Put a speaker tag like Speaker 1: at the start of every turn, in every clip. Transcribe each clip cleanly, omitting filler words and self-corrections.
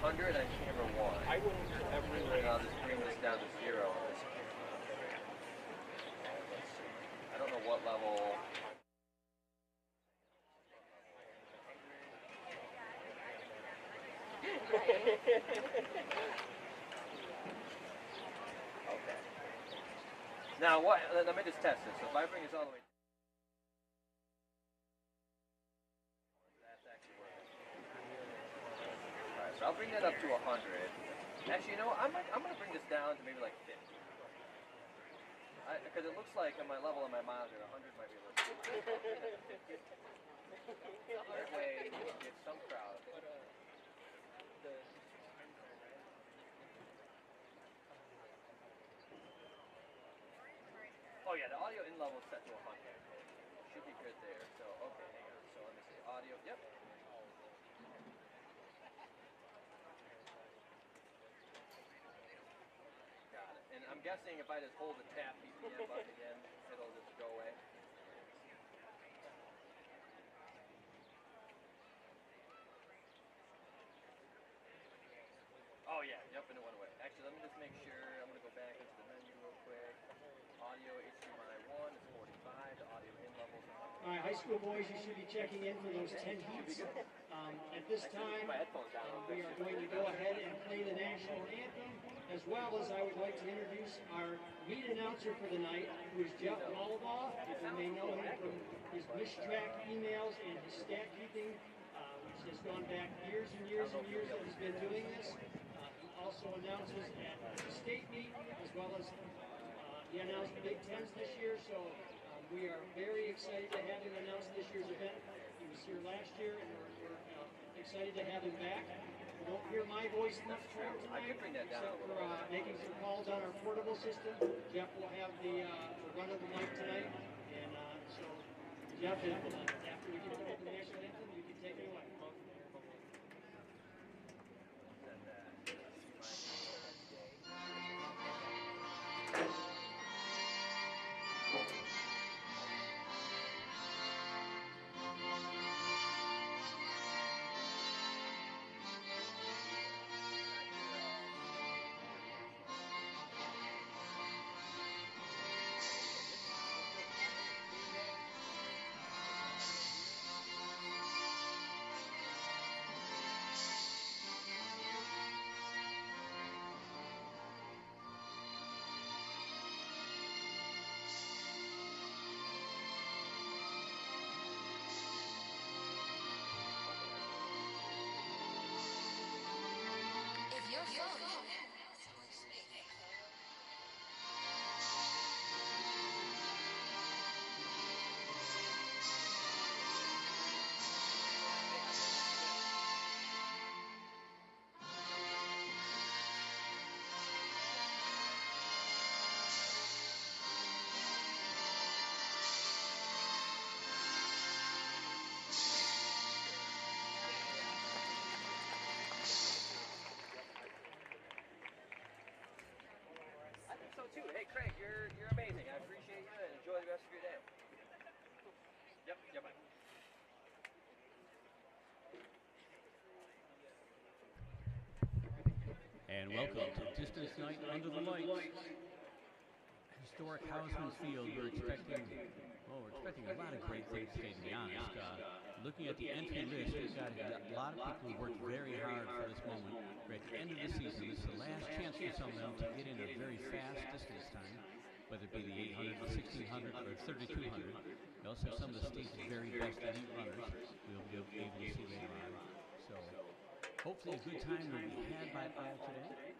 Speaker 1: 100 on camera 1.
Speaker 2: I will every
Speaker 1: And I'll just bring this down to 0 on this camera. Let's see. I don't know what level. Okay. Now what? Let me just test this. So if I bring this all the way. That's actually working. Alright, so I'll bring that up to 100. Actually, you know what? I'm going to bring this down to maybe like 50. Because it looks like on my level on my monitor, 100 might be a little too high. That way, you can get some crowd. Oh yeah, the audio in level is set to 100. Should be good there. So, okay, hang on. So let me see. Audio, yep. Got it. And I'm guessing if I just hold the tap BPM button again, it'll just go away. Oh yeah, yep, and it went away. Actually, let me just make sure. I'm going to go back into the menu real quick. Audio HDMI 1 is 45. The audio in level is 100.
Speaker 3: All right, high school boys, you should be checking in for those 10 heats. At this time, we are going to go ahead and play the national anthem, as well as I would like to introduce our lead announcer for the night, who is Jeff Malabaugh. You may know him from his wish-track emails and his stat keeping, which has gone back years and years and years that he's been doing this. He also announces at the state meet, as well as he announced the Big Tens this year, so we are very excited to have him announce this year's event. He was here last year, and we're excited to have him back. You won't hear my voice much for him tonight, except for making some calls on our portable system. Jeff will have the run of the mic tonight, and so Jeff, after we get to the national anthem, you can take it away.
Speaker 4: Your phone.
Speaker 1: Too. Hey Craig, you're amazing. I appreciate you and enjoy the rest of your day. Yep, bye.
Speaker 5: And welcome to Distance Night Under the Lights. Historic Houseman's Field. We're expecting a lot of great things today, to be honest. Looking at the entry list, we've got a lot of people who worked very hard for this moment. We're at the end of the season. This is the last chance for some of them to get in a very fast distance time, whether it be the 800, the 1600, or 3200. We also have some of the state's very best elite runners we'll be able to see later on. So hopefully a good time will be had by all today.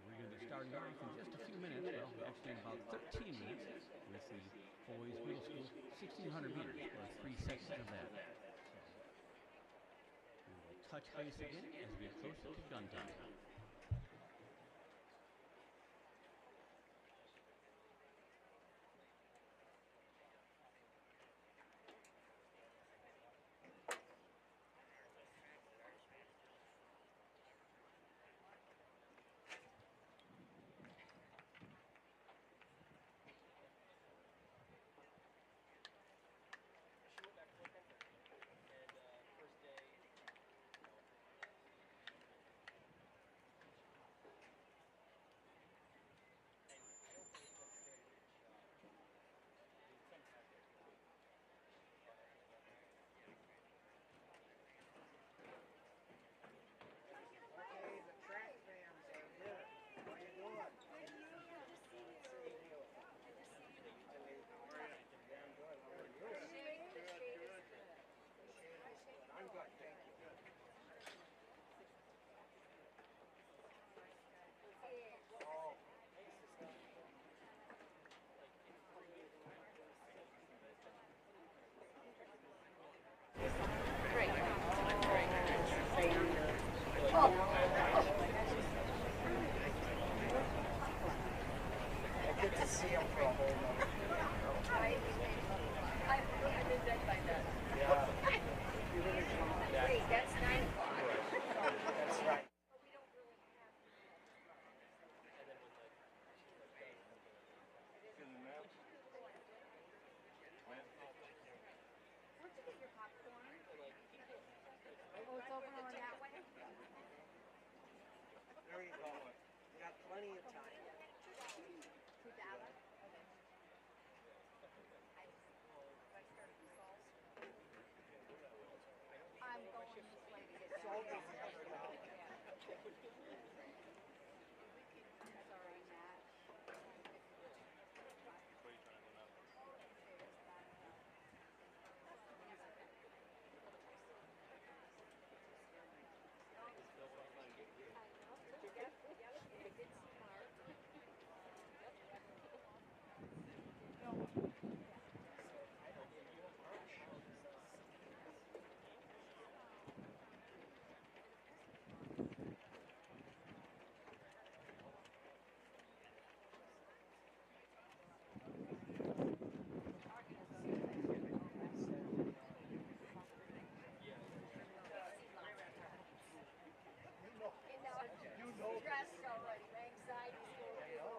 Speaker 5: We're going to be starting off in just a few minutes, well, actually in about 13 minutes, with the boys middle school 1600 meters, or 3 sections of that. So we will touch base again as we get closer to gun time.
Speaker 2: Get to see him for a whole nother
Speaker 4: Wait, that's 9 o'clock.
Speaker 2: That's right.
Speaker 4: Where'd you get your popcorn? Oh, it's over on that way?
Speaker 2: There you go. You got plenty of time.
Speaker 4: $2? Okay. I'm going this way to get
Speaker 2: Salt
Speaker 4: down.
Speaker 2: is the other dollar.
Speaker 4: That's all right, Matt. Stressed already. My anxiety's going through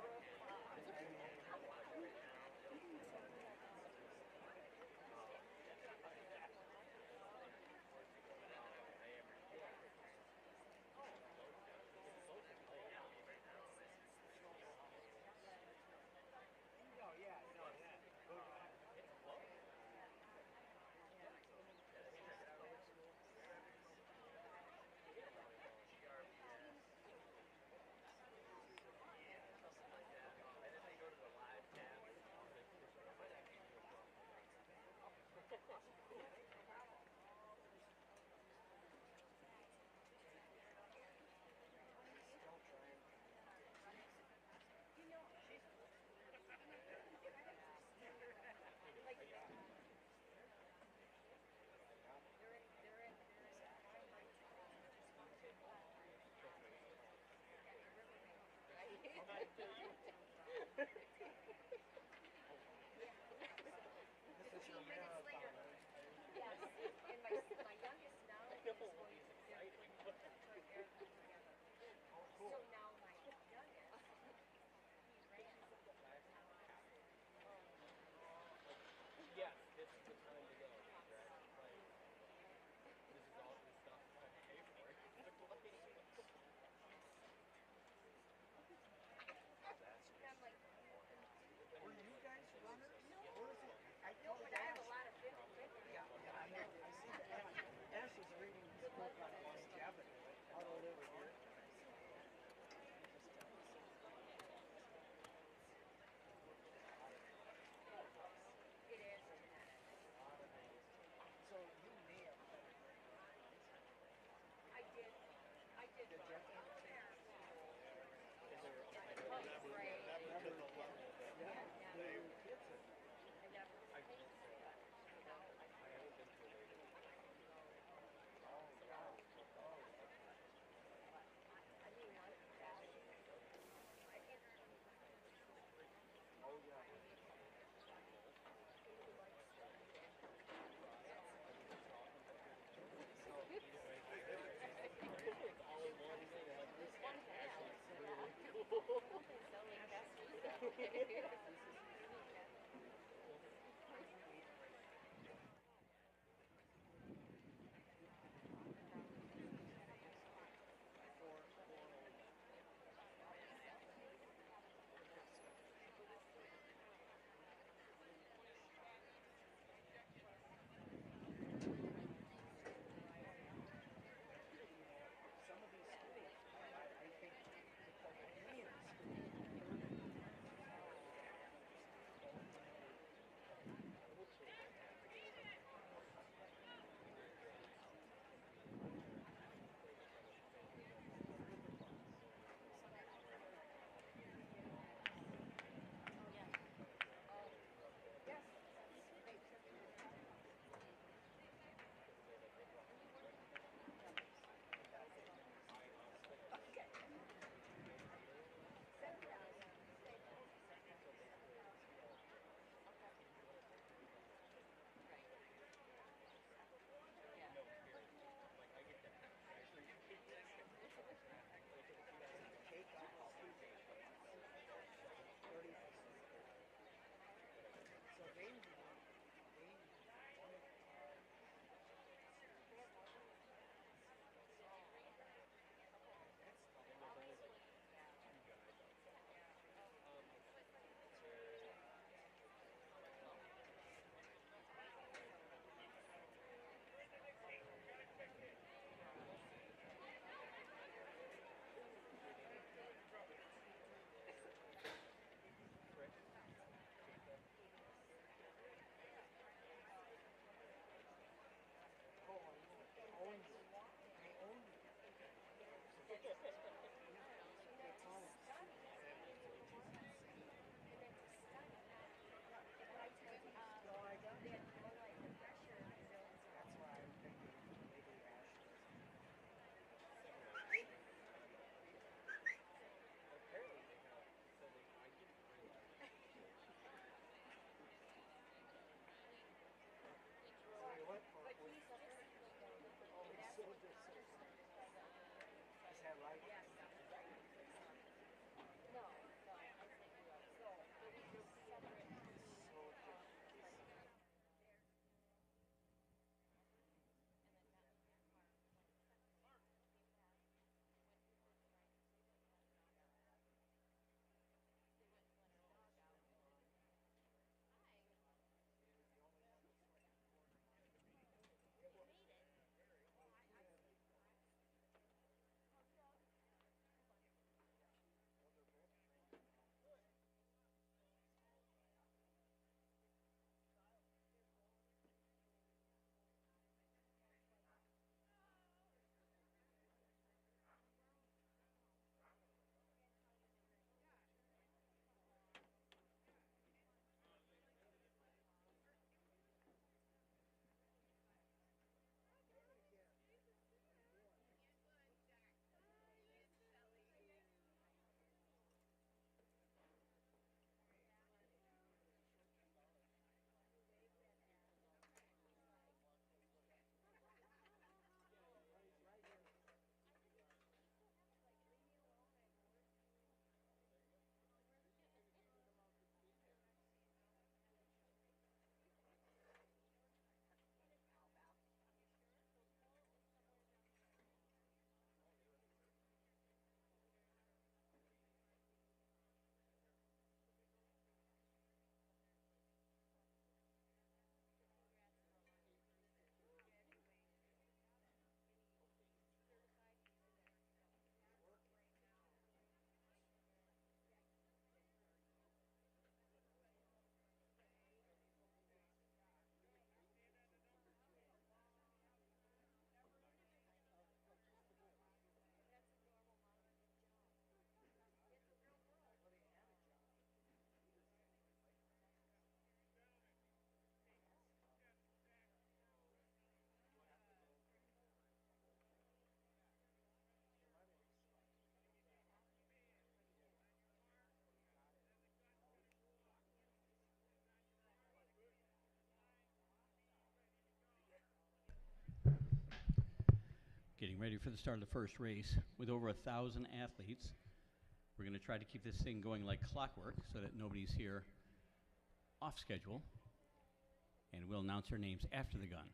Speaker 4: the roof. Yes, and my youngest now is going to put her haircut together. So now my youngest, he ran
Speaker 1: Yes, this is the time to go. Right. This is all this stuff I pay for.
Speaker 4: and I'm like,
Speaker 5: ready for the start of the first race with over 1,000 athletes. We're going to try to keep this thing going like clockwork so that nobody's here off schedule. And we'll announce their names after the gun.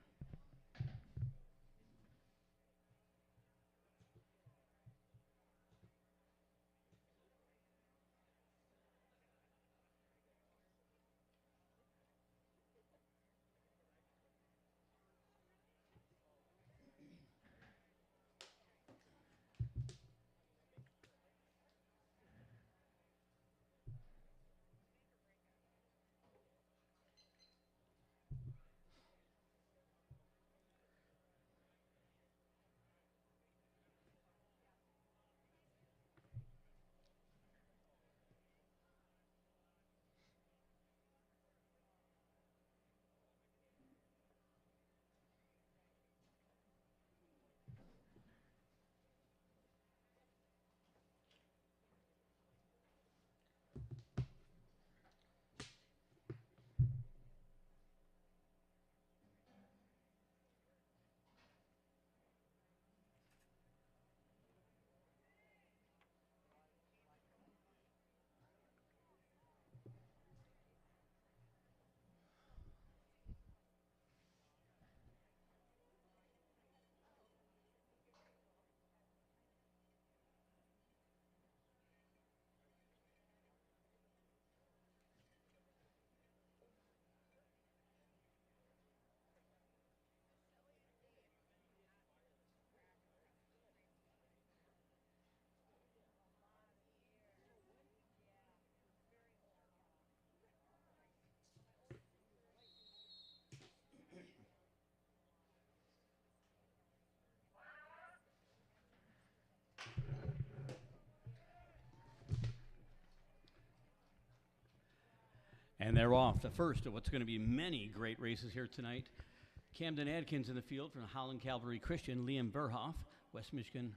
Speaker 5: And they're off. The first of what's going to be many great races here tonight. Camden Adkins in the field from Holland Calvary Christian. Liam Verhoff, West Michigan.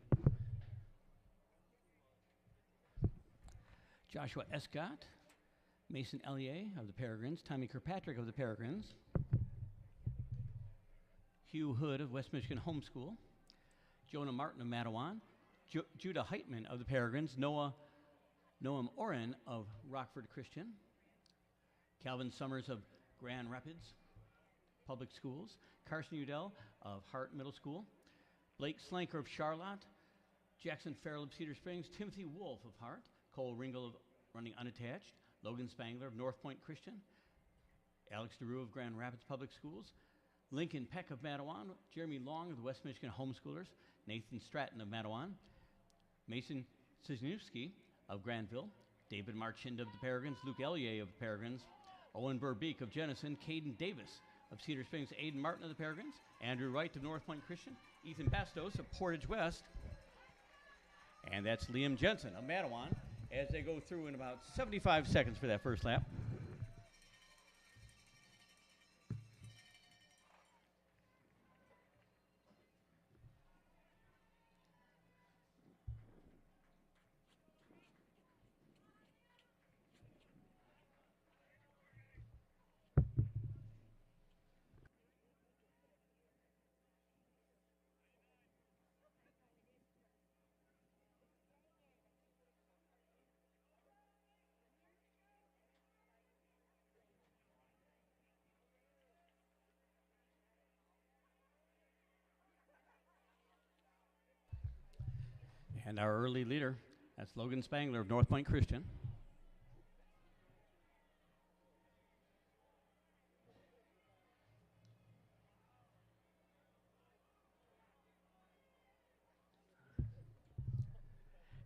Speaker 5: Joshua Escott, Mason Ellier of the Peregrines. Tommy Kirkpatrick of the Peregrines. Hugh Hood of West Michigan Homeschool. Jonah Martin of Matawan. Judah Heitman of the Peregrines. Noam Oren of Rockford Christian. Calvin Summers of Grand Rapids Public Schools. Carson Udell of Hart Middle School. Blake Slanker of Charlotte. Jackson Farrell of Cedar Springs. Timothy Wolf of Hart. Cole Ringel of Running Unattached. Logan Spangler of North Point Christian. Alex DeRue of Grand Rapids Public Schools. Lincoln Peck of Matawan. Jeremy Long of the West Michigan Homeschoolers. Nathan Stratton of Matawan. Mason Cisniewski of Granville. David Marchand of the Peregrines. Luke Ellier of the Peregrines. Owen Burbeek of Jenison. Caden Davis of Cedar Springs. Aiden Martin of the Peregrines. Andrew Wright of North Point Christian. Ethan Bastos of Portage West. And that's Liam Jensen of Matawan as they go through in about 75 seconds for that first lap. And our early leader, that's Logan Spangler of North Point Christian.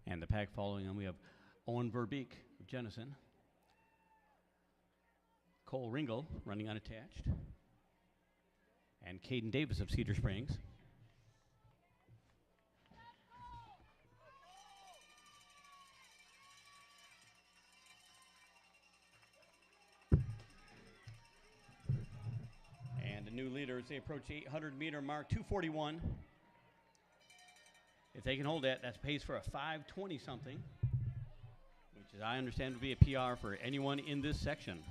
Speaker 5: And the pack following him, we have Owen Verbeek of Jenison. Cole Ringel, running unattached. And Caden Davis of Cedar Springs. New leader as they approach the 800-meter mark, 2:41. If they can hold that, that's pace for a 5:20 something, which as I understand would be a PR for anyone in this section.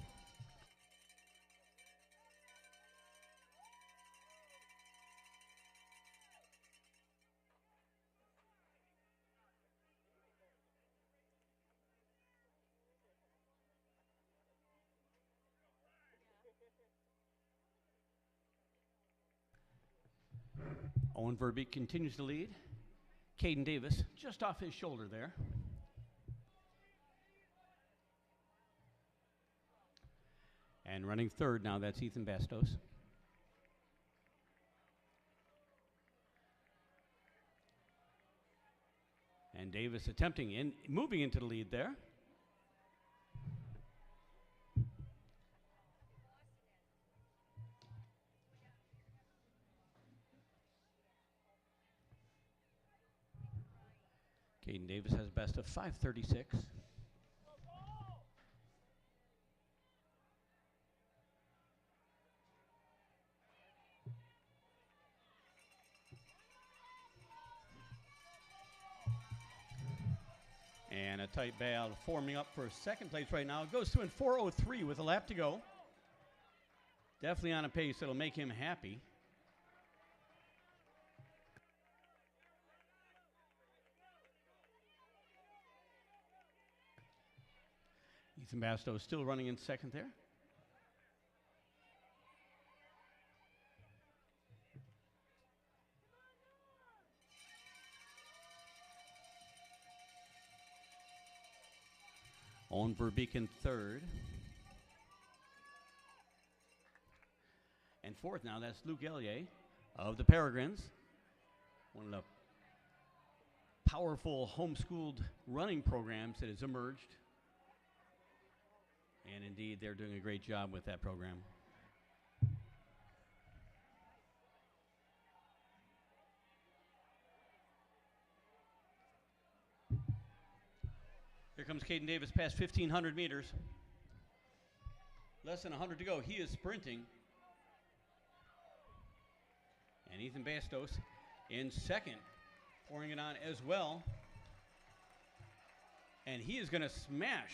Speaker 5: Owen Verbeek continues to lead. Caden Davis just off his shoulder there. And running third now, that's Ethan Bastos. And Davis attempting in, moving into the lead there. Caden Davis has a best of 5:36. And a tight battle forming up for second place right now. It goes to in 4:03 with a lap to go. Definitely on a pace that'll make him happy. Ethan Bastos still running in second there. Owen Verbeek in third. And fourth now, that's Luke Ellier of the Peregrines. One of the powerful homeschooled running programs that has emerged. And indeed, they're doing a great job with that program. Here comes Caden Davis past 1,500 meters. Less than 100 to go. He is sprinting. And Ethan Bastos in second, pouring it on as well. And he is going to smash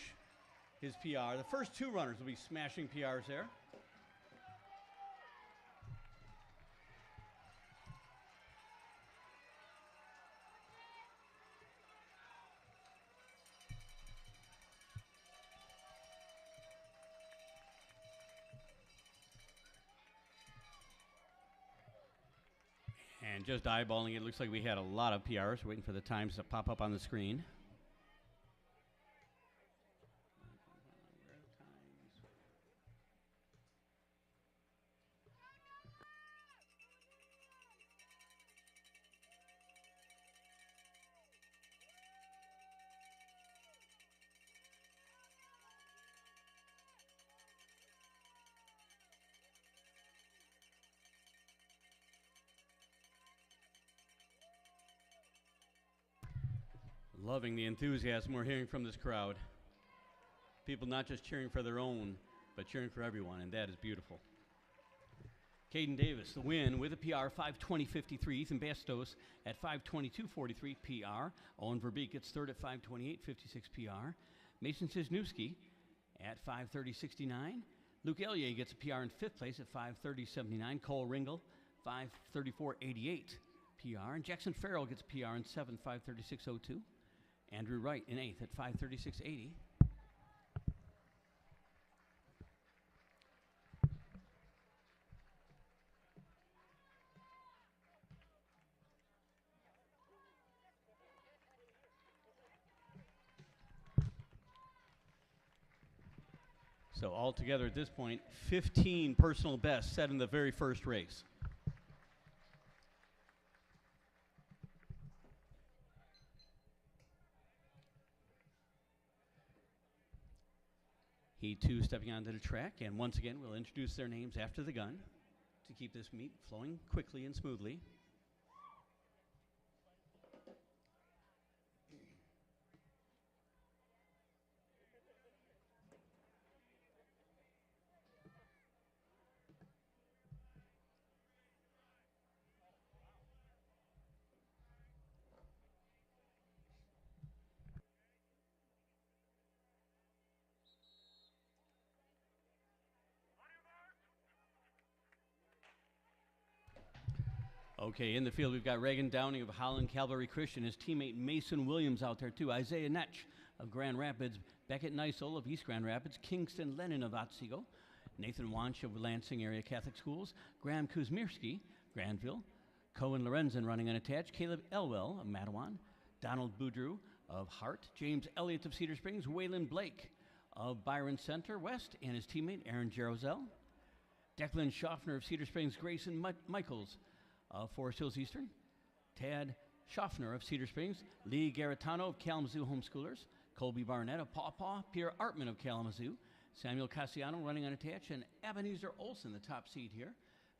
Speaker 5: his PR. The first two runners will be smashing PRs there. And just eyeballing it, looks like we had a lot of PRs, waiting for the times to pop up on the screen. Loving the enthusiasm we're hearing from this crowd. People not just cheering for their own, but cheering for everyone, and that is beautiful. Caden Davis, the win with a PR, 5:20.53. Ethan Bastos at 5:22.43 PR. Owen Verbeek gets third at 5:28.56 PR. Mason Cisnewski at 5:30.69. Luke Ellier gets a PR in fifth place at 5:30.79. Cole Ringel, 5:34.88 PR. And Jackson Farrell gets a PR in seventh, 5:36.02. Andrew Wright in eighth at 5:36.80. So altogether at this point, 15 personal bests set in the very first race. He too stepping onto the track, and once again we'll introduce their names after the gun to keep this meet flowing quickly and smoothly. Okay, in the field, we've got Reagan Downing of Holland Calvary Christian, his teammate Mason Williams out there too, Isaiah Netch of Grand Rapids, Beckett Neisel of East Grand Rapids, Kingston Lennon of Otsego, Nathan Wanch of Lansing Area Catholic Schools, Graham Kuzmirski, Granville, Cohen Lorenzen running unattached. Caleb Elwell of Matawan. Donald Boudreau of Hart. James Elliott of Cedar Springs. Waylon Blake of Byron Center West and his teammate Aaron Jerozel. Declan Schaffner of Cedar Springs. Grayson Michaels of Forest Hills Eastern. Tad Schaffner of Cedar Springs. Lee Garitano of Kalamazoo Homeschoolers. Colby Barnett of Paw Paw. Pierre Artman of Kalamazoo. Samuel Cassiano running unattached. And Ebenezer Olson, the top seed here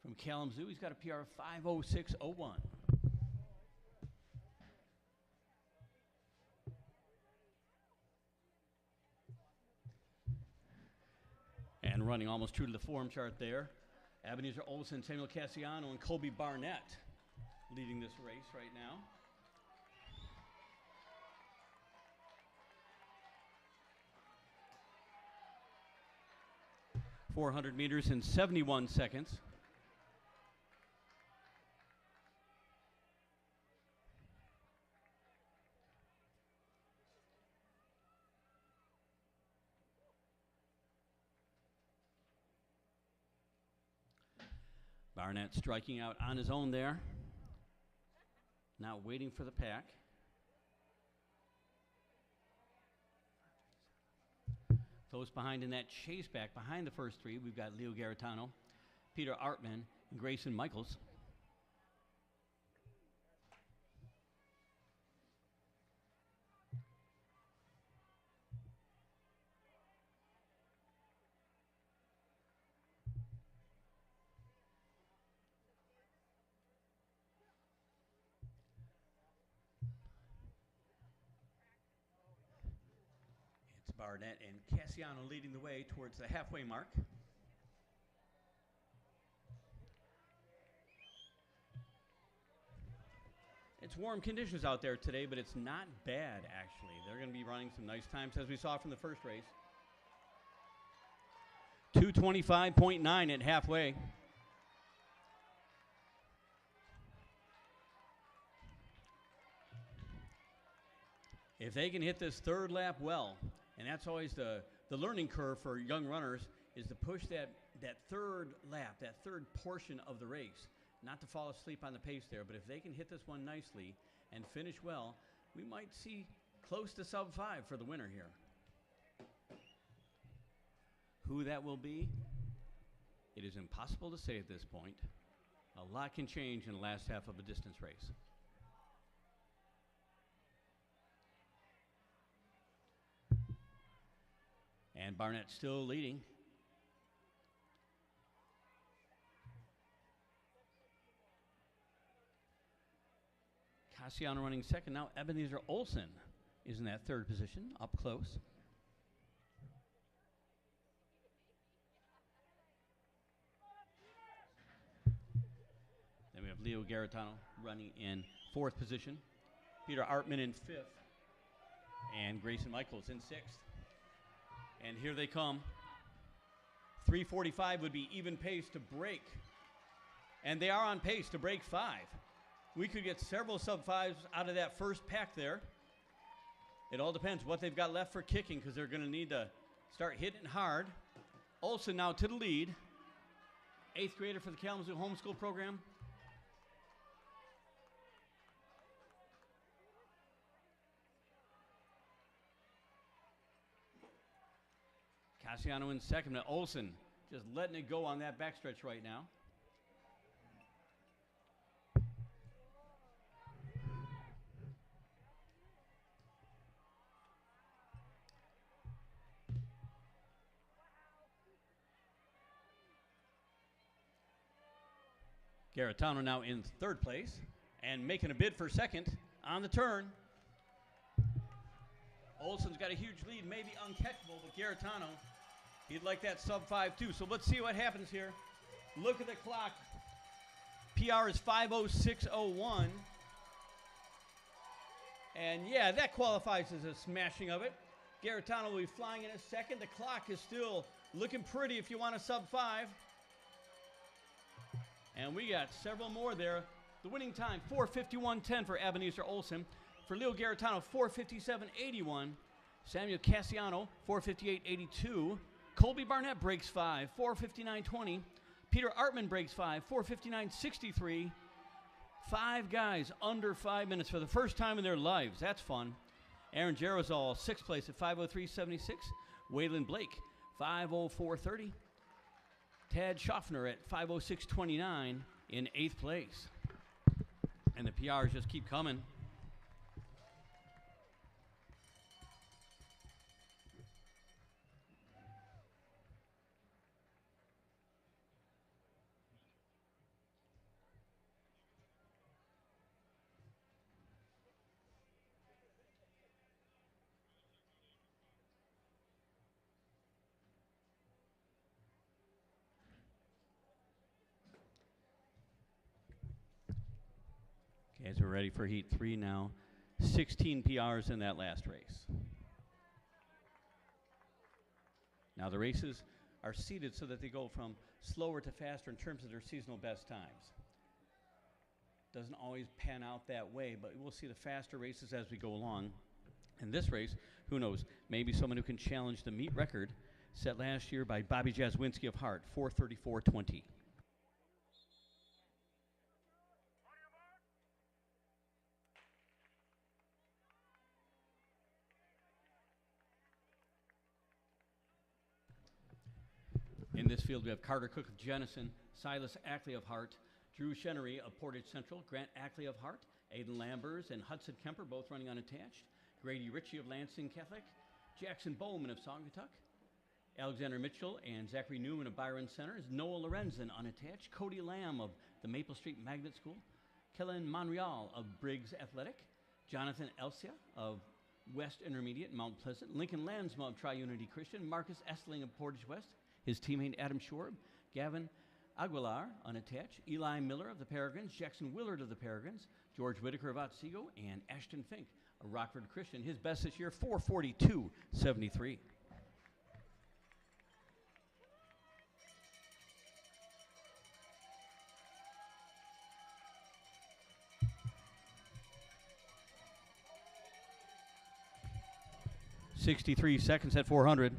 Speaker 5: from Kalamazoo. He's got a PR of 5:06:01. And running almost true to the form chart there. Ebenezer Olson, Samuel Cassiano, and Colby Barnett leading this race right now. 400 meters in 71 seconds. Barnett striking out on his own there. Now waiting for the pack. Close behind in that chase back behind the first three, we've got Leo Garitano, Peter Artman, and Grayson Michaels. Barnett and Cassiano leading the way towards the halfway mark. It's warm conditions out there today, but it's not bad, actually. They're going to be running some nice times, as we saw from the first race. 2:25.9 at halfway. If they can hit this third lap well, and that's always the learning curve for young runners, is to push that third lap, that third portion of the race. Not to fall asleep on the pace there, but if they can hit this one nicely and finish well, we might see close to sub-5 for the winner here. Who that will be, it is impossible to say at this point. A lot can change in the last half of a distance race. And Barnett still leading. Cassiano running second. Now Ebenezer Olson is in that third position, up close. Then we have Leo Garitano running in fourth position. Peter Artman in fifth. And Grayson Michaels in sixth. And here they come. 3:45 would be even pace to break. And they are on pace to break 5. We could get several sub-5s out of that first pack there. It all depends what they've got left for kicking, because they're going to need to start hitting hard. Olson now to the lead. 8th grader for the Kalamazoo Homeschool program. Cassiano in second, but Olson just letting it go on that backstretch right now. Garitano now in third place and making a bid for second on the turn. Olson's got a huge lead, maybe uncatchable, but Garitano, he'd like that sub-5 too. So let's see what happens here. Look at the clock. PR is 5:06:01. And yeah, that qualifies as a smashing of it. Garitano will be flying in a second. The clock is still looking pretty if you want a sub-5. And we got several more there. The winning time, 4:51:10 for Ebenezer Olson. For Leo Garitano, 4:57:81. Samuel Cassiano, 4:58:82. Colby Barnett breaks 5, 4:59:20. Peter Artman breaks 5, 4:59:63. 5 guys under 5 minutes for the first time in their lives. That's fun. Aaron Jarazal, 6th place at 5:03.76. Waylon Blake, 5:04.30. Tad Schaffner at 5:06.29 in 8th place. And the PRs just keep coming. As we're ready for Heat 3 now, 16 PRs in that last race. Now the races are seeded so that they go from slower to faster in terms of their seasonal best times. Doesn't always pan out that way, but we'll see the faster races as we go along. In this race, who knows, maybe someone who can challenge the meet record set last year by Bobby Jaswinski of Hart, 4:34.20. In this field, we have Carter Cook of Jenison, Silas Ackley of Hart, Drew Chenery of Portage Central, Grant Ackley of Hart, Aiden Lambers and Hudson Kemper both running unattached, Grady Ritchie of Lansing Catholic, Jackson Bowman of Saugatuck, Alexander Mitchell and Zachary Newman of Byron Centers, Noah Lorenzen unattached, Cody Lamb of the Maple Street Magnet School, Kellen Monreal of Briggs Athletic, Jonathan Elsia of West Intermediate, Mount Pleasant, Lincoln Lansma of Tri-Unity Christian, Marcus Essling of Portage West, his teammate Adam Schorb, Gavin Aguilar, unattached, Eli Miller of the Peregrines, Jackson Willard of the Peregrines, George Whitaker of Otsego, and Ashton Fink of Rockford Christian. His best this year, 4:42.73. .63 seconds at 400.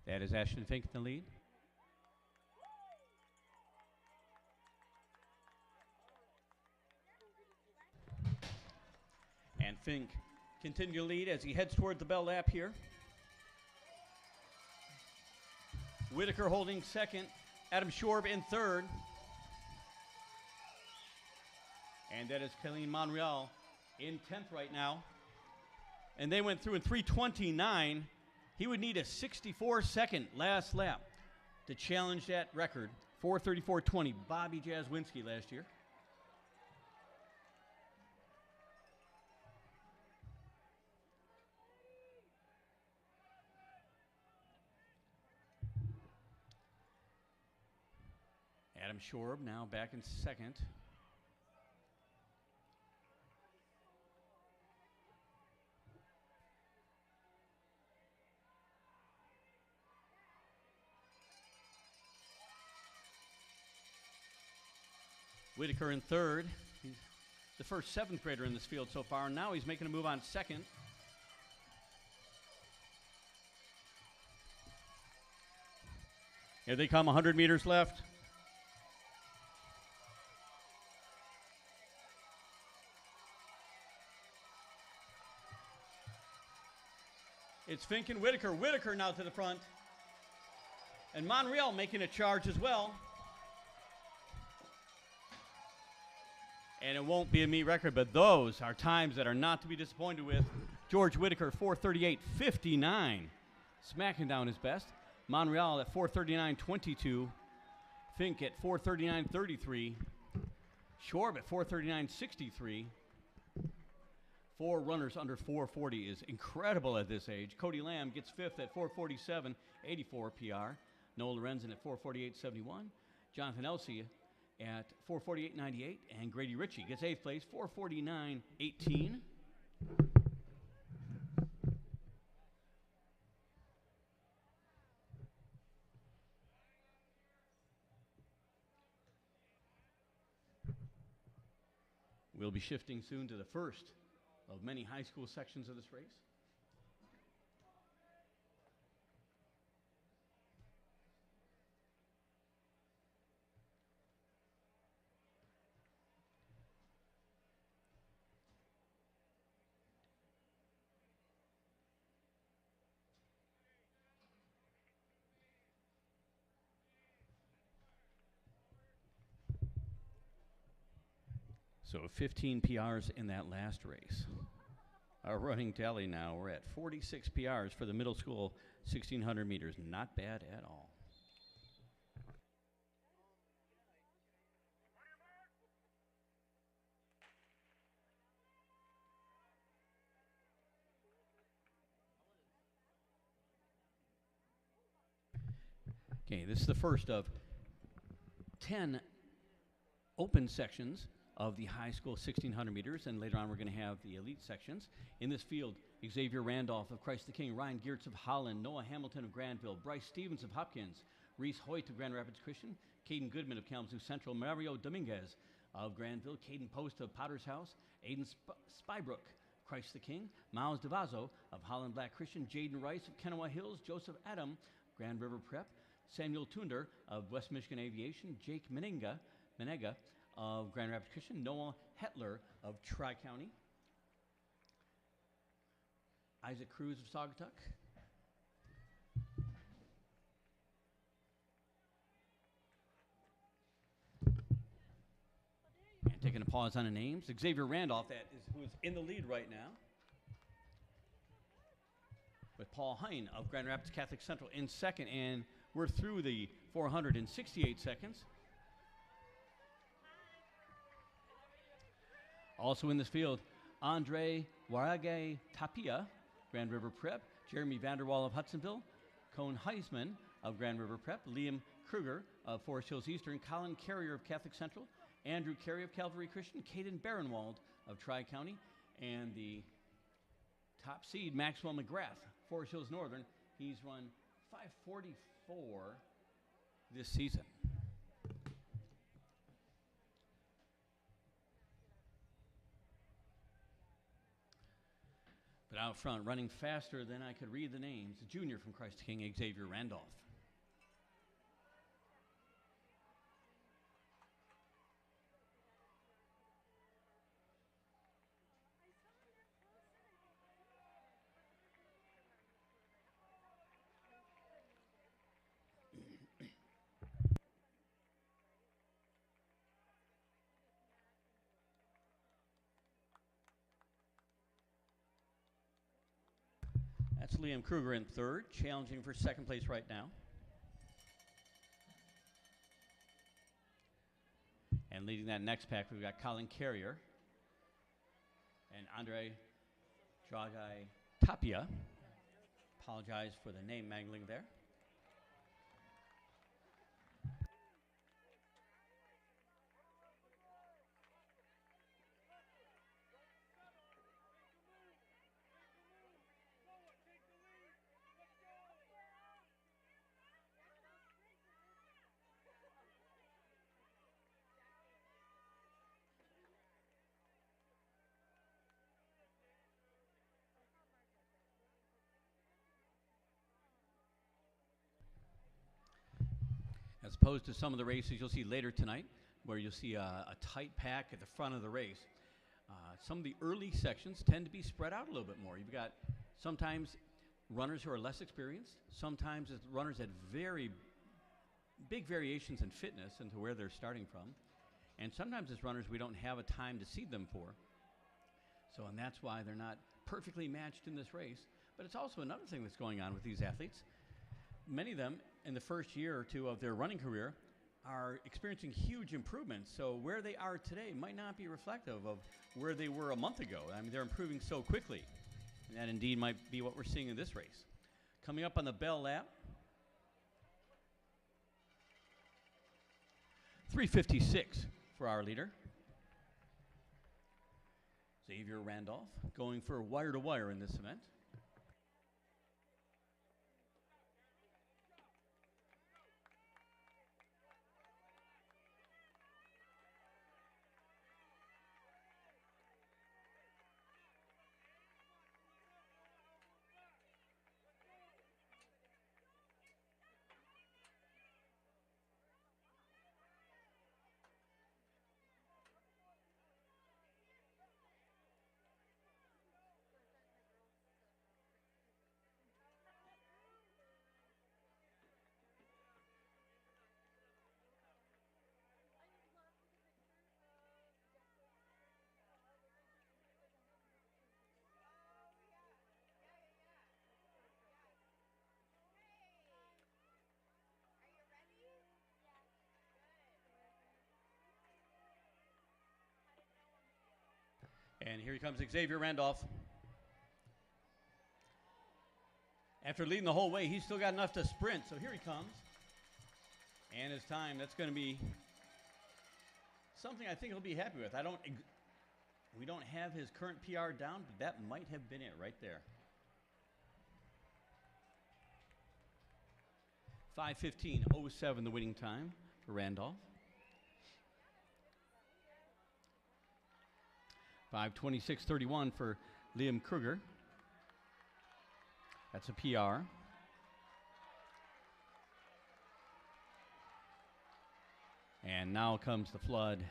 Speaker 5: That is Ashton Fink in the lead. And Fink continue to lead as he heads toward the bell lap here. Whitaker holding second, Adam Schorb in third. And that is Colleen Monreal in 10th right now. And they went through in 3:29. He would need a 64-second last lap to challenge that record, 4:34.20, Bobby Jaswinski last year. Adam Shorb now back in second. Whitaker in third. He's the first seventh grader in this field so far, and now he's making a move on second. Here they come, 100 meters left. It's Fink and Whitaker. Whitaker now to the front. And Monreal making a charge as well. And it won't be a meet record, but those are times that are not to be disappointed with. George Whitaker, 4:38.59, smacking down his best. Monreal at 4:39.22. Fink at 4:39.33. Shorb at 4:39.63. 4 runners under 4:40 is incredible at this age. Cody Lamb gets fifth at 4:47.84 PR. Noah Lorenzen at 4:48.71. Jonathan Elsey at 4:48.98, and Grady Ritchie gets eighth place, 4:49.18. We'll be shifting soon to the first of many high school sections of this race. So 15 PRs in that last race. Our running tally now, we're at 46 PRs for the middle school 1,600 meters. Not bad at all. Okay, this is the first of 10 open sections of the high school 1,600 meters, and later on we're going to have the elite sections. In this field, Xavier Randolph of Christ the King, Ryan Geertz of Holland, Noah Hamilton of Granville, Bryce Stevens of Hopkins, Reese Hoyt of Grand Rapids Christian, Caden Goodman of Kalamazoo Central, Mario Dominguez of Granville, Caden Post of Potter's House, Aiden Spybrook, Christ the King, Miles DeVazzo of Holland Black Christian, Jaden Rice of Kennewa Hills, Joseph Adam, Grand River Prep, Samuel Tunder of West Michigan Aviation, Jake Menega of Grand Rapids Christian, Noah Hetler of Tri-County, Isaac Cruz of Saugatuck, and taking a pause on the names, Xavier Randolph, who is in the lead right now, with Paul Hine of Grand Rapids Catholic Central in second, and we're through the 468 seconds. Also in this field, Andre Warage Tapia, Grand River Prep, Jeremy Vanderwall of Hudsonville, Cone Heisman of Grand River Prep, Liam Kruger of Forest Hills Eastern, Colin Carrier of Catholic Central, Andrew Carey of Calvary Christian, Caden Barenwald of Tri-County, and the top seed, Maxwell McGrath, Forest Hills Northern. He's run 5:44 this season. But out front, running faster than I could read the names, a junior from Christ the King, Xavier Randolph. That's Liam Kruger in third, challenging for second place right now. And leading that next pack, we've got Colin Carrier and Andre Dragai Tapia. Apologize for the name mangling there. as opposed to some of the races you'll see later tonight, where you'll see a tight pack at the front of the race. Some of the early sections tend to be spread out a little bit more. You've got sometimes runners who are less experienced, sometimes it's runners at very big variations in fitness into where they're starting from, and sometimes it's runners we don't have a time to seed them for. So, and that's why they're not perfectly matched in this race. But it's also another thing that's going on with these athletes. Many of them, in the first year or two of their running career, are experiencing huge improvements. So where they are today might not be reflective of where they were a month ago. I mean, they're improving so quickly. And that indeed might be what we're seeing in this race. Coming up on the bell lap, 3:56 for our leader. Xavier Randolph going for wire to wire in this event. And here he comes, Xavier Randolph. After leading the whole way, he's still got enough to sprint, so here he comes. And his time, that's going to be something I think he'll be happy with. We don't have his current PR down, but that might have been it right there. 5:15:07, the winning time for Randolph. 5:26:31 for Liam Kruger. That's a PR. And now comes the flood.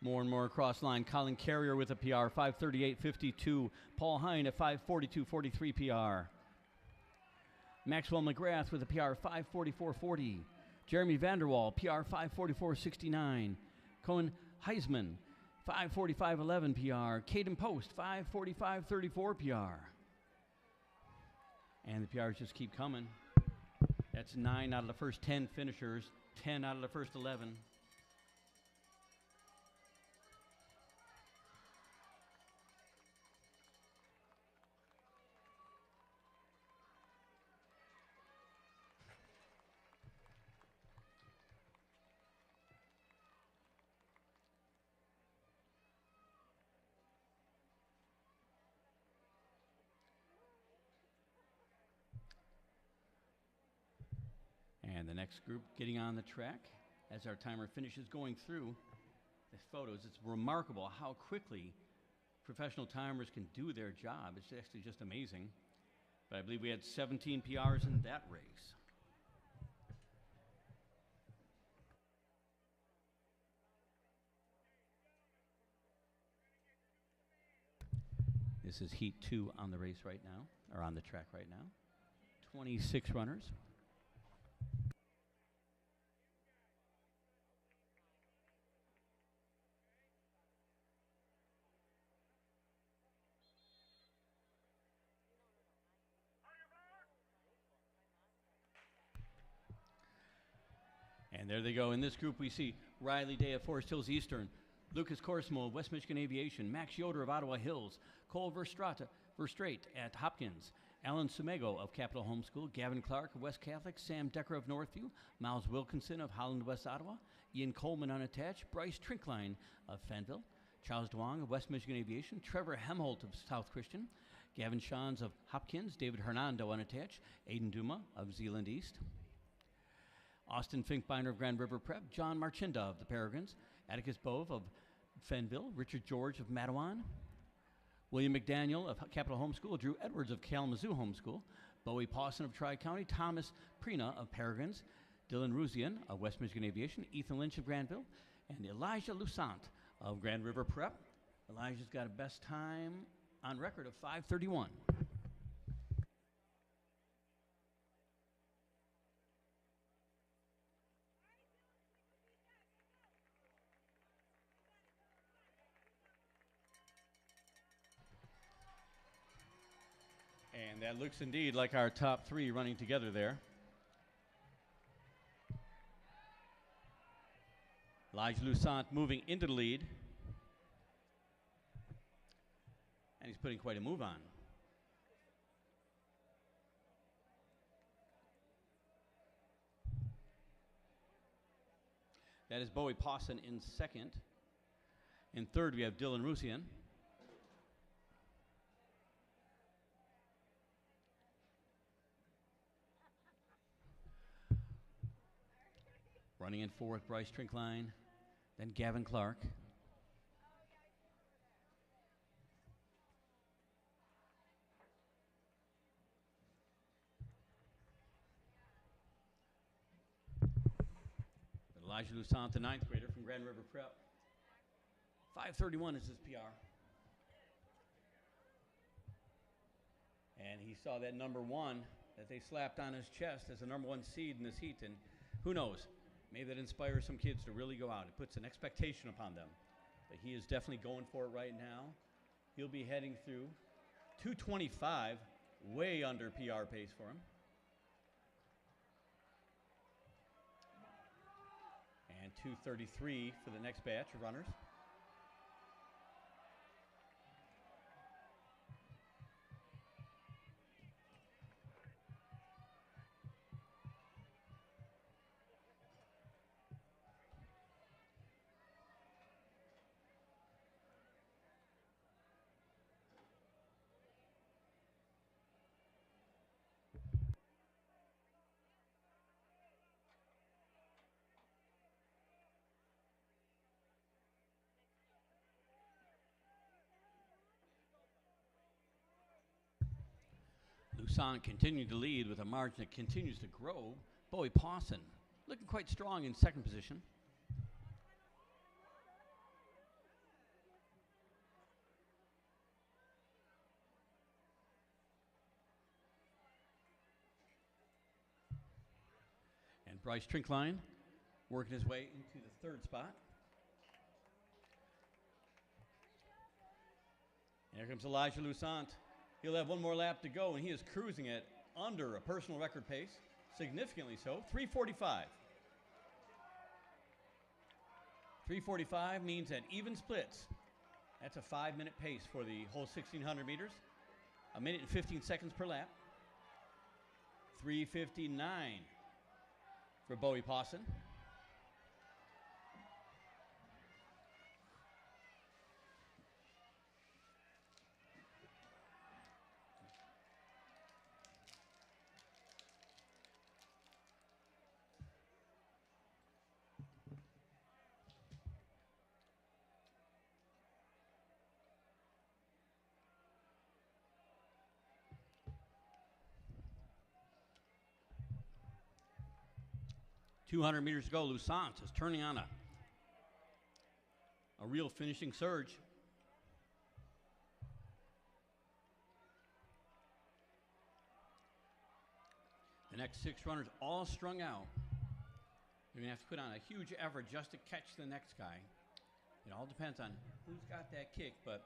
Speaker 5: More and more across line. Colin Carrier with a PR, 5:38:52. Paul Hine at 5:42:43 PR. Maxwell McGrath with a PR, 5:44:40. Jeremy Vanderwall, PR, 5:44:69. Cohen Heisman, 5:45:11 PR. Caden Post, 5:45:34 PR. And the PRs just keep coming. That's 9 out of the first 10 finishers, 10 out of the first 11. And the next group getting on the track as our timer finishes going through the photos. It's remarkable how quickly professional timers can do their job. It's actually just amazing. But I believe we had 17 PRs in that race. This is heat 2 on the race right now, or on the track right now. 26 runners. And there they go. In this group, we see Riley Day of Forest Hills Eastern, Lucas Corsmo of West Michigan Aviation, Max Yoder of Ottawa Hills, Cole Verstrate at Hopkins, Alan Sumego of Capital Homeschool, Gavin Clark of West Catholic, Sam Decker of Northview, Miles Wilkinson of Holland West Ottawa, Ian Coleman unattached, Bryce Trinkline of Fenville, Charles Duong of West Michigan Aviation, Trevor Hemholt of South Christian, Gavin Shans of Hopkins, David Hernando unattached, Aiden Duma of Zeeland East, Austin Finkbeiner of Grand River Prep, John Marchinda of the Peregrines, Atticus Bove of Fenville, Richard George of Matawan, William McDaniel of Capital Homeschool, Drew Edwards of Kalamazoo Homeschool, Bowie Pawson of Tri-County, Thomas Prina of Peregrines, Dylan Ruzian of West Michigan Aviation, Ethan Lynch of Granville, and Elijah Lusant of Grand River Prep. Elijah's got a best time on record of 5:31. And that looks indeed like our top three running together there. Elijah Lusant moving into the lead. And he's putting quite a move on. That is Bowie Pawson in second. In third, we have Dylan Rusian. Running in fourth, Bryce Trinkline, then Gavin Clark. Elijah Lusant, the ninth grader from Grand River Prep. 5:31 is his PR. And he saw that number one that they slapped on his chest as the number one seed in this heat. And who knows, maybe that inspires some kids to really go out. It puts an expectation upon them. But he is definitely going for it right now. He'll be heading through 2:25, way under PR pace for him. And 2:33 for the next batch of runners. Lusant continued to lead with a margin that continues to grow. Bowie Pawson looking quite strong in second position. And Bryce Trinkline working his way into the third spot. Here comes Elijah Lusant. He'll have one more lap to go, and he is cruising at under a personal record pace, significantly so, 3:45. 3:45 means at even splits. That's a 5-minute pace for the whole 1,600 meters. 1 minute and 15 seconds per lap. 3:59 for Bowie Pawson. .200 meters to go. Lusant is turning on a real finishing surge. The next 6 runners all strung out. You're going to have to put on a huge effort just to catch the next guy. It all depends on who's got that kick, but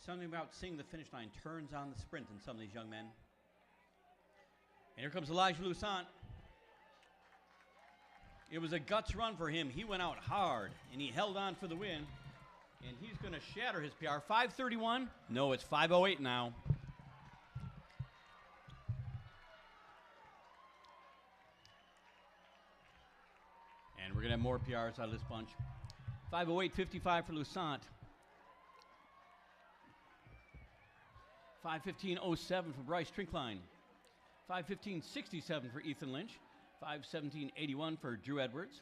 Speaker 5: something about seeing the finish line turns on the sprint in some of these young men. And here comes Elijah Lusant. It was a guts run for him. He went out hard, and he held on for the win. And he's going to shatter his PR. 5:31. No, it's 5:08 now. And we're going to have more PRs out of this bunch. 5:08.55 for Lusant. 5:15.07 for Bryce Trinkline. 5:15.67 for Ethan Lynch. 5:17.81 for Drew Edwards.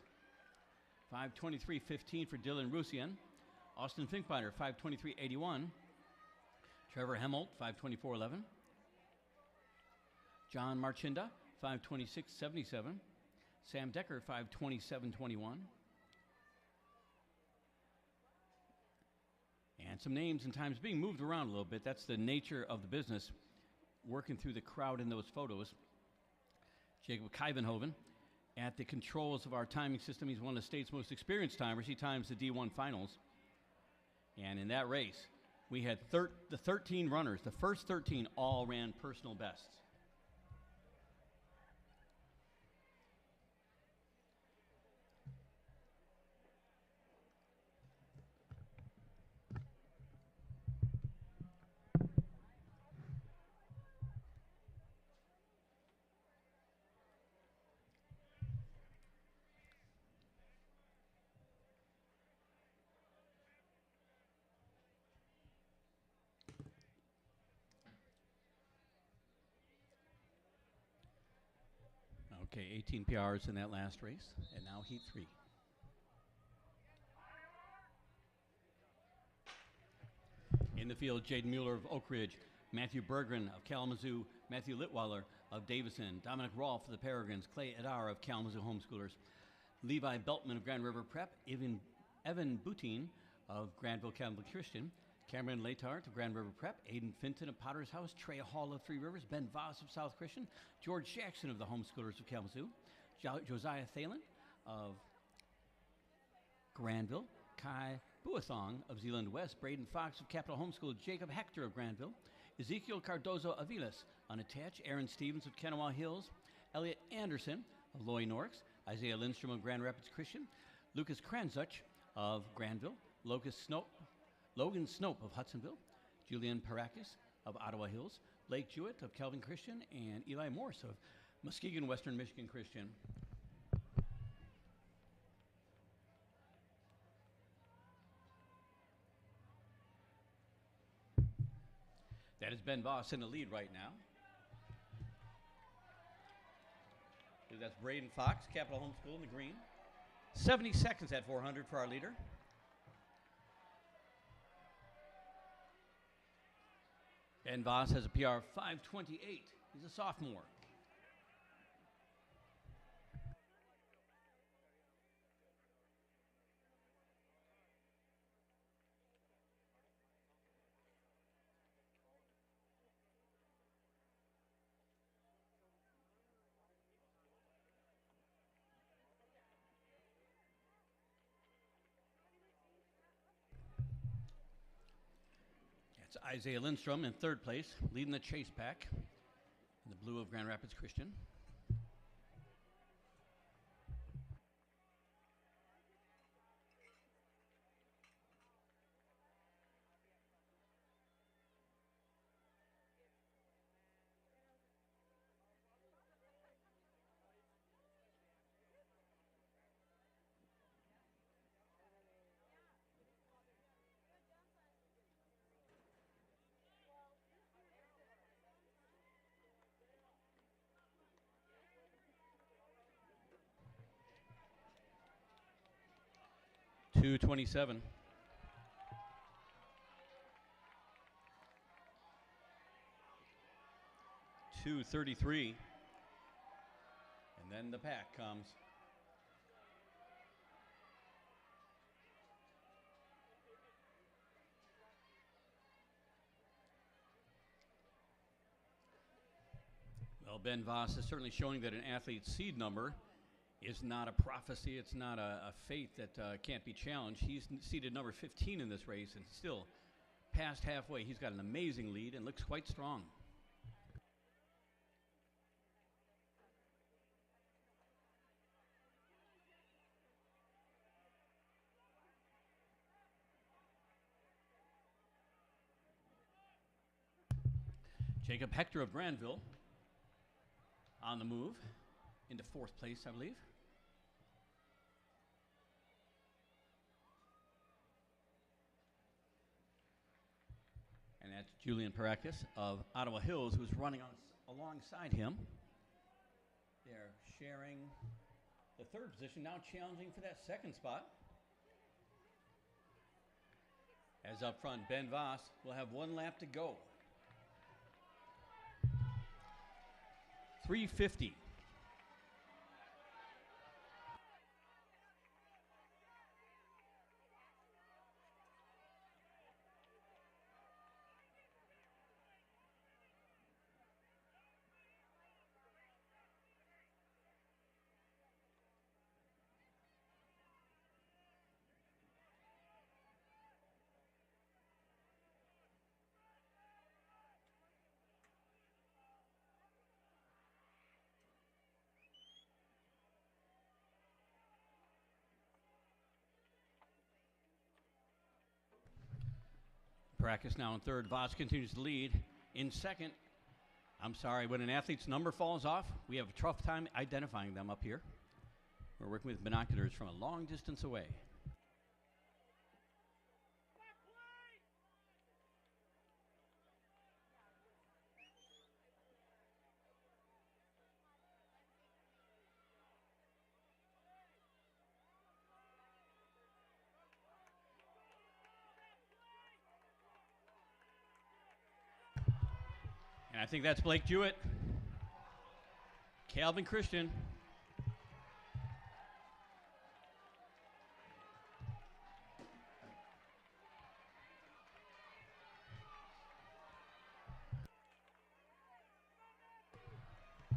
Speaker 5: 5:23.15 for Dylan Rusian. Austin Finkbeiner, 5:23.81. Trevor Hemholt, 5:24.11. John Marchinda, 5:26.77. Sam Decker, 5:27.21. And some names and times being moved around a little bit. That's the nature of the business, working through the crowd in those photos. Jacob Kuyvenhoven at the controls of our timing system. He's one of the state's most experienced timers. He times the D1 finals. And in that race, we had the 13 runners. The first 13 all ran personal bests. Okay, 18 PRs in that last race, and now heat 3. In the field, Jaden Mueller of Oak Ridge, Matthew Berggren of Kalamazoo, Matthew Litweiler of Davison, Dominic Rolfe of the Peregrines, Clay Adar of Kalamazoo Homeschoolers, Levi Beltman of Grand River Prep, Evan Boutine of Granville Catholic Christian, Cameron Latart of Grand River Prep, Aiden Finton of Potter's House, Trey Hall of Three Rivers, Ben Voss of South Christian, George Jackson of the Homeschoolers of Kalamazoo, Josiah Thalen of Granville, Kai Buathong of Zeeland West, Braden Fox of Capital Homeschool, Jacob Hector of Granville, Ezekiel Cardozo of Aviles, Unattached, Aaron Stevens of Kanawha Hills, Elliot Anderson of Loy Norks, Isaiah Lindstrom of Grand Rapids Christian, Lucas Kranzuch of Granville, Logan Snope of Hudsonville, Julian Parakis of Ottawa Hills, Blake Jewett of Calvin Christian, and Eli Morse of Muskegon Western Michigan Christian. That is Ben Voss in the lead right now. That's Braden Fox, Capital Homeschool in the green. 70 seconds at 400 for our leader. Ben Voss has a PR of 5:28. He's a sophomore. Isaiah Lindstrom in third place, leading the chase pack in the blue of Grand Rapids Christian. .227. .233. And then the pack comes. Well, Ben Voss is certainly showing that an athlete's seed number is not a prophecy. It's not a fate that can't be challenged. He's seeded number 15 in this race and still past halfway. He's got an amazing lead and looks quite strong. Jacob Hector of Granville on the move into fourth place, I believe. And that's Julian Parakis of Ottawa Hills, who's running alongside him. They're sharing the third position, now challenging for that second spot. As up front, Ben Voss will have one lap to go. 3:50. Parakis now in third. Voss continues to lead. In second, I'm sorry, when an athlete's number falls off, we have a tough time identifying them up here. We're working with binoculars from a long distance away. And I think that's Blake Jewett. Calvin Christian.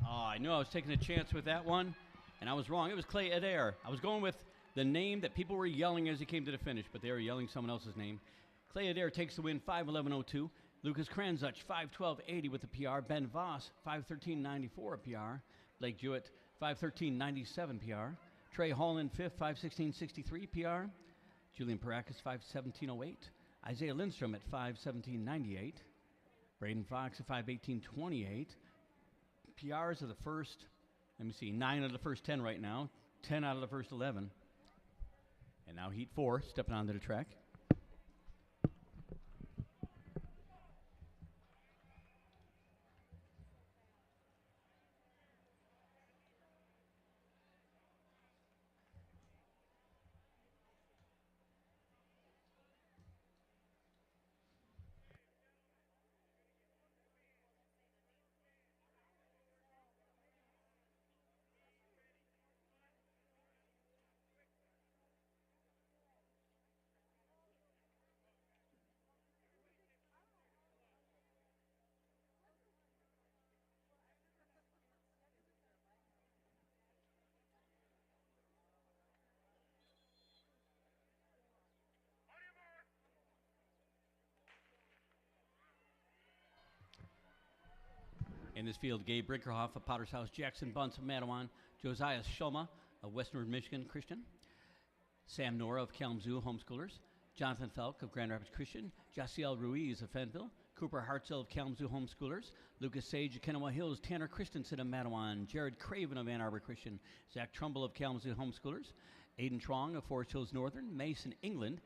Speaker 5: Oh, I knew I was taking a chance with that one, and I was wrong. It was Clay Adair. I was going with the name that people were yelling as he came to the finish, but they were yelling someone else's name. Clay Adair takes the win, 5:11.02. Lucas Kranzuch, 5:12.80 with the PR. Ben Voss, 5:13.94 a PR. Blake Jewett, 5:13.97 PR. Trey Hall in fifth, 5:16.63 PR. Julian Parakis, 5:17.08. Isaiah Lindstrom at 5:17.98. Braden Fox at 5:18.28. PRs of the first, 9 out of the first 10 right now. 10 out of the first 11. And now Heat 4, stepping onto the track. In this field, Gabe Brinkerhoff of Potter's House, Jackson Bunce of Mattawan, Josiah Shulma of Western Michigan Christian, Sam Nora of Kalamazoo Homeschoolers, Jonathan Felk of Grand Rapids Christian, Jaciel Ruiz of Fenville, Cooper Hartzell of Kalamazoo Homeschoolers, Lucas Sage of Kennewa Hills, Tanner Christensen of Mattawan, Jared Craven of Ann Arbor Christian, Zach Trumbull of Kalamazoo Homeschoolers, Aiden Trong of Forest Hills Northern, Mason England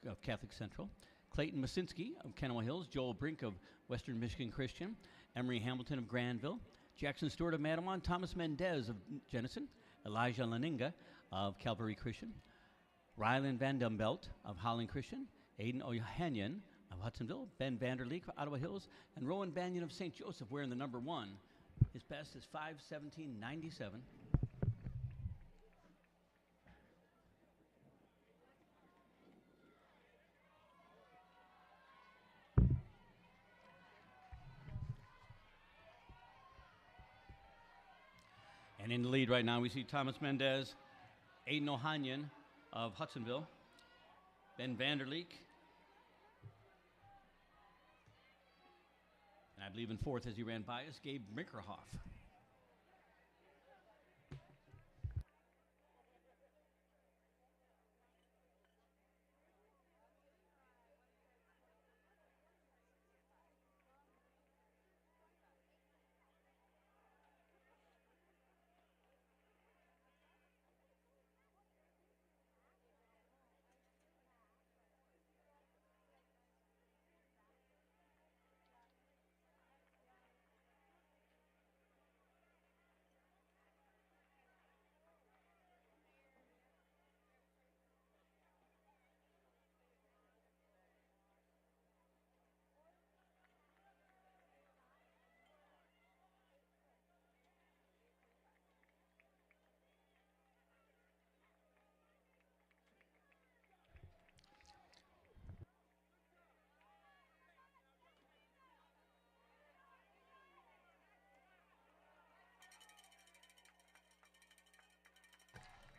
Speaker 5: of Catholic Central, Clayton Masinski of Kennewa Hills, Joel Brink of Western Michigan Christian, Emery Hamilton of Granville, Jackson Stewart of Mattawan, Thomas Mendez of Jenison, Elijah Leninga of Calvary Christian, Rylan Van Dumbelt of Holland Christian, Aiden O'Hanian of Hudsonville, Ben Vanderleek of Ottawa Hills, and Rowan Banyan of St. Joseph wearing the number 1. His best is 5:17.97. And in the lead right now, we see Thomas Mendez, Aiden Ohanian of Hudsonville, Ben Vanderleek, and I believe in fourth as he ran by us, Gabe Brinkerhoff.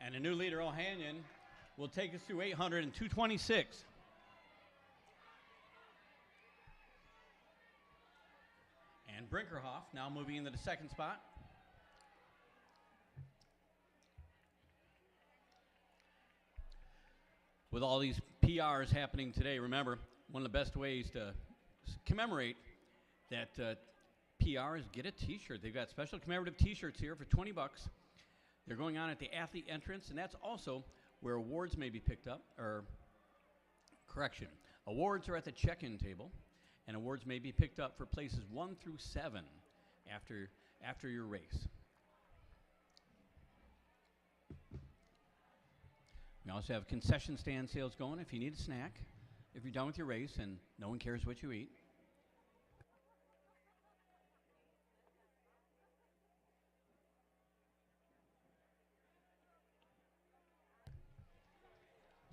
Speaker 5: And a new leader, Ohanian, will take us through 800 and 226. And Brinkerhoff now moving into the second spot. With all these PRs happening today, remember, one of the best ways to commemorate that PR is get a T-shirt. They've got special commemorative T-shirts here for $20. They're going on at the athlete entrance, and that's also where awards may be picked up, or correction, awards are at the check-in table, and awards may be picked up for places 1 through 7 after your race. We also have concession stand sales going if you need a snack, if you're done with your race and no one cares what you eat.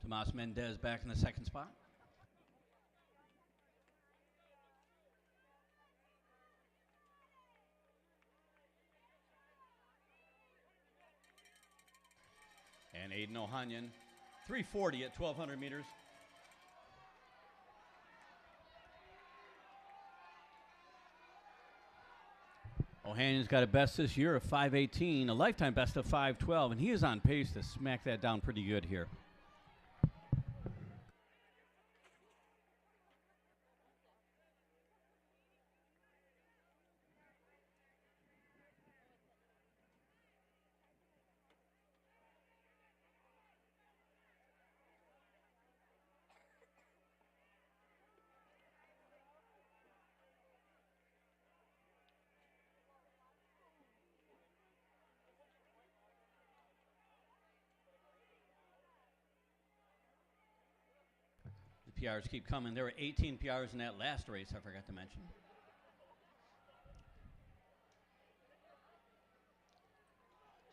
Speaker 5: Tomas Mendez back in the second spot. And Aiden Ohanian, 3:40 at 1,200 meters. Ohanian's got a best this year of 5:18, a lifetime best of 5:12, and he is on pace to smack that down pretty good here. PRs keep coming. There were 18 PRs in that last race, I forgot to mention.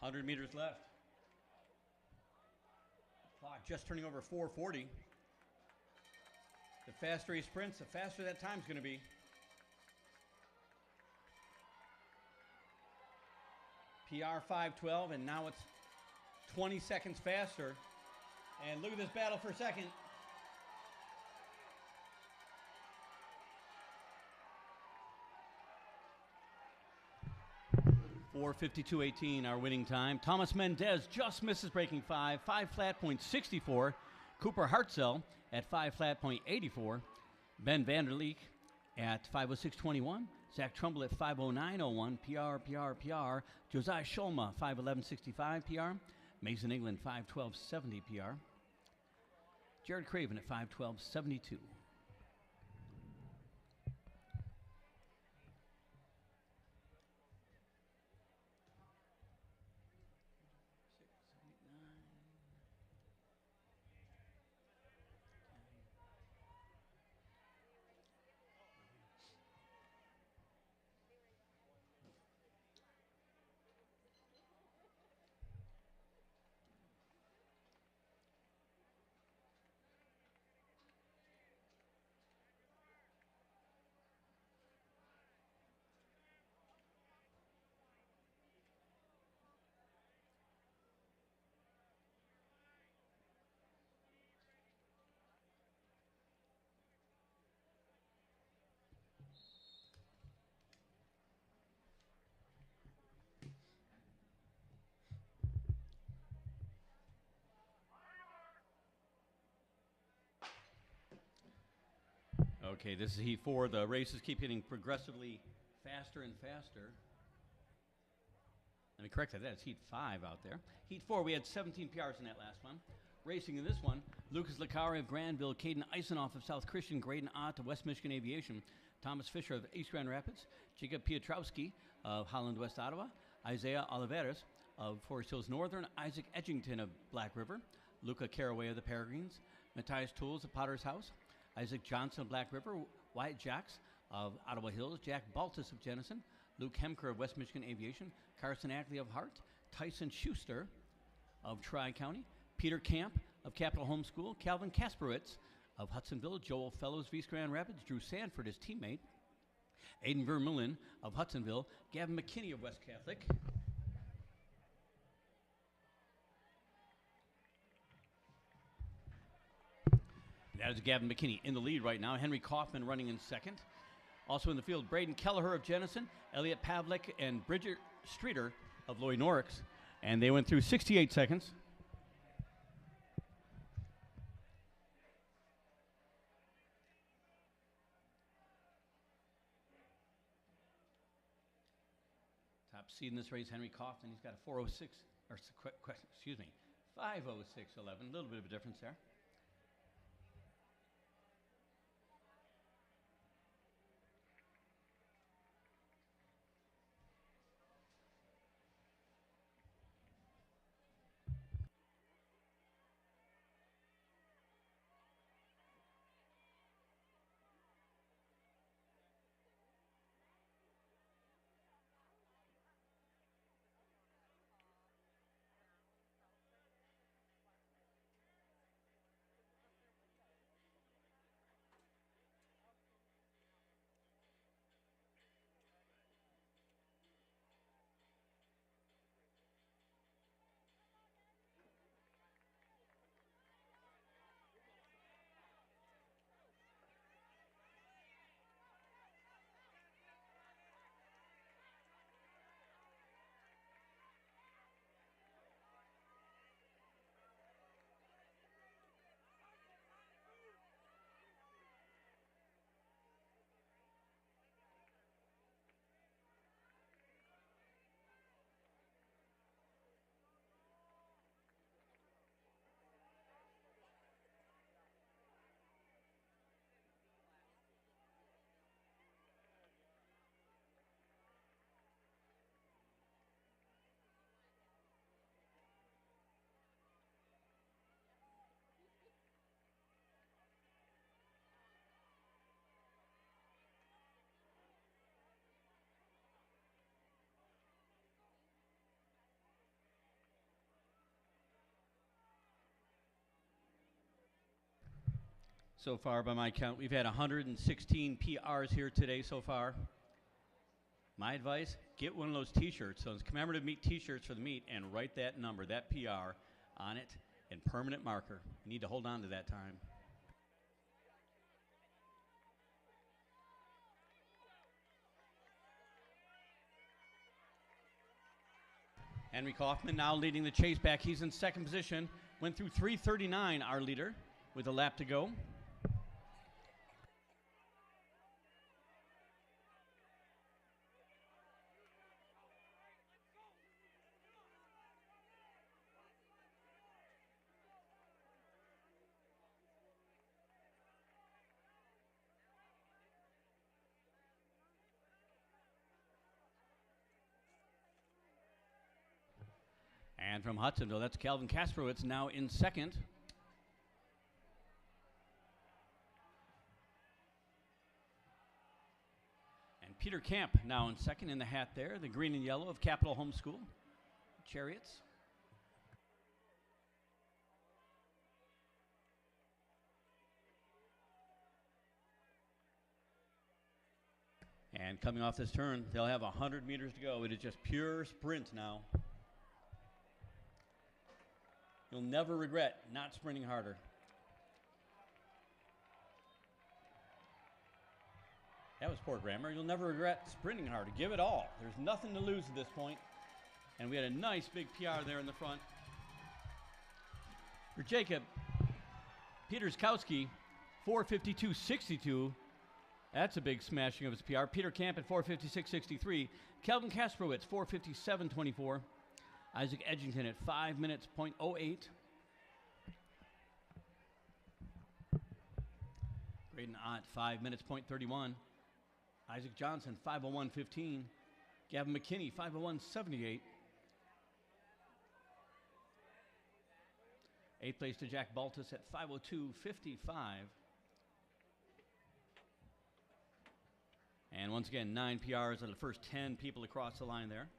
Speaker 5: $100 meters left. Clock just turning over 4:40. The faster he sprints, the faster that time's going to be. PR 5:12, and now it's 20 seconds faster. And look at this battle for a second. 4:52.18, our winning time. Thomas Mendez just misses breaking 5 flat point 64. Cooper Hartzell at 5 flat point 84. Ben Vanderleek at 5:06.21. Zach Trumbull at 5:09.01. PR. Josiah Scholma 5:11.65 PR. Mason England 5:12.70 PR. Jared Craven at 5:12.72. Okay, this is Heat 4. The races keep getting progressively faster and faster. Let me correct that. That's Heat 5 out there. Heat 4, we had 17 PRs in that last one. Racing in this one, Lucas Licari of Granville, Caden Eisenoff of South Christian, Graydon Ott of West Michigan Aviation, Thomas Fisher of East Grand Rapids, Jacob Piotrowski of Holland West Ottawa, Isaiah Oliveras of Forest Hills Northern, Isaac Edgington of Black River, Luca Caraway of the Peregrines, Matthias Tools of Potter's House, Isaac Johnson of Black River, Wyatt Jacks of Ottawa Hills, Jack Baltus of Jenison, Luke Hemker of West Michigan Aviation, Carson Ackley of Hart, Tyson Schuster of Tri-County, Peter Camp of Capital Homeschool, Calvin Kasperwitz of Hudsonville, Joel Fellows of East Grand Rapids, Drew Sanford, his teammate, Aiden Vermeulen of Hudsonville, Gavin McKinney of West Catholic, that is Gavin McKinney in the lead right now. Henry Kaufman running in second. Also in the field, Braden Kelleher of Jenison, Elliot Pavlik, and Bridget Streeter of Lloyd Norrix. And they went through 68 seconds. Top seed in this race, Henry Kaufman. He's got a 406, or excuse me, 506.11. A little bit of a difference there. So far, by my count, we've had 116 PRs here today so far. My advice, get one of those t-shirts, those commemorative meet t-shirts for the meet, and write that number, that PR, on it in permanent marker. You need to hold on to that time. Henry Kaufman now leading the chase back. He's in second position. Went through 3:39, our leader, with a lap to go. And from Hudsonville, that's Calvin Kasprowitz now in second. And Peter Camp now in second in the hat there, the green and yellow of Capital Homeschool Chariots. And coming off this turn, they'll have 100 meters to go. It is just pure sprint now. You'll never regret not sprinting harder. That was poor grammar. You'll never regret sprinting harder. Give it all. There's nothing to lose at this point. And we had a nice big PR there in the front. For Jacob Peterskowski, 4:52.62. That's a big smashing of his PR. Peter Camp at 4:56.63. Calvin Kasprowitz, 4:57.24. Isaac Edgington at 5 minutes, .08. Graydon Ott, 5 minutes, .31. Isaac Johnson, 5:01.15. Gavin McKinney, 5:01.78. Eighth place to Jack Baltus at 5:02.55. And once again, 9 PRs of the first 10 people across the line there.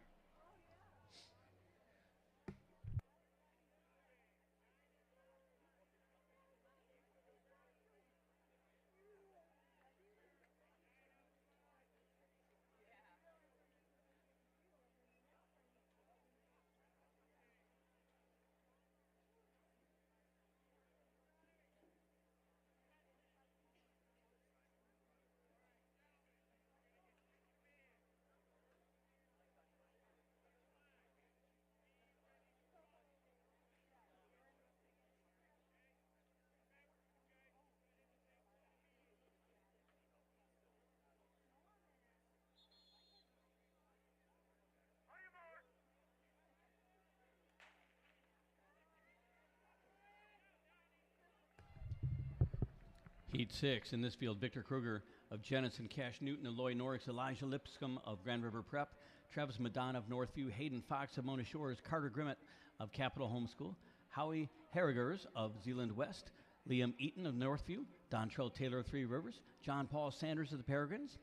Speaker 5: Heat 6 in this field, Victor Kruger of Jenison, Cash Newton of Lloyd Norris, Elijah Lipscomb of Grand River Prep, Travis Madonna of Northview, Hayden Fox of Mona Shores, Carter Grimmett of Capital Homeschool, Howie Harrigers of Zeeland West, Liam Eaton of Northview, Dontrell Taylor of Three Rivers, John Paul Sanders of the Peregrines,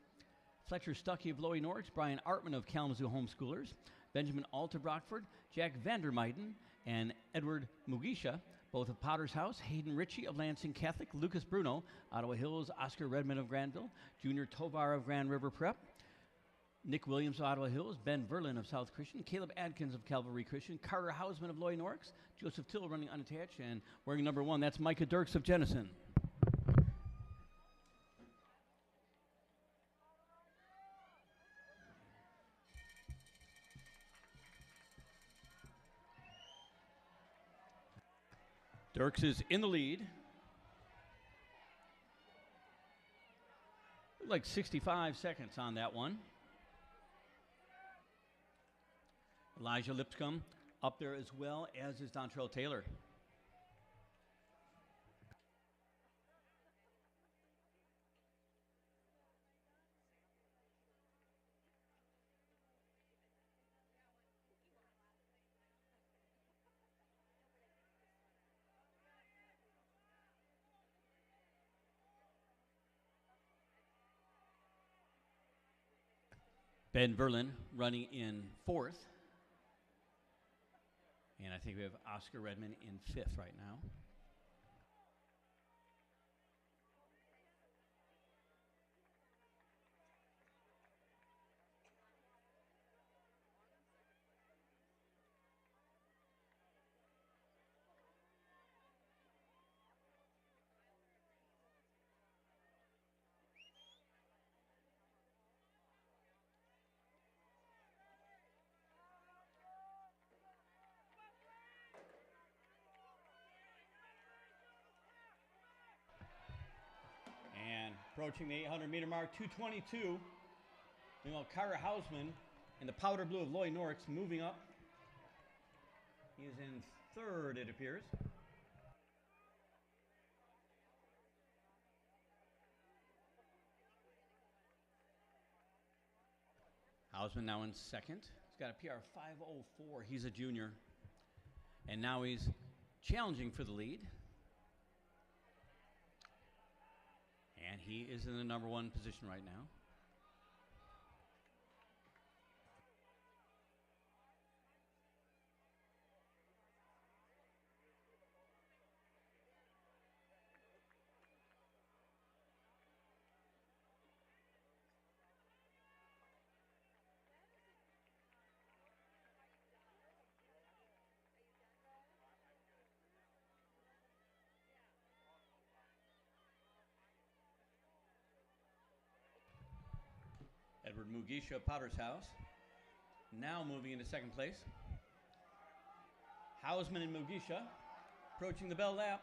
Speaker 5: Fletcher Stuckey of Lowy Norwich, Brian Artman of Kalamazoo Homeschoolers, Benjamin Alt of Rockford, Jack Vandermeiden, and Edward Mugisha, both of Potter's House, Hayden Ritchie of Lansing Catholic, Lucas Bruno, Ottawa Hills, Oscar Redmond of Granville, Junior Tovar of Grand River Prep, Nick Williams of Ottawa Hills, Ben Verlin of South Christian, Caleb Adkins of Calvary Christian, Carter Hausman of Loy Norix, Joseph Till running unattached, and wearing number 1, that's Micah Dirks of Jenison. Dirks is in the lead. Like 65 seconds on that one. Elijah Lipscomb up there as well, as is Dontrell Taylor. Ben Verlin running in 4th. And I think we have Oscar Redmond in 5th right now. Approaching the 800-meter mark, 2:22. Meanwhile, Carter Hausman in the powder blue of Loy Norix moving up. He is in 3rd, it appears. Hausman now in 2nd. He's got a PR 5:04. He's a junior. And now he's challenging for the lead. And he is in the number 1 position right now. Edward Mugisha, Potter's House, now moving into 2nd place. Hausman and Mugisha approaching the bell lap.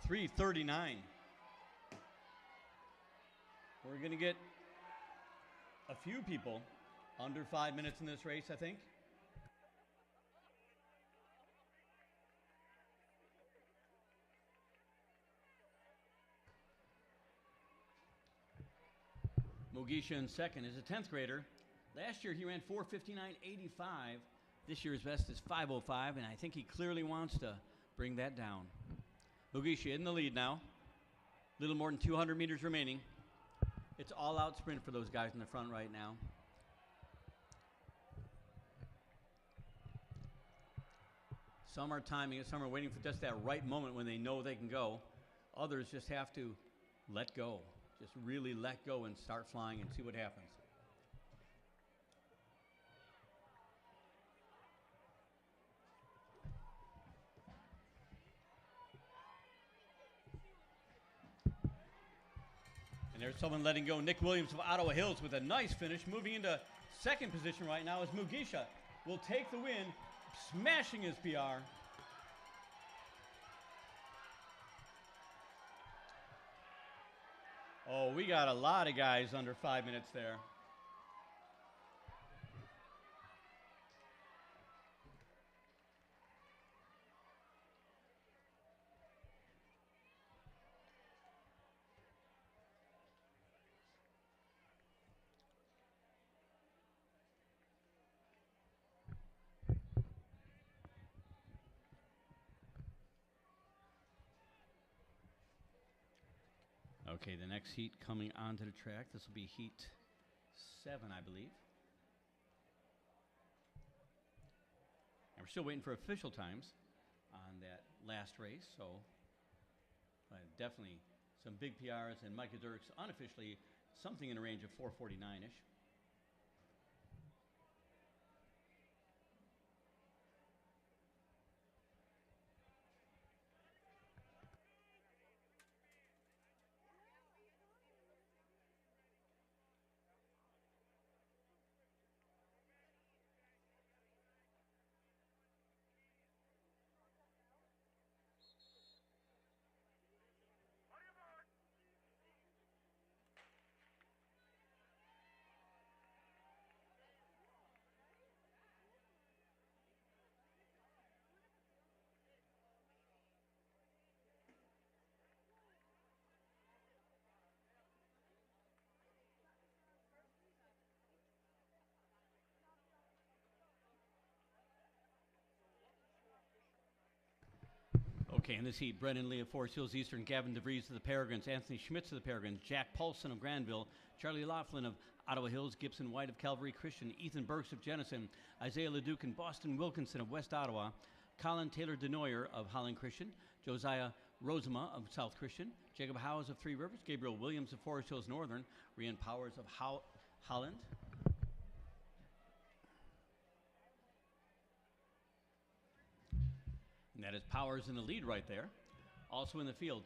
Speaker 5: .339. We're going to get a few people under 5 minutes in this race, I think. Mugisha in 2nd is a 10th grader. Last year he ran 4:59.85. This year's best is 5:05, and I think he clearly wants to bring that down. Mugisha in the lead now. Little more than 200 meters remaining. It's all-out sprint for those guys in the front right now. Some are timing it, some are waiting for just that right moment when they know they can go. Others just have to let go. Just really let go and start flying and see what happens. And there's someone letting go. Nick Williams of Ottawa Hills with a nice finish. Moving into 2nd position right now is Mugisha. Will take the win, smashing his PR. Oh, we got a lot of guys under 5 minutes there. Okay, the next heat coming onto the track. This will be heat 7, I believe. And we're still waiting for official times on that last race, so definitely some big PRs, and Micah Dirks unofficially something in the range of 4:49-ish. Okay, in this heat, Brennan Lee of Forest Hills Eastern, Gavin DeVries of the Peregrines, Anthony Schmitz of the Peregrines, Jack Paulson of Granville, Charlie Laughlin of Ottawa Hills, Gibson White of Calvary Christian, Ethan Burks of Jennison, Isaiah Leduc and Boston Wilkinson of West Ottawa, Colin Taylor DeNoyer of Holland Christian, Josiah Rosema of South Christian, Jacob Howes of Three Rivers, Gabriel Williams of Forest Hills Northern, Rian Powers of Holland. And that is Powers in the lead right there. Also in the field.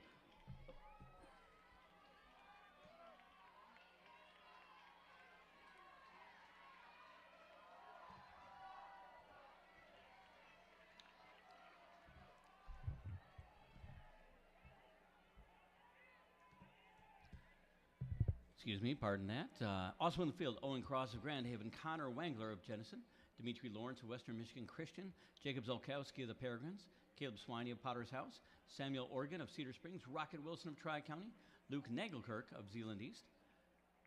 Speaker 5: Excuse me, pardon that. Also in the field, Owen Cross of Grand Haven, Connor Wangler of Jennison, Dimitri Lawrence of Western Michigan Christian, Jacob Zolkowski of the Peregrines, Caleb Swiney of Potter's House, Samuel Organ of Cedar Springs, Rocket Wilson of Tri-County, Luke Nagelkirk of Zeeland East,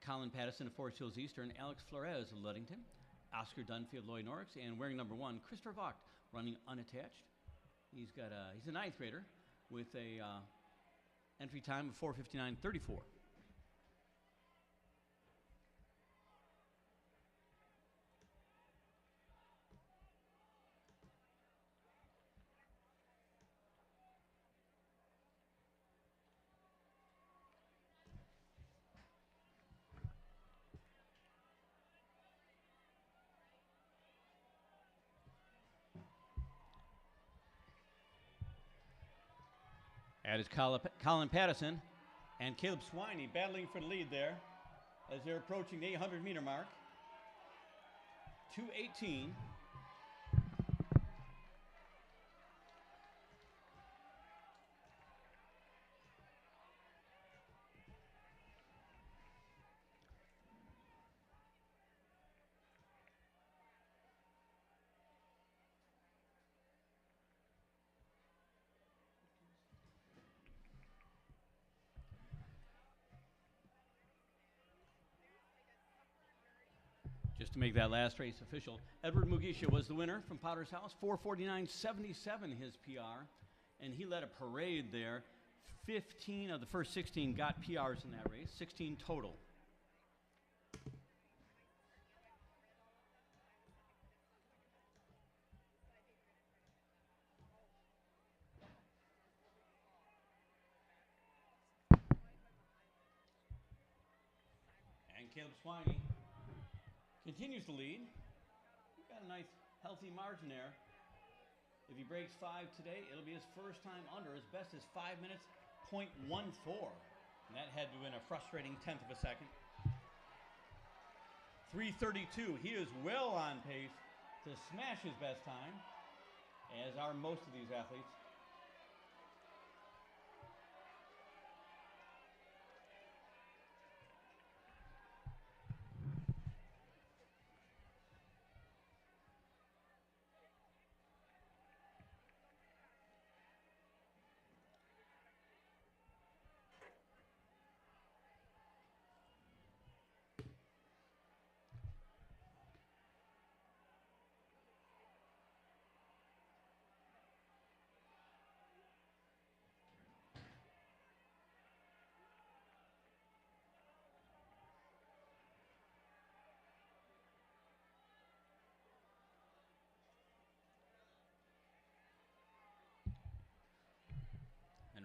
Speaker 5: Colin Pattison of Forest Hills Eastern, Alex Flores of Ludington, Oscar Dunphy of Lloyd Norris, and wearing number 1, Christopher Vogt, running unattached. He's a 9th grader with a entry time of 4:59:34. That is Colin Pattison and Caleb Swiney battling for the lead there as they're approaching the 800-meter mark. 2:18. Just to make that last race official, Edward Mugisha was the winner from Potter's House, 4:49:77 his PR, and he led a parade there. 15 of the first 16 got PRs in that race, 16 total. And Caleb Swiney continues to lead. He's got a nice, healthy margin there. If he breaks 5 today, it'll be his first time under. His best is 5 minutes, .14. And that had to win a frustrating 1/10 of a second. 3:32. He is well on pace to smash his best time, as are most of these athletes.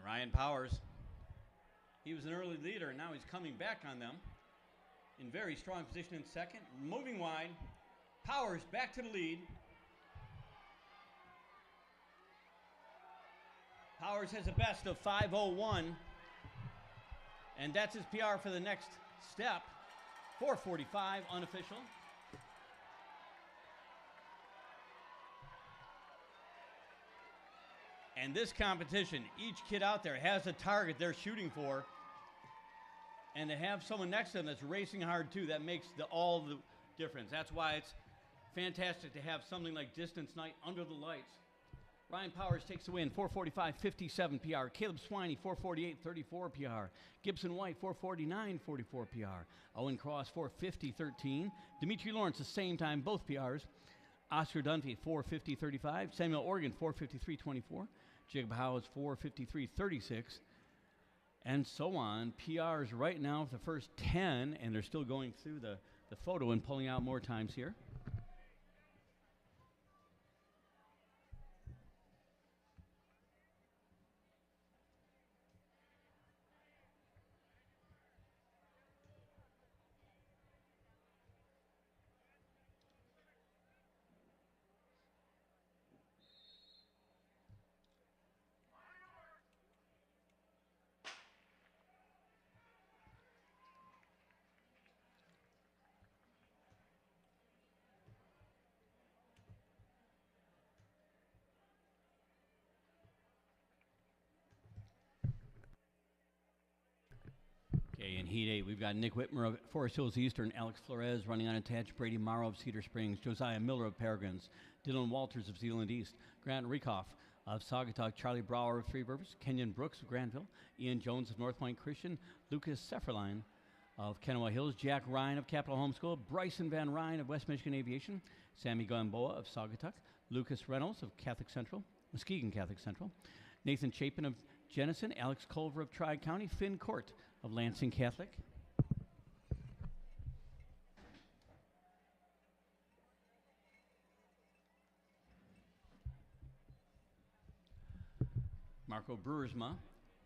Speaker 5: Ryan Powers, he was an early leader, and now he's coming back on them in very strong position in second, moving wide. Powers back to the lead. Powers has a best of 5:01, and that's his PR for the next step. 4:45 unofficial. And this competition, each kid out there has a target they're shooting for. And to have someone next to them that's racing hard too, that makes all the difference. That's why it's fantastic to have something like Distance Night under the lights. Ryan Powers takes the win, 4:45.57 PR. Caleb Swiney, 4:48.34 PR. Gibson White, 4:49.44 PR. Owen Cross, 4:50.13. Dimitri Lawrence, the same time, both PRs. Oscar Dunphy, 4:50.35. Samuel Organ, 4:53.24. Jacob Howes, 4:53.36. And so on. PRs right now for the first 10, and they're still going through the photo and pulling out more times here. Okay, in Heat 8, we've got Nick Whitmer of Forest Hills Eastern, Alex Flores running unattached, Brady Morrow of Cedar Springs, Josiah Miller of Peregrines, Dylan Walters of Zeeland East, Grant Rieckhoff of Saugatuck, Charlie Brower of Three Rivers, Kenyon Brooks of Granville, Ian Jones of North Point Christian, Lucas Sefferline of Kennewa Hills, Jack Ryan of Capitol Homeschool, Bryson Van Ryan of West Michigan Aviation, Sammy Gamboa of Saugatuck, Lucas Reynolds of Muskegon Catholic Central, Nathan Chapin of Jenison, Alex Culver of Tri-County, Finn Court of Lansing Catholic. Marco Brewersma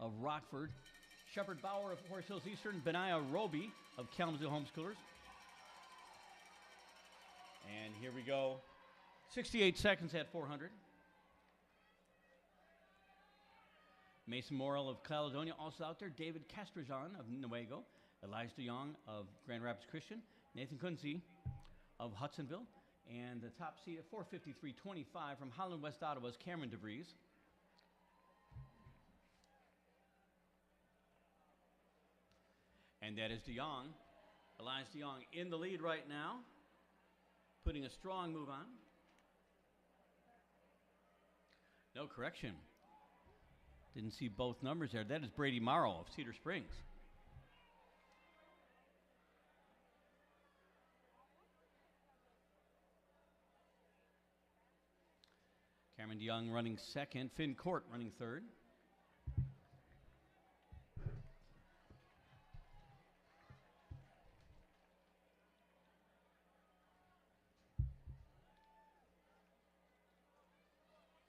Speaker 5: of Rockford, Shepard Bauer of Forest Hills Eastern, Benaiah Roby of Kalamazoo Homeschoolers. And here we go. 68 seconds at 400. Mason Morrill of Caledonia also out there. David Castrajan of Newaygo. Elijah Young of Grand Rapids Christian. Nathan Kunze of Hudsonville. And the top seed at 4:53.25 from Holland West Ottawa's Cameron DeVries. And that is DeYoung. Elias DeYoung in the lead right now, putting a strong move on. No correction. Didn't see both numbers there. That is Brady Morrow of Cedar Springs. Cameron DeYoung running second. Finn Court running third.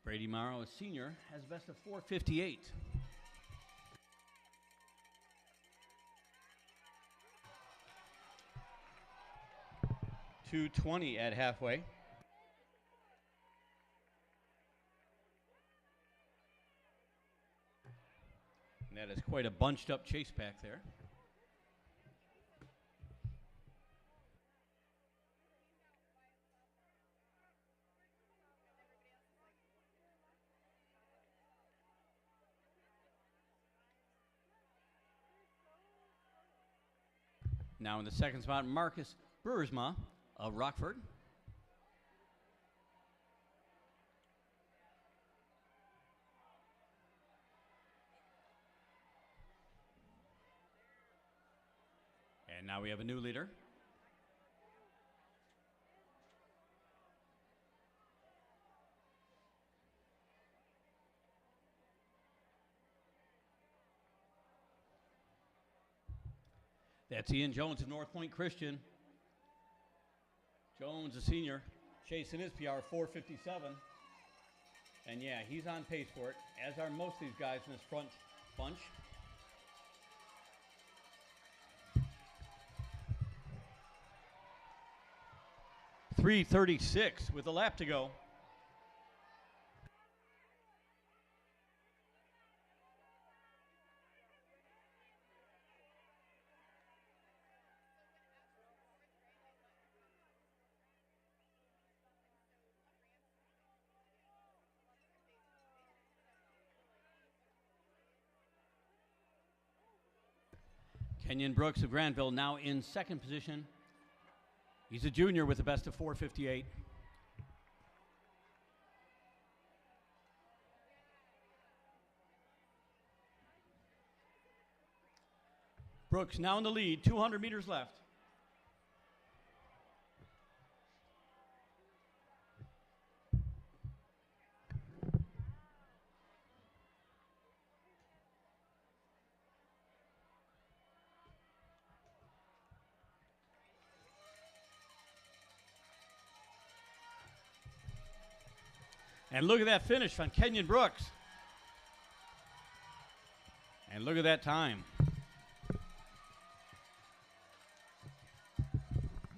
Speaker 5: Brady Morrow, a senior, has a best of 4:58. .220 at halfway. And that is quite a bunched up chase pack there. Now in the second spot, Marcus Brewersma of Rockford. And now we have a new leader. That's Ian Jones of North Point Christian. Jones, a senior, chasing his PR, 4:57. And yeah, he's on pace for it, as are most of these guys in this front bunch. .336 with a lap to go. Kenyon Brooks of Granville now in second position. He's a junior with a best of 4:58. Brooks now in the lead, 200 meters left. And look at that finish on Kenyon Brooks. And look at that time.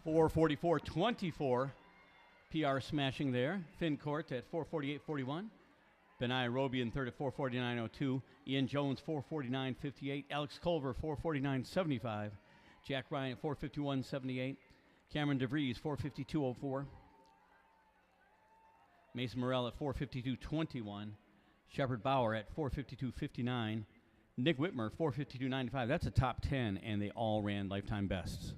Speaker 5: 4:44.24. PR smashing there. Finn Court at 4:48.41. Benai Roby in third at 4:49.02. Ian Jones 4:49.58. Alex Culver 4:49.75. Jack Ryan at 4:51.78. Cameron DeVries 4:52.04. Mason Morrell at 4:52.21. Shepard Bauer at 4:52.59. Nick Whitmer 4:52.95. That's a top 10, and they all ran lifetime bests.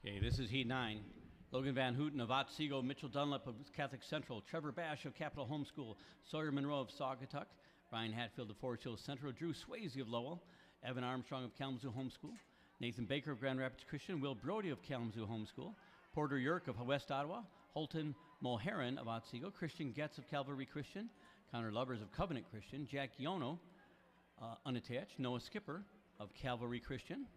Speaker 5: Okay, this is Heat 9. Logan Van Houten of Otsego, Mitchell Dunlap of Catholic Central, Trevor Bash of Capitol Homeschool, Sawyer Monroe of Saugatuck, Ryan Hatfield of Forest Hills Central, Drew Swayze of Lowell, Evan Armstrong of Kalamazoo Homeschool, Nathan Baker of Grand Rapids Christian, Will Brody of Kalamazoo Homeschool, Porter Yerk of West Ottawa, Holton Mulheron of Otsego, Christian Getz of Calvary Christian, Connor Lovers of Covenant Christian, Jack Yono, unattached, Noah Skipper of Calvary Christian,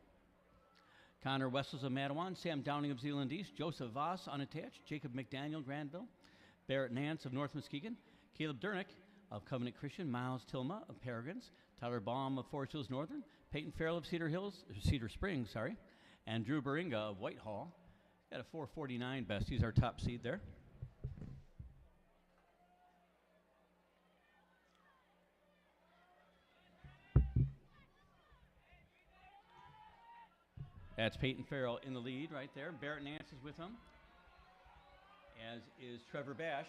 Speaker 5: Connor Wessels of Matawan, Sam Downing of Zeeland East, Joseph Voss, unattached, Jacob McDaniel, Granville, Barrett Nance of North Muskegon, Caleb Durnick of Covenant Christian, Miles Tilma of Paragons, Tyler Baum of Forest Hills Northern, Peyton Farrell of Cedar Springs, and Drew Beringa of Whitehall. Got a 4:49 best. He's our top seed there. That's Peyton Farrell in the lead right there. Barrett Nance is with him, as is Trevor Bash.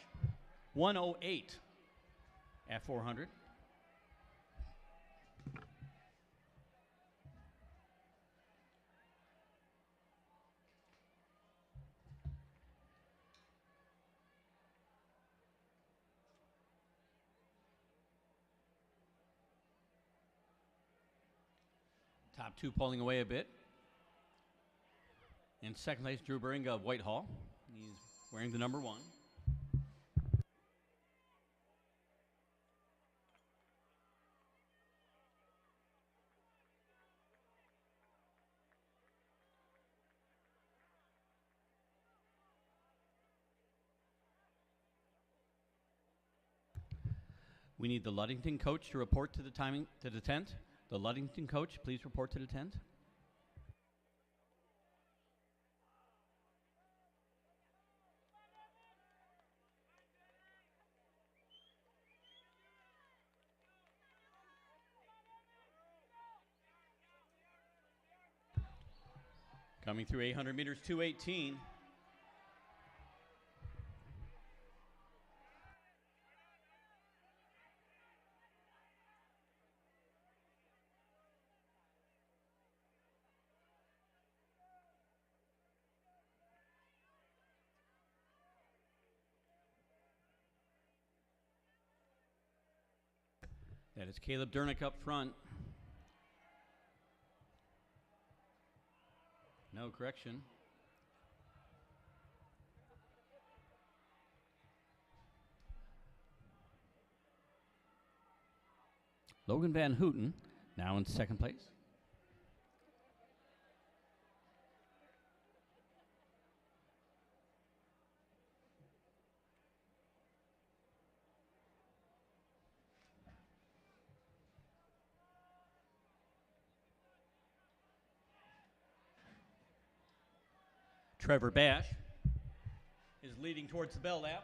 Speaker 5: 1:08 at 400. Top two pulling away a bit. In second place, Drew Beringa of Whitehall. He's wearing the number 1. We need the Ludington coach to report to the tent. The Ludington coach, please report to the tent. Coming through 800 meters, 2:18. That is Caleb Dernick up front. No correction. Logan Van Houten now in second place. Trevor Bash is leading towards the bell lap.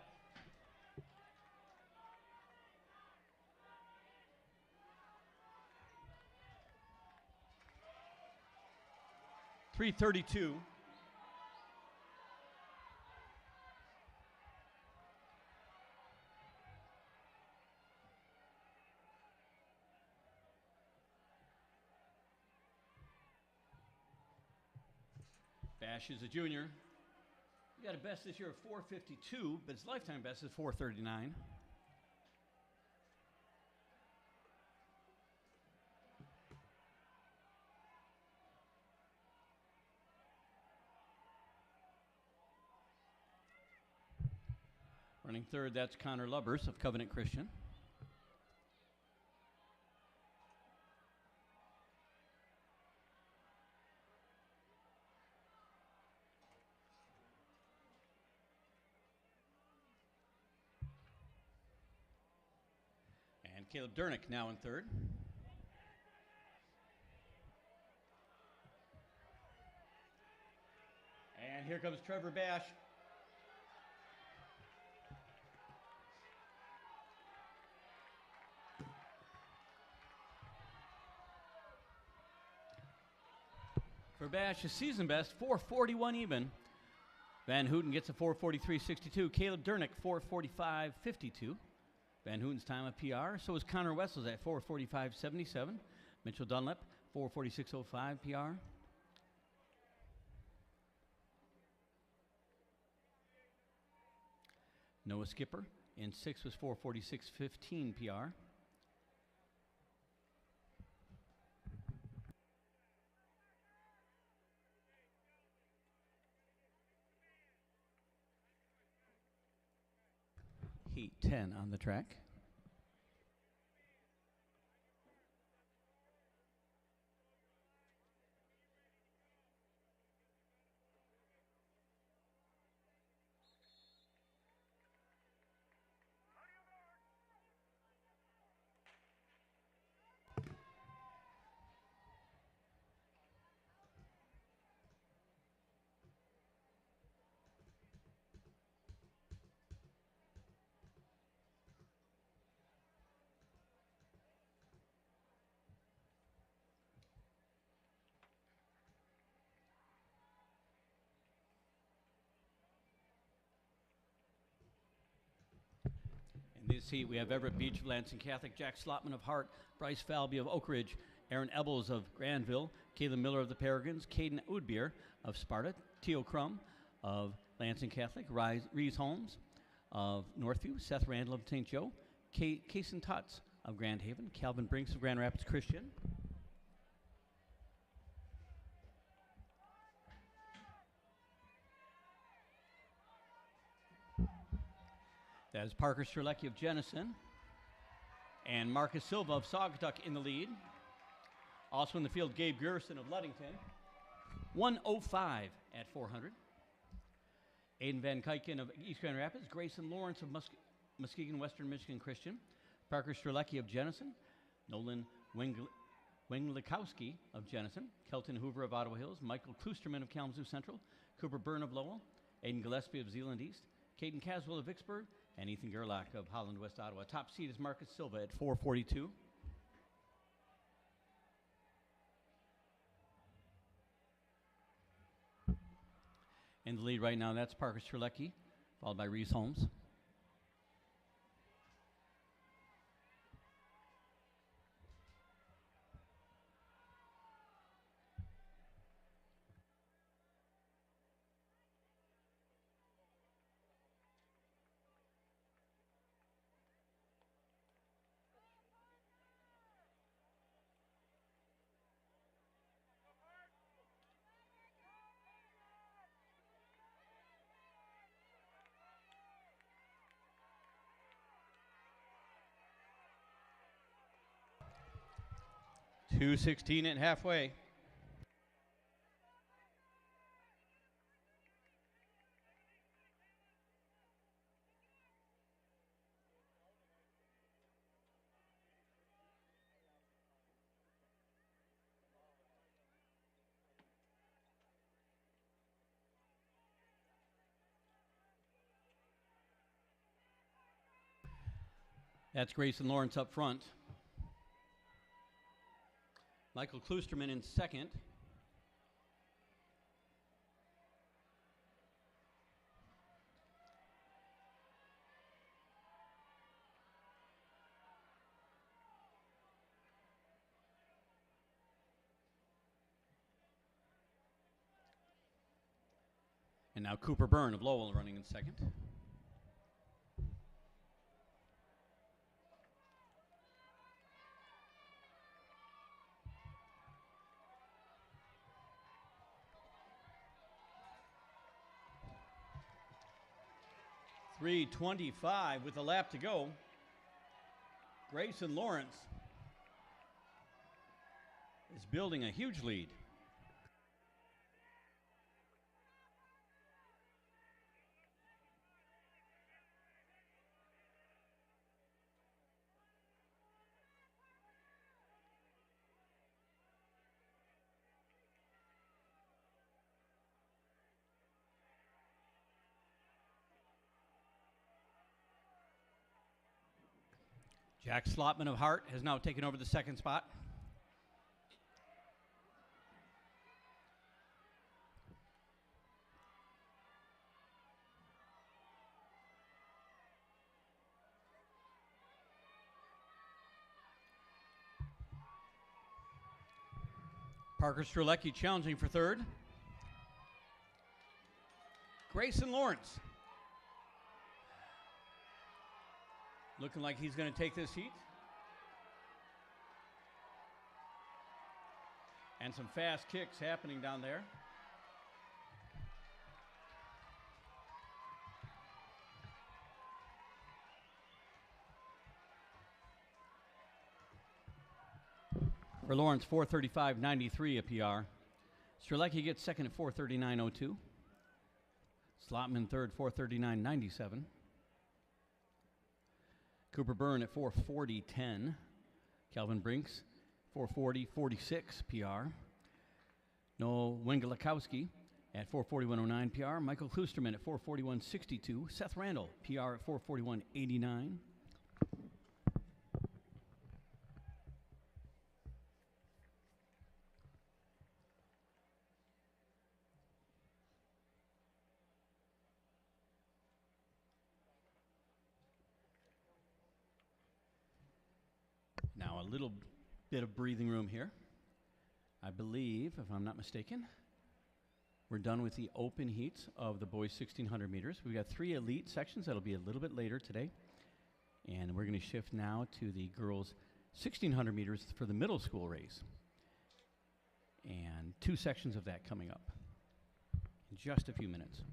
Speaker 5: .332. Bash is a junior. He got a best this year of 4:52, but his lifetime best is 4:39. Running third, that's Connor Lubbers of Covenant Christian. And Caleb Dernick now in third. And here comes Trevor Bash. For Bash, his season best, 4:41 even. Van Houten gets a 4:43.62. Caleb Dernick, 4:45.52. Van Houten's time a PR. So is Connor Wessels at 4:45.77. Mitchell Dunlap, 4:46.05 PR. Noah Skipper in sixth was 4:46.15 PR. Heat 10 on the track. In this heat, we have Everett Beach of Lansing Catholic, Jack Slotman of Hart, Bryce Falby of Oak Ridge, Aaron Ebels of Granville, Caleb Miller of the Peregrines, Caden Udbeer of Sparta, Teal Crum of Lansing Catholic, Reese Holmes of Northview, Seth Randall of St. Joe, Kason Tutts of Grand Haven, Calvin Brinks of Grand Rapids Christian. That is Parker Strzelecki of Jenison and Marcus Silva of Saugatuck in the lead. Also in the field, Gabe Gerson of Ludington. 1:05 at 400. Aiden Van Kyken of East Grand Rapids. Grayson Lawrence of Muskegon Western Michigan Christian. Parker Strzelecki of Jenison. Nolan Winglikowski of Jenison. Kelton Hoover of Ottawa Hills. Michael Klusterman of Kalamazoo Central. Cooper Byrne of Lowell. Aiden Gillespie of Zeeland East. Caden Caswell of Vicksburg. And Ethan Gerlach of Holland West Ottawa. Top seed is Marcus Silva at 4:42. In the lead right now, that's Parker Strzelecki, followed by Reese Holmes. 2:16 at halfway. That's Grayson Lawrence up front. Michael Kloosterman in second. And now Cooper Byrne of Lowell running in second. .325 with a lap to go. Grayson Lawrence is building a huge lead. Jack Slotman of Hart has now taken over the second spot. Parker Strelecki challenging for third. Grayson Lawrence looking like he's going to take this heat. And some fast kicks happening down there. For Lawrence, 4:35.93 a PR. Strelecki gets second at 4:39.02. Slotman third, 4:39.97. Cooper Byrne at 4:40.10. Calvin Brinks, 4:40.46 PR. Noel Wengelakowski at 4:41.09 PR. Michael Kloosterman at 4:41.62. Seth Randall, PR at 4:41.89. Now a little bit of breathing room here. I believe, if I'm not mistaken, we're done with the open heats of the boys 1,600 meters. We've got 3 elite sections. That'll be a little bit later today. And we're going to shift now to the girls 1,600 meters for the middle school race. And 2 sections of that coming up in just a few minutes.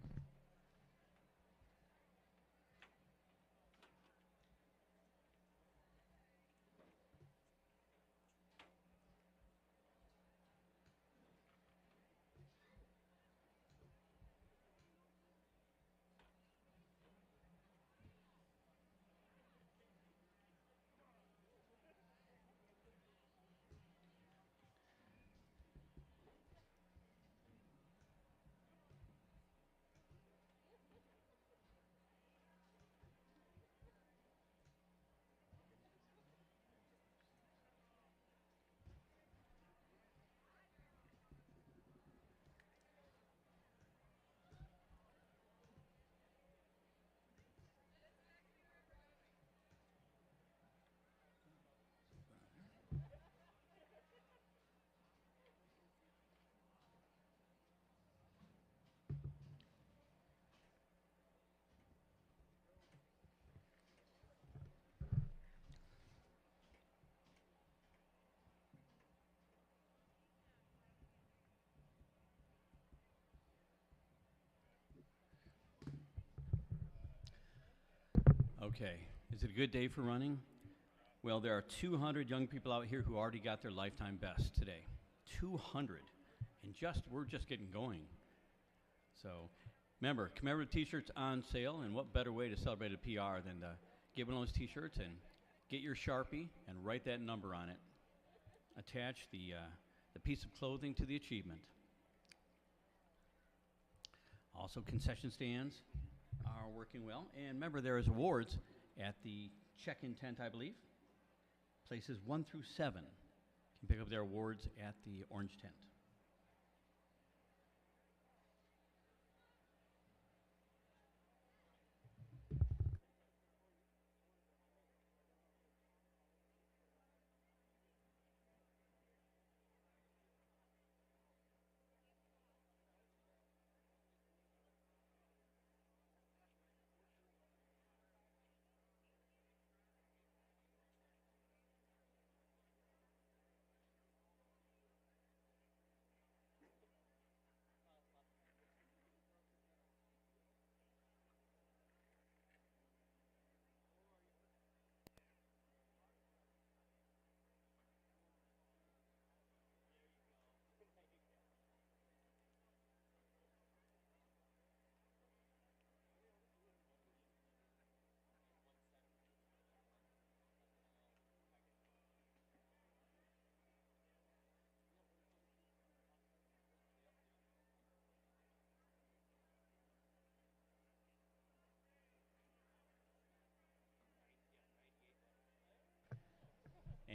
Speaker 5: Okay, is it a good day for running? Well, there are 200 young people out here who already got their lifetime best today. 200. And we're just getting going. So remember, commemorative t-shirts on sale, and what better way to celebrate a PR than to get one of those t-shirts and get your Sharpie and write that number on it. Attach the piece of clothing to the achievement. Also, concession stands are working well. And remember, there is awards at the check-in tent, I believe. Places 1 through 7 can pick up their awards at the orange tent.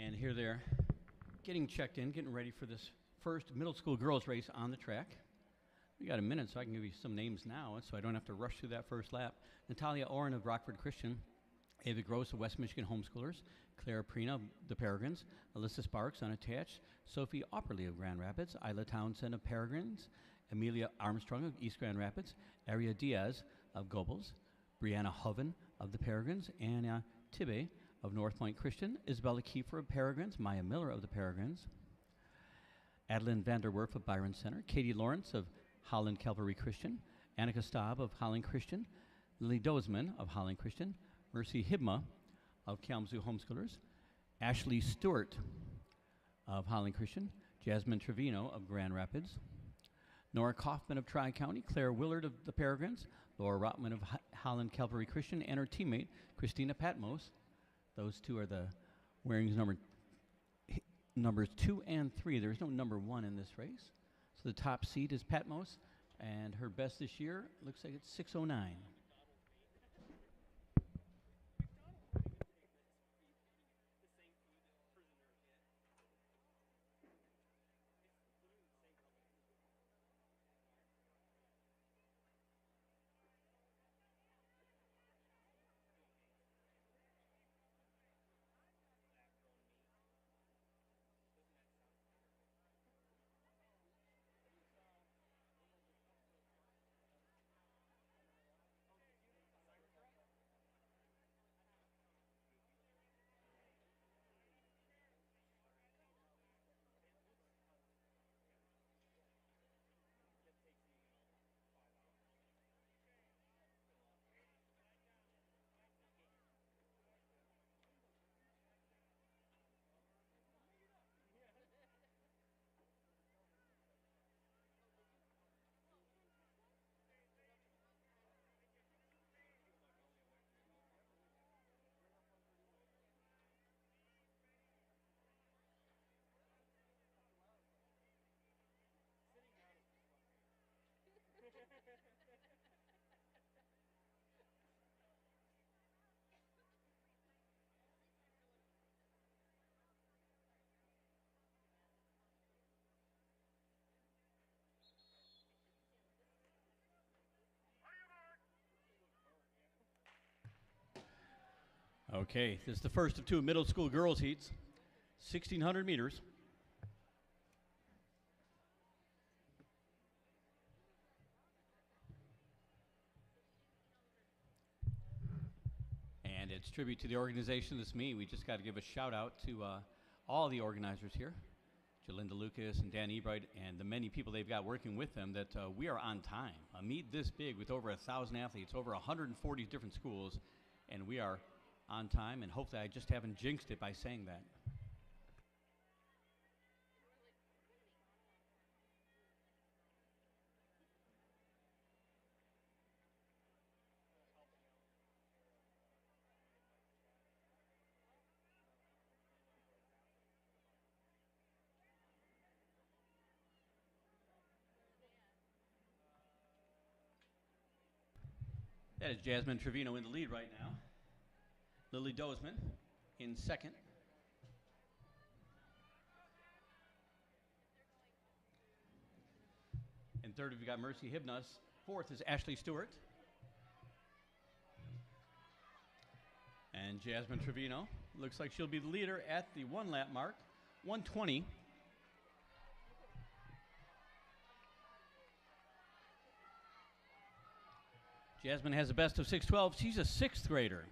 Speaker 5: And here they're getting checked in, getting ready for this first middle school girls race on the track. We got a minute, so I can give you some names now, so I don't have to rush through that first lap. Natalia Oren of Rockford Christian, Ava Gross of West Michigan Homeschoolers, Claire Prina of the Peregrines, Alyssa Sparks, unattached, Sophie Opperly of Grand Rapids, Isla Townsend of Peregrines, Amelia Armstrong of East Grand Rapids, Aria Diaz of Gobles, Brianna Hoven of the Peregrines, Anna Tibbe of North Point Christian, Isabella Kiefer of Peregrines, Maya Miller of the Peregrines, Adeline Vanderwerf of Byron Center, Katie Lawrence of Holland Calvary Christian, Annika Staub of Holland Christian, Lily Dozman of Holland Christian, Mercy Hibma of Kalamazoo Homeschoolers, Ashley Stewart of Holland Christian, Jasmine Trevino of Grand Rapids, Nora Kaufman of Tri-County, Claire Willard of the Peregrines, Laura Rotman of Holland Calvary Christian, and her teammate, Christina Patmos. Those two are the wearings numbers 2 and 3. There's no number 1 in this race. So the top seed is Patmos, and her best this year looks like it's 6:09. Okay, this is the first of 2 middle school girls heats, 1,600 meters. And it's tribute to the organization that's me. We just got to give a shout out to all the organizers here, Jalinda Lucas and Dan Ebright, and the many people they've got working with them, that we are on time. A meet this big with over 1,000 athletes, over 140 different schools, and we are on time, and hopefully I just haven't jinxed it by saying that. That is Jasmine Trevino in the lead right now. Lily Dozeman in second. In third, we've got Mercy Hibnas. Fourth is Ashley Stewart. And Jasmine Trevino looks like she'll be the leader at the 1 lap mark, 1:20. Jasmine has a best of 6:12. She's a 6th grader.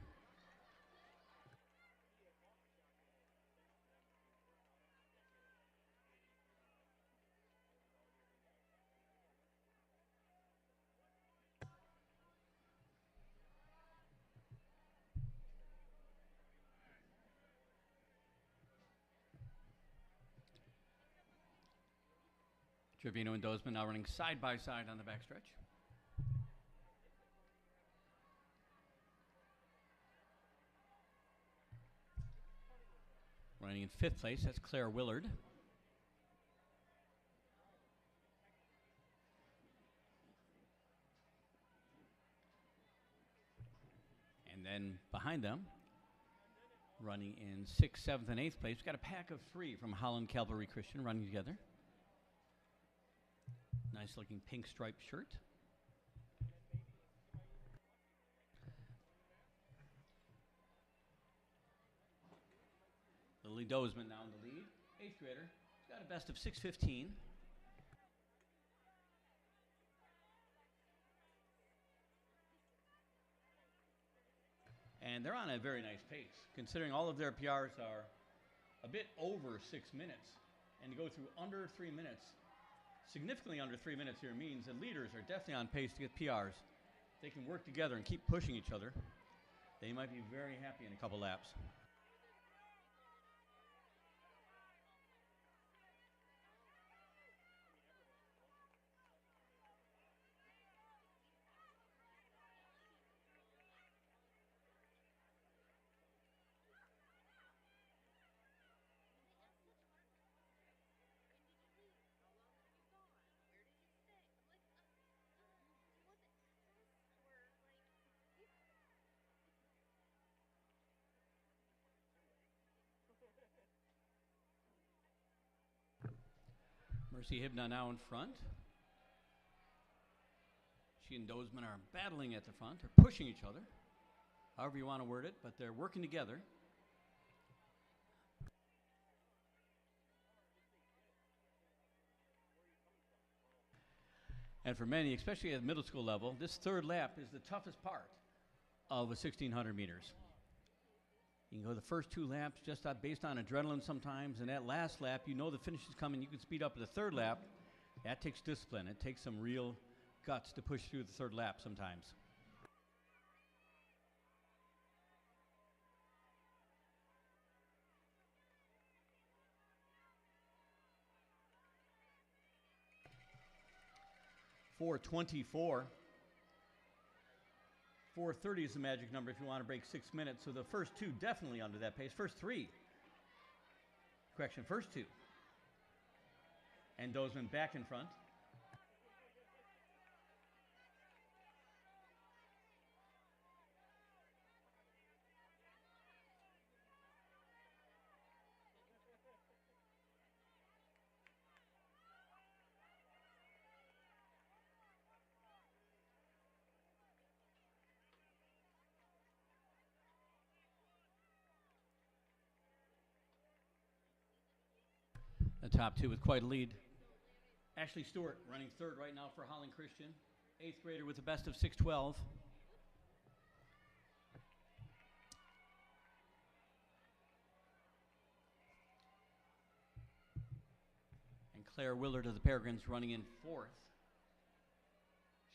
Speaker 5: Trevino and Dozeman now running side by side on the backstretch. Running in 5th place, that's Claire Willard. And then behind them, running in 6th, 7th, and 8th place, we've got a pack of 3 from Holland Calvary Christian running together. Nice looking pink striped shirt. Lily Dozeman now in the lead. 8th grader. She's got a best of 6:15. And they're on a very nice pace, considering all of their PRs are a bit over 6 minutes. And to go through under 3 minutes, significantly under 3 minutes here, means that leaders are definitely on pace to get PRs. They can work together and keep pushing each other. They might be very happy in a couple laps. Mercy Hibna now in front. She and Dozeman are battling at the front, or pushing each other, however you want to word it, but they're working together. And for many, especially at middle school level, this 3rd lap is the toughest part of a 1,600 meters. You can go the first 2 laps just based on adrenaline sometimes, and that last lap, you know the finish is coming. You can speed up the 3rd lap. That takes discipline. It takes some real guts to push through the 3rd lap sometimes. .424. 4:30 is the magic number if you want to break 6 minutes. So the first 2 definitely under that pace. First 3. Correction, first 2. And Dozeman back in front. The top 2 with quite a lead. Ashley Stewart running 3rd right now for Holland Christian. 8th grader with a best of 6:12. And Claire Willard of the Peregrines running in 4th.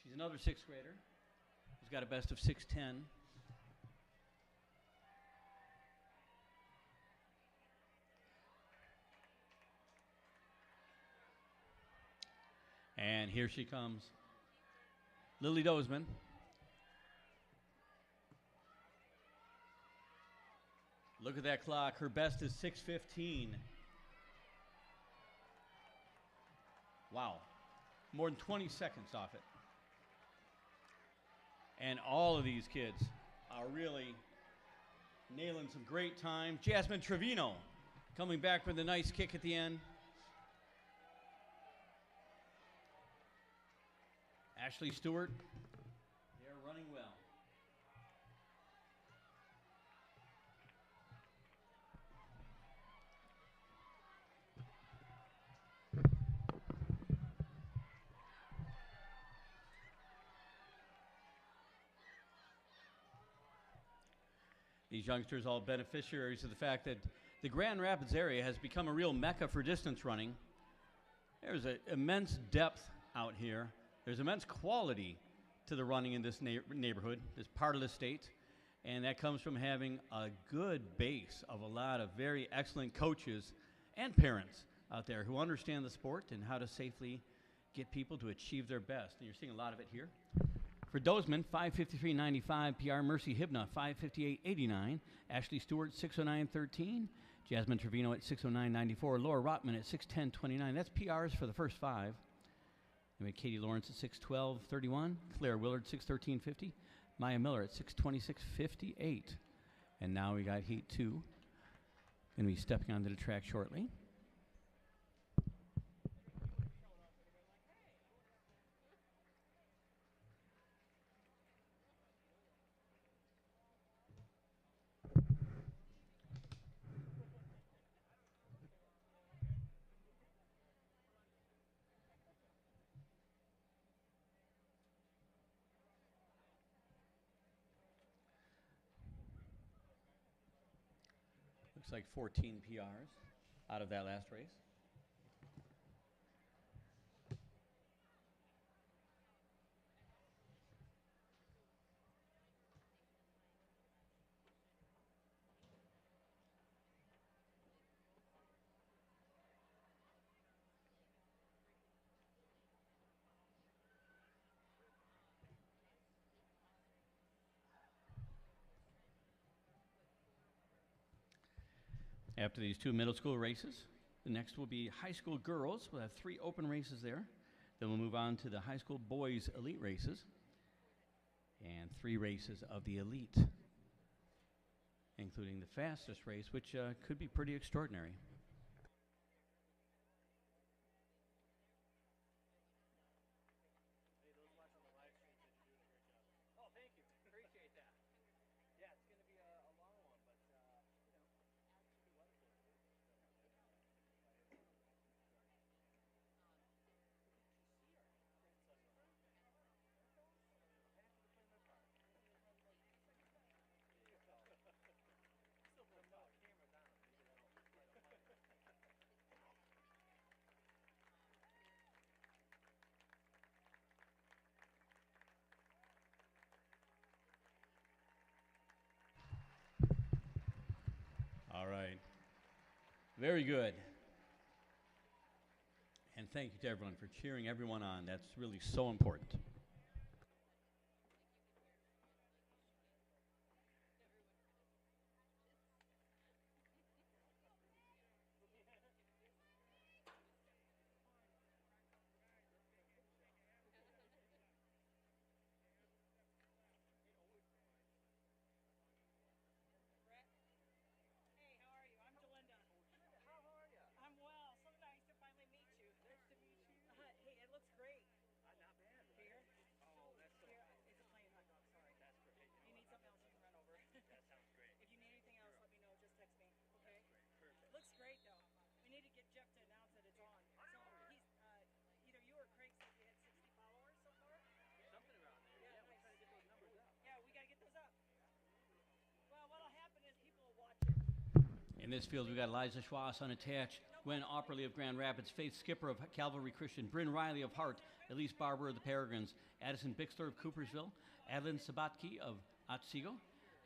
Speaker 5: She's another 6th grader who's got a best of 6:10. And here she comes. Lily Dozeman. Look at that clock. Her best is 6:15. Wow. More than 20 seconds off it. And all of these kids are really nailing some great time. Jasmine Trevino coming back with a nice kick at the end. Ashley Stewart, they're running well. These youngsters all beneficiaries of the fact that the Grand Rapids area has become a real mecca for distance running. There's an immense depth out here. There's immense quality to the running in this neighborhood, this part of the state, and that comes from having a good base of a lot of very excellent coaches and parents out there who understand the sport and how to safely get people to achieve their best. And you're seeing a lot of it here. For Dozeman, 5:53.95. PR Mercy Hibna, 5:58.89. Ashley Stewart, 6:09.13. Jasmine Trevino at 6:09.94. Laura Rotman at 6:10.29. That's PRs for the first five. We had Katie Lawrence at 6:12.31. Claire Willard, 6:13.50. Maya Miller at 6:26.58. And now we got Heat 2. Going to be stepping onto the track shortly. Looks like 14 PRs out of that last race. After these two middle school races, the next will be high school girls. We'll have 3 open races there. Then we'll move on to the high school boys elite races and 3 races of the elite, including the fastest race, which could be pretty extraordinary. All right. Very good. And thank you to everyone for cheering everyone on. That's really so important.
Speaker 6: Hey, how are you? I'm Delinda.
Speaker 2: How are you?
Speaker 6: I'm well. So nice to finally meet you.
Speaker 2: Nice to meet you.
Speaker 6: Hey, it looks great.
Speaker 2: Not bad.
Speaker 6: Here?
Speaker 2: Oh, that's so
Speaker 6: Here,
Speaker 2: great.
Speaker 6: it's a plain hot dog, sorry.
Speaker 2: That's great.
Speaker 6: If you need something else, you can run over.
Speaker 2: That sounds great.
Speaker 6: If you need anything else, let me know. Just text me, okay?
Speaker 2: Perfect.
Speaker 6: Looks great, though. We need to get Jeff to announce that it's on. So he's, either you or Craig said you had 60 followers so far?
Speaker 2: Something around there.
Speaker 6: Yeah,
Speaker 2: We're
Speaker 6: nice.
Speaker 2: trying to get those numbers up.
Speaker 6: Yeah, we got to get those up. Well, what'll happen is people will watch it.
Speaker 5: In this field, we've got Liza Schwass unattached, Gwen Opperly of Grand Rapids, Faith Skipper of Calvary Christian, Bryn Riley of Hart, Elise Barber of the Peregrines, Addison Bixler of Coopersville, Adeline Sabatke of Otsego,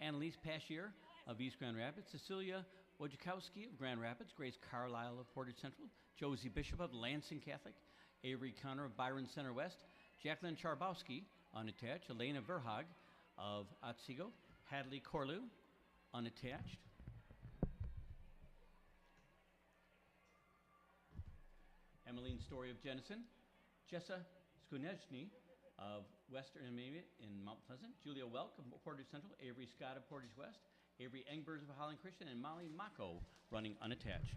Speaker 5: Annalise Pashier of East Grand Rapids, Cecilia Wojciechowski of Grand Rapids, Grace Carlisle of Portage Central, Josie Bishop of Lansing Catholic, Avery Connor of Byron Center West, Jacqueline Charbowski, unattached, Elena Verhaag of Otsego, Hadley Corlew, unattached. Emmeline Story of Jenison, Jessa Skunezny of Western Intermediate in Mount Pleasant, Julia Welk of Portage Central, Avery Scott of Portage West, Avery Engbers of Holland Christian, and Molly Mako running unattached.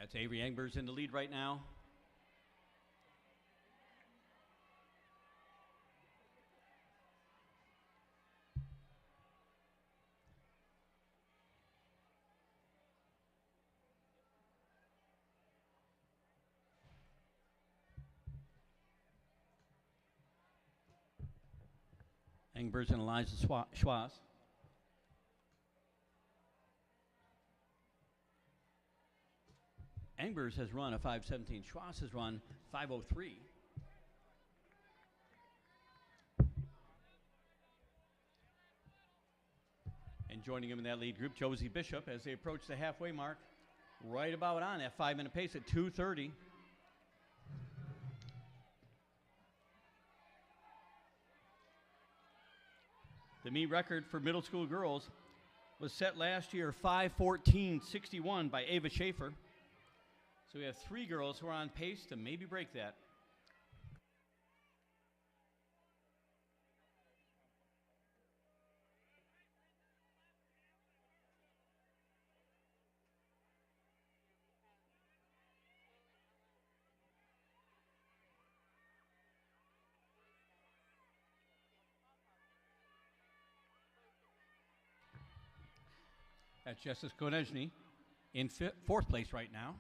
Speaker 5: That's Avery Engbers in the lead right now. Engbers and Eliza Schwass. Engbers has run a 5:17. Schwass has run 5:03. And joining him in that lead group, Josie Bishop, as they approach the halfway mark, right about on that 5-minute pace at 2:30. The meet record for middle school girls was set last year, 5:14.61 by Ava Schaefer. So we have 3 girls who are on pace to maybe break that. That's Jessica Konechny in 4th place right now.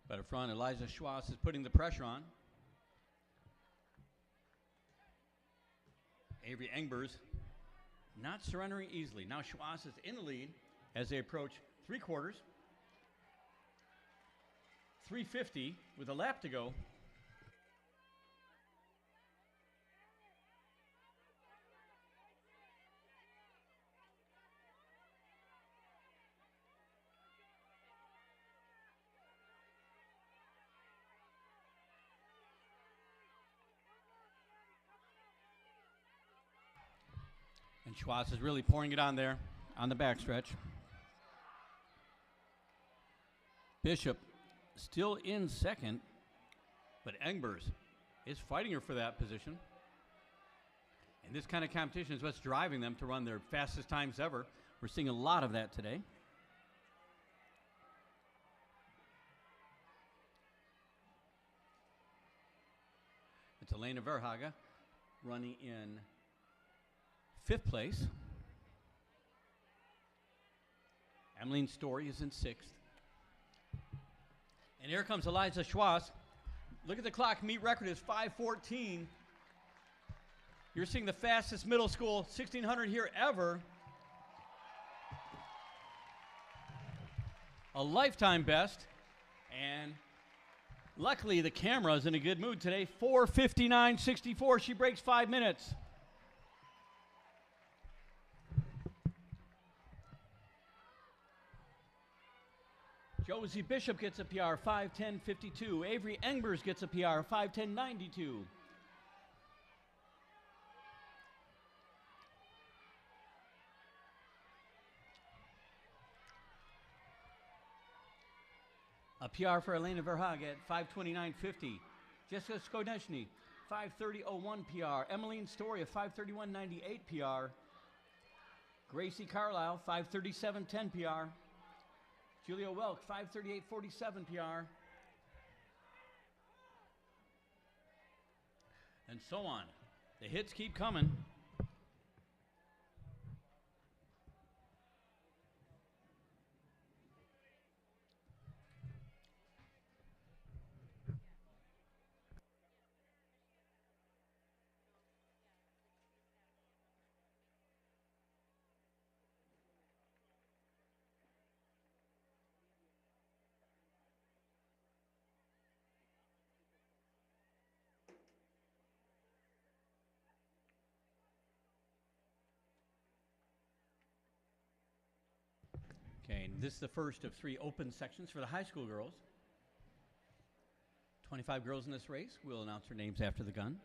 Speaker 5: But up front, Eliza Schwass is putting the pressure on. Avery Engbers not surrendering easily. Now Schwass is in the lead as they approach 3/4. 3:50 with a lap to go. And Schwass is really pouring it on there on the backstretch. Bishop still in 2nd, but Engbers is fighting her for that position. And this kind of competition is what's driving them to run their fastest times ever. We're seeing a lot of that today. It's Elena Verhaga running in 5th place. Emmeline Story is in 6th. And here comes Eliza Schwass. Look at the clock. Meet record is 5:14. You're seeing the fastest middle school 1600 here ever. A lifetime best. And luckily the camera is in a good mood today. 4:59.64. She breaks 5 minutes. Josie Bishop gets a PR, 5:10.52. Avery Engbers gets a PR, 5:10.92. A PR for Elena Verhaag at 5:29.50. Jessica Skodechny, 5:30.01 PR. Emmeline Story of 5:31.98 PR. Gracie Carlisle, 5:37.10 PR. Julia Welk, 5:38.47 PR. And so on. The hits keep coming. Okay, and this is the first of 3 open sections for the high school girls. 25 girls in this race. We'll announce their names after the gun.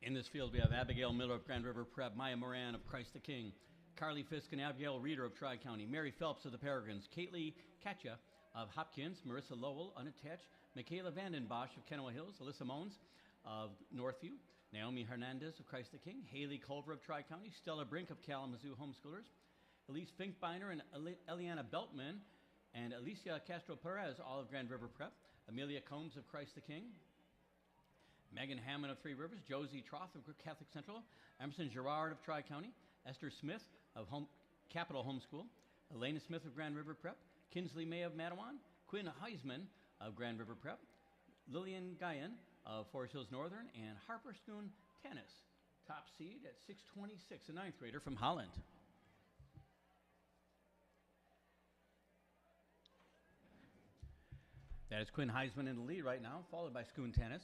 Speaker 5: In this field, we have Abigail Miller of Grand River Prep, Maya Moran of Christ the King, Carly Fisk and Abigail Reeder of Tri-County, Mary Phelps of the Peregrines, Kately Katja of Hopkins, Marissa Lowell, unattached, Michaela Vanden Bosch of Kenowa Hills, Alyssa Mones of Northview, Naomi Hernandez of Christ the King, Haley Culver of Tri-County, Stella Brink of Kalamazoo Homeschoolers, Elise Finkbeiner and Eliana Beltman, and Alicia Castro Perez, all of Grand River Prep, Amelia Combs of Christ the King, Megan Hammond of Three Rivers, Josie Troth of Catholic Central, Emerson Gerard of Tri-County, Esther Smith of Capital Homeschool, Elena Smith of Grand River Prep, Kinsley May of Matawan, Quinn Heisman of Grand River Prep, Lillian Guyan of Forest Hills Northern, and Harper Schoon Tennis, top seed at 626, a 9th grader from Holland. That is Quinn Heisman in the lead right now, followed by Schoon Tennis.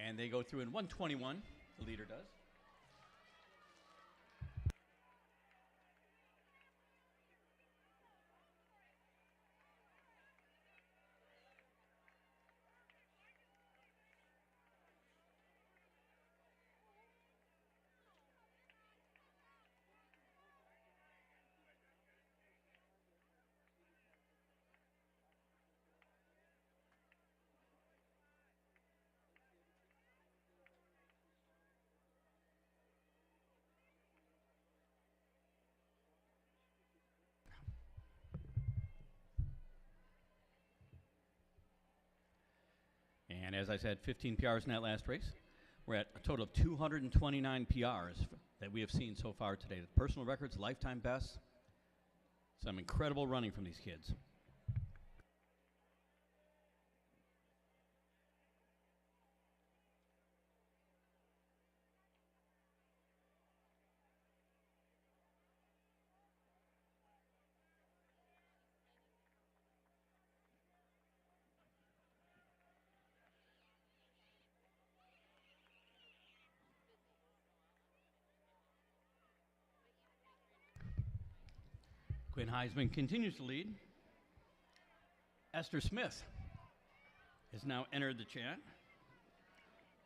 Speaker 5: And they go through in 1:21, the leader does. And as I said, 15 PRs in that last race. We're at a total of 229 PRs that we have seen so far today. Personal records, lifetime bests. Some incredible running from these kids. Quinn Heisman continues to lead. Esther Smith has now entered the chat.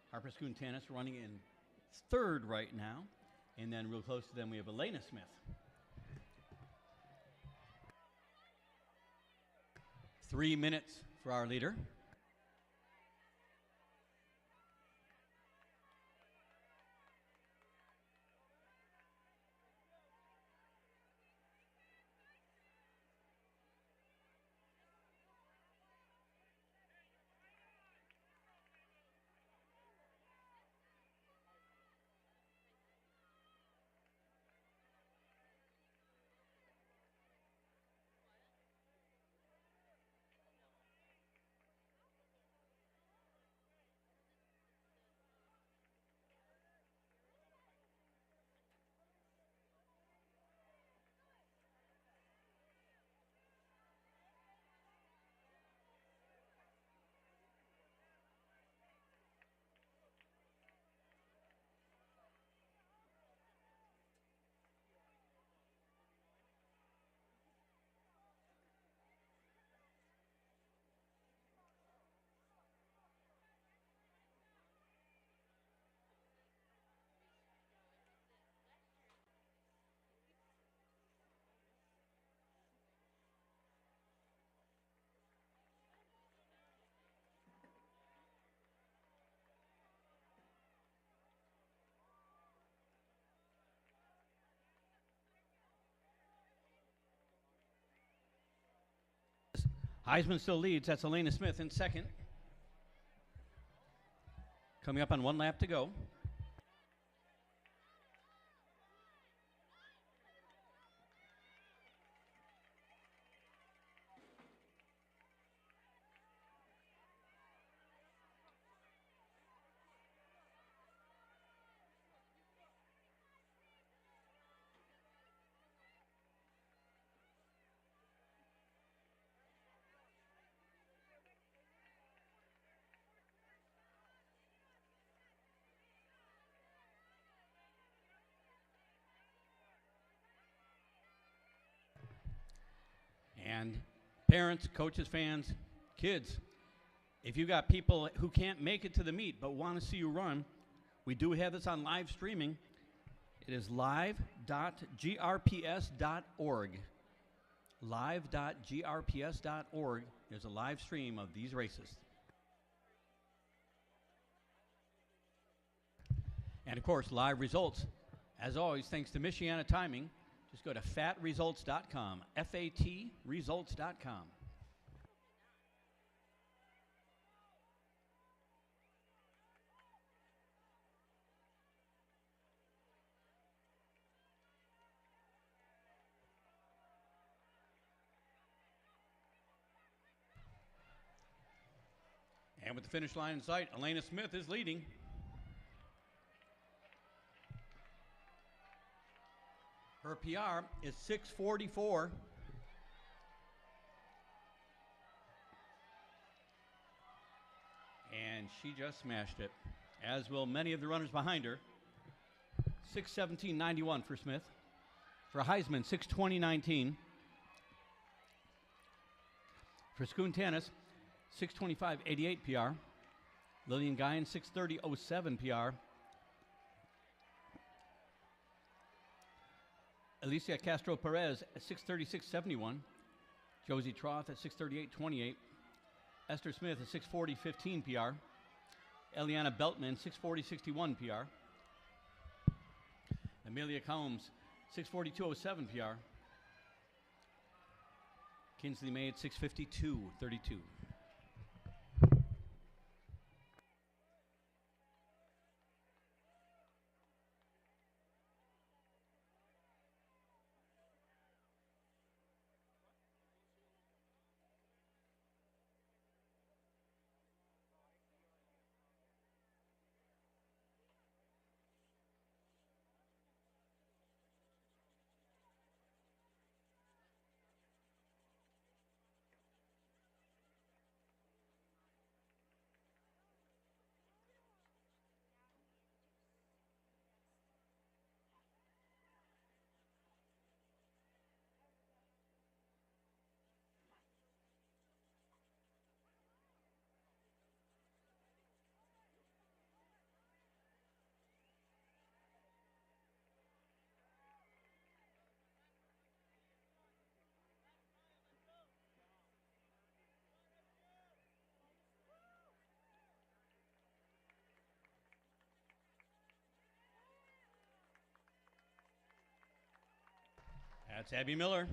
Speaker 5: Harper Schoon Tennis running in 3rd right now. And then real close to them we have Elena Smith. Three minutes for our leader. Heisman still leads. That's Elena Smith in second. Coming up on 1 lap to go. And parents, coaches, fans, kids, if you got people who can't make it to the meet but want to see you run, we do have this on live streaming. It is live.grps.org. Live.grps.org. There's a live stream of these races. And of course, live results, as always, thanks to Michiana Timing. Just go to fatresults.com, FATresults.com. And with the finish line in sight, Elena Smith is leading. Her PR is 6:44. And she just smashed it, as will many of the runners behind her. 6:17.91 for Smith. For Heisman, 6:20.19. For Schoon-Tanis, 6:25.88 PR. Lillian Guyan, 6:30.07 PR. Alicia Castro Perez at 6:36.71. Josie Troth at 6:38.28. Esther Smith at 6:40.15 PR. Eliana Beltman, 6:40.61 PR. Amelia Combs, 6:42.07 PR. Kinsley May at 6:52.32. That's Abby Miller.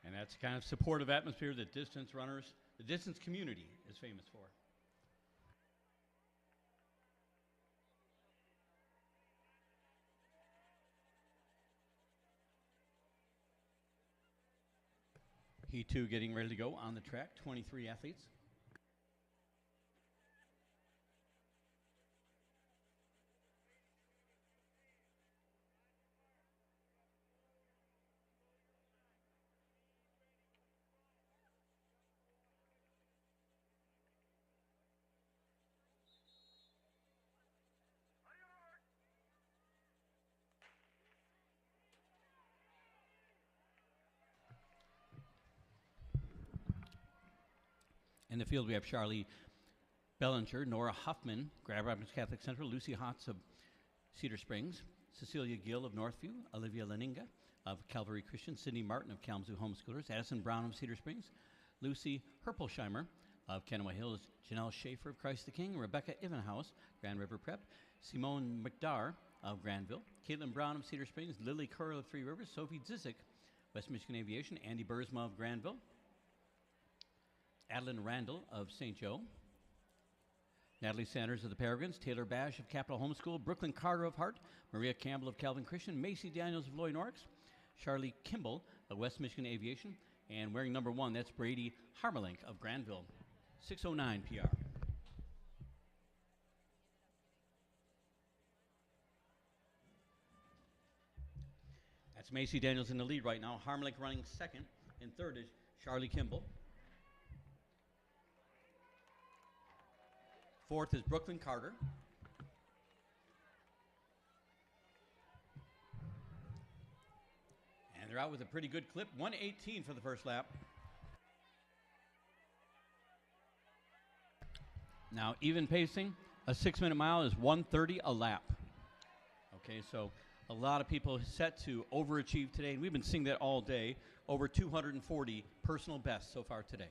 Speaker 5: And that's the kind of supportive atmosphere that distance runners, the distance community is famous for. He too getting ready to go on the track, 23 athletes. In the field, we have Charlie Bellinger, Nora Huffman, Grand Rapids Catholic Central, Lucy Hotz of Cedar Springs, Cecilia Gill of Northview, Olivia Leninga of Calvary Christian, Sydney Martin of Kalamazoo Homeschoolers, Addison Brown of Cedar Springs, Lucy Herpelsheimer of Kennewa Hills, Janelle Schaefer of Christ the King, Rebecca Ivenhouse, Grand River Prep, Simone McDar of Granville, Caitlin Brown of Cedar Springs, Lily Kerr of Three Rivers, Sophie Zizik, West Michigan Aviation, Andy Bursma of Granville, Adeline Randall of St. Joe, Natalie Sanders of the Peregrines, Taylor Bash of Capital Homeschool, Brooklyn Carter of Hart, Maria Campbell of Calvin Christian, Macy Daniels of Loy Norix, Charlie Kimball of West Michigan Aviation, and wearing number 1, that's Brady Harmelink of Granville. 6:09 PR. That's Macy Daniels in the lead right now. Harmelink running second, and third is Charlie Kimball. Fourth is Brooklyn Carter. And they're out with a pretty good clip. 1:18 for the first lap. Now, even pacing, a 6-minute mile is 1:30 a lap. Okay, so a lot of people set to overachieve today, and we've been seeing that all day. Over 240 personal bests so far today.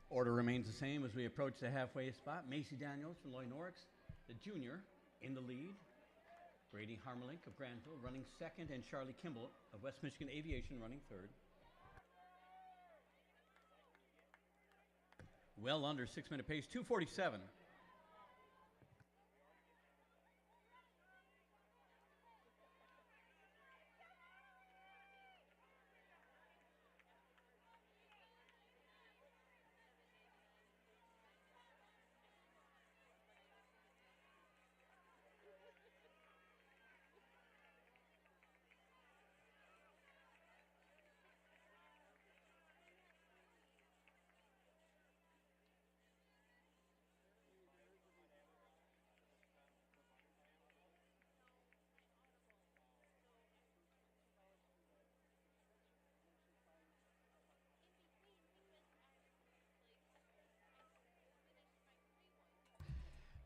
Speaker 5: Order remains the same as we approach the halfway spot. Macy Daniels from Loy Norix, the junior, in the lead. Brady Harmelink of Granville running second, and Charlie Kimball of West Michigan Aviation running third. Well under 6-minute pace, 2:47.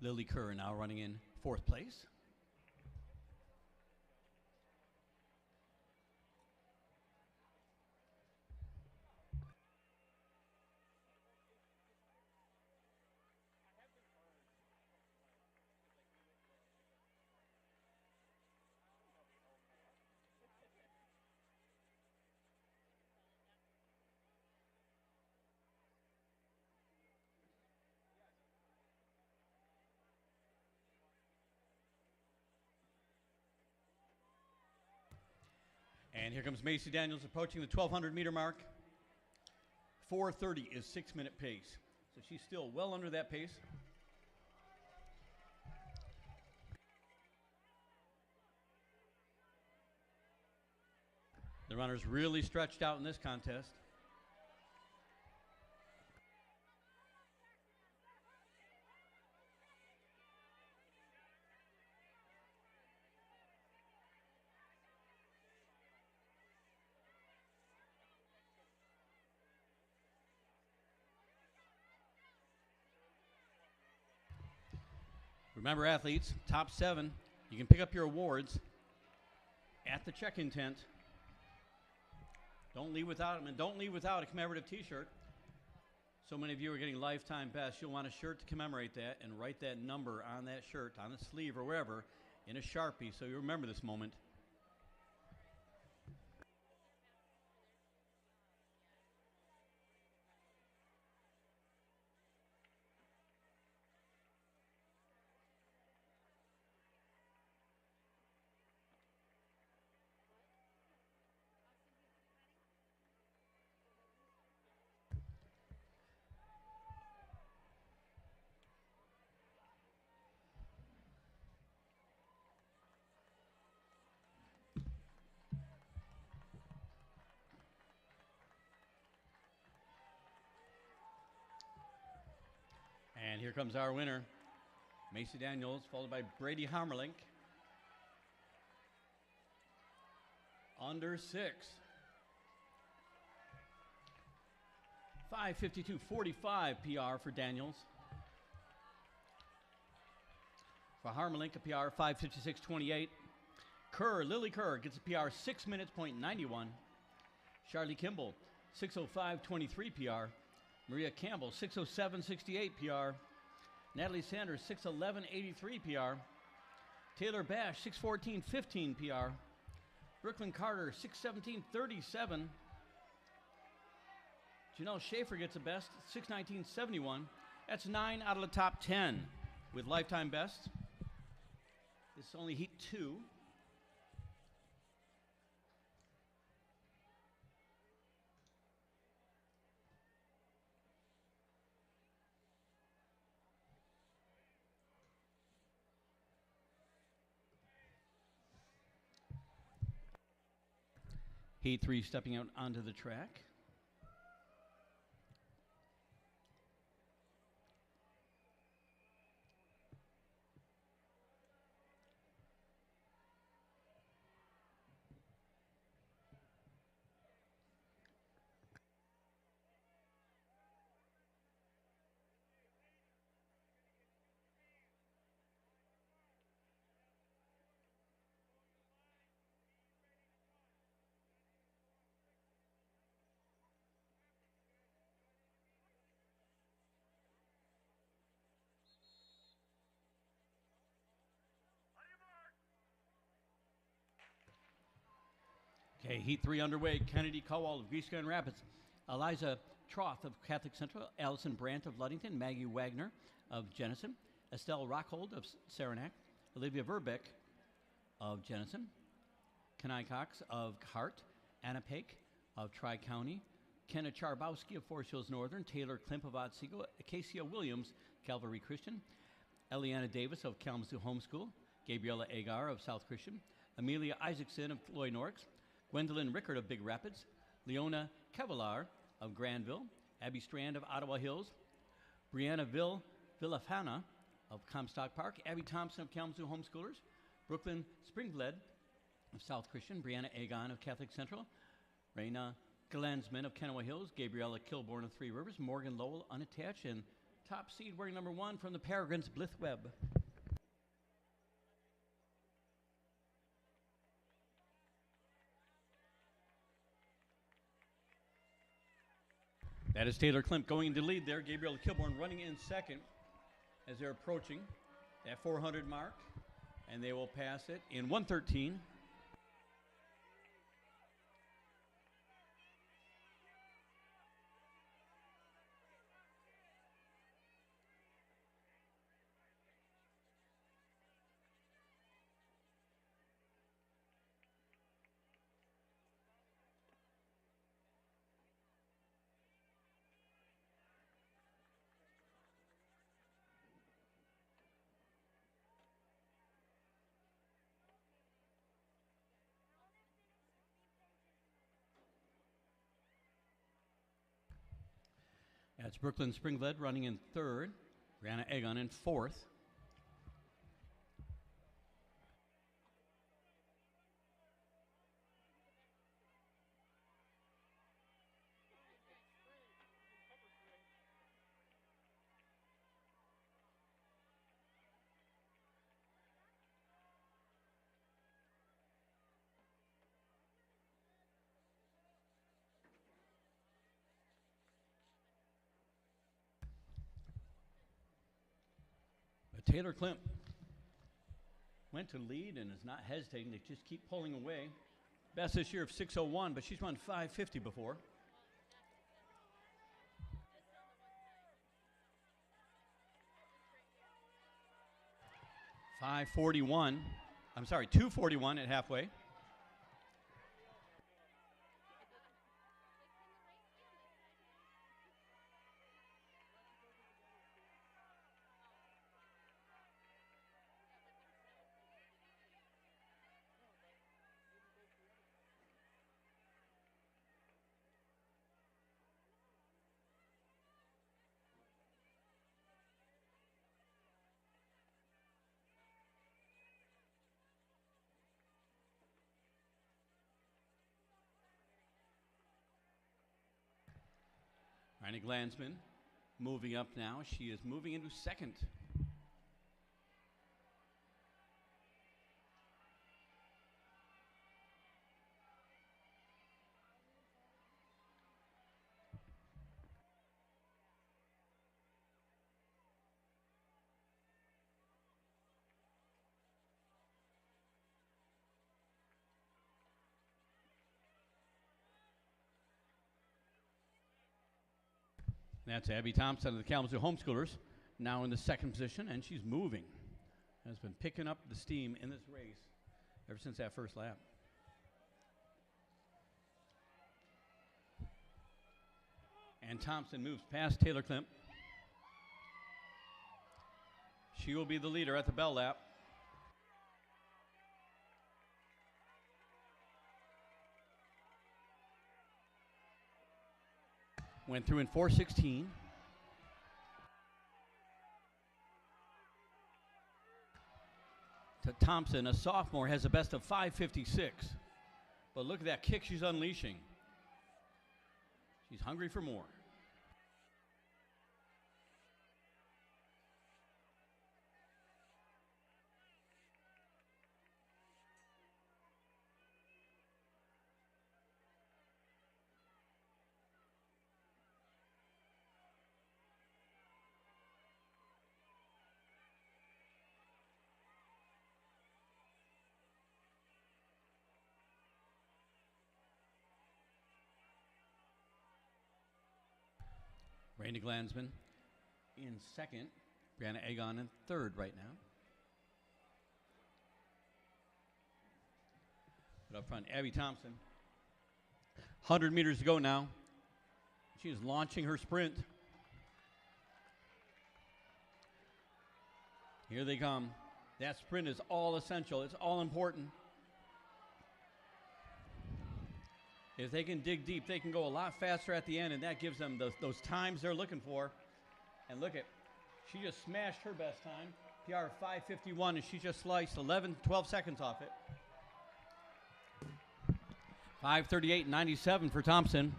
Speaker 5: Lily Kerr now running in 4th place. And here comes Macy Daniels approaching the 1,200-meter mark. 4:30 is 6-minute pace. So she's still well under that pace. The runners really stretched out in this contest. Remember, athletes, top 7, you can pick up your awards at the check-in tent. Don't leave without them, and don't leave without a commemorative t-shirt. So many of you are getting lifetime best. You'll want a shirt to commemorate that and write that number on that shirt, on the sleeve or wherever, in a Sharpie so you remember this moment. here comes our winner, Macy Daniels, followed by Brady Harmerlink. Under 6. 5:52.45 PR for Daniels. For Harmelink, a PR 5:56.28. Lily Kerr gets a PR 6 minutes, .91. Charlie Kimball, 6:05.23 PR. Maria Campbell, 6:07.68 PR. Natalie Sanders, 6:11.83 PR. Taylor Bash, 6:14.15 PR. Brooklyn Carter, 6:17.37. Janelle Schaefer gets a best, 6:19.71. That's 9 out of the top 10 with lifetime best. This is only heat 2. Heat 3 stepping out onto the track. Okay, heat 3 underway. Kennedy Cowell of Greece Grand Rapids, Eliza Troth of Catholic Central, Allison Brandt of Ludington, Maggie Wagner of Jenison, Estelle Rockhold of Saranac, Olivia Verbeck of Jenison, Kenai Cox of Hart, Anna Paik of Tri-County, Kenna Charbowski of Forest Hills Northern, Taylor Klimp of Otsego, Acacia Williams, Calvary Christian, Eliana Davis of Kalamazoo Homeschool, Gabriella Agar of South Christian, Amelia Isaacson of Loy Norix, Gwendolyn Rickard of Big Rapids, Leona Kevlar of Granville, Abby Strand of Ottawa Hills, Brianna Villafana of Comstock Park, Abby Thompson of Kalamazoo Homeschoolers, Brooklyn Springbled of South Christian, Brianna Agon of Catholic Central, Raina Glansman of Kennewa Hills, Gabriella Kilborn of Three Rivers, Morgan Lowell unattached, and top seed wearing number 1 from the Peregrines, Blith Webb. That is Taylor Klimp going into lead there. Gabriel Kilborn running in second as they're approaching that 400 mark, and they will pass it in 1:13. That's Brooklyn Springbled running in third. Brianna Agon in fourth. Taylor Klimp went to lead and is not hesitating. They just keep pulling away. Best this year of 6:01, but she's run 5:50 before. $2:41 at halfway. Randy Glansman moving up now. She is moving into second. That's Abby Thompson of the Kalamazoo Homeschoolers, now in the second position, and she's moving. Has been picking up the steam in this race ever since that first lap. And Thompson moves past Taylor Klimp. She will be the leader at the bell lap. Went through in 4:16. To Thompson, a sophomore, has a best of 5:56. But look at that kick she's unleashing. She's hungry for more. Randy Glansman in second. Brianna Agon in third right now. But up front, Abby Thompson. 100 meters to go now. She is launching her sprint. Here they come. That sprint is all essential. It's all important. If they can dig deep, they can go a lot faster at the end, and that gives them those times they're looking for. And look at, she just smashed her best time. PR 5:51, and she just sliced 12 seconds off it. 5:38.97 for Thompson.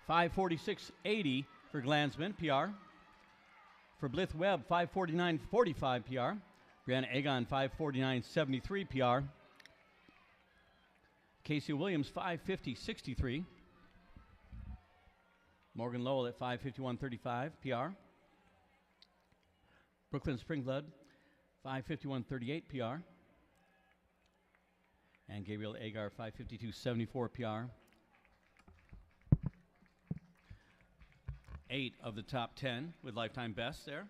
Speaker 5: 5:46.80 for Glansman, PR. For Blith Webb, 5:49.45 PR. Brianna Agon, 5:49.73 PR. Casey Williams, 5:50.63. Morgan Lowell at 5:51.35 PR. Brooklyn Springblood, 5:51.38 PR. And Gabriel Agar, 5:52.74 PR. 8 of the top 10 with lifetime bests there.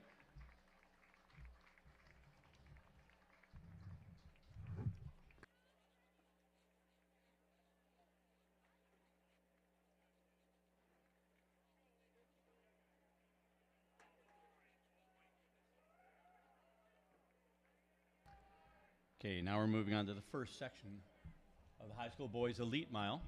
Speaker 5: Okay, now we're moving on to the first section of the high school boys elite mile.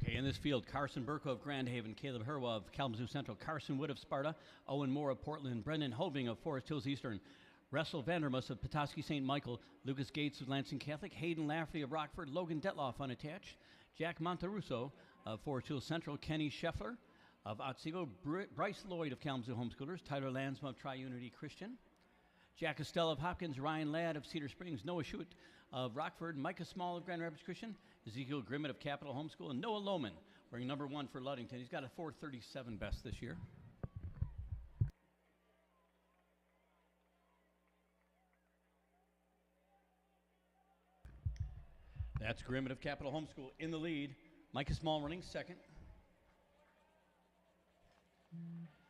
Speaker 5: Okay, in this field, Carson Burko of Grand Haven, Caleb Herwa of Kalamazoo Central, Carson Wood of Sparta, Owen Moore of Portland, Brendan Hoving of Forest Hills Eastern, Russell Vandermus of Petoskey St. Michael, Lucas Gates of Lansing Catholic, Hayden Lafferty of Rockford, Logan Detloff unattached, Jack Monterusso of Forest Hills Central, Kenny Scheffler of Otsego, Bryce Lloyd of Kalamazoo Homeschoolers, Tyler Lansma of Tri-Unity Christian, Jack Estelle of Hopkins, Ryan Ladd of Cedar Springs, Noah Schuett of Rockford, Micah Small of Grand Rapids Christian, Ezekiel Grimmett of Capital Homeschool, and Noah Lohman wearing number 1 for Ludington. He's got a 4:37 best this year. That's Grimmett of Capital Homeschool in the lead. Micah Small running second.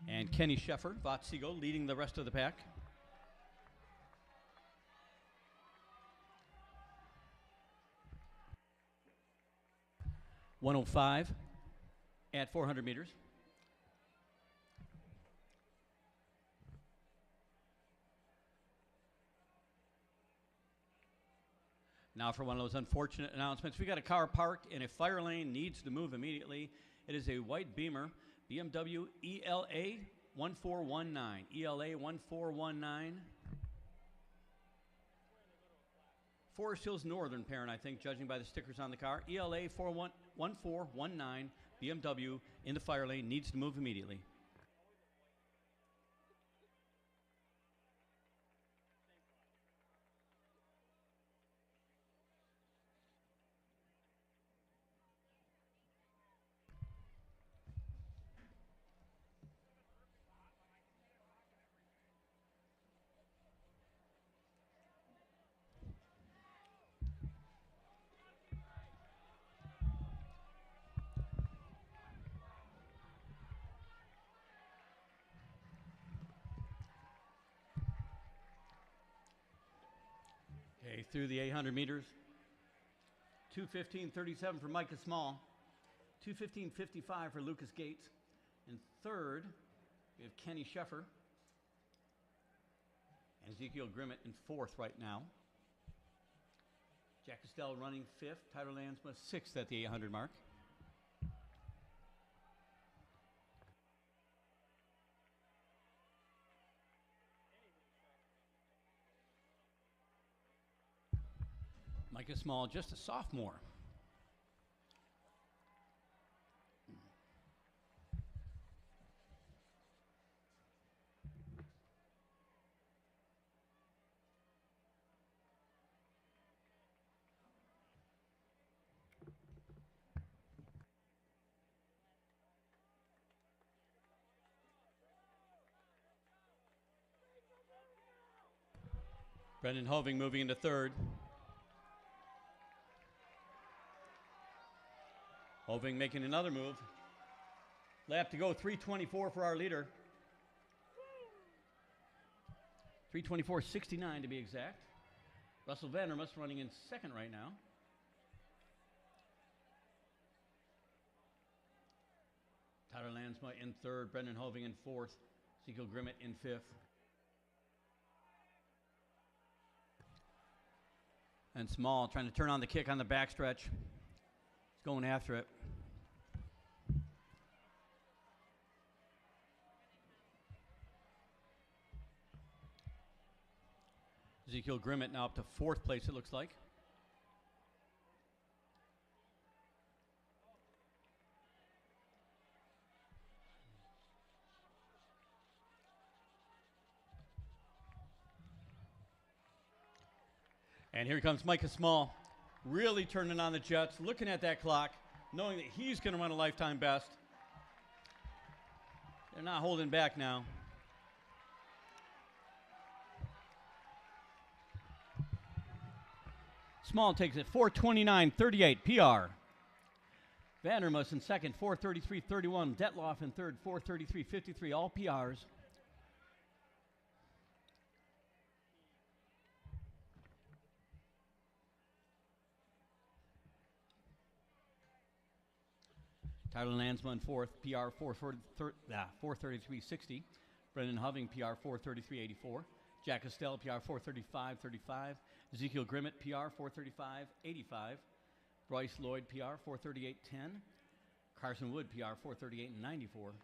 Speaker 5: And Kenny Sheffer, Votsigo, leading the rest of the pack. .105 at 400 meters. Now for one of those unfortunate announcements. We got a car parked in a fire lane, needs to move immediately. It is a white Beamer, BMW ELA 1419. ELA 1419. Forest Hills Northern parent, I think, judging by the stickers on the car. ELA 1419, BMW in the fire lane, needs to move immediately. Okay, through the 800 meters. 2:15.37 for Micah Small. 2:15.55 for Lucas Gates. In third, we have Kenny Sheffer. And Ezekiel Grimmett in fourth right now. Jack Castell running fifth. Tyler Lansma sixth at the 800 mark. Micah Small, just a sophomore. Brendan Hoving moving into third. Hoving making another move. Lap to go, 3:24 for our leader. 3:24.69 to be exact. Russell Vandermus running in second right now. Tyler Lansma in third, Brendan Hoving in fourth, Ezekiel Grimmett in fifth. And Small trying to turn on the kick on the backstretch. He's going after it. Ezekiel Grimmett now up to fourth place, it looks like. And here comes Micah Small, really turning on the jets, looking at that clock, knowing that he's going to run a lifetime best. They're not holding back now. Small takes it 4:29.38 PR. Vandermus in second, 4:33.31. Detloff in third, 4:33.53. All PRs. Tyler Lansma in fourth, PR 4:33.60. Brendan Hoving, PR 4:33.84. Jack Castell, PR 4:35.35. Ezekiel Grimmett, PR 4:35.85. Bryce Lloyd, PR 4:38.10. Carson Wood, PR 4:38.94.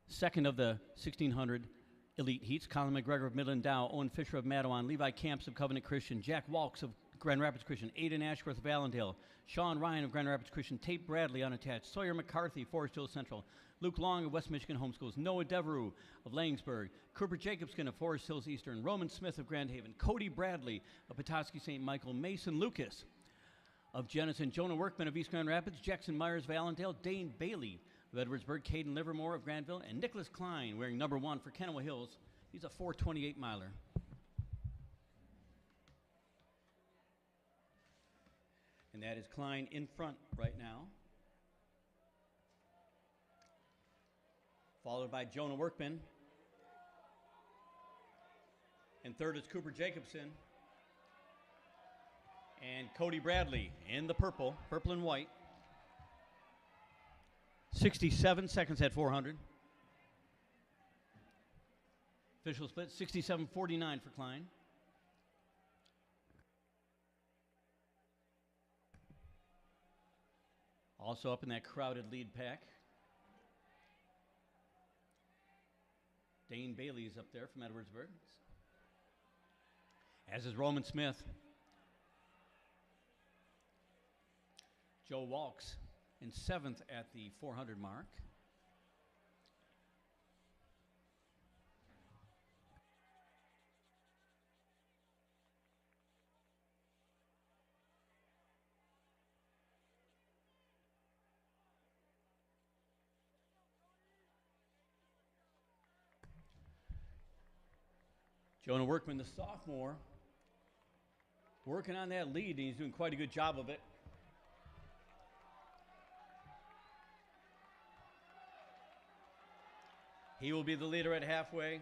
Speaker 5: Second of the 1600 elite heats, Colin McGregor of Midland Dow, Owen Fisher of Mattawan, Levi Camps of Covenant Christian, Jack Walks of Grand Rapids Christian. Aiden Ashworth of Allendale. Sean Ryan of Grand Rapids Christian. Tate Bradley unattached. Sawyer McCarthy, Forest Hill Central. Luke Long of West Michigan Homeschools. Noah Devereaux of Langsburg. Cooper Jacobskin of Forest Hills Eastern. Roman Smith of Grand Haven. Cody Bradley of Petoskey St. Michael. Mason Lucas of Jenison. Jonah Workman of East Grand Rapids. Jackson Myers of Allendale. Dane Bailey of Edwardsburg. Caden Livermore of Granville. And Nicholas Klein wearing number 1 for Kennewa Hills. He's a 4:28 miler. And that is Klein in front right now. Followed by Jonah Workman. And third is Cooper Jacobson. And Cody Bradley in the purple and white. 67 seconds at 400. Official split, 67-49 for Klein. Also up in that crowded lead pack, Dane Bailey is up there from Edwardsburg, as is Roman Smith. Joe Walks in 7th at the 400 mark. Jonah Workman, the sophomore, working on that lead, and he's doing quite a good job of it. He will be the leader at halfway.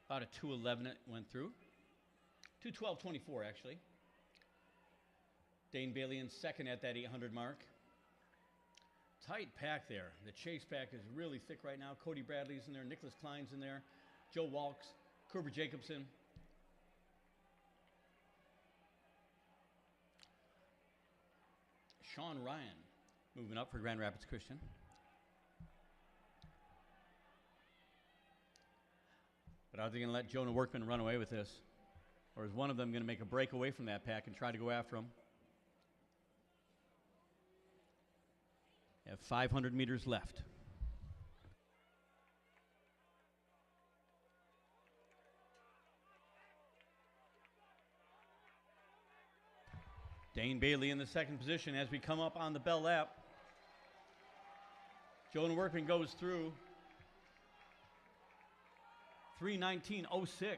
Speaker 5: About a 2:11 it went through. 2:12.24 actually. Dane Bailey in second at that 800 mark. Tight pack there. The chase pack is really thick right now. Cody Bradley's in there. Nicholas Klein's in there. Joe Walks. Cooper Jacobson. Sean Ryan moving up for Grand Rapids Christian. But are they going to let Jonah Workman run away with this? Or is one of them going to make a break away from that pack and try to go after him? They have 500 meters left. Dane Bailey in the second position as we come up on the bell lap. Jonah Workman goes through 3:19.06.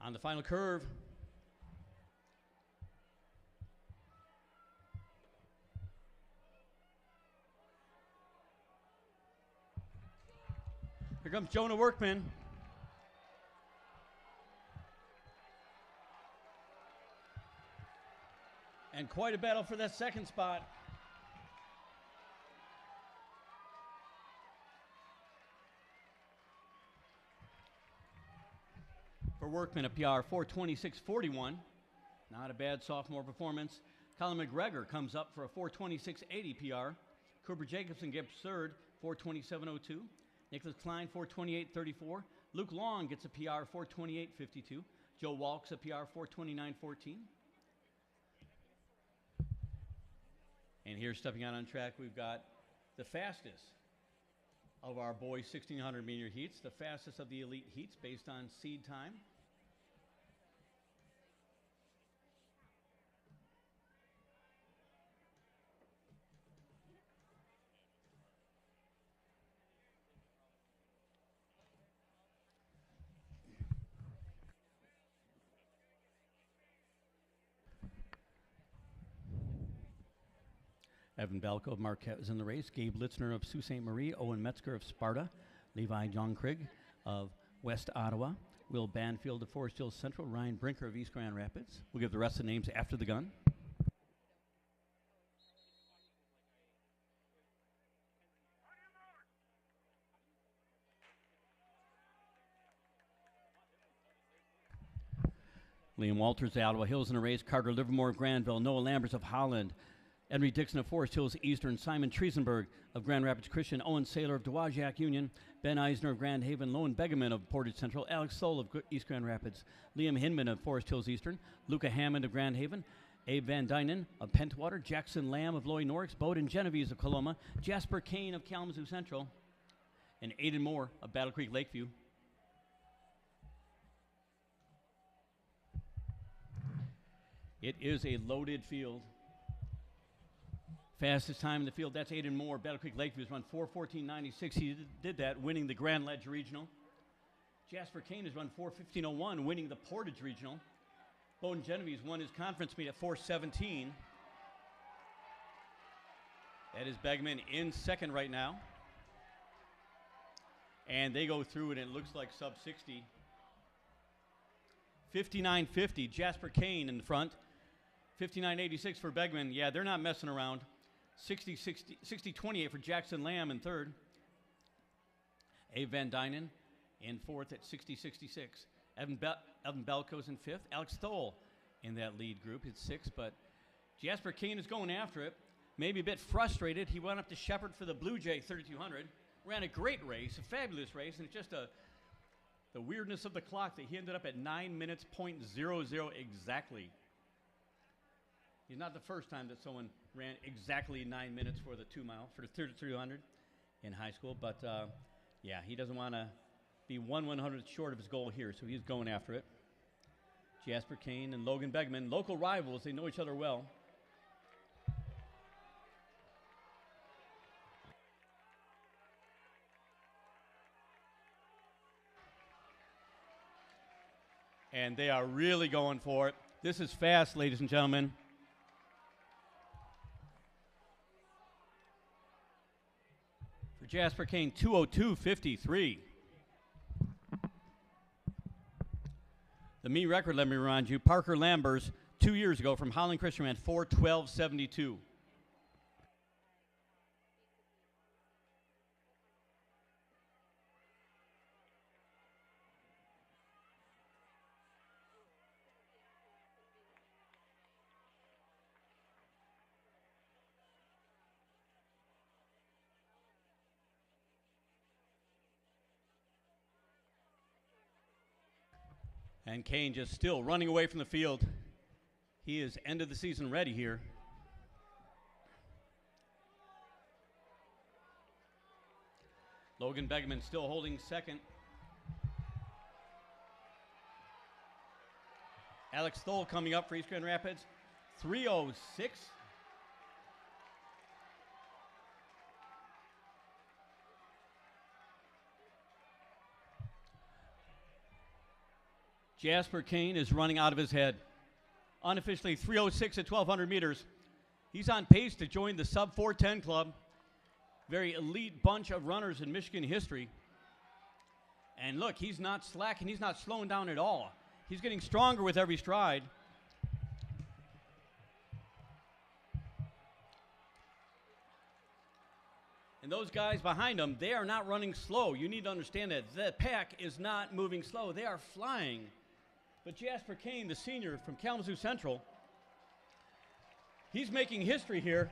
Speaker 5: On the final curve, here comes Jonah Workman. And quite a battle for that second spot. For Workman, a PR 4:26.41. Not a bad sophomore performance. Colin McGregor comes up for a 4:26.80 PR. Cooper Jacobson gets third, 4:27.02. Nicholas Klein, 4:28.34. Luke Long gets a PR 4:28.52. Joe Walks a PR 4:29.14. And here stepping out on track, we've got the fastest of our boys 1,600 meter heats, the fastest of the elite heats based on seed time. Evan Balco of Marquette is in the race. Gabe Litzner of Sault Ste. Marie. Owen Metzger of Sparta. Levi Johncraig of West Ottawa. Will Banfield of Forest Hills Central. Ryan Brinker of East Grand Rapids. We'll give the rest of the names after the gun. Liam Walters of Ottawa Hills in a race. Carter Livermore of Granville. Noah Lambers of Holland. Henry Dixon of Forest Hills Eastern. Simon Triesenberg of Grand Rapids Christian. Owen Saylor of Dowagiac Union. Ben Eisner of Grand Haven. Lowen Begeman of Portage Central. Alex Stoll of East Grand Rapids. Liam Hinman of Forest Hills Eastern. Luca Hammond of Grand Haven. Abe Van Dynen of Pentwater. Jackson Lamb of Loy Norix. Bowden Genovese of Coloma. Jasper Kane of Kalamazoo Central. And Aiden Moore of Battle Creek Lakeview. It is a loaded field. Fastest time in the field, that's Aiden Moore. Battle Creek Lakeview has run 4:14.96. He did that, winning the Grand Ledge Regional. Jasper Kane has run 4:15.01, winning the Portage Regional. Bowden Genovese won his conference meet at 4:17. That is Begman in second right now. And they go through it, and it looks like sub 60. 59.50, Jasper Kane in the front. 59.86 for Begman. Yeah, they're not messing around. 60.28 for Jackson Lamb in third. Abe Van Dynen in fourth at 60.66. Evan Belko's in fifth. Alex Stoll in that lead group. It's sixth, but Jasper Kane is going after it. Maybe a bit frustrated. He went up to Shepherd for the Blue Jay 3200. Ran a great race, a fabulous race, and it's just the weirdness of the clock that he ended up at 9 minutes, .00 exactly. He's not the first time that someone ran exactly 9 minutes for the 2 mile, for the 300 in high school. But, yeah, he doesn't want to be 1/100th short of his goal here, so he's going after it. Jasper Kane and Logan Begman, local rivals. They know each other well. And they are really going for it. This is fast, ladies and gentlemen. For Jasper Kane, 2:02.53. The meet record, let me remind you, Parker Lambers, 2 years ago from Holland Christian ran 4:12.72. And Kane just still running away from the field. He is end of the season ready here. Logan Begman still holding second. Alex Stoll coming up for East Grand Rapids. 3:06. Jasper Kane is running out of his head. Unofficially 3:06 at 1,200 meters. He's on pace to join the sub 4:10 club. Very elite bunch of runners in Michigan history. And look, he's not slacking. He's not slowing down at all. He's getting stronger with every stride. And those guys behind him, they are not running slow. You need to understand that. The pack is not moving slow. They are flying. But Jasper Kane, the senior from Kalamazoo Central, he's making history here.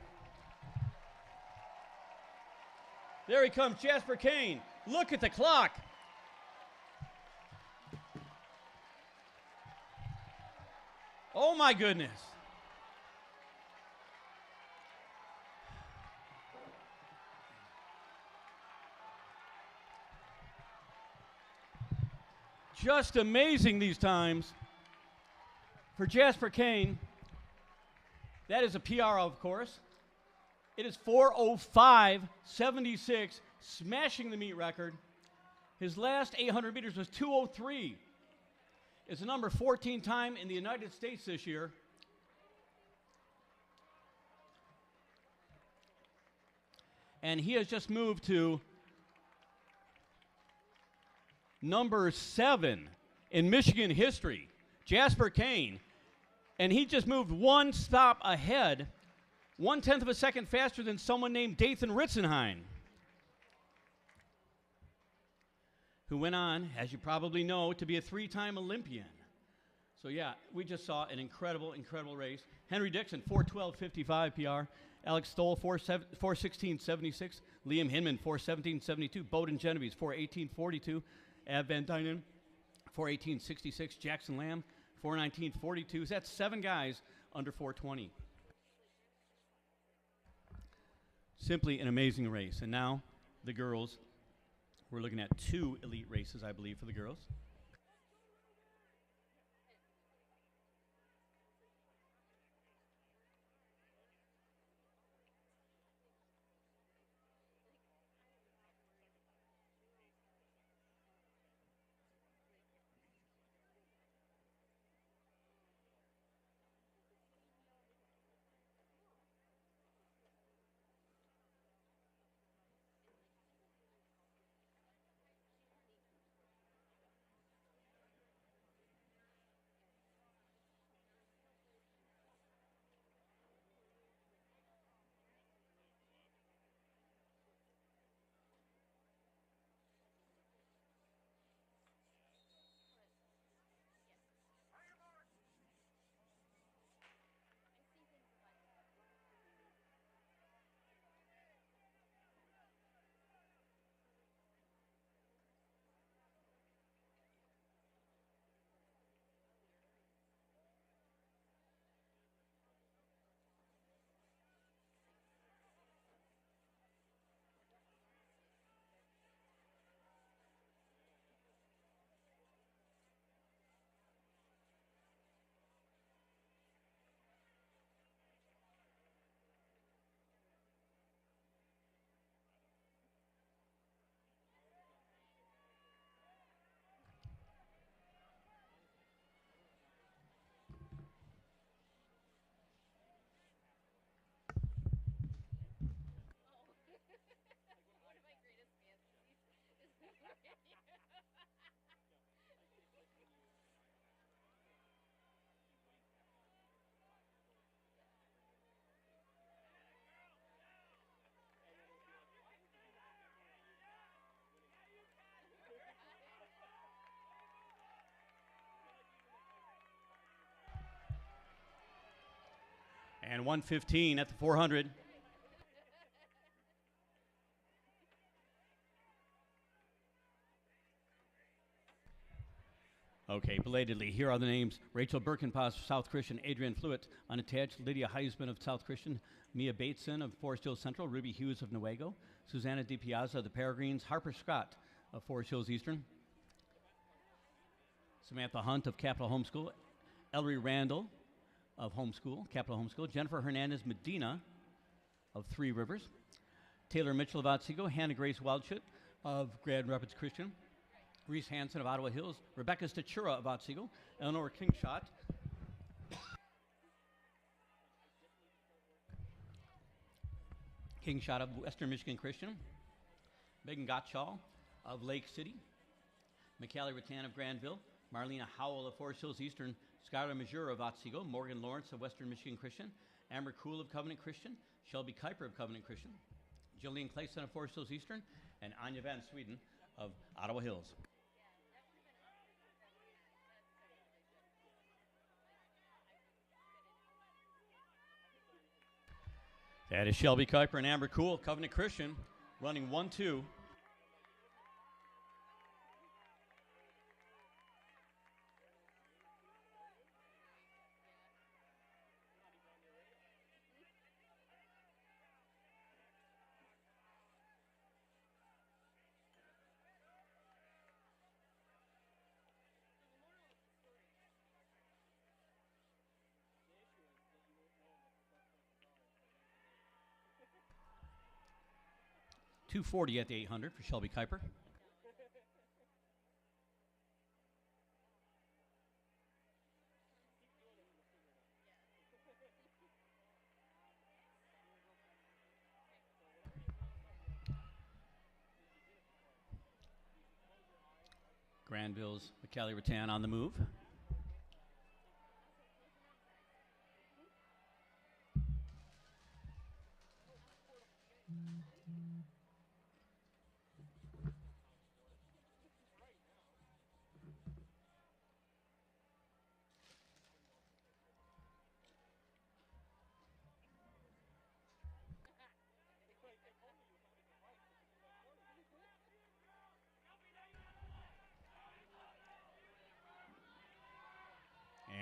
Speaker 5: There he comes, Jasper Kane. Look at the clock. Oh my goodness. Just amazing these times for Jasper Kane. That is a PR, of course. It is 4:05.76, smashing the meet record. His last 800 meters was 2:03. It's the number 14 time in the United States this year. And he has just moved to number 7 in Michigan history, Jasper Kane. And he just moved one stop ahead, 1/10 of a second faster than someone named Dathan Ritzenhein, who went on, as you probably know, to be a 3-time Olympian. So yeah, we just saw an incredible, incredible race. Henry Dixon, 4:12.55 PR. Alex Stoll, 4:16.76. Liam Hinman, 4:17.72. Bowden Genovese, 4:18.42. Ab Van Dynen, 4:18.66. Jackson Lamb, 4:19.42. So that's 7 guys under 4:20. Simply an amazing race. And now the girls. We're looking at 2 elite races, I believe, for the girls. And 1:15 at the 400. Okay, belatedly, here are the names. Rachel Birkenpass of South Christian, Adrienne Fluitt, unattached, Lydia Heisman of South Christian, Mia Bateson of Forest Hills Central, Ruby Hughes of Newaygo, Susanna DiPiazza of the Peregrines, Harper Scott of Forest Hills Eastern, Samantha Hunt of Capital Homeschool, Ellery Randall of Homeschool, Capital Homeschool, Jennifer Hernandez Medina of Three Rivers, Taylor Mitchell of Otsego, Hannah Grace Wildschut of Grand Rapids Christian, Reese Hansen of Ottawa Hills, Rebecca Stachura of Otsego, Eleanor Kingshot of Western Michigan Christian, Megan Gottschall of Lake City, McCallie Rattan of Granville, Marlena Howell of Forest Hills Eastern, Skylar Majura of Otsego, Morgan Lawrence of Western Michigan Christian, Amber Cool of Covenant Christian, Shelby Kuiper of Covenant Christian, Jillian Clayson of Forest Hills Eastern, and Anya Van Sweden of Ottawa Hills. That is Shelby Kuiper and Amber Cool, Covenant Christian, running 1-2. .240 at the 800 for Shelby Kuiper. Granville's McCallie Rattan on the move.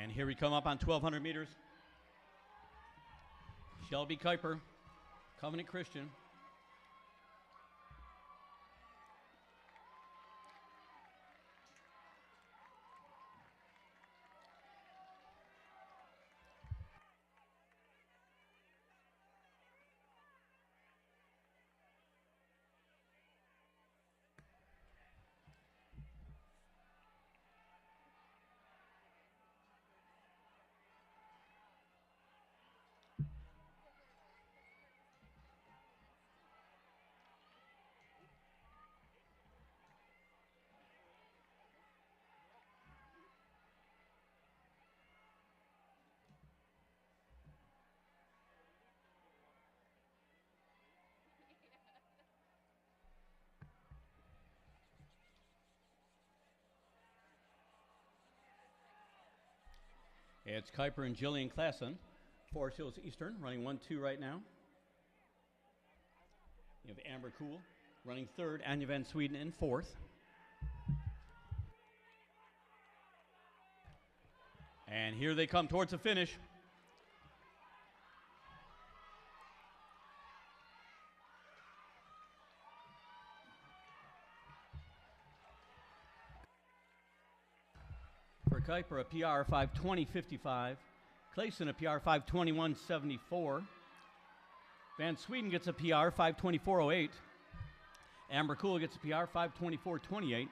Speaker 5: And here we come up on 1,200 meters. Shelby Kuiper, Covenant Christian. It's Kuiper and Jillian Klassen, Forest Hills Eastern, running 1-2 right now. You have Amber Kuhl running third, Anja Van Sweden in fourth. And here they come towards the finish. For Kuiper, a PR 5:20.55. Klassen, a PR 5:21.74. Van Sweden gets a PR 5:24.08. Amber Kuhl gets a PR 5:24.28.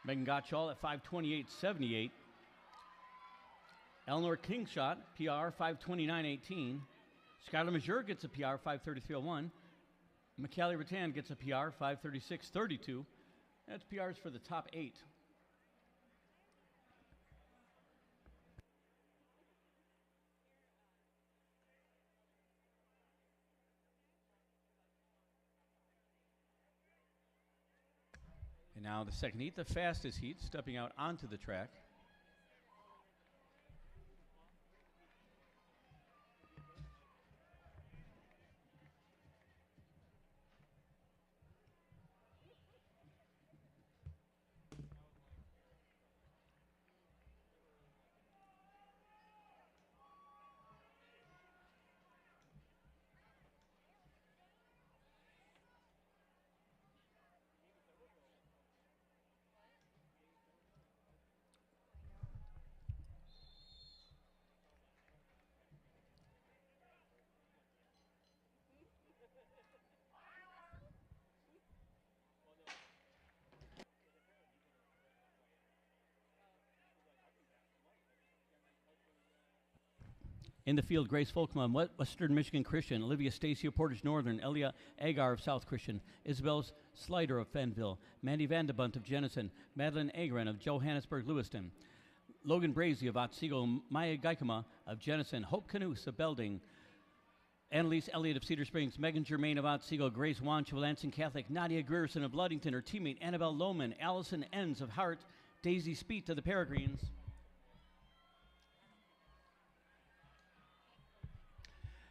Speaker 5: Megan Gottschall at 5:28.78. Eleanor Kingshot, PR 5:29.18. Skylar Major gets a PR 5:33.01. McCallie Rattan gets a PR 5:36.32. That's PRs for the top 8. And now the second heat, the fastest heat, stepping out onto the track. In the field, Grace Folkman, Western Michigan Christian, Olivia Stacy of Portage Northern, Elia Agar of South Christian, Isabel Slider of Fenville, Mandy Vandebunt of Jenison, Madeline Agren of Johannesburg Lewiston, Logan Brazy of Otsego, Maya Geikema of Jenison, Hope Canoes of Belding, Annalise Elliott of Cedar Springs, Megan Germain of Otsego, Grace Wanch of Lansing Catholic, Nadia Grierson of Ludington, her teammate Annabelle Lohman, Allison Enns of Hart, Daisy Speet of the Peregrines.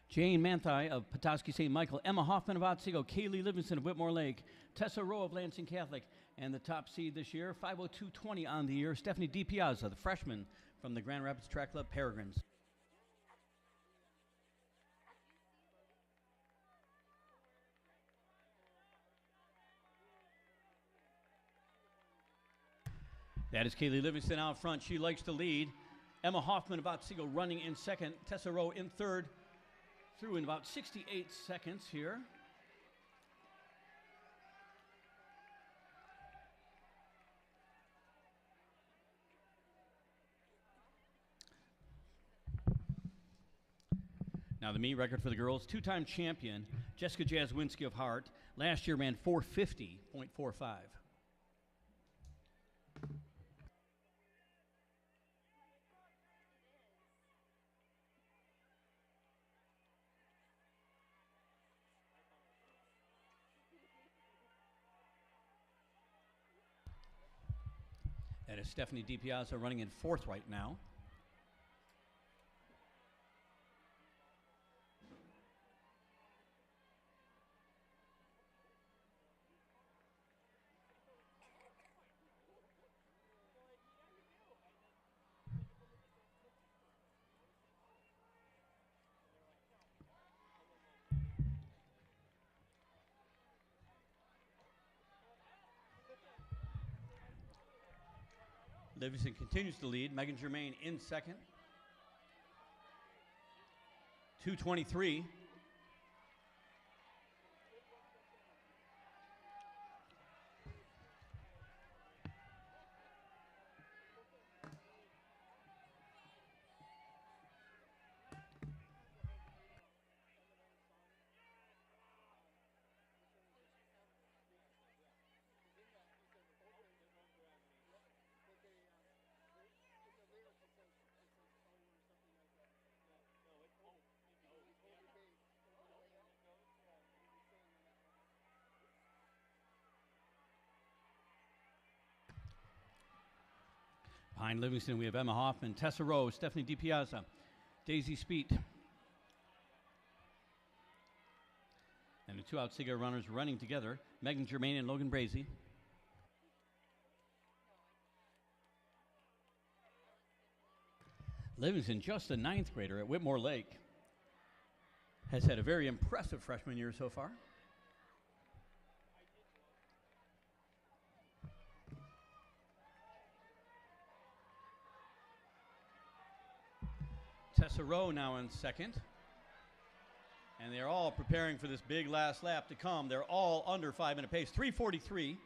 Speaker 5: Jane Manthai of Petoskey St. Michael, Emma Hoffman of Otsego, Kaylee Livingston of Whitmore Lake, Tessa Rowe of Lansing Catholic, and the top seed this year, 5:02.20 on the year, Stephanie DiPiazza, the freshman from the Grand Rapids Track Club Peregrines. That is Kaylee Livingston out front. She likes to lead. Emma Hoffman of Otsego running in second, Tessa Rowe in third. Through in about 68 seconds here. Now the meet record for the girls, two-time champion Jessica Jaswinski of Hart. Last year ran 450.45. That is Stephanie DiPiazza running in fourth right now. Livingston continues to lead. Megan Germain in second. 2:23. Behind Livingston, we have Emma Hoffman, Tessa Rowe, Stephanie DiPiazza, Daisy Speet. And the two Outsiga runners running together, Megan Germain and Logan Brazy. Livingston, just a ninth grader at Whitmore Lake, has had a very impressive freshman year so far. Tessa Rowe now in second. And they're all preparing for this big last lap to come. They're all under 5-minute pace, 3:43.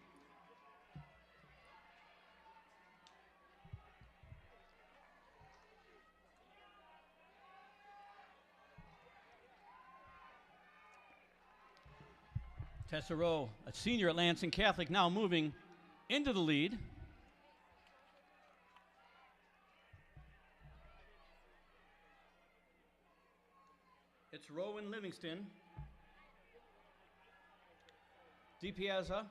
Speaker 5: Tessa Rowe, a senior at Lansing Catholic, now moving into the lead. It's Rowe and Livingston. DiPiazza.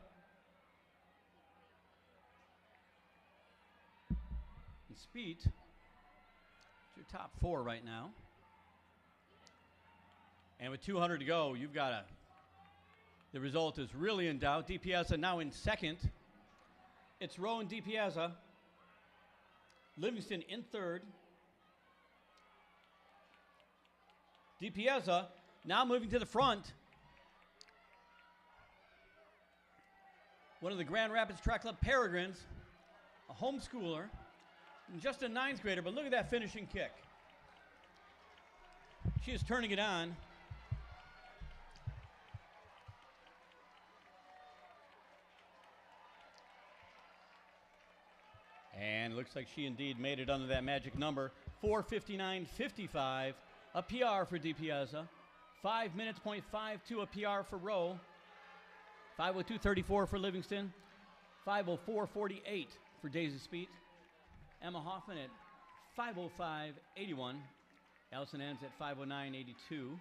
Speaker 5: And Speet. It's your top four right now. And with 200 to go, you've got the result is really in doubt. DiPiazza now in second. It's Rowe and DiPiazza. Livingston in third. DiPiazza now moving to the front. One of the Grand Rapids Track Club Peregrines, a homeschooler, and just a ninth grader, but look at that finishing kick. She is turning it on. And it looks like she indeed made it under that magic number, 4:59.55. A PR for DiPiazza. 5 minutes, .52, a PR for Rowe. 5:02.34 for Livingston. 5:04.48 for Daisy Speet. Emma Hoffman at 5:05.81. Allison ends at 5:09.82.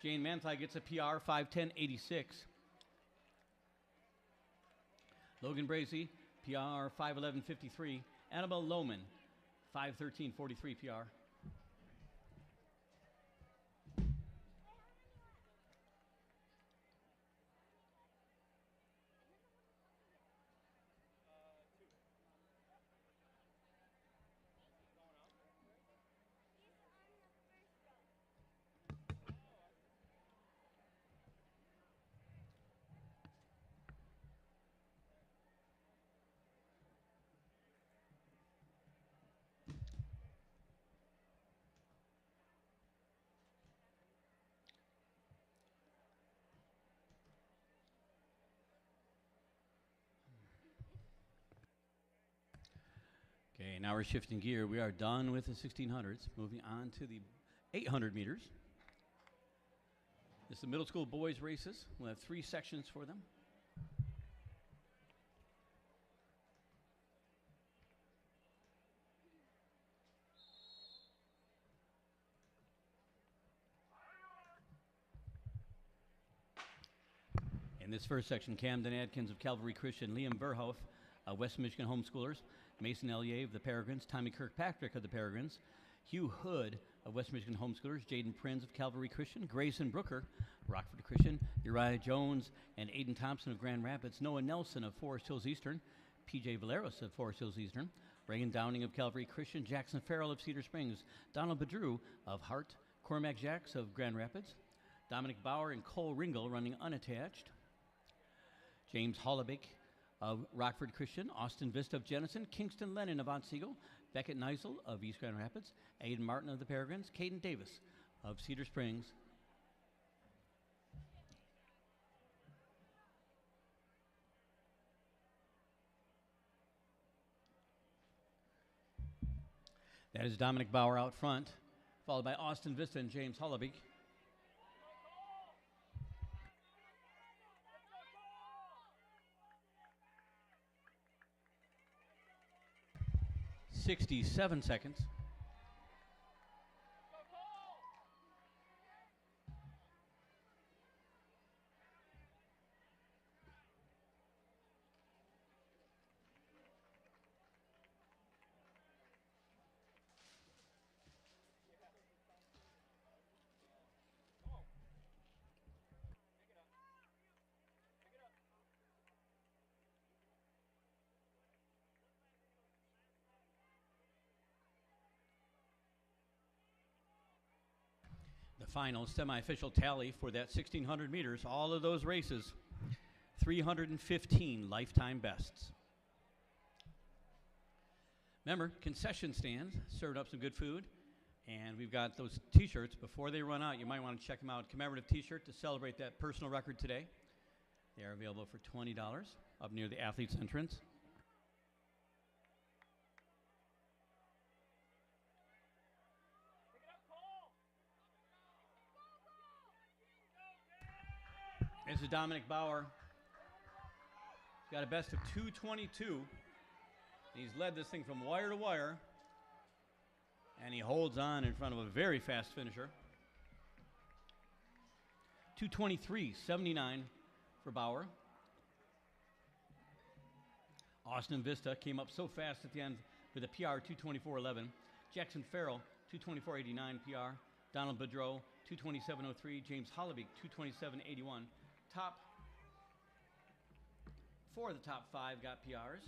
Speaker 5: Jane Manthei gets a PR, 5:10.86. Logan Brazy, PR, 5:11.53. Annabelle Lohman, 5:13.43 PR. Okay, now we're shifting gear. We are done with the 1600s, moving on to the 800 meters. This is the middle school boys races. We'll have 3 sections for them. In this first section, Camden Adkins of Calvary Christian, Liam Verhoef of West Michigan Homeschoolers, Mason Ellier of the Peregrines, Tommy Kirkpatrick of the Peregrines, Hugh Hood of West Michigan Homeschoolers, Jaden Prinz of Calvary Christian, Grayson Brooker, Rockford Christian, Uriah Jones and Aiden Thompson of Grand Rapids, Noah Nelson of Forest Hills Eastern, PJ Valeros of Forest Hills Eastern, Reagan Downing of Calvary Christian, Jackson Farrell of Cedar Springs, Donald Badrew of Hart, Cormac Jacks of Grand Rapids, Dominic Bauer and Cole Ringel running unattached, James Hollebeck of Rockford Christian, Austin Vista of Jenison, Kingston Lennon of Otsego, Beckett Neisel of East Grand Rapids, Aiden Martin of the Peregrines, Caden Davis of Cedar Springs. That is Dominic Bauer out front, followed by Austin Vista and James Hollebeck. 67 seconds. The final semi-official tally for that 1,600 meters, all of those races, 315 lifetime bests. Remember, concession stands, serving up some good food, and we've got those t-shirts. Before they run out, you might want to check them out. Commemorative t-shirt to celebrate that personal record today. They are available for $20 up near the athlete's entrance. This is Dominic Bauer. He's got a best of 2:22. He's led this thing from wire to wire. And he holds on in front of a very fast finisher. 2:23.79 for Bauer. Austin Vista came up so fast at the end with a PR 2:24.11. Jackson Farrell 2:24.89 PR. Donald Badreau 2:27.03. James Hollebeck 2:27.81. Top 4 of the top 5 got PRs.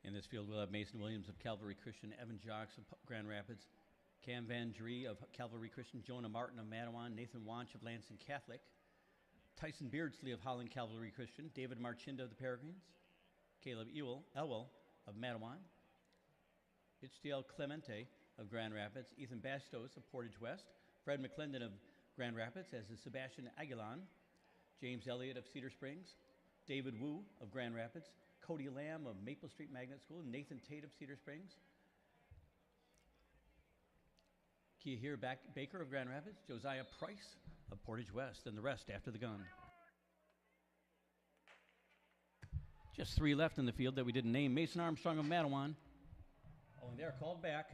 Speaker 5: In this field, we'll have Mason Williams of Calvary Christian, Evan Jocks of Grand Rapids, Cam Van Dree of Calvary Christian, Jonah Martin of Matawan, Nathan Wanch of Lansing Catholic, Tyson Beardsley of Holland Calvary Christian, David Marchinda of the Peregrines, Caleb Elwell of Matawan, Itchdale Clemente of Grand Rapids, Ethan Bastos of Portage West, Fred McClendon of Grand Rapids, as is Sebastian Aguilan, James Elliott of Cedar Springs, David Wu of Grand Rapids, Cody Lamb of Maple Street Magnet School, Nathan Tate of Cedar Springs, Kiahir Baker of Grand Rapids, Josiah Price of Portage West, and the rest after the gun. Just 3 left in the field that we didn't name. Mason Armstrong of Matawan. Oh, and they're called back.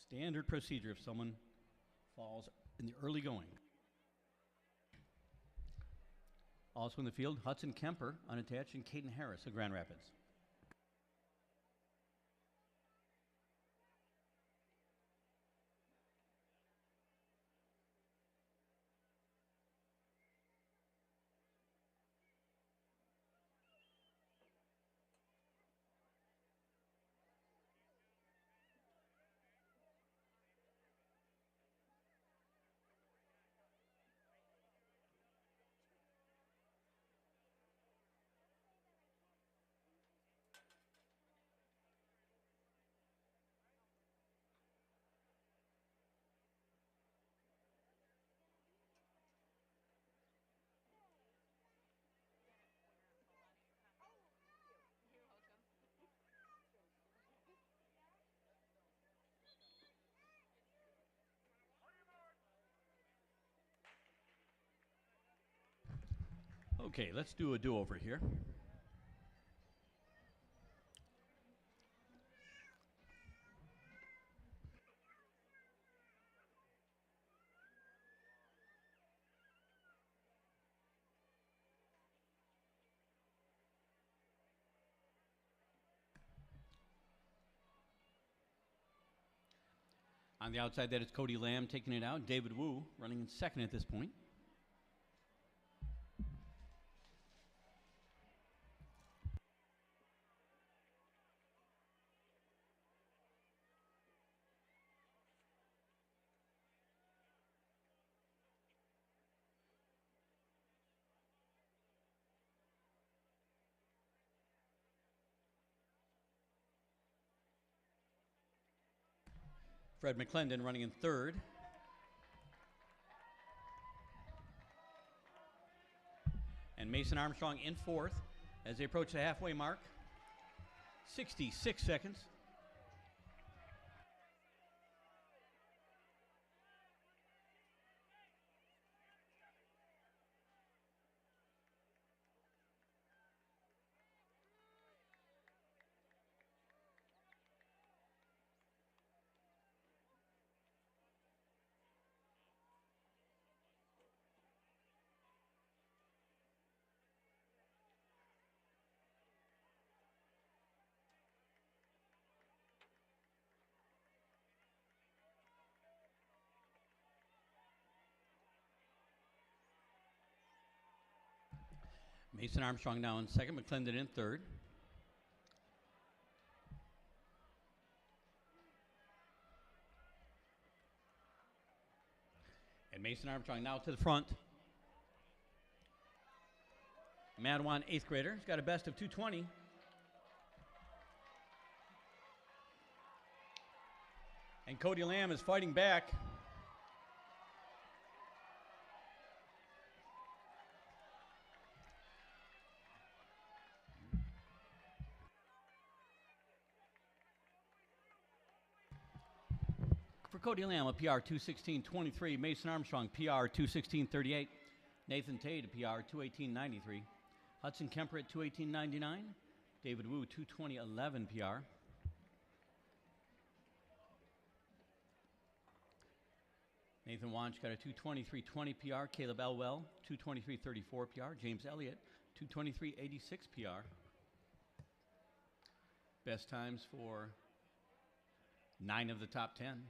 Speaker 5: Standard procedure if someone falls in the early going. Also in the field, Hudson Kemper, unattached, and Caden Harris of Grand Rapids. Okay, let's do a do-over here. On the outside, that is Cody Lamb taking it out. David Wu running in second at this point. Fred McClendon running in third. And Mason Armstrong in fourth as they approach the halfway mark. 66 seconds. Mason Armstrong now in second, McClendon in third. And Mason Armstrong now to the front. Madawan, 8th grader, he's got a best of 2:20. And Cody Lamb is fighting back. For Cody Lamb, a PR 2:16.23. Mason Armstrong, PR 2:16.38. Nathan Tate, a PR 2:18.93. Hudson Kemper at 2:18.99. David Wu, 2:20.11 PR. Nathan Wanch got a 2:23.20 PR. Caleb Elwell, 2:23.34 PR. James Elliott, 2:23.86 PR. Best times for 9 of the top 10.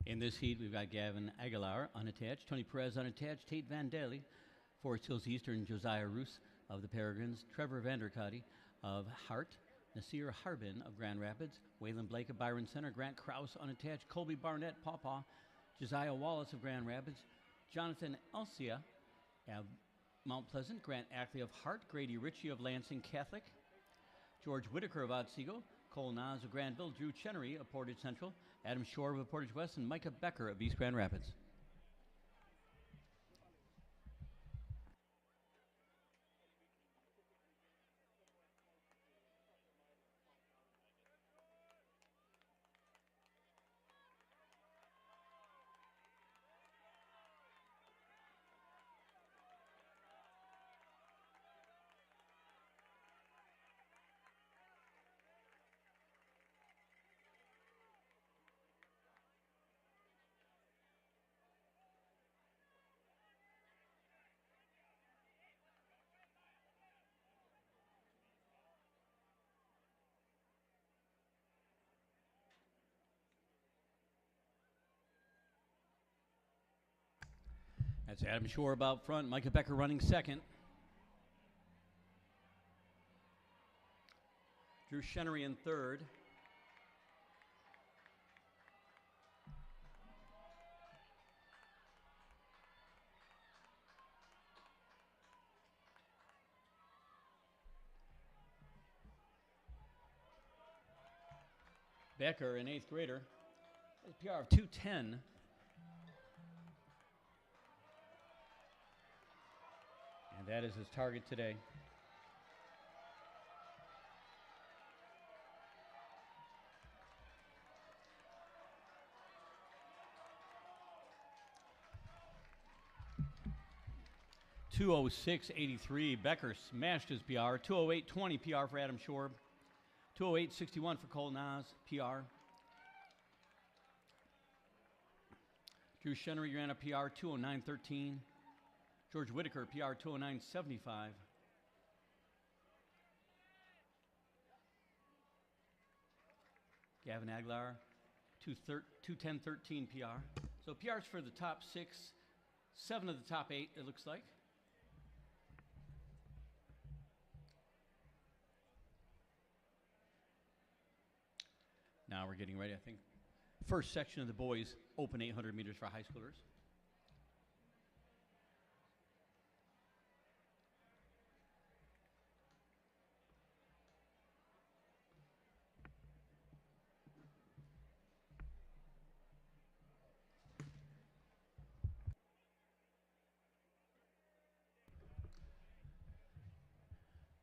Speaker 5: In this heat, we've got Gavin Aguilar unattached, Tony Perez unattached, Tate Van Daly, Forest Hills Eastern, Josiah Roos of the Peregrines, Trevor Vandercotty of Hart, Nasir Harbin of Grand Rapids, Waylon Blake of Byron Center, Grant Krause unattached, Colby Barnett, Pawpaw, Josiah Wallace of Grand Rapids, Jonathan Elsia of Mount Pleasant, Grant Ackley of Hart, Grady Ritchie of Lansing Catholic, George Whitaker of Otsego, Cole Nas of Granville, Drew Chenery of Portage Central, Adam Shore of Portage West, and Micah Becker of East Grand Rapids. That's Adam Shorb out front. Micah Becker running second. Drew Chenery in third. Becker, an 8th grader, has a PR of 2:10. And that is his target today. .206.83. Becker smashed his PR. 208.20 PR for Adam Shorb. 208.61 for Cole Nas, PR. Drew Chenery ran a PR 209.13. George Whitaker, PR 209.75. Gavin Aguilar, 210.13 PR. So PRs for the top 6, 7 of the top 8, it looks like. Now we're getting ready, I think. First section of the boys open 800 meters for high schoolers.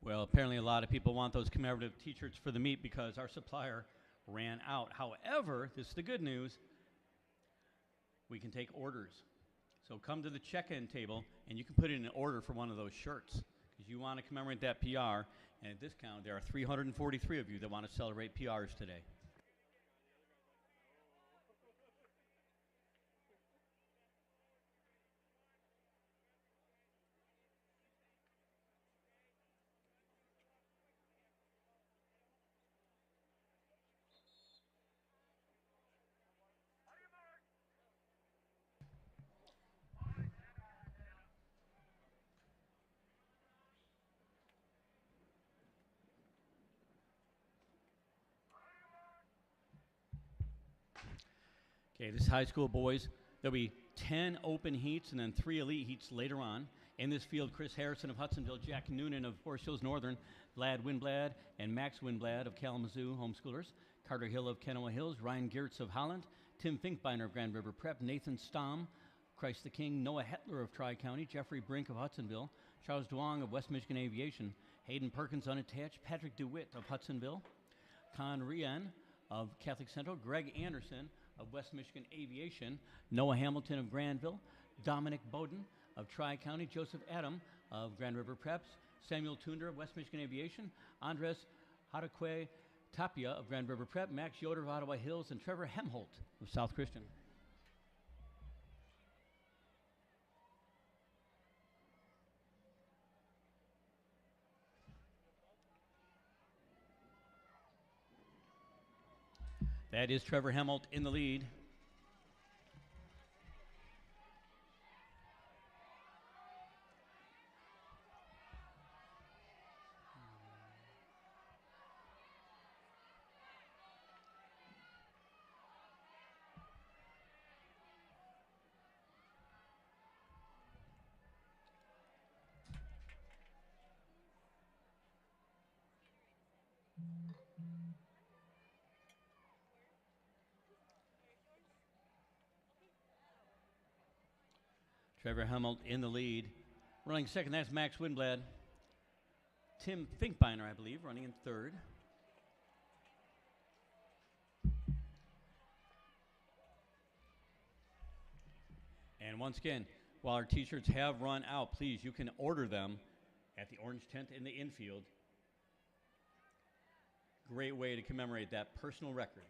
Speaker 5: Well, apparently a lot of people want those commemorative t-shirts for the meet because our supplier ran out. However, this is the good news. We can take orders. So come to the check-in table and you can put in an order for one of those shirts because you want to commemorate that PR. And at this count, there are 343 of you that want to celebrate PRs today. Okay, this is high school boys. There'll be 10 open heats and then 3 elite heats later on. In this field, Chris Harrison of Hudsonville, Jack Noonan of Forest Hills Northern, Vlad Winblad and Max Winblad of Kalamazoo homeschoolers, Carter Hill of Kenowa Hills, Ryan Geertz of Holland, Tim Finkbeiner of Grand River Prep, Nathan Stom, Christ the King, Noah Hetler of Tri-County, Jeffrey Brink of Hudsonville, Charles Duong of West Michigan Aviation, Hayden Perkins unattached, Patrick DeWitt of Hudsonville, Con Rian of Catholic Central, Greg Anderson of West Michigan Aviation, Noah Hamilton of Granville, Dominic Bowden of Tri-County, Joseph Adam of Grand River Preps, Samuel Tunder of West Michigan Aviation, Andres Haraque Tapia of Grand River Prep, Max Yoder of Ottawa Hills, and Trevor Hemholt of South Christian. That is Trevor Hemholt in the lead. Trevor Hemholt in the lead. Running second, that's Max Winblad. Tim Finkbeiner, I believe, running in third. And once again, while our t-shirts have run out, please, you can order them at the Orange Tent in the infield. Great way to commemorate that personal record.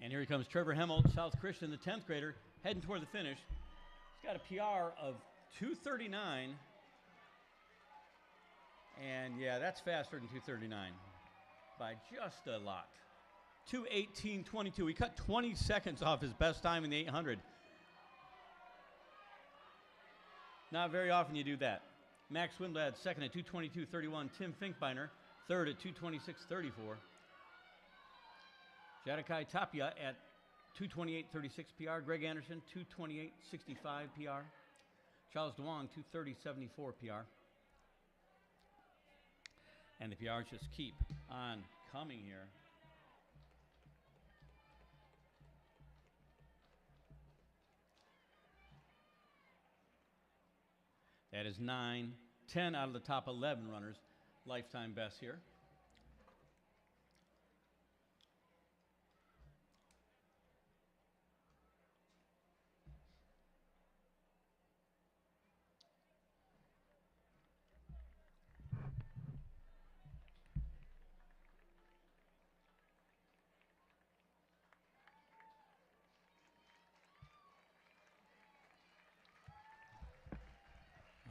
Speaker 5: And here he comes, Trevor Hemholt, South Christian, the 10th grader, heading toward the finish. He's got a PR of 2:39. And yeah, that's faster than 2:39. by just a lot. 2:18.22. He cut 20 seconds off his best time in the 800. Not very often you do that. Max Windblad second at 2:22.31. Tim Finkbeiner third at 2:26.34. Jadakai Tapia at 2:28.36 PR. Greg Anderson 2:28.65 PR. Charles DeWong 2:30.74 PR. And the PRs just keep on coming here. That is 9, 10 out of the top 11 runners, lifetime best here.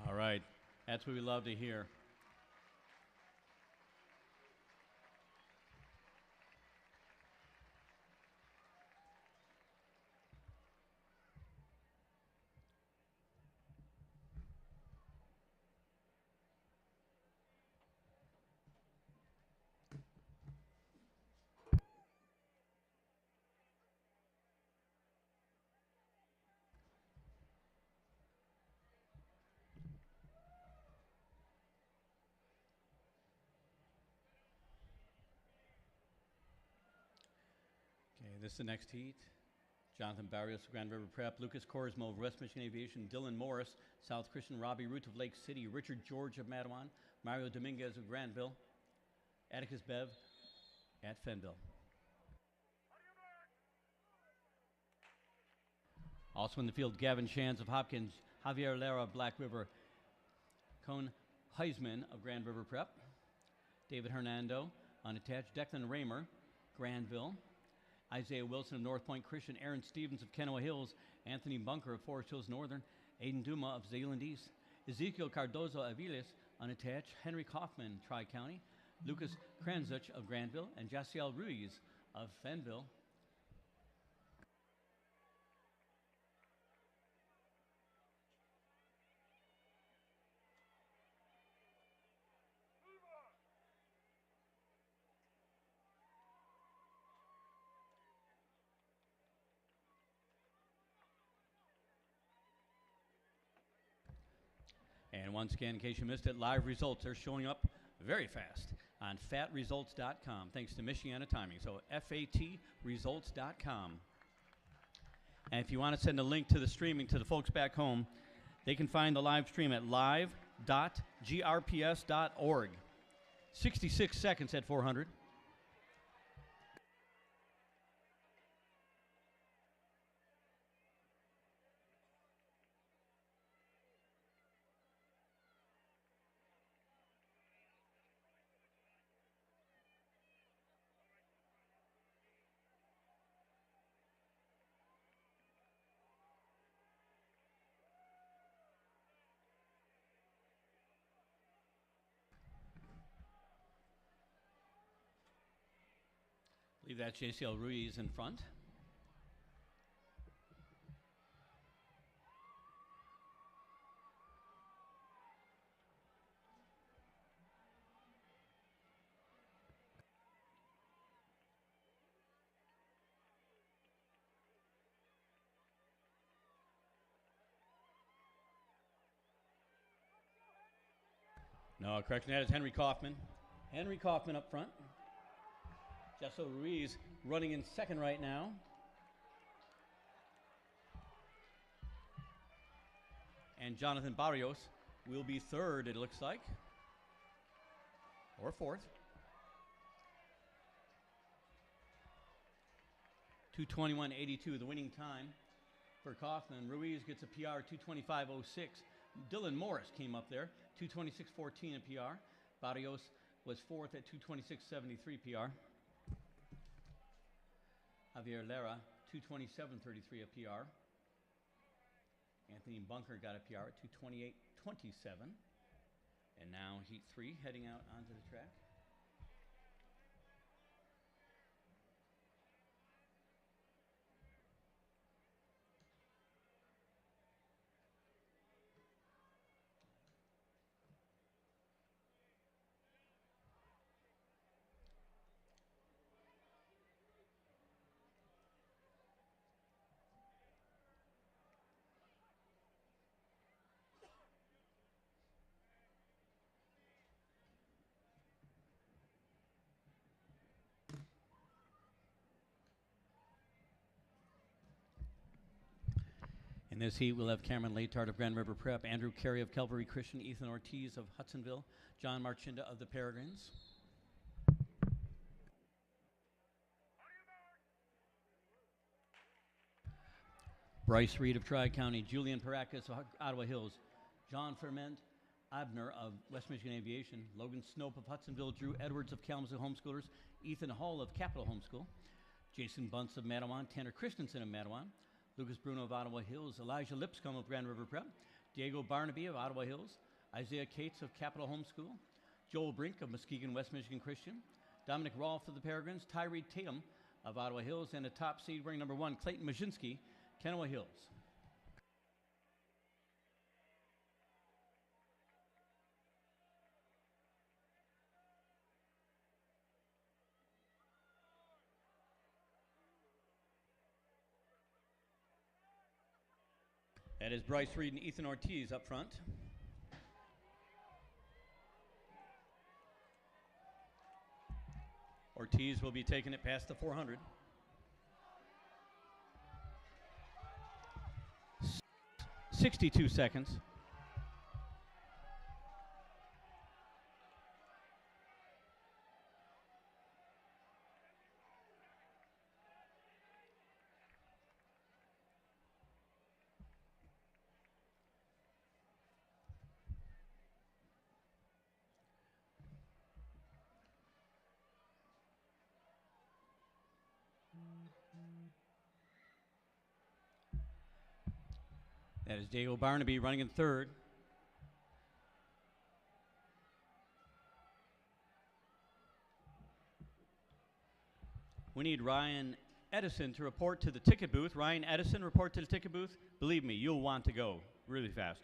Speaker 5: All right, that's what we love to hear. This is the next heat. Jonathan Barrios of Grand River Prep, Lucas Korsmo of West Michigan Aviation, Dylan Morris, South Christian, Robbie Root of Lake City, Richard George of Mattawan, Mario Dominguez of Granville, Atticus Bev at Fenville. Also in the field, Gavin Shands of Hopkins, Javier Lara of Black River, Cone Heisman of Grand River Prep, David Hernando, unattached, Declan Raymer, Granville, Isaiah Wilson of North Point Christian, Aaron Stevens of Kenowa Hills, Anthony Bunker of Forest Hills Northern, Aiden Duma of Zeeland East, Ezekiel Cardozo of Aviles, unattached, Henry Kaufman, Tri-County, Lucas Kranzuch of Granville, and Jaciel Ruiz of Fenville. And once again, in case you missed it, live results are showing up very fast on fatresults.com, thanks to Michiana Timing. So fatresults.com. And if you want to send a link to the streaming to the folks back home, they can find the live stream at live.grps.org. 66 seconds at 400. I believe that's JCL Ruiz in front. No, correction, that is Henry Kaufman. Henry Kaufman up front. Jesso Ruiz running in second right now. And Jonathan Barrios will be third, it looks like. Or fourth. 2:21.82, the winning time for Kaufman. Ruiz gets a PR 2:25.06. Dylan Morris came up there, 2:26.14 a PR. Barrios was fourth at 2:26.73 PR. Javier Lara, 2:27.33 a PR. Anthony Bunker got a PR at 2:28.27. And now heat 3 heading out onto the track. In this heat, we'll have Cameron Latard of Grand River Prep, Andrew Carey of Calvary Christian, Ethan Ortiz of Hudsonville, John Marchinda of the Peregrines. Bryce Reed of Tri-County, Julian Paracas of Ottawa Hills, John Ferment Abner of West Michigan Aviation, Logan Snope of Hudsonville, Drew Edwards of Kalamazoo Homeschoolers, Ethan Hall of Capital Homeschool, Jason Bunce of Matawan, Tanner Christensen of Matawan, Lucas Bruno of Ottawa Hills, Elijah Lipscomb of Grand River Prep, Diego Barnaby of Ottawa Hills, Isaiah Cates of Capital Homeschool, Joel Brink of Muskegon West Michigan Christian, Dominic Rolfe of the Peregrines, Tyree Tatum of Ottawa Hills, and a top seed wearing number 1, Clayton Majinski, Kennewa Hills. That is Bryce Reed and Ethan Ortiz up front. Ortiz will be taking it past the 400. 62 seconds. That is Diego Barnaby running in third. We need Ryan Edison to report to the ticket booth. Ryan Edison, report to the ticket booth. Believe me, you'll want to go really fast.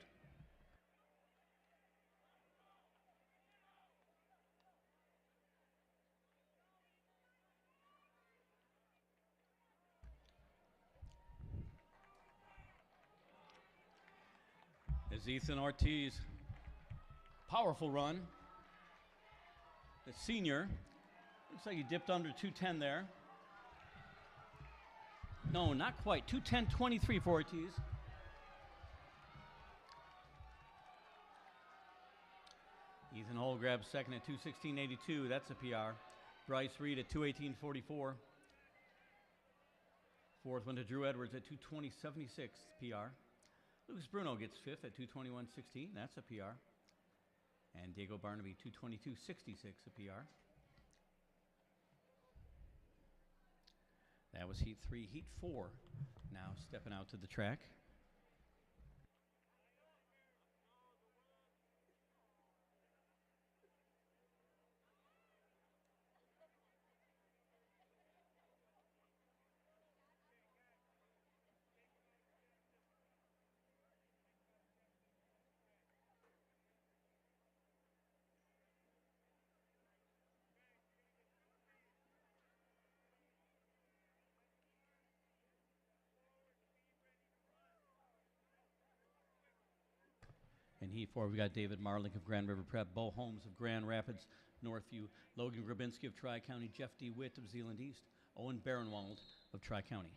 Speaker 5: As Ethan Ortiz, powerful run. The senior, looks like he dipped under 210 there. No, not quite. 210.23 for Ortiz. Ethan Hall grabs second at 216.82. That's a PR. Bryce Reed at 218.44. Fourth one to Drew Edwards at 220.76 PR. Lucas Bruno gets fifth at 221.16. That's a PR. And Diego Barnaby 222.66, a PR. That was heat 3. Heat 4 now stepping out to the track. In Heat 4, we got David Marlink of Grand River Prep, Bo Holmes of Grand Rapids, Northview, Logan Grabinski of Tri-County, Jeff D. Witt of Zeeland East, Owen Barenwald of Tri-County.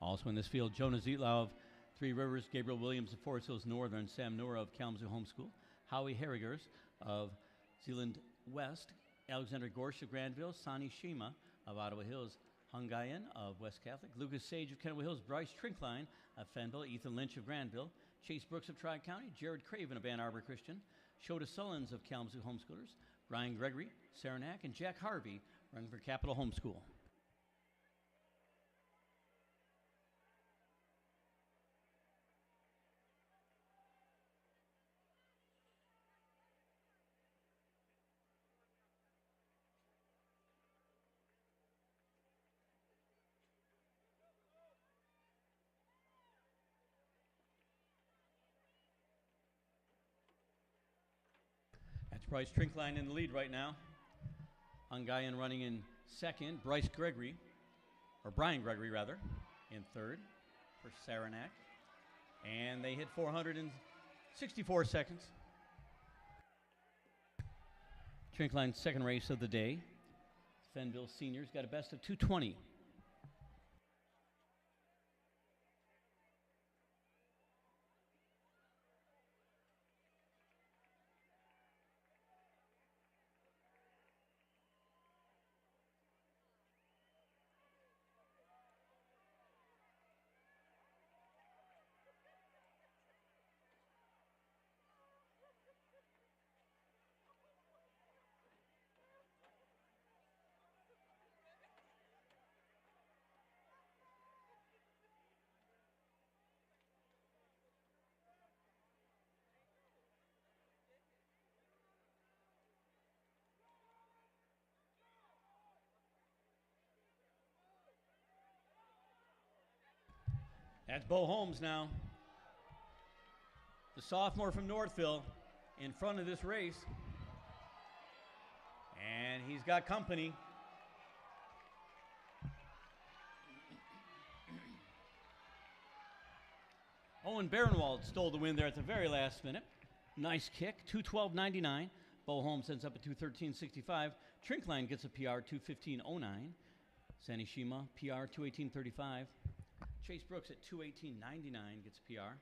Speaker 5: Also in this field, Jonah Zietlau of Three Rivers, Gabriel Williams of Forest Hills Northern, Sam Noura of Kalamazoo Homeschool, Howie Harrigers of Zeeland West, Alexander Gorsh of Granville, Sani Shima of Ottawa Hills, Hungayan of West Catholic, Lucas Sage of Kennewa Hills, Bryce Trinkline of Fenville, Ethan Lynch of Granville, Chase Brooks of Tri-County, Jared Craven of Ann Arbor Christian, Shota Sullins of Kalamazoo Homeschoolers, Ryan Gregory, Saranac, and Jack Harvey running for Capital Homeschool. That's Bryce Trinkline in the lead right now. Hungayan running in second. Brian Gregory rather. in third for Saranac. And they hit 464 seconds. Trinkline's second race of the day. Fenville Seniors got a best of 2:20. That's Bo Holmes now. The sophomore from Northville in front of this race. And he's got company. Owen Barenwald stole the win there at the very last minute. Nice kick, 2:12.99. Bo Holmes ends up at 2:13.65. Trinkline gets a PR, 2:15.09. Sanishima, PR, 2:18.35. Chase Brooks at 2:18.99 gets a PR.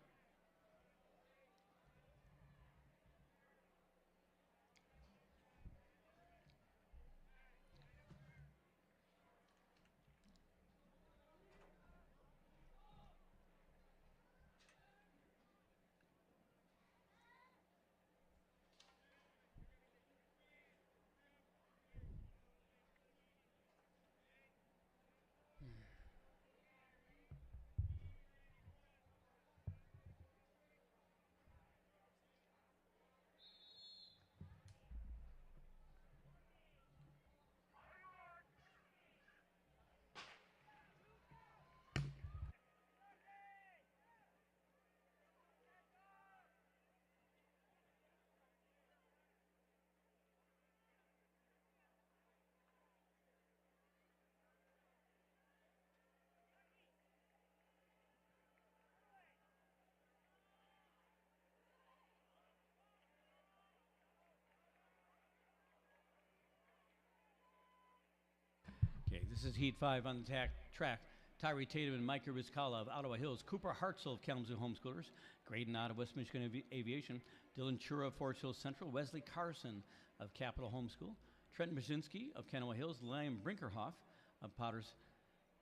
Speaker 5: Okay, this is Heat 5 on the track. Tyree Tatum and Micah Rizkala of Ottawa Hills. Cooper Hartzell of Kalamazoo Homeschoolers. Graydon out of West Michigan Aviation. Dylan Chura of Forest Hills Central. Wesley Carson of Capital Homeschool. Trent Brzezinski of Kenowa Hills. Liam Brinkerhoff of Potter's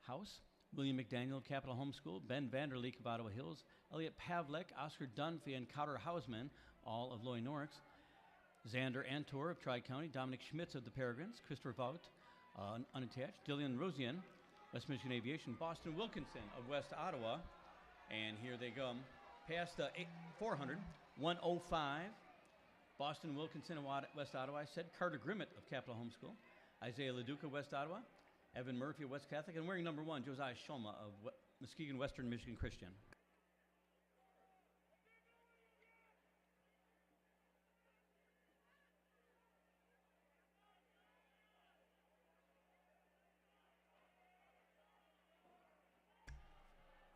Speaker 5: House. William McDaniel of Capital Homeschool. Ben Vanderleek of Ottawa Hills. Elliot Pavlek, Oscar Dunphy, and Cotter Hausman, all of Loy Norix. Xander Antor of Tri-County. Dominic Schmitz of the Peregrines. Christopher Vogt, unattached. Dillian Rosian, West Michigan Aviation. Boston Wilkinson of West Ottawa. And here they come. Past 400, 105. Boston Wilkinson of West Ottawa. I said Carter Grimmett of Capital Homeschool. Isaiah Leduca, West Ottawa. Evan Murphy of West Catholic. And wearing number 1, Josiah Shoma of Muskegon Western Michigan Christian.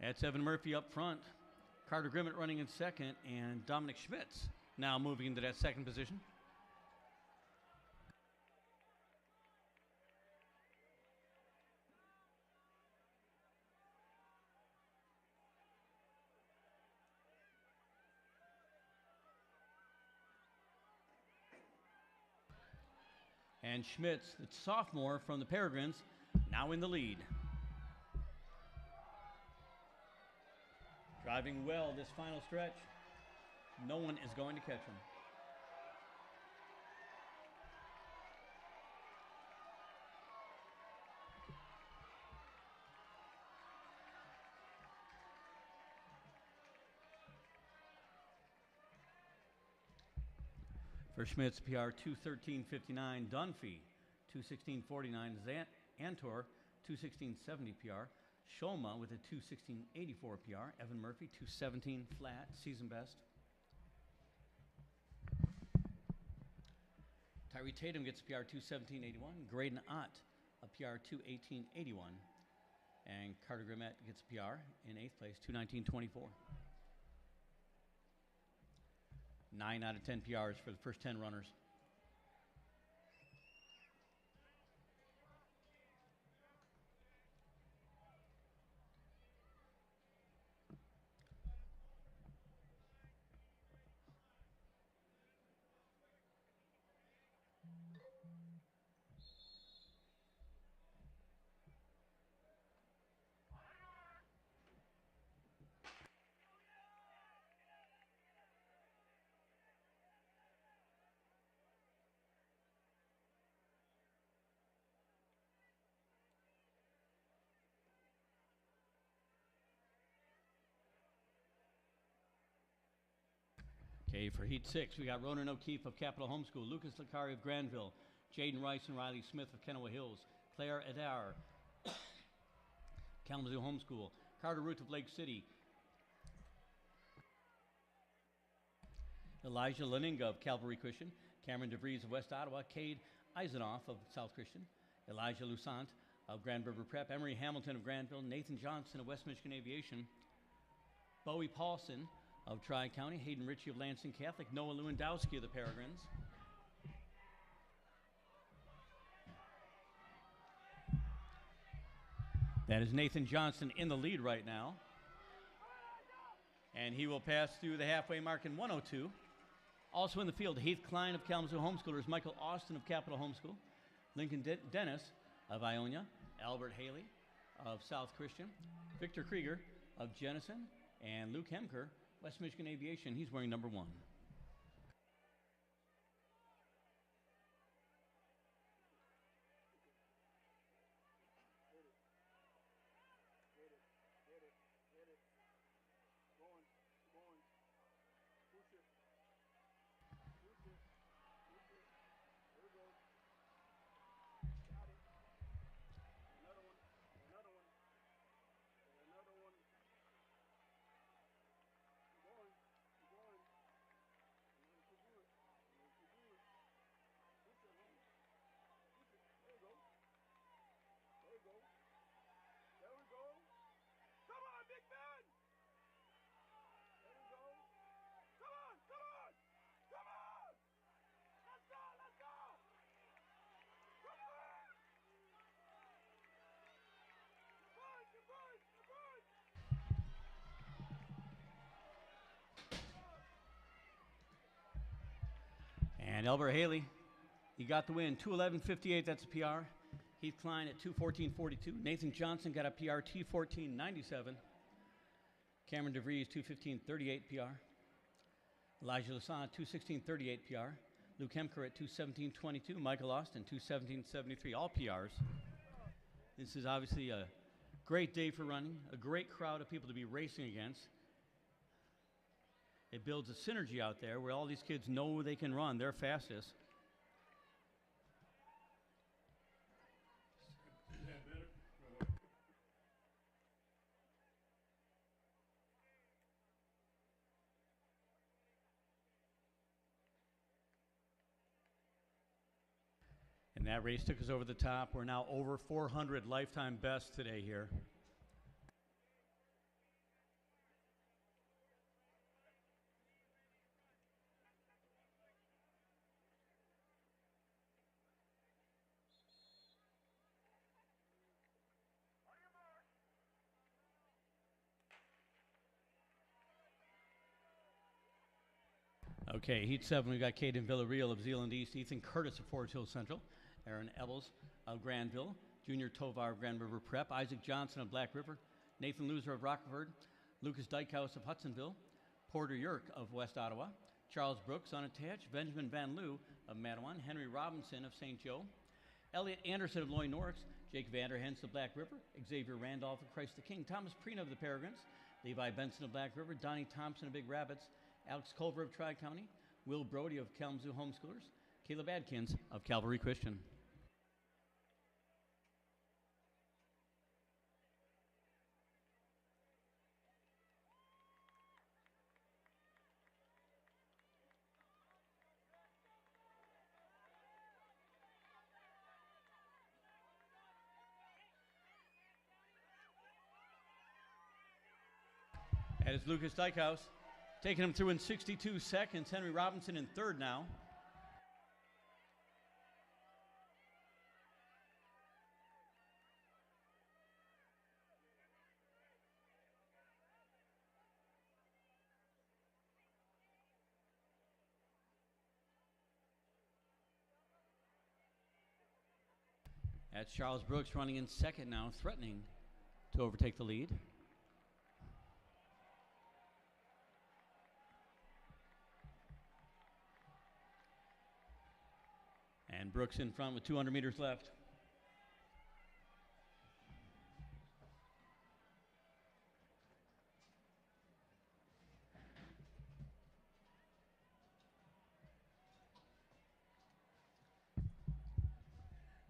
Speaker 5: That's Evan Murphy up front. Carter Grimmett running in second, and Dominic Schmitz now moving into that second position. And Schmitz, the sophomore from the Peregrines, now in the lead. Driving well this final stretch. No one is going to catch him. For Schmitz, PR 2:13.59. Dunphy, 2:16.49. Antor, 2:16.70 PR. Shoma with a 2:16.84 PR. Evan Murphy, 2:17 flat, season best. Tyree Tatum gets PR 2:17.81. Graydon Ott, a PR 2:18.81. And Carter Grimmett gets a PR in 8th place, 2:19.24. 9 out of 10 PRs for the first 10 runners. Okay, for Heat 6, we got Ronan O'Keefe of Capital Homeschool, Lucas Licari of Granville, Jaden Rice and Riley Smith of Kennewa Hills, Claire Adar, Kalamazoo Homeschool, Carter Ruth of Lake City, Elijah Leninga of Calvary Christian, Cameron DeVries of West Ottawa, Cade Eisenoff of South Christian, Elijah Lusant of Grand River Prep, Emery Hamilton of Granville, Nathan Johnson of West Michigan Aviation, Bowie Paulson of Tri-County, Hayden Ritchie of Lansing Catholic, Noah Lewandowski of the Peregrines. That is Nathan Johnson in the lead right now. And he will pass through the halfway mark in 1:02. Also in the field, Heath Klein of Kalamazoo Homeschoolers, Michael Austin of Capital Homeschool, Lincoln Dennis of Ionia, Albert Haley of South Christian, Victor Krieger of Jenison, and Luke Hemker, West Michigan Aviation. He's wearing number 1. And Albert Haley, he got the win, 2:11.58, that's a PR. Heath Klein at 2:14.42. Nathan Johnson got a PR, T14.97. Cameron DeVries, 2:15.38 PR. Elijah Lassant, 2:16.38 PR. Luke Hemker at 2:17.22. Michael Austin, 2:17.73, all PRs. This is obviously a great day for running, a great crowd of people to be racing against. It builds a synergy out there where all these kids know they can run. They're fastest. And that race took us over the top. We're now over 400 lifetime bests today here. Okay, Heat 7, we've got Caden Villarreal of Zeeland East, Ethan Curtis of Forest Hill Central, Aaron Ebels of Granville, Junior Tovar of Grand River Prep, Isaac Johnson of Black River, Nathan Loser of Rockford, Lucas Dykehouse of Hudsonville, Porter Yerk of West Ottawa, Charles Brooks unattached, Benjamin Van Loo of Matawan, Henry Robinson of St. Joe, Elliot Anderson of Loy Norris, Jake Vanderhens of Black River, Xavier Randolph of Christ the King, Thomas Preen of the Peregrines, Levi Benson of Black River, Donnie Thompson of Big Rapids, Alex Culver of Tri-County, Will Brody of Kalamazoo Homeschoolers, Caleb Adkins of Calvary Christian. That is Lucas Dykehouse taking him through in 62 seconds. Henry Robinson in third now. That's Charles Brooks running in second now, threatening to overtake the lead. And Brooks in front with 200 meters left.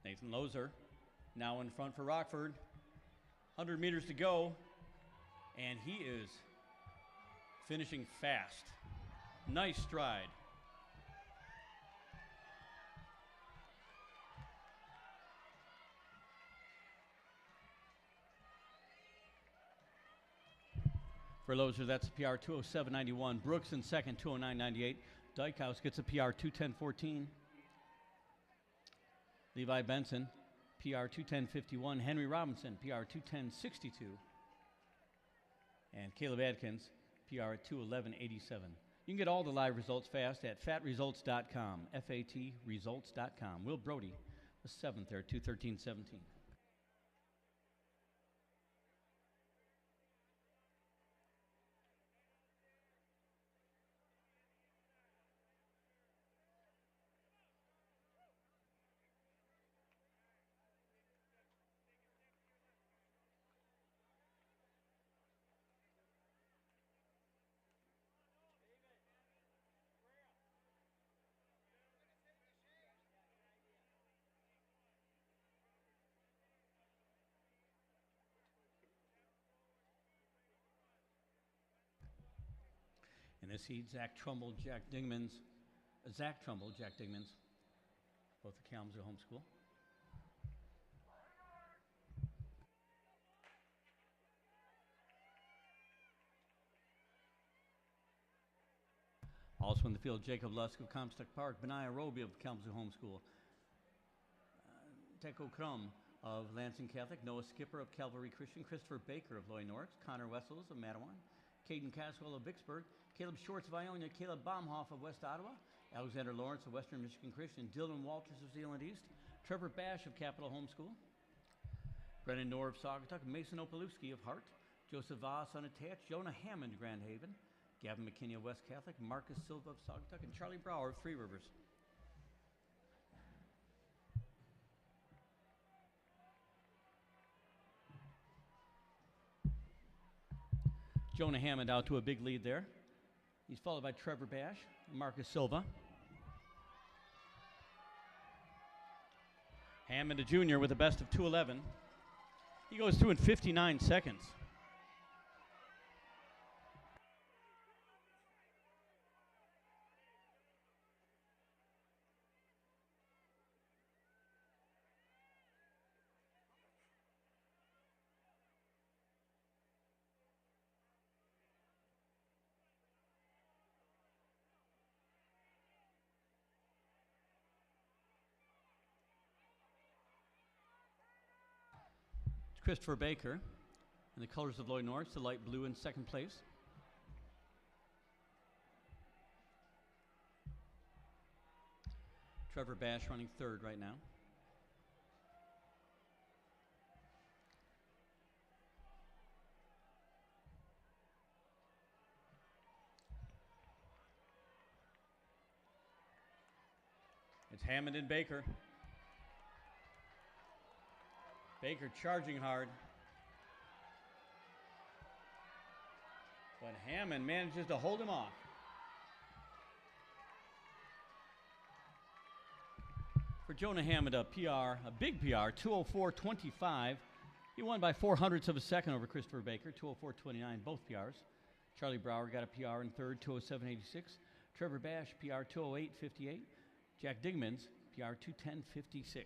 Speaker 5: Nathan Lozer now in front for Rockford. 100 meters to go, and he is finishing fast. Nice stride. For Lozer, that's a PR 207.91. Brooks in second, 209.98. Dykehouse gets a PR 210.14. Levi Benson, PR 210.51. Henry Robinson, PR 210.62. And Caleb Adkins, PR at 211.87. You can get all the live results fast at fatresults.com, FATresults.com. Will Brody was seventh there, 213.17. In this heat, Zach Trumbull, Jack Dingmans, both at Kalamazoo Homeschool. Also in the field, Jacob Lusk of Comstock Park, Benaiah Roby of Kalamazoo Homeschool, Teko Crum of Lansing Catholic, Noah Skipper of Calvary Christian, Christopher Baker of Loy Norris, Connor Wessels of Matawan, Caden Caswell of Vicksburg, Caleb Shorts of Ionia, Caleb Baumhoff of West Ottawa, Alexander Lawrence of Western Michigan Christian, Dylan Walters of Zeeland East, Trevor Bash of Capital Homeschool, Brennan Knorr of Saugatuck, Mason Opalewski of Hart, Joseph Voss unattached, Jonah Hammond, Grand Haven, Gavin McKinney of West Catholic, Marcus Silva of Saugatuck, and Charlie Brower of Three Rivers. Jonah Hammond out to a big lead there. He's followed by Trevor Bash, Marcus Silva. Hammond, a junior, with a best of 2:11. He goes through in 59 seconds. Christopher Baker in the colors of Loy Norris, the light blue in second place. Trevor Bash running third right now. It's Hammond and Baker. Baker charging hard. But Hammond manages to hold him off. For Jonah Hammond, a PR, a big PR, 204.25. He won by 0.04 of a second over Christopher Baker, 204.29, both PRs. Charlie Brower got a PR in third, 207.86. Trevor Bash, PR 208.58. Jack Digmans, PR 210.56.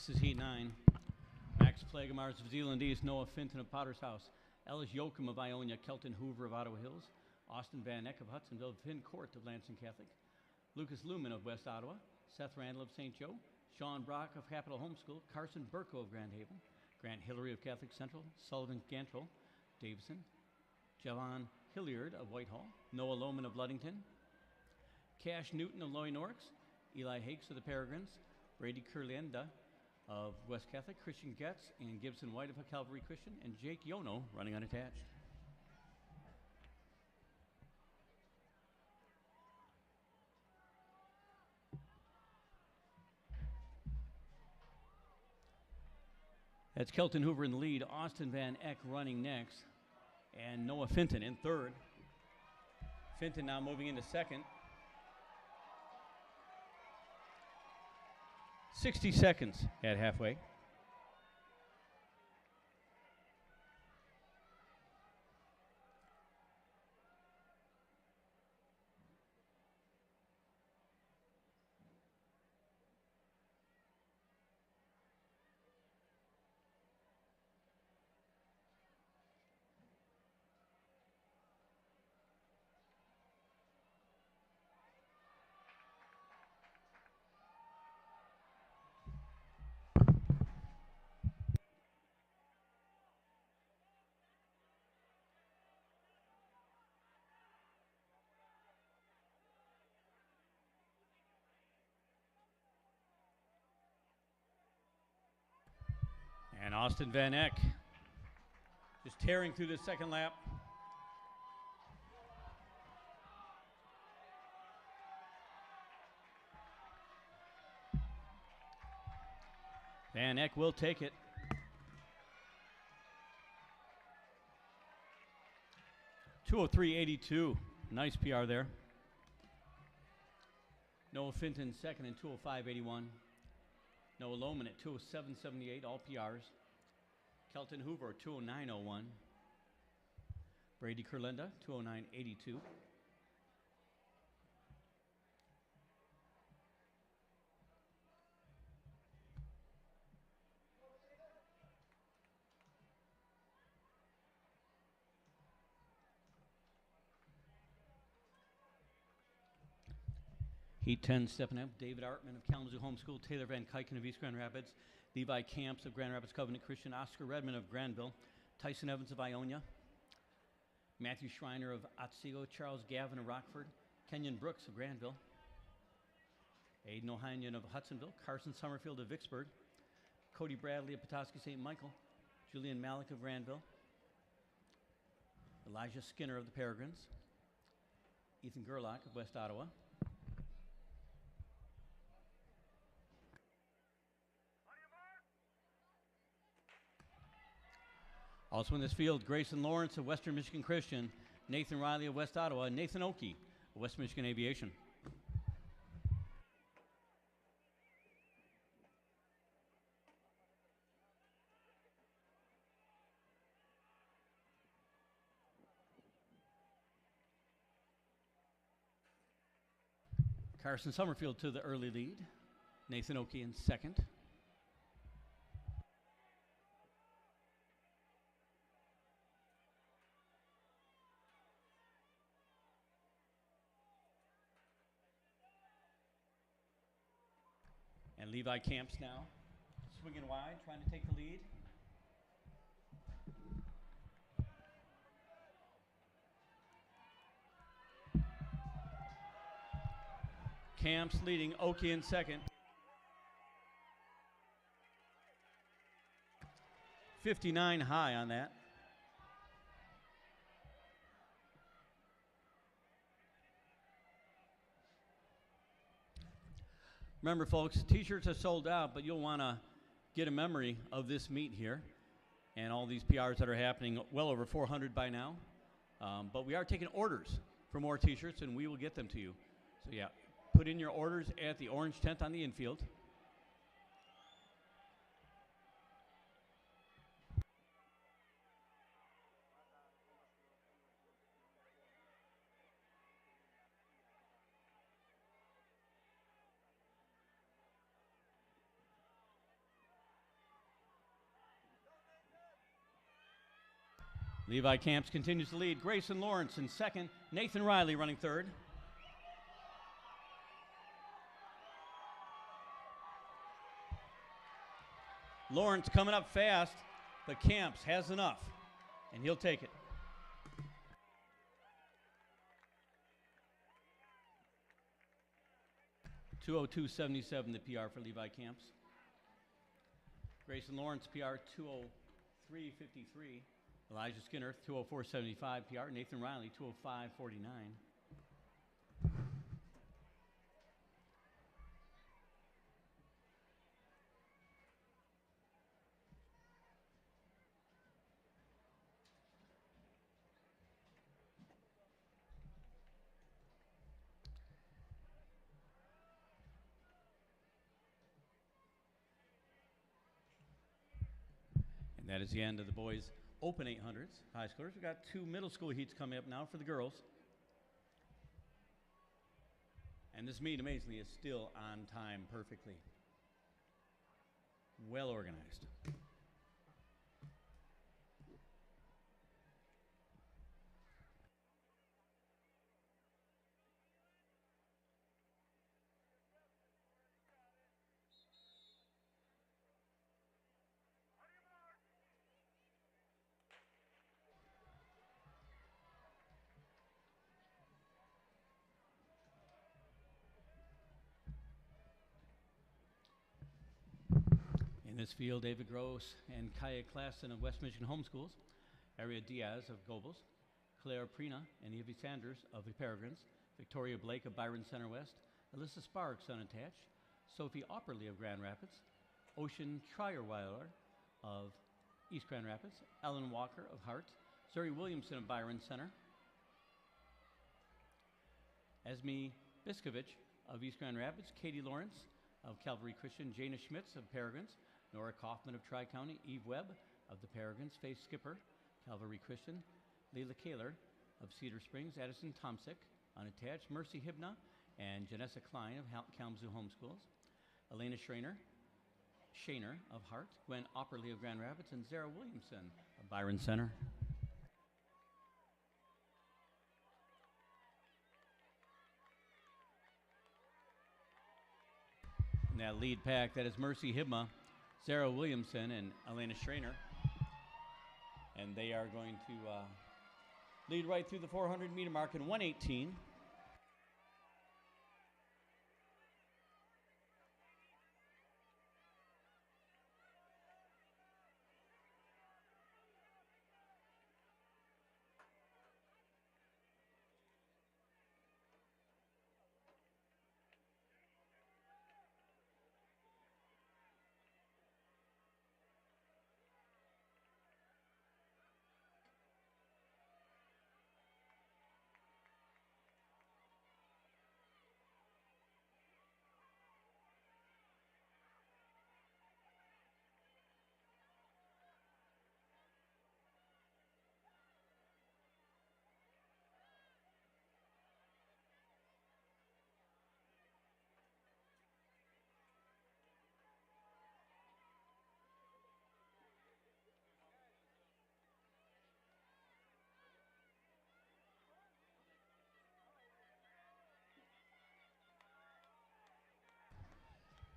Speaker 5: This is Heat 9. Max Plagamars of Zeeland East, Noah Finton of Potter's House, Ellis Yoakum of Ionia, Kelton Hoover of Ottawa Hills, Austin Van Eck of Hudsonville, Finn Court of Lansing Catholic, Lucas Lumen of West Ottawa, Seth Randall of St. Joe, Sean Brock of Capital Homeschool, Carson Burko of Grand Haven, Grant Hillary of Catholic Central, Sullivan Gantrell, Davison, Javon Hilliard of Whitehall, Noah Lohman of Ludington, Cash Newton of Loy Norix, Eli Hakes of the Peregrines, Brady Curlienda of West Catholic, Christian Getz and Gibson White of a Calvary Christian, and Jake Yono running unattached. That's Kelton Hoover in the lead, Austin Van Eck running next, and Noah Finton in third. Finton now moving into second. 60 seconds at halfway. And Austin Van Eck just tearing through the second lap. Van Eck will take it. .203.82. Nice PR there. Noah Finton second in 205.81. Noah Lohman at 207.78, all PRs. Kelton Hoover, 209.01. Brady Curlenda, 209.82. Heat 10 stepping up, David Artman of Kalamazoo Homeschool, Taylor Van Kyken of East Grand Rapids, Levi Camps of Grand Rapids Covenant Christian, Oscar Redmond of Granville, Tyson Evans of Ionia, Matthew Schreiner of Otsego, Charles Gavin of Rockford, Kenyon Brooks of Granville, Aiden Ohanian of Hudsonville, Carson Summerfield of Vicksburg, Cody Bradley of Petoskey St. Michael, Julian Malik of Granville, Elijah Skinner of the Peregrines, Ethan Gerlach of West Ottawa, also in this field, Grayson Lawrence of Western Michigan Christian, Nathan Riley of West Ottawa, and Nathan Oakey of West Michigan Aviation. Carson Summerfield to the early lead, Nathan Oakey in second. And Levi Camps now, swinging wide, trying to take the lead. Camps leading, Oakey in second. 59 high on that. Remember, folks, t-shirts are sold out, but you'll want to get a memory of this meet here and all these PRs that are happening, well over 400 by now. But we are taking orders for more t-shirts, and we will get them to you. So, yeah, put in your orders at the orange tent on the infield. Levi Camps continues to lead. Grayson Lawrence in second. Nathan Riley running third. Lawrence coming up fast, but Camps has enough, and he'll take it. .202.77 the PR for Levi Camps. Grayson Lawrence PR 203.53. Elijah Skinner 204.75 PR. Nathan Riley 205.49. And that is the end of the boys' Open 800s, high schoolers. We've got two middle school heats coming up now for the girls. And this meet, amazingly, is still on time perfectly. Well organized. In this field, David Gross and Kaya Klassen of West Michigan Homeschools, Aria Diaz of Gobles, Claire Prina and Evie Sanders of the Peregrines, Victoria Blake of Byron Center West, Alyssa Sparks unattached, Sophie Opperly of Grand Rapids, Ocean Trierweiler of East Grand Rapids, Ellen Walker of Hart, Zuri Williamson of Byron Center, Esme Biskovich of East Grand Rapids, Katie Lawrence of Calvary Christian, Jana Schmitz of Peregrines, Nora Kaufman of Tri-County, Eve Webb of the Peregrines, Faith Skipper, Calvary Christian, Leila Kaler of Cedar Springs, Addison Tomsick, unattached, Mercy Hibna, and Janessa Klein of Kalamazoo Homeschools, Elena Shaner of Hart, Gwen Opperly of Grand Rapids, and Zara Williamson of Byron Center. In that lead pack, that is Mercy Hibma, Zara Williamson, and Elena Schrainer. And they are going to lead right through the 400-meter mark in 1:18.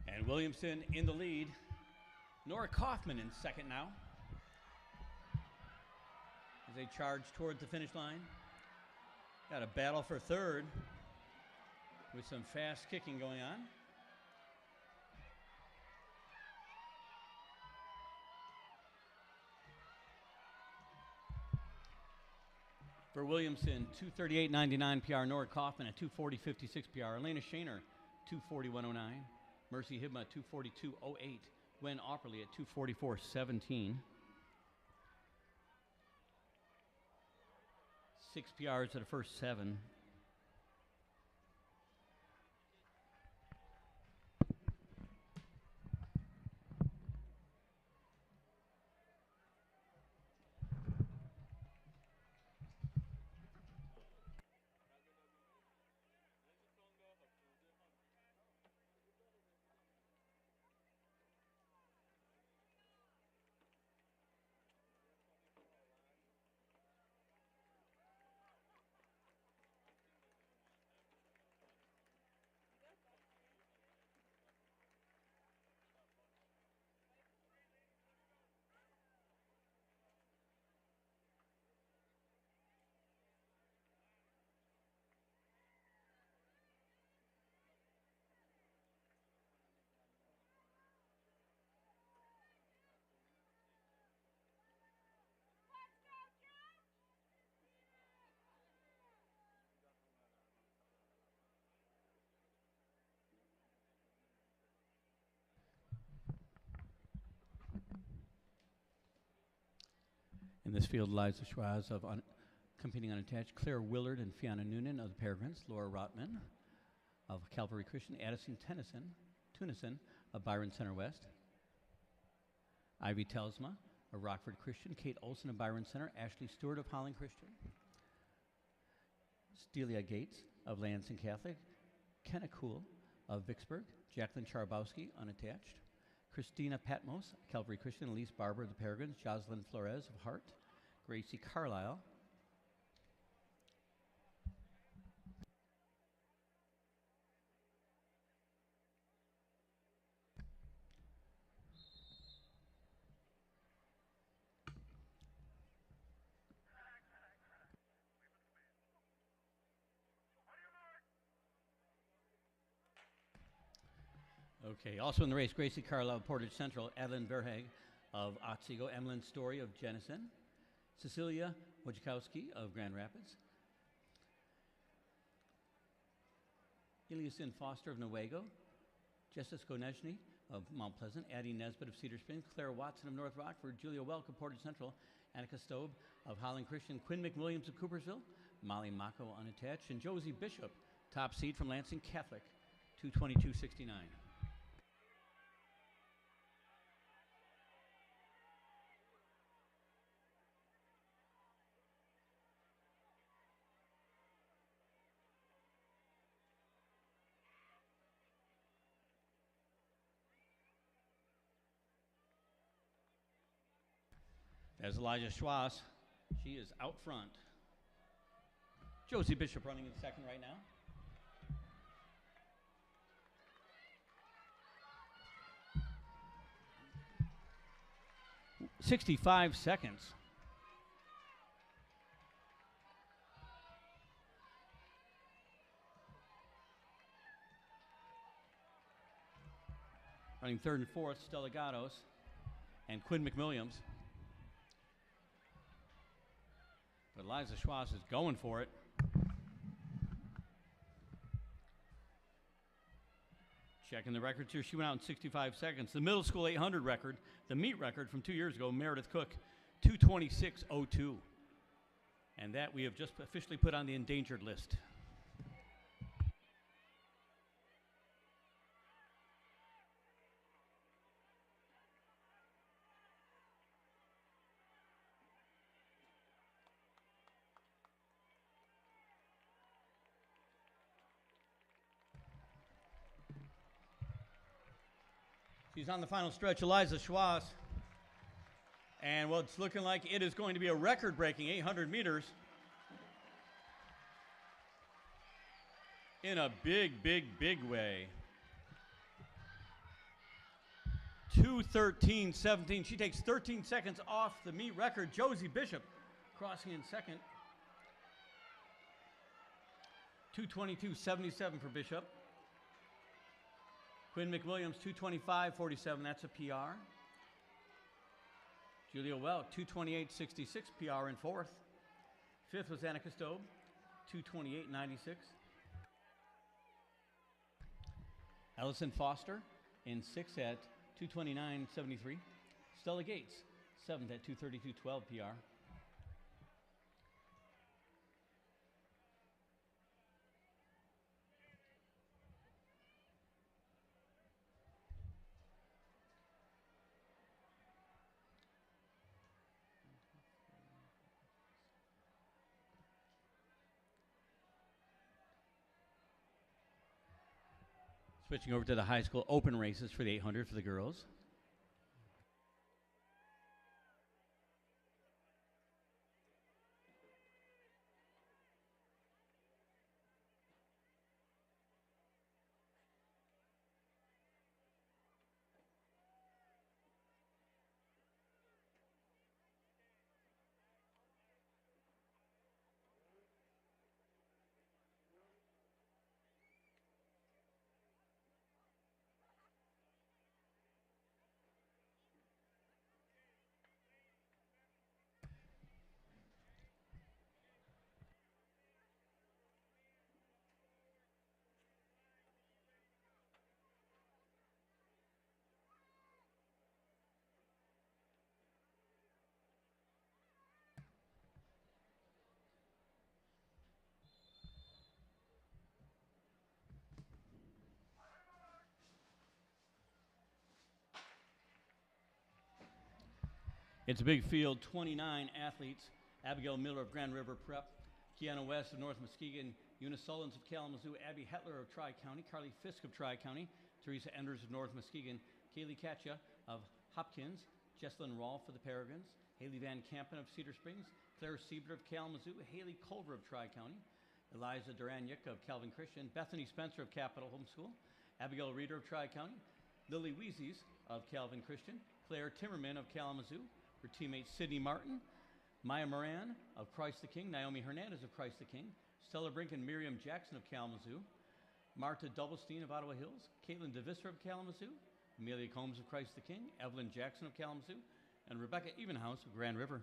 Speaker 5: And Williamson in the lead. Nora Kaufman in second now, as they charge toward the finish line. Got a battle for third with some fast kicking going on. For Williamson, 238.99 PR. Nora Kaufman at 240.56 PR. Elena Shaner, 241.09. Mercy Hibma, 242.08. Gwen Opperly at 244.17. 6 PRs to the first 7. In this field, Liza Schwaz of competing unattached, Claire Willard and Fiona Noonan of the Peregrines, Laura Rotman of Calvary Christian, Addison Tunison of Byron Center West, Ivy Telsma of Rockford Christian, Kate Olson of Byron Center, Ashley Stewart of Holland Christian, Stelia Gates of Lansing Catholic, Kenna Cool of Vicksburg, Jacqueline Charbowski, unattached, Christina Patmos, Calvary Christian, Elise Barber of the Peregrines, Jocelyn Flores of Hart, Gracie Carlisle, Okay, also in the race, Gracie Carlisle of Portage Central, Adeline Verhage of Otsego, Emlyn Story of Jenison, Cecilia Wojciechowski of Grand Rapids, Iliasin Foster of Newaygo, Jessica Konechny of Mount Pleasant, Addie Nesbitt of Cedar Springs, Claire Watson of North Rockford, Julia Welk of Portage Central, Annika Stobe of Holland Christian, Quinn McWilliams of Coopersville, Molly Mako unattached, and Josie Bishop, top seed from Lansing Catholic, 222.69. As Elijah Schwass, she is out front. Josie Bishop running in second right now. 65 seconds. Running third and fourth, Stella Gatos and Quinn McWilliams. But Liza Schwass is going for it. Checking the records here, she went out in 65 seconds. The middle school 800 record, the meet record from 2 years ago, Meredith Cook, 226.02. And that we have just officially put on the endangered list. She's on the final stretch, Eliza Schwass. And well, it's looking like it is going to be a record-breaking 800 meters in a big, big, big way. 2:13.17. She takes 13 seconds off the meet record. Josie Bishop crossing in second. 2:22.77 for Bishop. Quinn McWilliams, 2:25.47, that's a PR. Julia Welk, 2:28.66, PR in fourth. Fifth was Annika Stobe, 2:28.96. Ellison Foster in sixth at 2:29.73. Stella Gates, seventh at 2:32.12 PR. Switching over to the high school open races for the 800 for the girls. It's a big field, 29 athletes. Abigail Miller of Grand River Prep, Kiana West of North Muskegon, Eunice Sullins of Kalamazoo, Abby Hetler of Tri-County, Carly Fisk of Tri-County, Teresa Enders of North Muskegon, Kaylee Katcha of Hopkins, Jesslyn Rolfe of the Peregrines, Haley Van Kampen of Cedar Springs, Claire Siebert of Kalamazoo, Haley Culver of Tri-County, Eliza Duranyuk of Calvin Christian, Bethany Spencer of Capital Homeschool, Abigail Reeder of Tri-County, Lily Weezies of Calvin Christian, Claire Timmerman of Kalamazoo, her teammate Sydney Martin, Maya Moran of Christ the King, Naomi Hernandez of Christ the King, Stella Brink and Miriam Jackson of Kalamazoo, Marta Doublestein of Ottawa Hills, Caitlin DeVisser of Kalamazoo, Amelia Combs of Christ the King, Evelyn Jackson of Kalamazoo, and Rebecca Evenhouse of Grand River.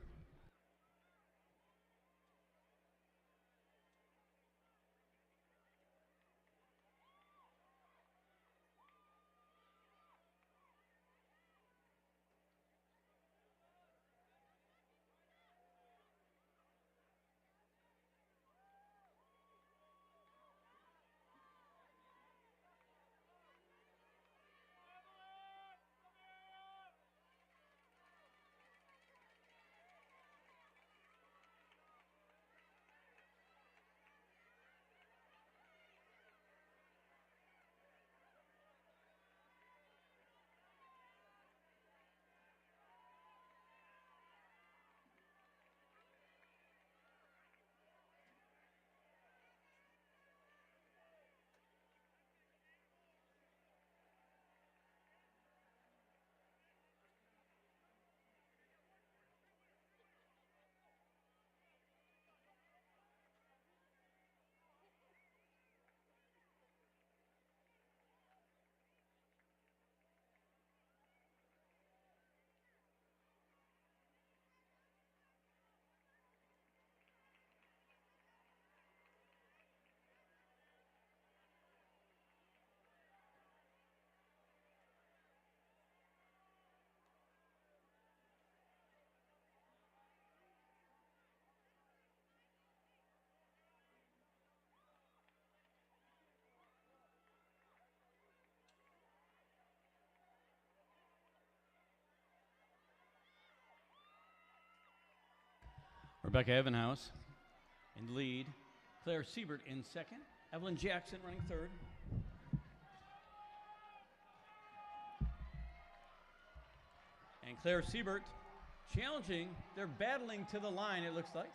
Speaker 5: Rebecca Evenhouse in the lead, Claire Siebert in second, Evelyn Jackson running third. And Claire Siebert challenging, they're battling to the line, it looks like.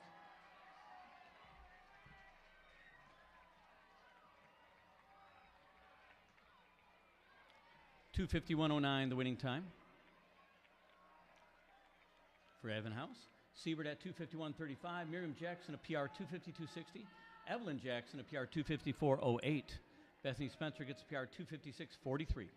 Speaker 5: .251.09 the winning time for Evenhouse. Siebert at 251.35, Miriam Jackson a PR 252.60, Evelyn Jackson a PR 254.08, Bethany Spencer gets a PR 256.43.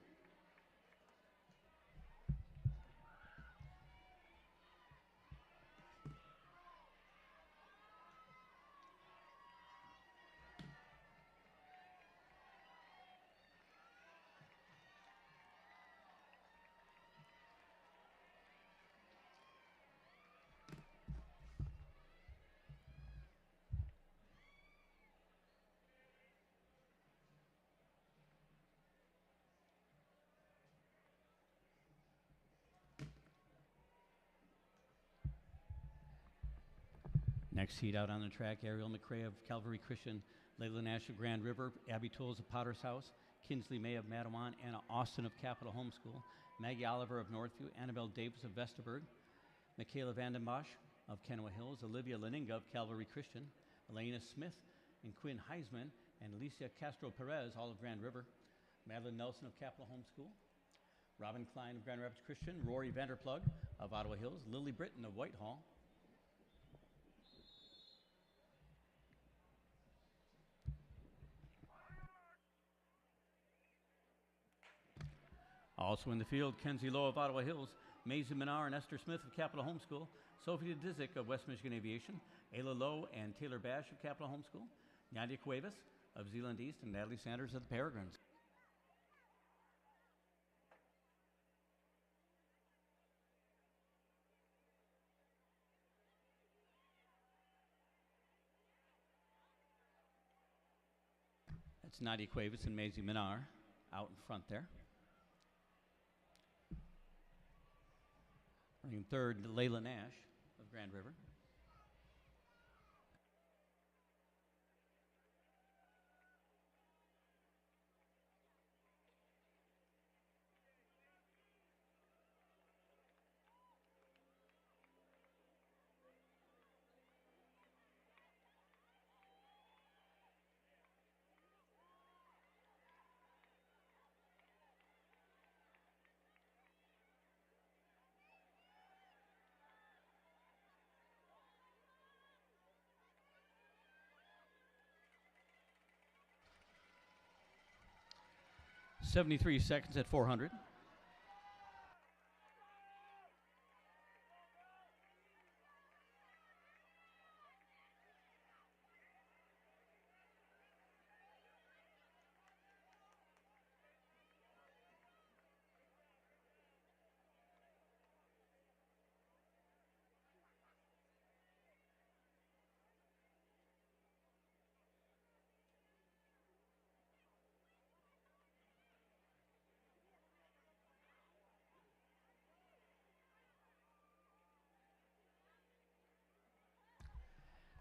Speaker 5: Next heat out on the track, Ariel McRae of Calvary Christian, Layla Nash of Grand River, Abby Tolles of Potter's House, Kinsley May of Matawan, Anna Austin of Capital Homeschool, Maggie Oliver of Northview, Annabelle Davis of Vesterberg, Michaela Vandenbosch of Kennewa Hills, Olivia Leninga of Calvary Christian, Elena Smith and Quinn Heisman, and Alicia Castro Perez, all of Grand River, Madeline Nelson of Capital Homeschool, Robin Klein of Grand Rapids Christian, Rory Vanderplug of Ottawa Hills, Lily Britton of Whitehall. Also in the field, Kenzie Lowe of Ottawa Hills, Maisie Minar and Esther Smith of Capital Homeschool, Sophie Dizik of West Michigan Aviation, Ayla Lowe and Taylor Bash of Capital Homeschool, Nadia Cuevas of Zeeland East, and Natalie Sanders of the Peregrines. That's Nadia Cuevas and Maisie Minar out in front there. Running third, Layla Nash of Grand River. .73 seconds at 400.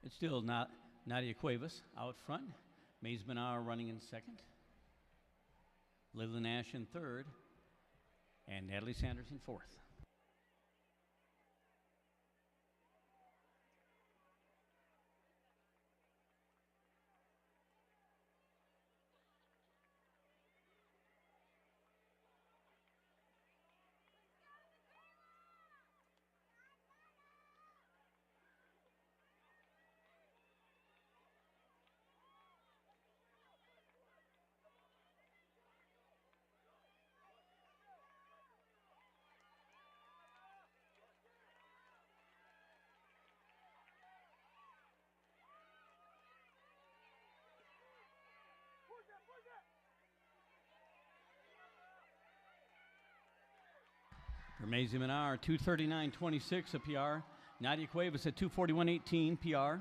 Speaker 5: It's still not Nadia Cuevas out front. Maze Benar running in second. Layla Nash in third. And Natalie Sanders in fourth. For Maze Benar, 2:39.26 a PR. Nadia Cuevas at 2:41.18 PR.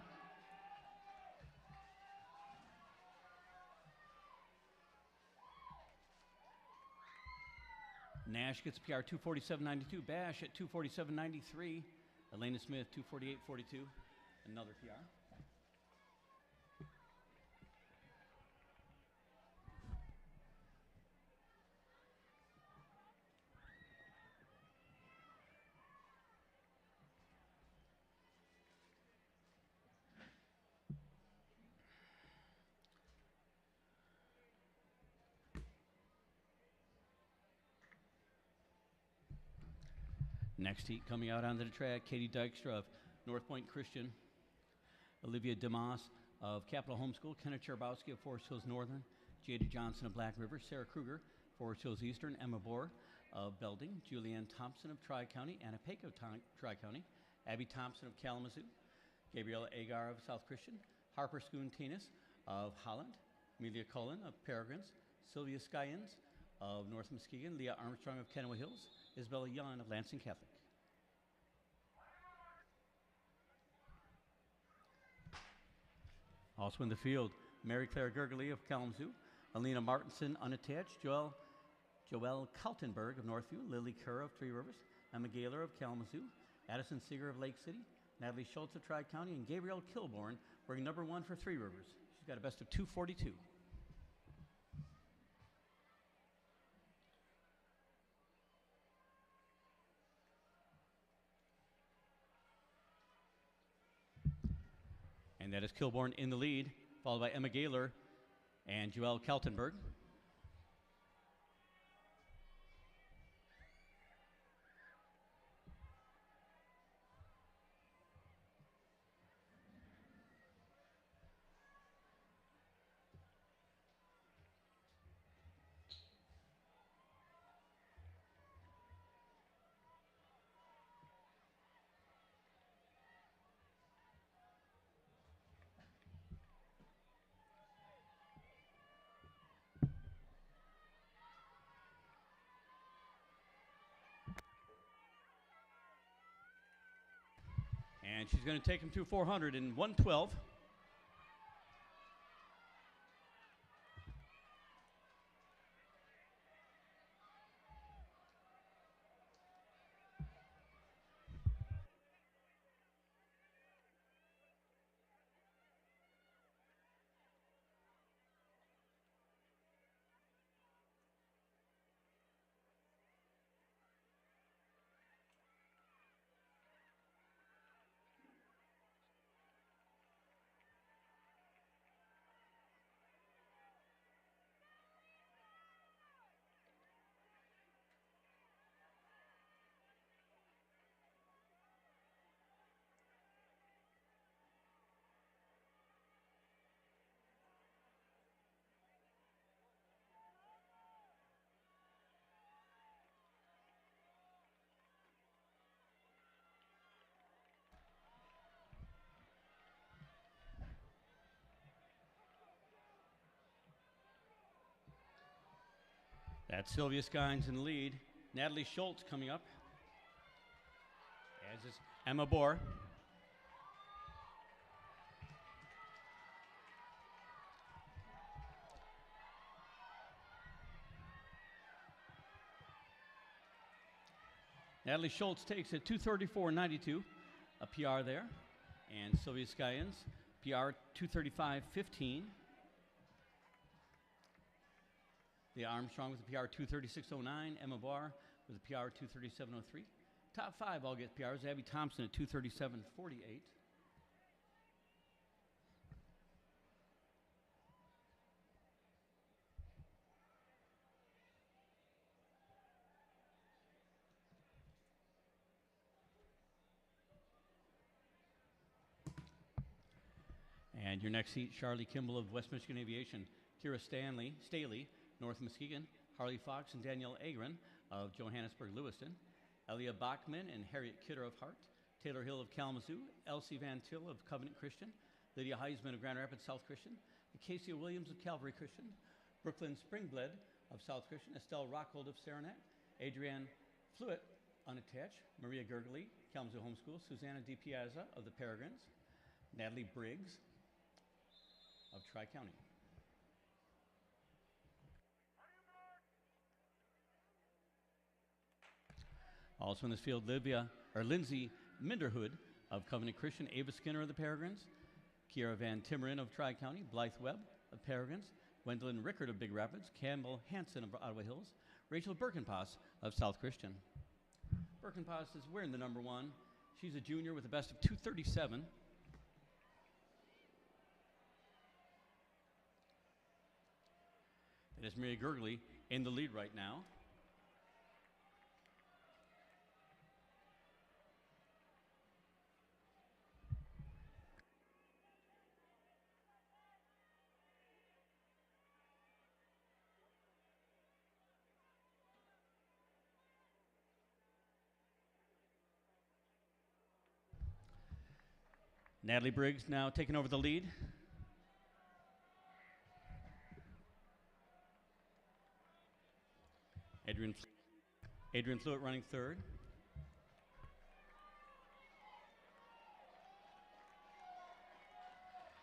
Speaker 5: Nash gets PR 2:47.92. Bash at 2:47.93. Elena Smith 2:48.42. Another PR. Next heat coming out onto the track, Katie Dykstra of North Point Christian, Olivia DeMoss of Capitol Homeschool, Kenneth Cherbowski of Forest Hills Northern, Jada Johnson of Black River, Sarah Kruger, Forest Hills Eastern, Emma Bohr of Belding, Julianne Thompson of Tri-County, Anna Paik of Tri-County, Abby Thompson of Kalamazoo, Gabriella Agar of South Christian, Harper Schoon-Tinas of Holland, Amelia Cullen of Peregrines, Sylvia Skyens of North Muskegon, Leah Armstrong of Kennewa Hills, Isabella Young of Lansing Catholic. Also in the field, Mary Claire Gergely of Kalamazoo, Alina Martinson unattached, Joelle Kaltenberg of Northview, Lily Kerr of Three Rivers, Emma Gaylor of Kalamazoo, Addison Seeger of Lake City, Natalie Schultz of Tri-County, and Gabrielle Kilborn wearing number 1 for Three Rivers. She's got a best of 2:42. And that is Kilborn in the lead, followed by Emma Gaylor and Joelle Kaltenberg. And she's going to take him to 400 in 1:12. That's Sylvia Skynes in the lead. Natalie Schultz coming up, as is Emma Bohr. Natalie Schultz takes it 2:34.92, a PR there. And Sylvia Skynes, PR 2:35.15. The Armstrong with a PR 2:36.09. Emma Barr with a PR 2:37.03. Top five all get PRs. Abby Thompson at 2:37.48. And your next seat, Charlie Kimball of West Michigan Aviation, Kira Staley, North Muskegon, Harley Fox and Danielle Agron of Johannesburg Lewiston, Elia Bachman and Harriet Kidder of Hart, Taylor Hill of Kalamazoo, Elsie Van Til of Covenant Christian, Lydia Heisman of Grand Rapids South Christian, Acacia Williams of Calvary Christian, Brooklyn Springbled of South Christian, Estelle Rockhold of Saranac, Adrienne Fluitt, unattached, Maria Gergely, Kalamazoo Homeschool, Susanna DiPiazza of the Peregrines, Natalie Briggs of Tri-County. Also in this field, Lindsay Minderhood of Covenant Christian, Ava Skinner of the Peregrines, Kiara Van Timmeren of Tri-County, Blythe Webb of Peregrines, Gwendolyn Rickard of Big Rapids, Campbell Hansen of Ottawa Hills, Rachel Birkenpass of South Christian. Birkenpass is wearing the number one. She's a junior with a best of 2:37. It is Maria Gergely in the lead right now. Natalie Briggs now taking over the lead. Adrian Fluitt running third.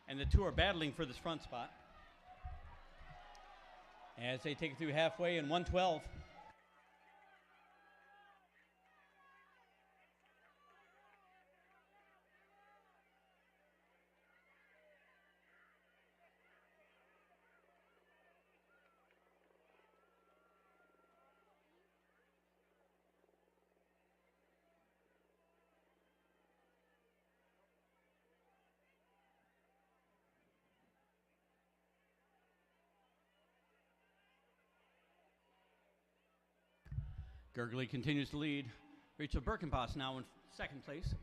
Speaker 5: And the two are battling for this front spot as they take it through halfway in 1:12. Gergely continues to lead. Rachel Birkenpass now in second place.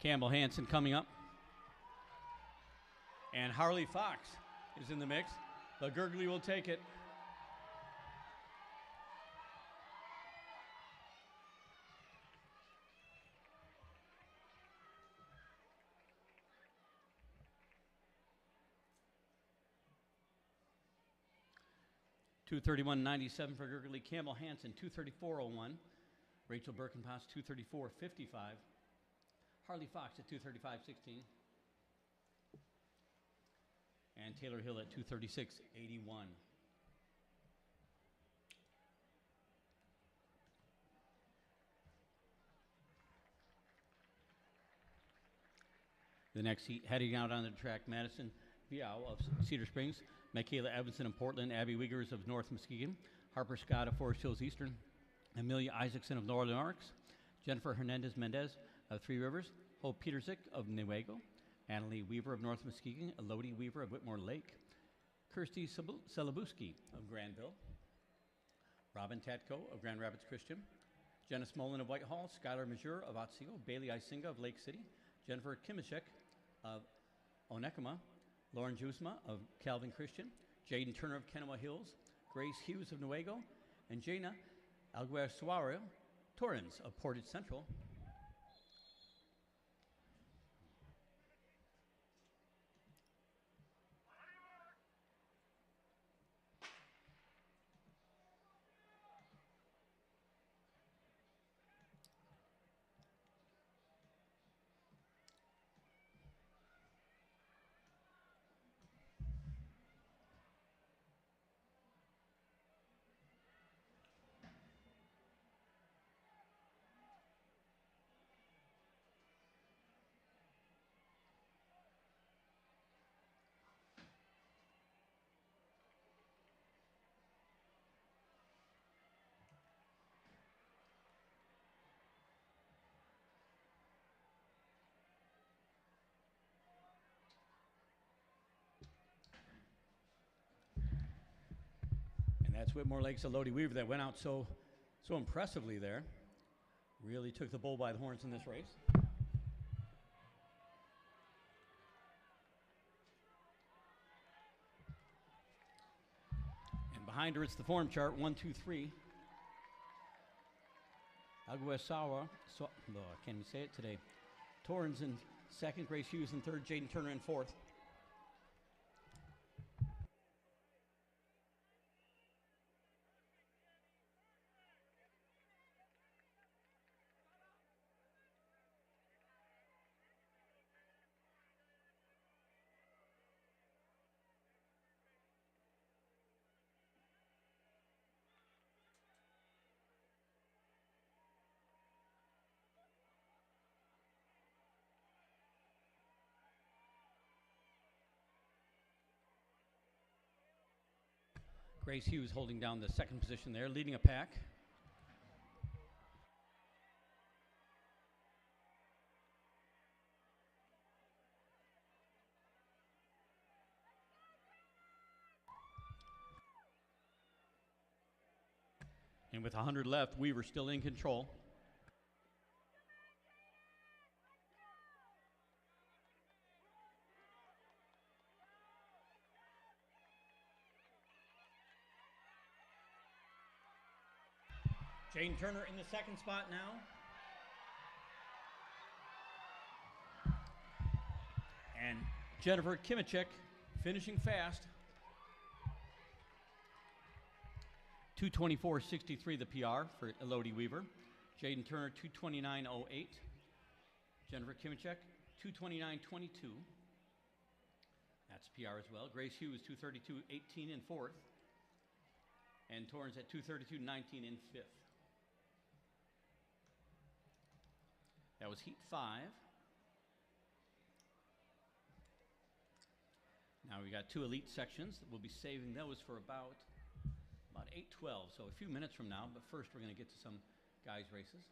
Speaker 5: Campbell Hansen coming up. And Harley Fox is in the mix, but Gergely will take it. $231.97 for Gergely. Campbell Hansen, 234.01. Rachel Birkenpass, 234.55. Harley Fox at 235.16. And Taylor Hill at 236.81. The next heat, heading out on the track, Madison Viau of Cedar Springs, Michaela Evanson of Portland, Abby Wiegers of North Muskegon, Harper Scott of Forest Hills Eastern, Amelia Isaacson of Northern Arcs, Jennifer Hernandez Mendez of Three Rivers, Hope Petersick of Newaygo, Annalie Weaver of North Muskegon, Elodie Weaver of Whitmore Lake, Kirsty Celebuski of Granville, Robin Tatko of Grand Rapids Christian, Jenna Smolin of Whitehall, Skylar Majur of Otsego, Bailey Isinga of Lake City, Jennifer Kimishek of Onekama, Lauren Jusma of Calvin Christian, Jaden Turner of Kennewa Hills, Grace Hughes of Nuevo, and Jaina Alguer Torrens of Portage Central. That's Whitmore Lake's Elodie Weaver that went out so impressively there. Really took the bull by the horns in this race. And behind her, it's the form chart, 1, 2, 3. Aguasawa, I can't even say it today. Torrens in second, Grace Hughes in third, Jaden Turner in fourth. Grace Hughes holding down the second position there, leading a pack. And with 100 left, Weaver still in control. Jane Turner in the second spot now. And Jennifer Kimachek finishing fast. 2:24.63 the PR for Elodie Weaver. Jaden Turner 2:29.08. Jennifer Kimachek 2:29.22. That's PR as well. Grace Hughes 2:32.18 in fourth. And Torrens at 2:32.19 in fifth. That was heat 5. Now we got two elite sections. We'll be saving those for about 8:12, so a few minutes from now. But first, we're going to get to some guys' races.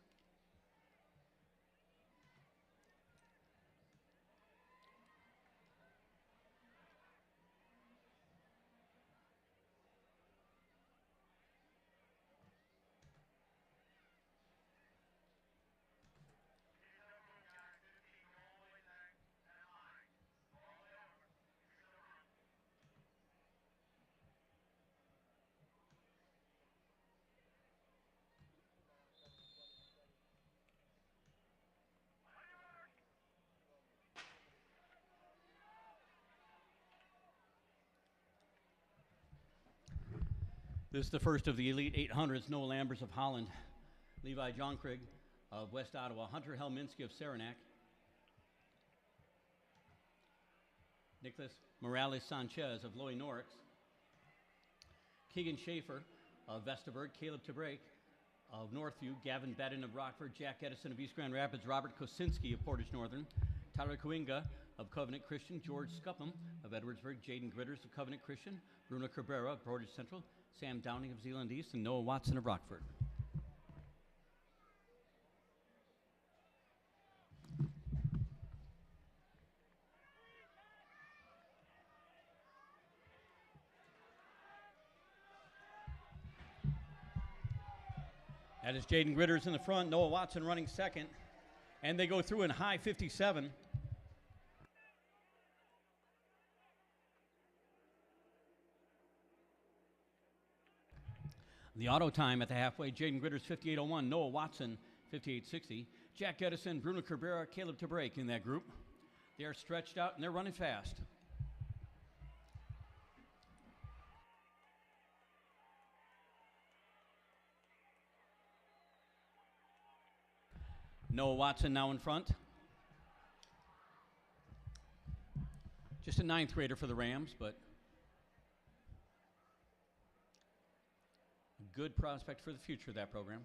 Speaker 5: This is the first of the Elite 800s. Noah Lambers of Holland, Levi Johnkrig of West Ottawa, Hunter Helminski of Saranac, Nicholas Morales Sanchez of Loy Norix, Keegan Schaefer of Vesterberg, Caleb Tebrake of Northview, Gavin Badin of Rockford, Jack Edison of East Grand Rapids, Robert Kosinski of Portage Northern, Tyler Coinga of Covenant Christian, George Scupham of Edwardsburg, Jaden Gritters of Covenant Christian, Bruno Cabrera of Portage Central, Sam Downing of Zeeland East, and Noah Watson of Rockford. That is Jaden Gritters in the front, Noah Watson running second, and they go through in high 57. The auto time at the halfway, Jaden Gritters 58.01, Noah Watson 58.60, Jack Edison, Bruno Cabrera, Caleb Tabrake in that group. They are stretched out and they're running fast. Noah Watson now in front. Just a ninth grader for the Rams, but a good prospect for the future of that program.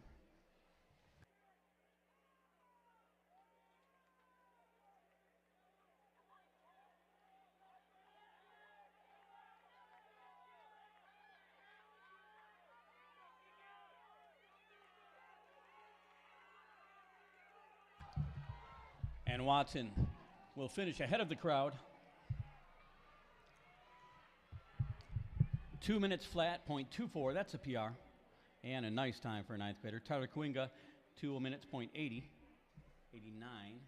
Speaker 5: And Watson will finish ahead of the crowd. 2 minutes flat, .24, that's a PR. And a nice time for a ninth grader. Tyler Coinga, 2 minutes, .80, 89.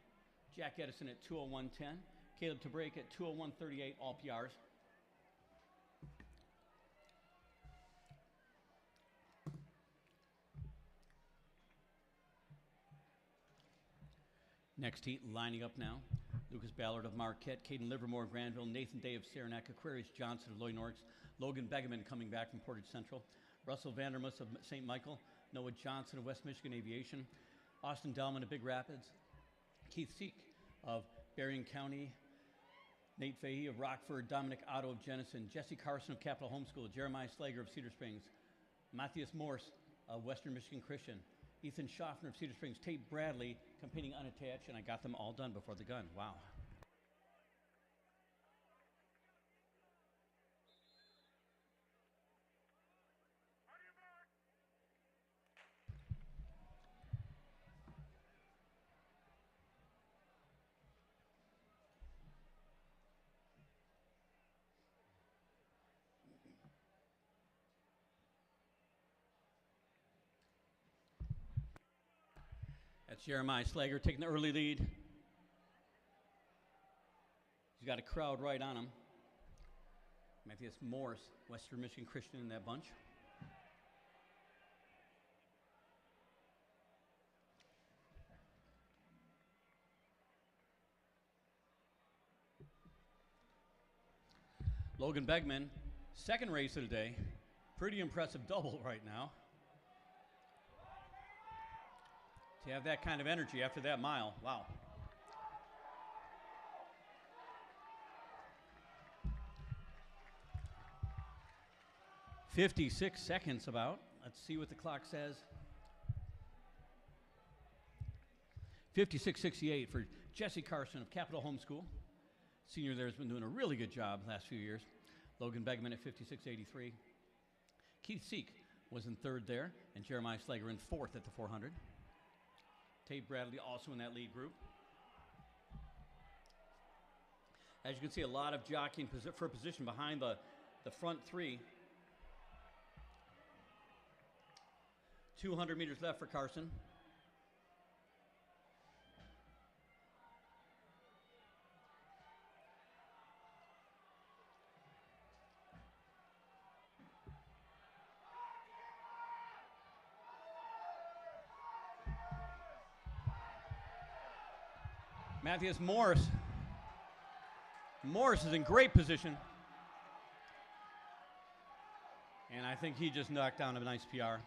Speaker 5: Jack Edison at 2:01.10. Caleb Tabrake at 2:01.38, all PRs. Next heat lining up now. Lucas Ballard of Marquette, Caden Livermore of Granville, Nathan Day of Saranac, Aquarius Johnson of Lloyd Norris, Logan Begeman coming back from Portage Central, Russell Vandermus of St. Michael, Noah Johnson of West Michigan Aviation, Austin Dellman of Big Rapids, Keith Seek of Berrien County, Nate Fahey of Rockford, Dominic Otto of Jenison, Jesse Carson of Capital Homeschool, Jeremiah Slager of Cedar Springs, Matthias Morse of Western Michigan Christian, Ethan Schaffner of Cedar Springs, Tate Bradley competing unattached, and I got them all done before the gun. Wow. That's Jeremiah Slager taking the early lead. He's got a crowd right on him. Matthias Morse, Western Michigan Christian in that bunch. Logan Begeman, second race of the day. Pretty impressive double right now. To have that kind of energy after that mile, wow. "56 seconds about. Let's see what the clock says. 56:68 for Jesse Carson of Capital Homeschool. Senior there has been doing a really good job the last few years. Logan Begeman at 56:83. Keith Seek was in third there, and Jeremiah Slager in fourth at the 400. Tate Bradley also in that lead group. As you can see, a lot of jockeying for position behind the front three. 200 meters left for Carson. Matthias Morse. Morse is in great position. And I think he just knocked down a nice PR.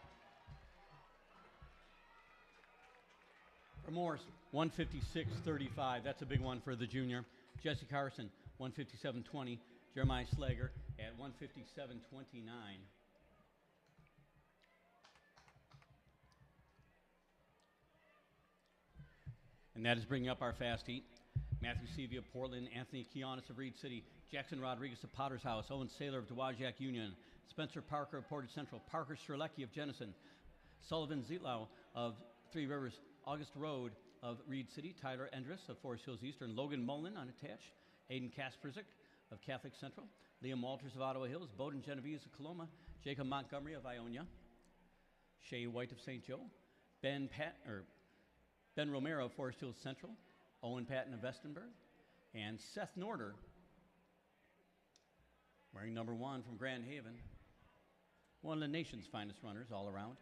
Speaker 5: For Morse, 156.35. That's a big one for the junior. Jesse Carson, 157.20. Jeremiah Slager at 157.29. And that is bringing up our fast heat. Matthew Sevia of Portland, Anthony Kianis of Reed City, Jackson Rodriguez of Potter's House, Owen Saylor of Dowagiac Union, Spencer Parker of Portage Central, Parker Strzelecki of Jenison, Sullivan Zietlow of Three Rivers, August Road of Reed City, Tyler Endress of Forest Hills Eastern, Logan Mullen unattached, Aiden Kasperzik of Catholic Central, Liam Walters of Ottawa Hills, Bowden Genovese of Coloma, Jacob Montgomery of Ionia, Shay White of St. Joe, Ben Romero of Forest Hills Central, Owen Patton of Vestenberg, and Seth Norder, wearing number 1 from Grand Haven, one of the nation's finest runners all around.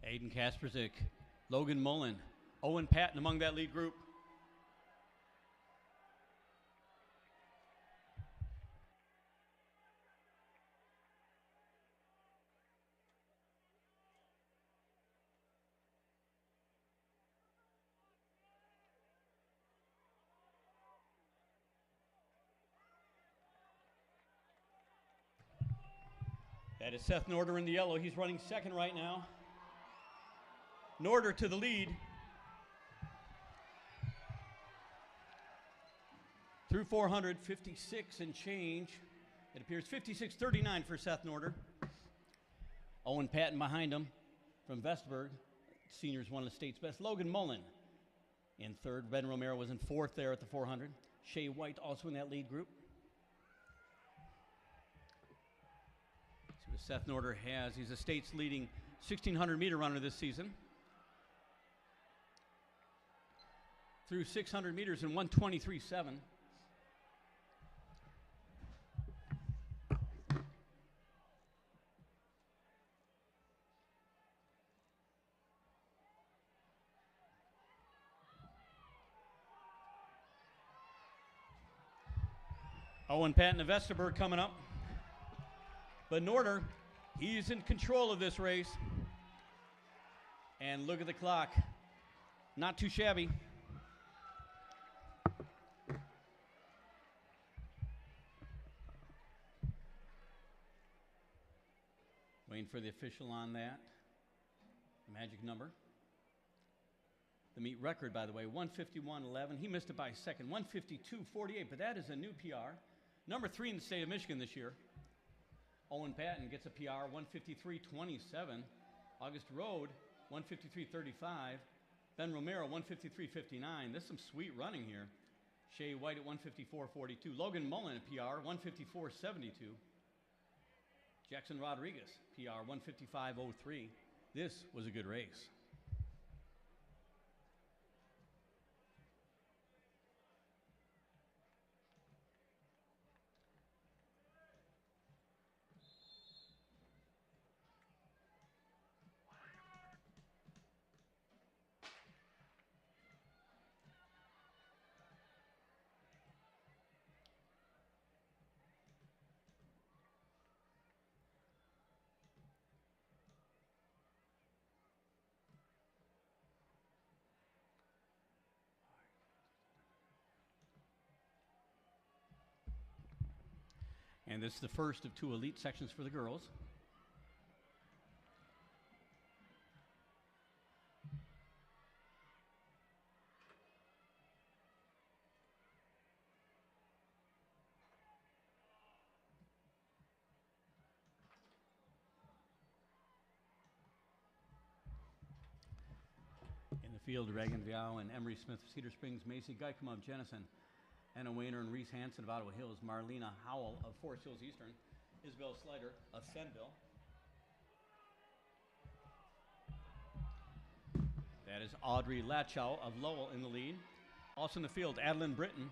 Speaker 5: Aiden Kasperzik, Logan Mullen, Owen Patton among that lead group. That is Seth Norder in the yellow. He's running second right now. Norder to the lead. Through 456 and change. It appears 56:39 for Seth Norder. Owen Patton behind him from Vestberg. Senior's one of the state's best. Logan Mullen in third. Ben Romero was in fourth there at the 400. Shea White also in that lead group. See what Seth Norder has. He's the state's leading 1,600 meter runner this season. Through 600 meters in 1:23.7. Owen Patton of Vesterberg coming up. But Norder, he's in control of this race. And look at the clock. Not too shabby. Waiting for the official on that. Magic number. The meet record, by the way, 151.11. He missed it by a second, 152.48, but that is a new PR. Number 3 in the state of Michigan this year. Owen Patton gets a PR, 153.27. August Road, 153.35. Ben Romero, 153.59. This is some sweet running here. Shea White at 154.42. Logan Mullen, a PR, 154.72. Jackson Rodriguez, PR, 155.03. This was a good race. And this is the first of 2 elite sections for the girls. field, Reagan Viao and Emery Smith of Cedar Springs, Macy Geikema of Jenison, Anna Wayner and Reese Hansen of Ottawa Hills, Marlena Howell of Forest Hills Eastern, Isabel Slider of Fenville. That is Audrey Latchow of Lowell in the lead. Also in the field, Adeline Britton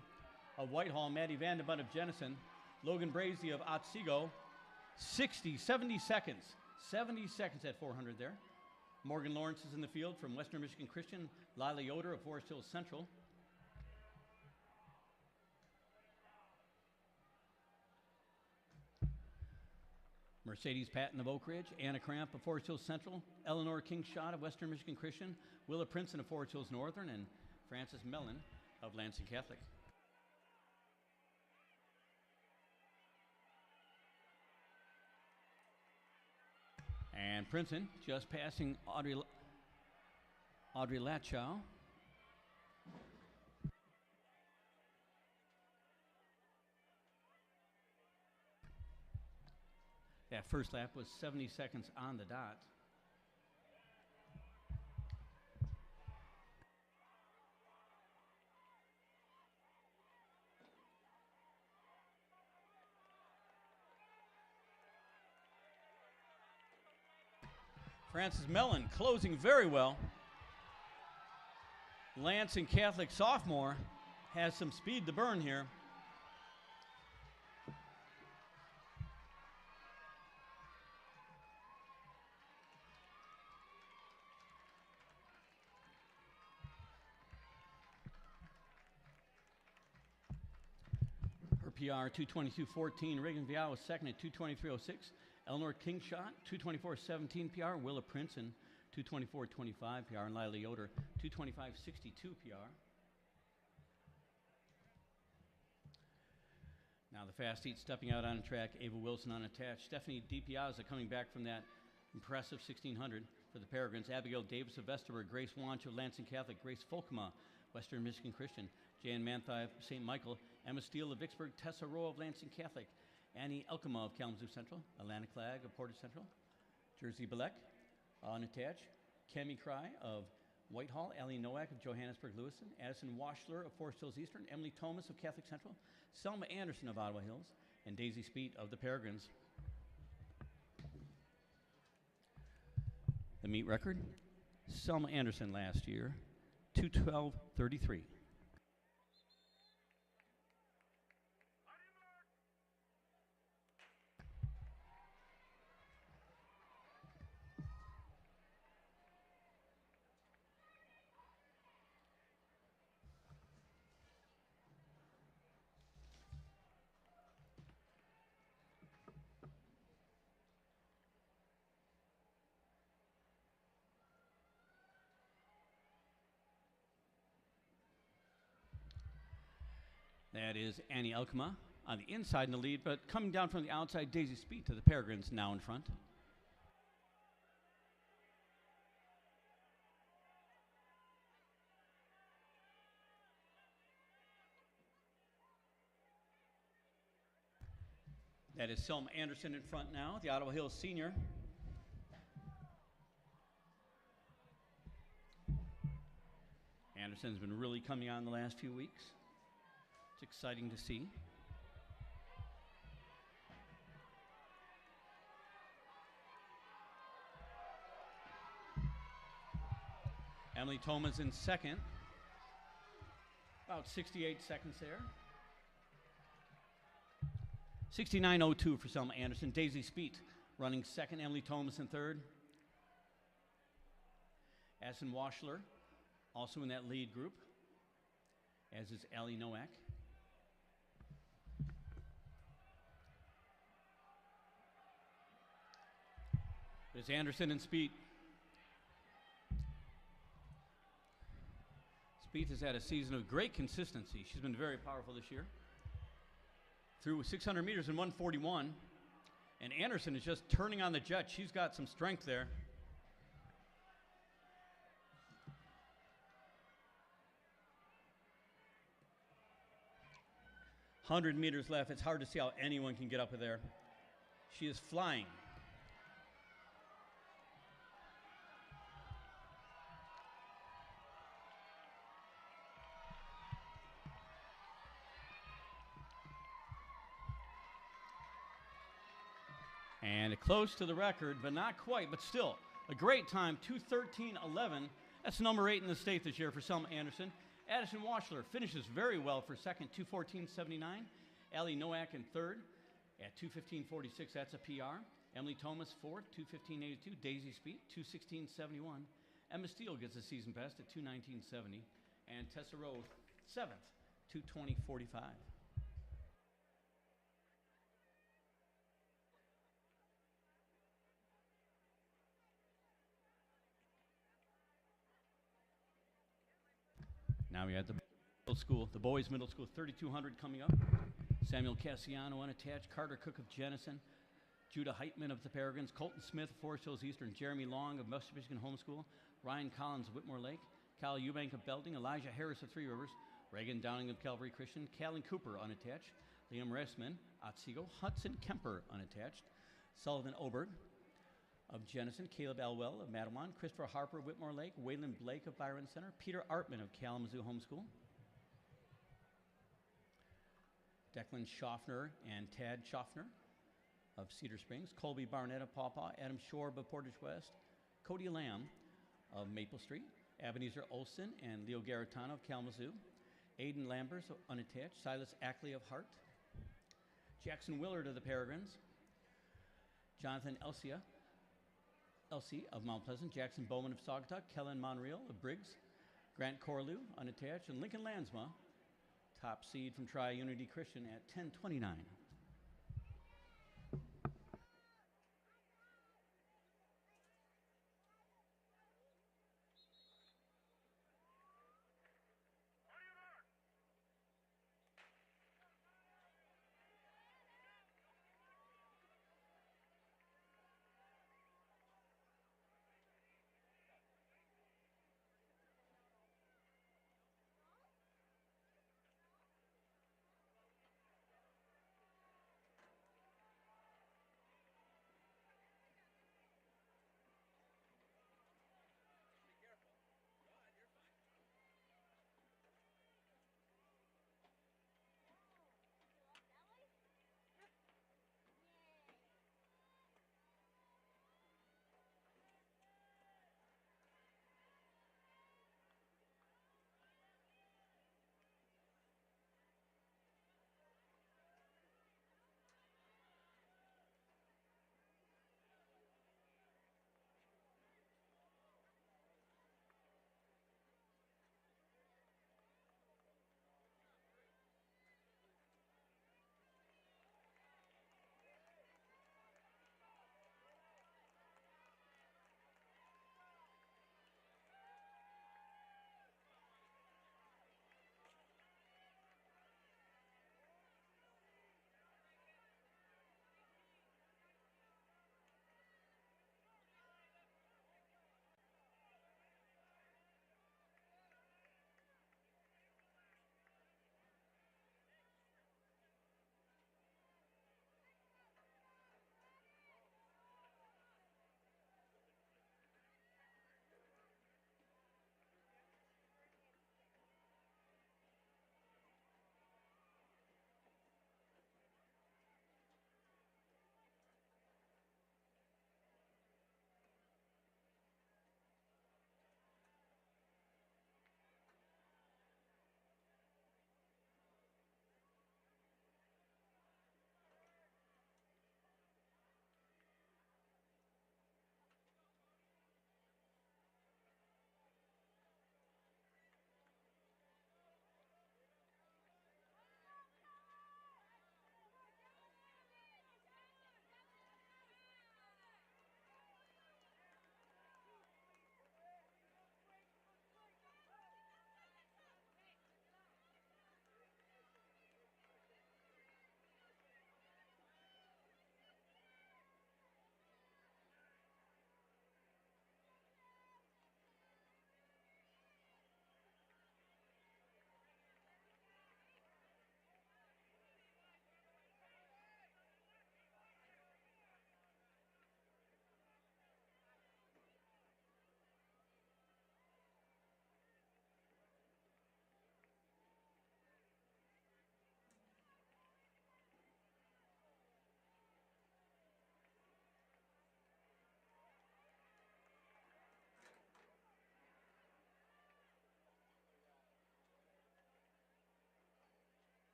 Speaker 5: of Whitehall, Maddie Vandebunt of Jenison, Logan Brazy of Otsego, 70 seconds. 70 seconds at 400 there. Morgan Lawrence is in the field from Western Michigan Christian, Lila Yoder of Forest Hills Central. Mercedes Patton of Oak Ridge, Anna Cramp of Forest Hills Central, Eleanor Kingshot of Western Michigan Christian, Willa Princeton of Forest Hills Northern, and Frances Mellon of Lansing Catholic. And Princeton just passing Audrey Latchow. That first lap was 70 seconds on the dot. Frances Mellon closing very well. Lansing Catholic sophomore has some speed to burn here. Her PR 2:22.14. Reagan Vial was second at 2:23.06. Eleanor Kingshot 2:24.17 PR. Willa Princeton 2:24.25 PR. And Lila Yoder 2:25.62 PR. Now the fast heat stepping out on track. Ava Wilson unattached. Stephanie DiPiazza coming back from that impressive 1600 for the Peregrines. Abigail Davis of Vesterberg. Grace Wancho, Lansing Catholic. Grace Folkema, Western Michigan Christian. Jan Manthai of St. Michael. Emma Steele of Vicksburg. Tessa Rowe of Lansing Catholic. Annie Elkema of Kalamazoo Central. Alana Clegg of Portage Central. Jersey Belek unattached. Cami Cry of Whitehall. Allie Nowak of Johannesburg Lewiston. Addison Washler of Forest Hills Eastern. Emily Thomas of Catholic Central. Selma Anderson of Ottawa Hills. And Daisy Speet of the Peregrines. The meet record, Selma Anderson last year, 2:12.33. That is Annie Elkema on the inside in the lead, but coming down from the outside, Daisy Speet to the Peregrines now in front. That is Selma Anderson in front now, the Ottawa Hills senior. Anderson's been really coming on the last few weeks. It's exciting to see. Emily Thomas in second. About 68 seconds there. 69.02 for Selma Anderson. Daisy Speet running second. Emily Thomas in third. Addison Washler also in that lead group, as is Allie Nowak. There's Anderson and Speet. Speet has had a season of great consistency. She's been very powerful this year. Through 600 meters in 1:41. And Anderson is just turning on the jet. She's got some strength there. "100 meters left. It's hard to see how anyone can get up there. She is flying. And close to the record, but not quite, but still a great time, 2:13.11. That's number 8 in the state this year for Selma Anderson. Addison Washler finishes very well for second, 2:14.79. Allie Nowak in third at 2:15.46. That's a PR. Emily Thomas fourth, 2:15.82. Daisy Speed, 2:16.71. Emma Steele gets a season best at 2:19.70. And Tessa Rowe seventh, 2:20.45. Now we have the middle school, the boys' middle school, 3,200 coming up. Samuel Cassiano unattached, Carter Cook of Jennison, Judah Heitman of the Peregrines, Colton Smith of Forest Hills Eastern, Jeremy Long of West Michigan Homeschool, Ryan Collins of Whitmore Lake, Kyle Eubank of Belding, Elijah Harris of Three Rivers, Reagan Downing of Calvary Christian, Callan Cooper unattached, Liam Ressman, Otsego, Hudson Kemper unattached, Sullivan Oberg of Jennison, Caleb Elwell of Matawan, Christopher Harper of Whitmore Lake, Waylon Blake of Byron Center, Peter Artman of Kalamazoo Homeschool, Declan Schaffner and Tad Schaffner of Cedar Springs, Colby Barnett of Pawpaw, Adam Shore of Portage West, Cody Lamb of Maple Street, Ebenezer Olson and Leo Garitano of Kalamazoo, Aiden Lambers of unattached, Silas Ackley of Hart, Jackson Willard of the Peregrines, Jonathan Elsie of Mount Pleasant, Jackson Bowman of Saugatuck, Kellen Monreal of Briggs, Grant Corlew unattached, and Lincoln Lansma, top seed from Tri-Unity Christian at 10:29.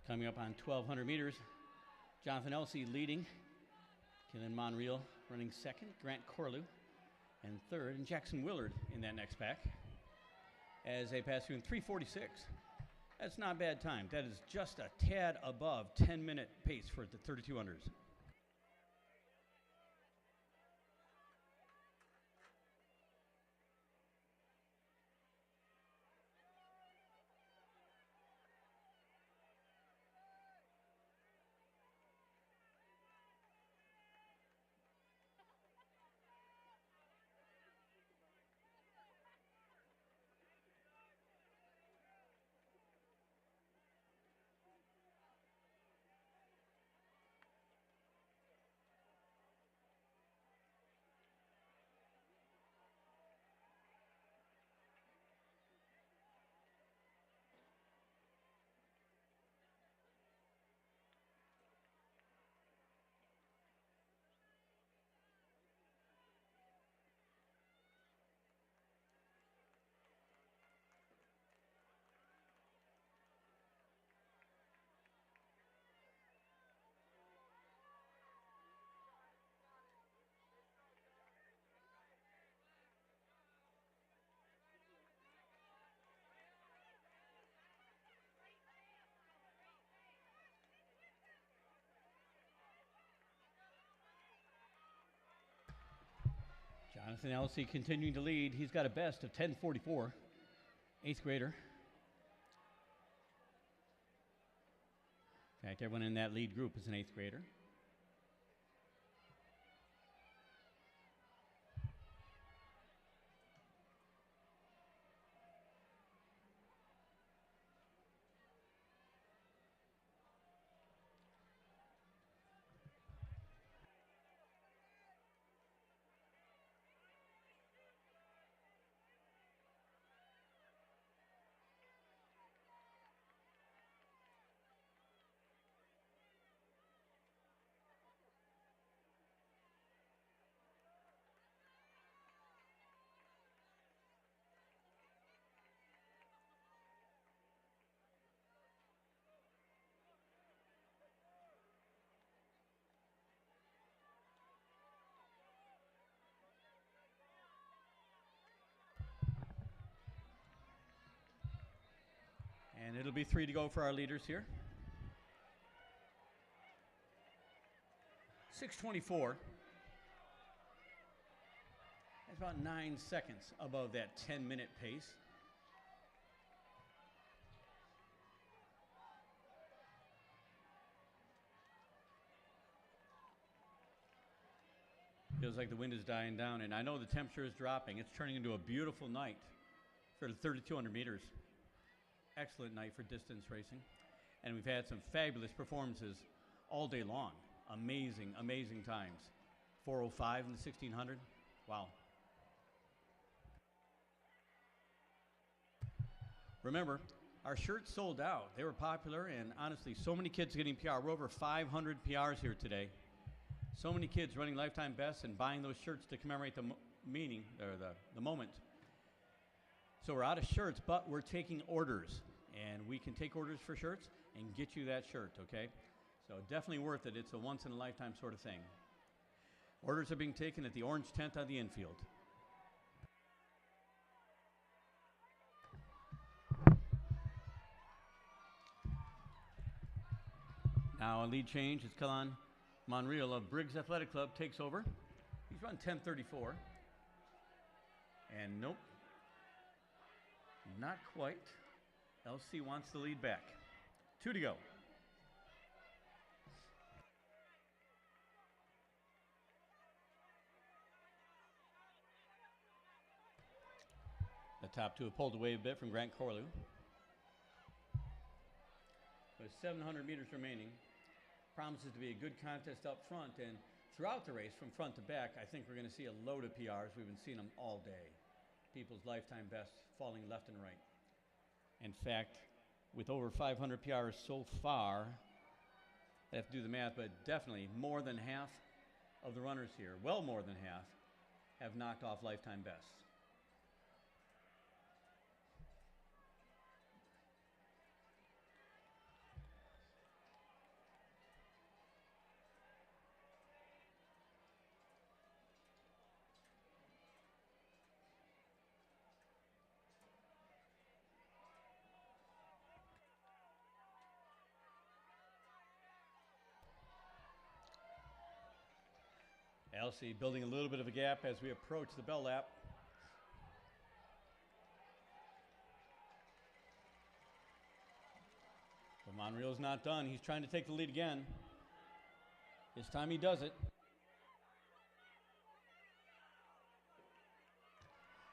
Speaker 5: Coming up on 1,200 meters, Jonathan Elsey leading. Keelan Monreal running second. Grant Corlew and third. And Jackson Willard in that next pack as they pass through in 3:46. That's not a bad time. That is just a tad above 10-minute pace for the 3200s. Jonathan Elsey continuing to lead. He's got a best of 10:44, 8th grader. In fact, everyone in that lead group is an 8th grader. And it'll be 3 to go for our leaders here. 6:24. That's about 9 seconds above that 10-minute pace. Feels like the wind is dying down, and I know the temperature is dropping. It's turning into a beautiful night for the 3,200 meters. Excellent night for distance racing. And we've had some fabulous performances all day long. Amazing, amazing times. 4:05 in the 1,600. Wow. Remember, our shirts sold out. They were popular, and honestly, so many kids getting PR. We're over 500 PRs here today. So many kids running lifetime bests and buying those shirts to commemorate the the moment. So we're out of shirts, but we're taking orders, and we can take orders for shirts and get you that shirt, okay? So definitely worth it. It's a once-in-a-lifetime sort of thing. Orders are being taken at the orange tent on the infield. Now a lead change is Keelan Monreal of Briggs Athletic Club takes over. He's run 10:34. And nope, not quite. LC wants the lead back. 2 to go. The top two have pulled away a bit from Grant Corlew. With 700 meters remaining, promises to be a good contest up front, and throughout the race, from front to back, I think we're going to see a load of PRs. We've been seeing them all day. People's lifetime bests falling left and right. In fact, with over 500 PRs so far, I have to do the math, but definitely more than half of the runners here, well more than half, have knocked off lifetime bests. Elsie building a little bit of a gap as we approach the bell lap. But Monreal's not done. He's trying to take the lead again. This time he does it.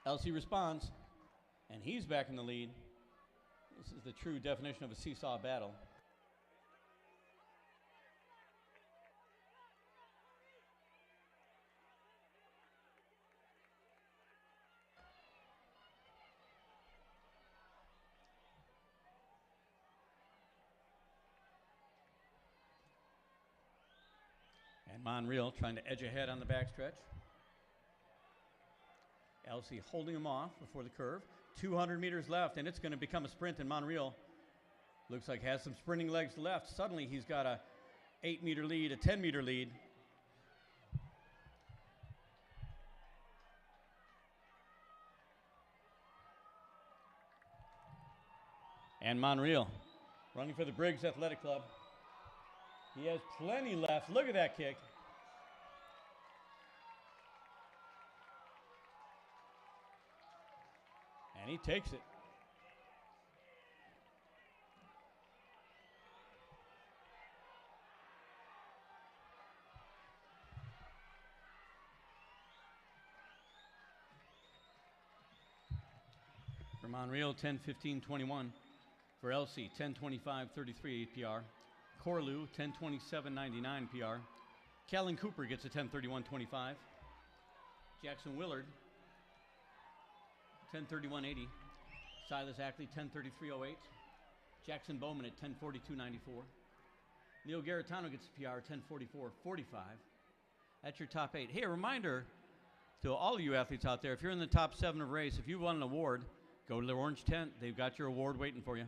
Speaker 5: Elsie responds, and he's back in the lead. This is the true definition of a seesaw battle. And Monreal trying to edge ahead on the backstretch. Elsie holding him off before the curve. 200 meters left, and it's going to become a sprint, and Monreal looks like has some sprinting legs left. Suddenly he's got a 8-meter lead, a 10-meter lead. And Monreal running for the Briggs Athletic Club. He has plenty left. Look at that kick. And he takes it. For Monreal, 10:15:21. For Elsie, 10:25:33 PR. Corlew, 10:27:99 PR. Callan Cooper gets a 10:31:25. Jackson Willard, 10:31:80. Silas Ackley, 10:33:08. Jackson Bowman at 10:42:94. Neil Garitano gets a PR, 10:44:45. That's your top 8. Hey, a reminder to all of you athletes out there, if you're in the top 7 of a race, if you won an award, go to the Orange Tent. They've got your award waiting for you.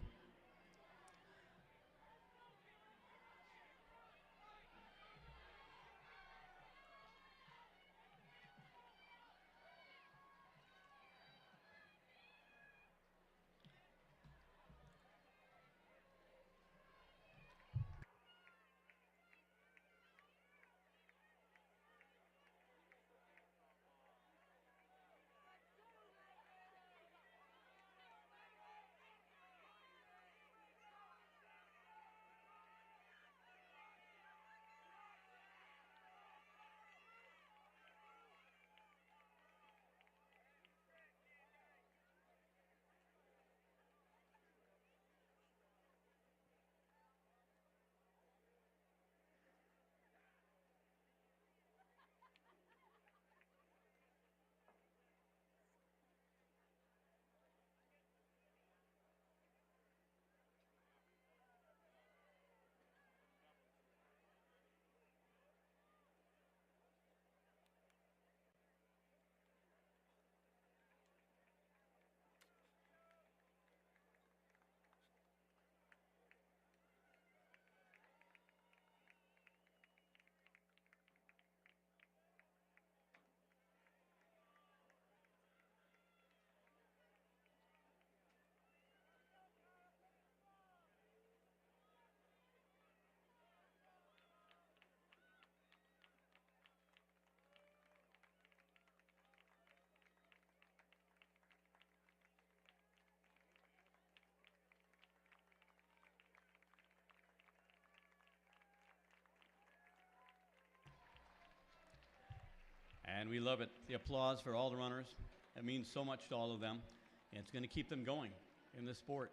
Speaker 5: And we love it. The applause for all the runners. It means so much to all of them. And it's going to keep them going in this sport.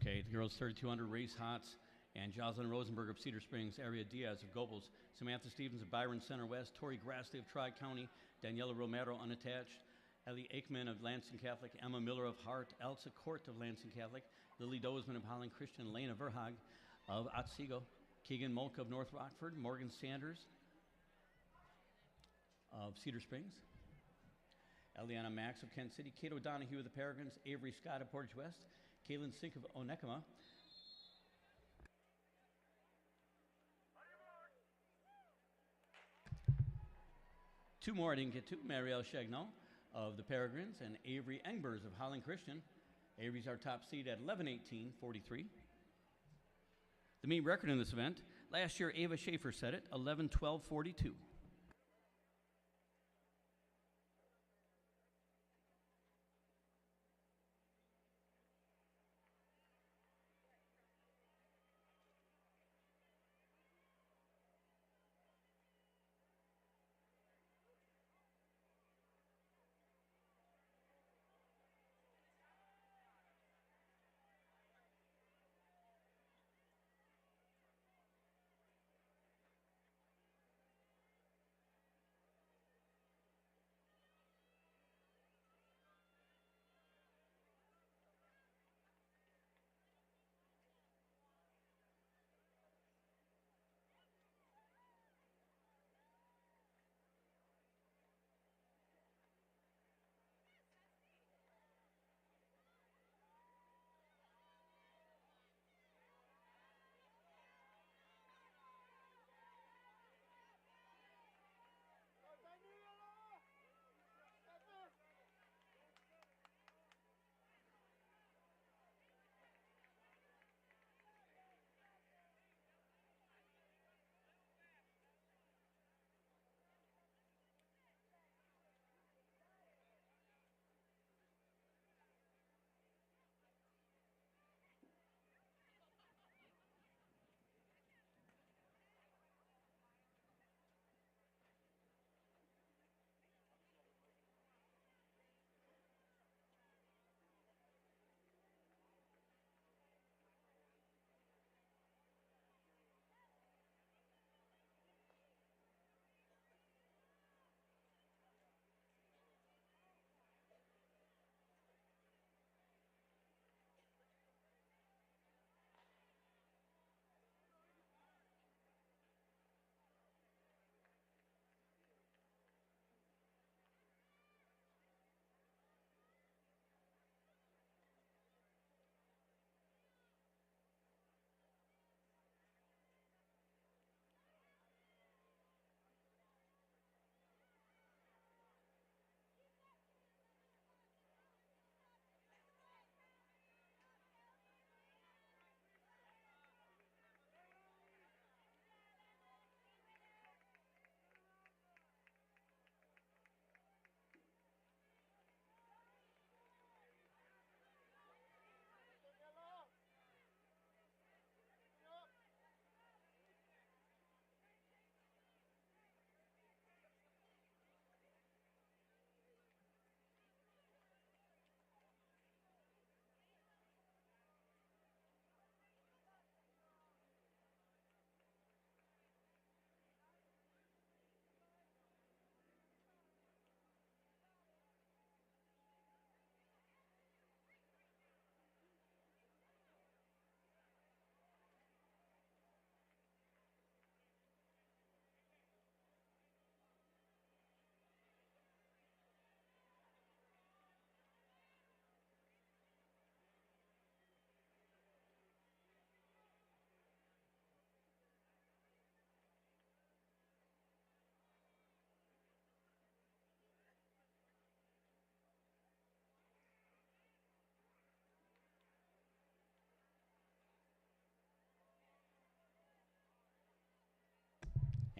Speaker 5: Okay, the girls 3200 race hots, and Jocelyn Rosenberg of Cedar Springs, Aria Diaz of Gobles, Samantha Stevens of Byron Center West, Tori Grassley of Tri-County, Daniela Romero unattached, Ellie Aikman of Lansing Catholic, Emma Miller of Hart, Elsa Court of Lansing Catholic, Lily Dozeman of Holland Christian, Lena Verhaag of Otsego, Keegan Molk of North Rockford, Morgan Sanders of Cedar Springs, Eliana Max of Kent City, Kate O'Donohue of the Peregrines, Avery Scott of Portage West, Kaylin Sink of Onekama, two more I didn't get to, Marielle Chagnon of the Peregrines and Avery Engbers of Holland Christian. Avery's our top seed at 11:18.43. The mean record in this event, last year Ava Schaefer set it, 11:12.42.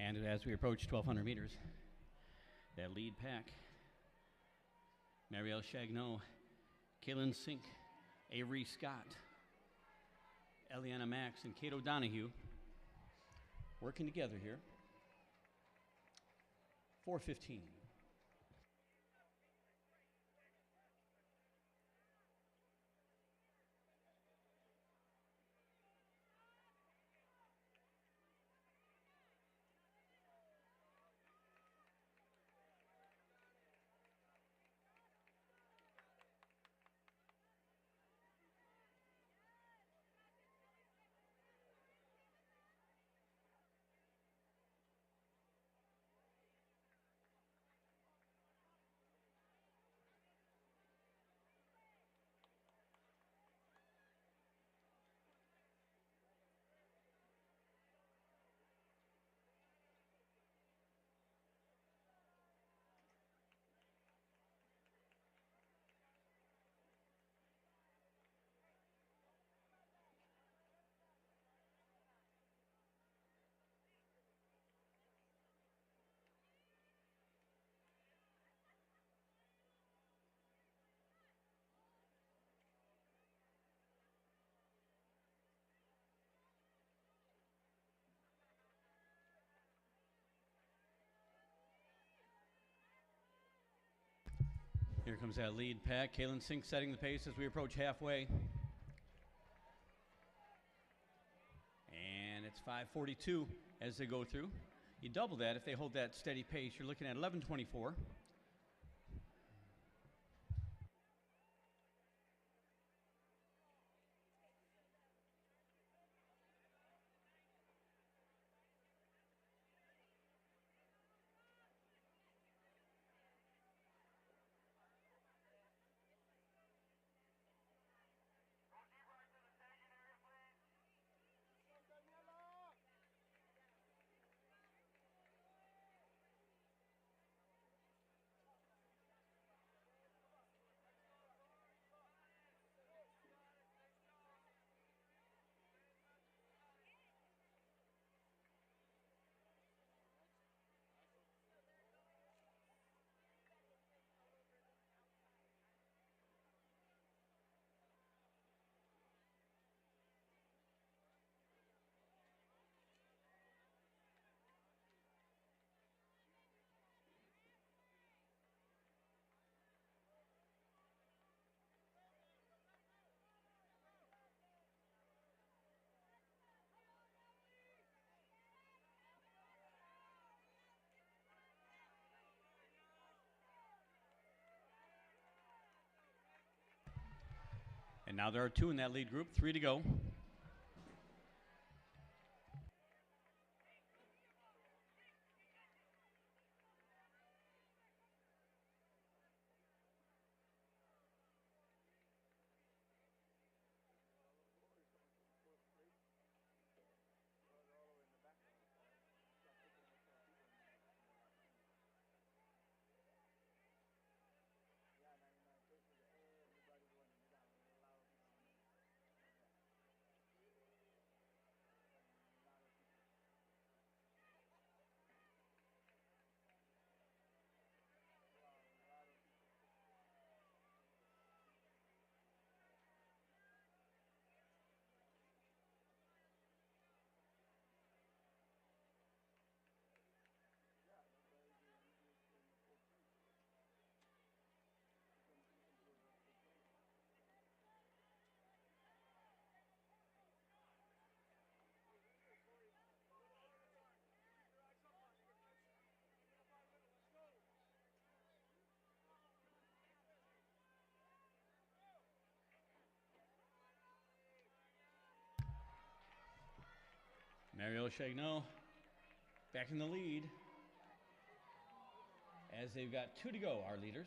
Speaker 5: And as we approach 1,200 meters, that lead pack, Marielle Chagnon, Kaylin Sink, Avery Scott, Eliana Max, and Kate O'Donohue working together here. 4:15. Here comes that lead pack. Kalen Sink setting the pace as we approach halfway. And it's 5:42 as they go through. You double that if they hold that steady pace. You're looking at 11:24. And now there are 2 in that lead group, 3 to go. Mario Chagnon back in the lead as they've got 2 to go, our leaders.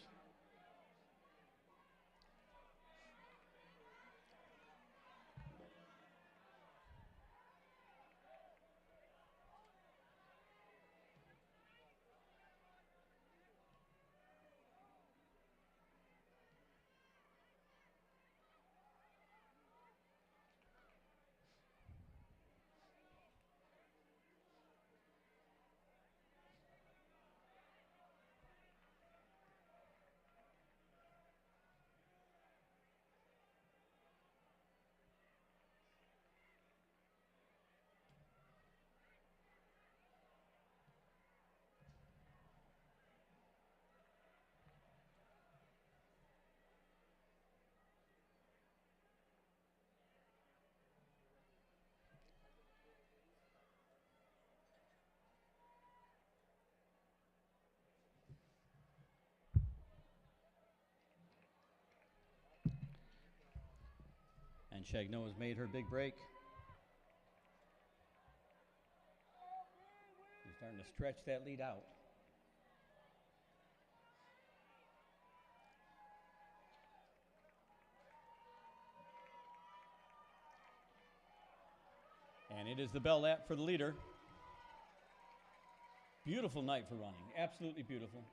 Speaker 5: And Chagnon has made her big break. She's starting to stretch that lead out. And it is the bell lap for the leader. Beautiful night for running, absolutely beautiful.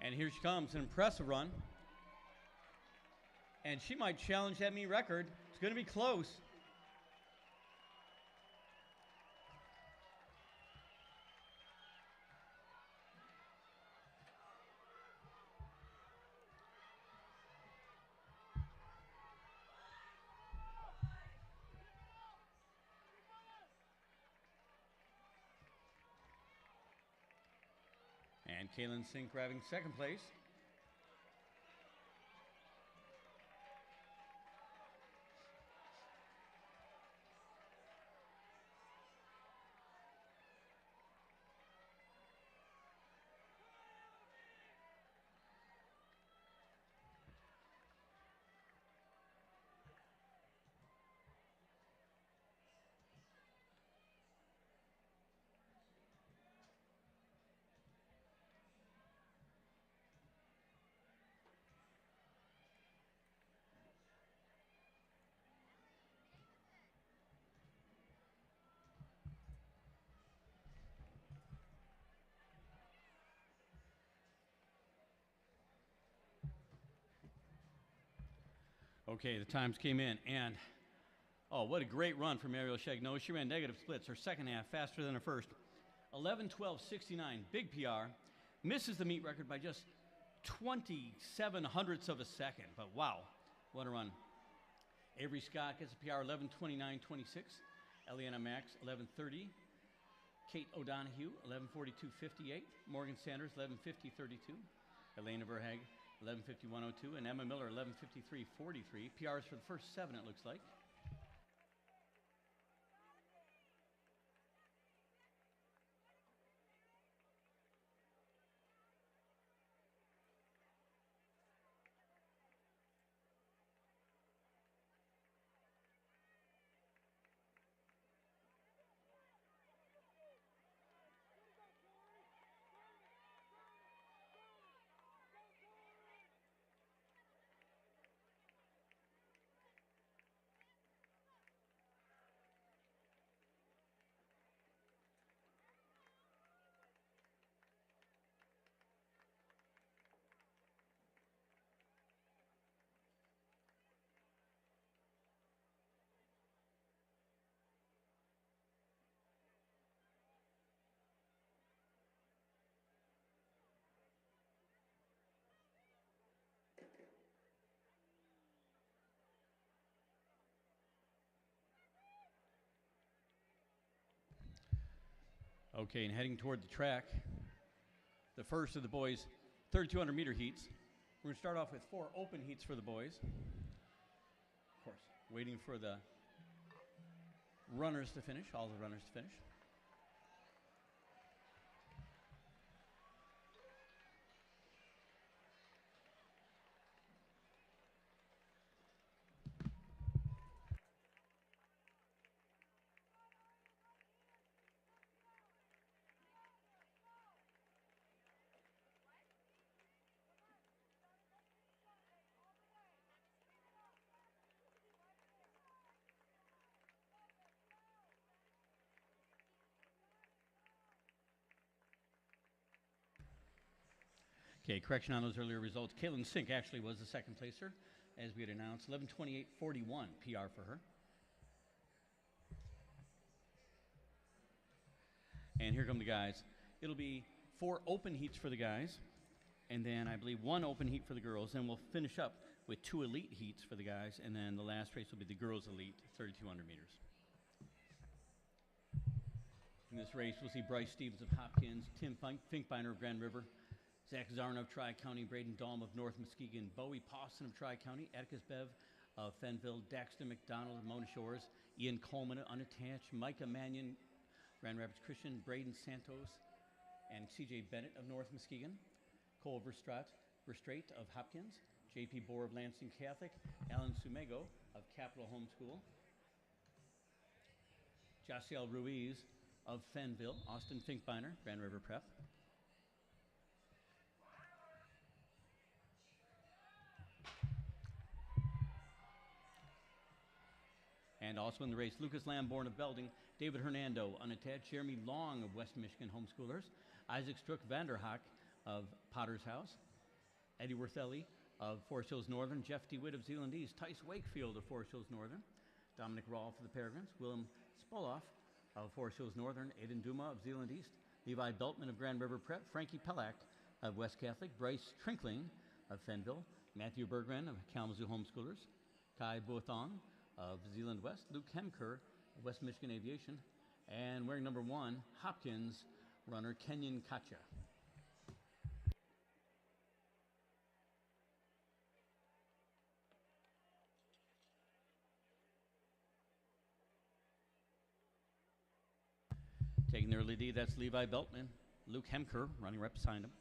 Speaker 5: And here she comes, an impressive run. And she might challenge that meet record. It's going to be close. And Kaylin Sink grabbing second place. Okay, the times came in, and oh, what a great run from Ariel Chagnon. She ran negative splits her second half faster than her first. 11:12.69, big PR. Misses the meet record by just 27 hundredths of a second, but wow, what a run. Avery Scott gets a PR 11:29.26. Eliana Max 11:30. Kate O'Donohue 11:42.58. Morgan Sanders 11:50.32. Elena Verhaeg 11:51.02, and Emma Miller 11:53.43. PRs for the first 7, it looks like. Okay, and heading toward the track, the first of the boys' 3,200 meter heats. We're going to start off with 4 open heats for the boys. Of course, waiting for the runners to finish, all the runners to finish. Okay, correction on those earlier results. Kaylin Sink actually was the second placer, as we had announced. 11:28.41 PR for her. And here come the guys. It'll be 4 open heats for the guys, and then I believe 1 open heat for the girls. Then we'll finish up with 2 elite heats for the guys, and then the last race will be the girls' elite, 3,200 meters. In this race, we'll see Bryce Stevens of Hopkins, Tim Finkbeiner of Grand River, Zach Zarn of Tri-County, Braden Dahlm of North Muskegon, Bowie Pawson of Tri-County, Atticus Bev of Fenville, Daxton McDonald of Mona Shores, Ian Coleman of Unattached, Micah Mannion, Grand Rapids Christian, Braden Santos, and C.J. Bennett of North Muskegon, Cole Verstrate of Hopkins, J.P. Bohr of Lansing Catholic, Alan Sumego of Capital Homeschool, Jasiel Ruiz of Fenville, Austin Finkbeiner, Grand River Prep, and also in the race, Lucas Lamborn of Belding, David Hernando, unattached, Jeremy Long of West Michigan Homeschoolers, Isaac Strook Vanderhoek of Potter's House, Eddie Worthelli of Forest Hills Northern, Jeff DeWitt of Zeeland East, Tice Wakefield of Forest Hills Northern, Dominic Rawl for the Peregrines, Willem Spoloff of Forest Hills Northern, Aiden Duma of Zeeland East, Levi Beltman of Grand River Prep, Frankie Pellack of West Catholic, Bryce Trinkling of Fenville, Matthew Bergren of Kalamazoo Homeschoolers, Kai Bothong of Zeeland West, Luke Hemker of West Michigan Aviation, and wearing number 1, Hopkins runner Kenyon Kacha. Taking their lead, that's Levi Beltman, Luke Hemker running right behind him.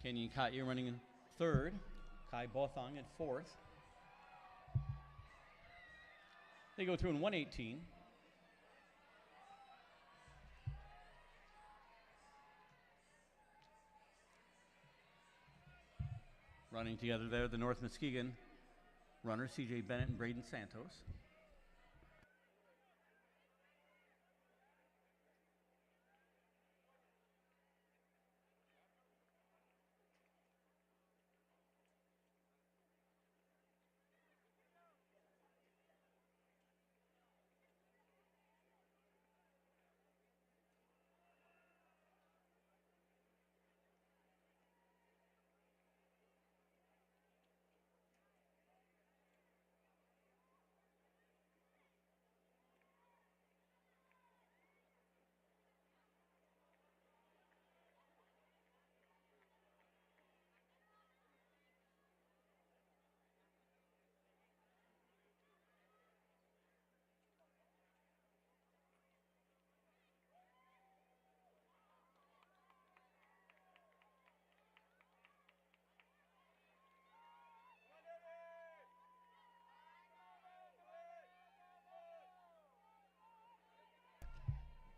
Speaker 5: Kenyon Katya running in third, Kai Bothong at fourth. They go through in 1:18. Running together there, the North Muskegon runners, C.J. Bennett and Braden Santos.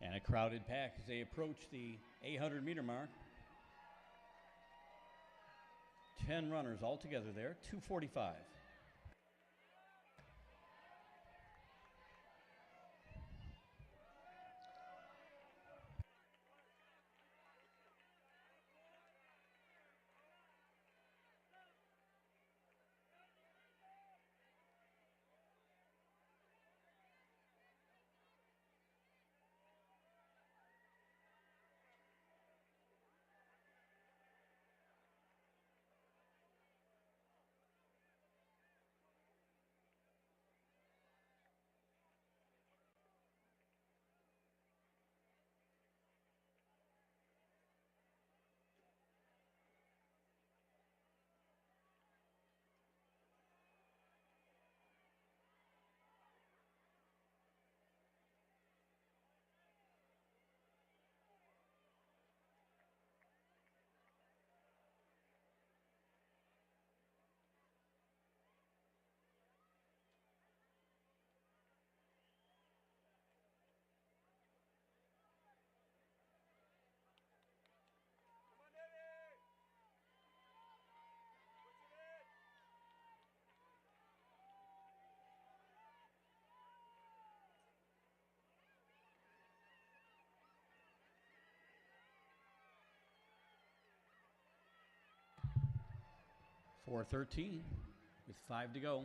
Speaker 5: And a crowded pack as they approach the 800-meter mark. 10 runners all together there, 2:45. .413 with 5 to go.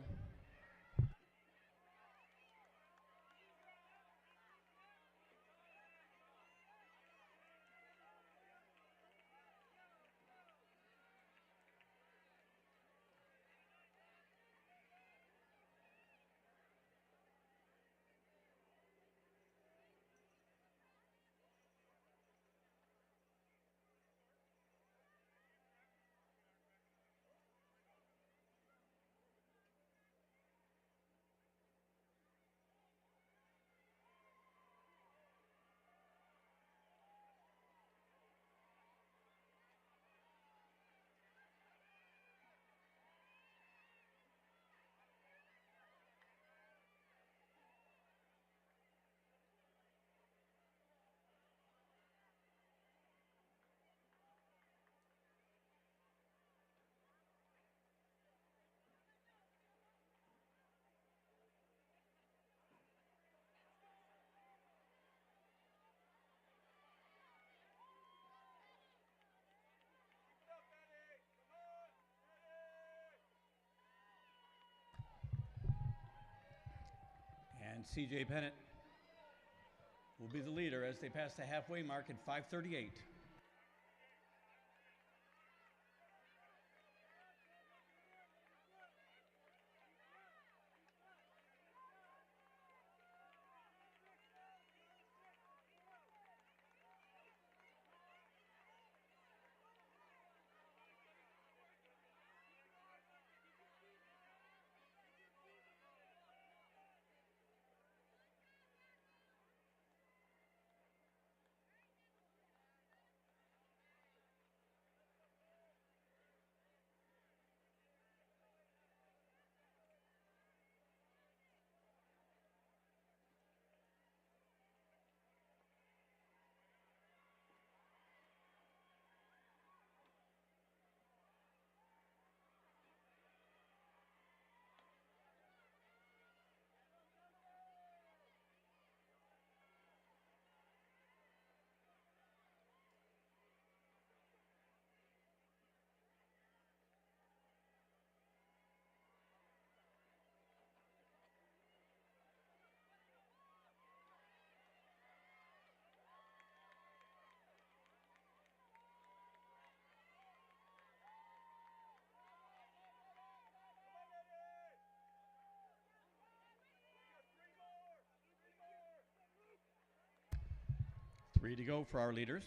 Speaker 5: And CJ Bennett will be the leader as they pass the halfway mark at 5:38. Three to go for our leaders.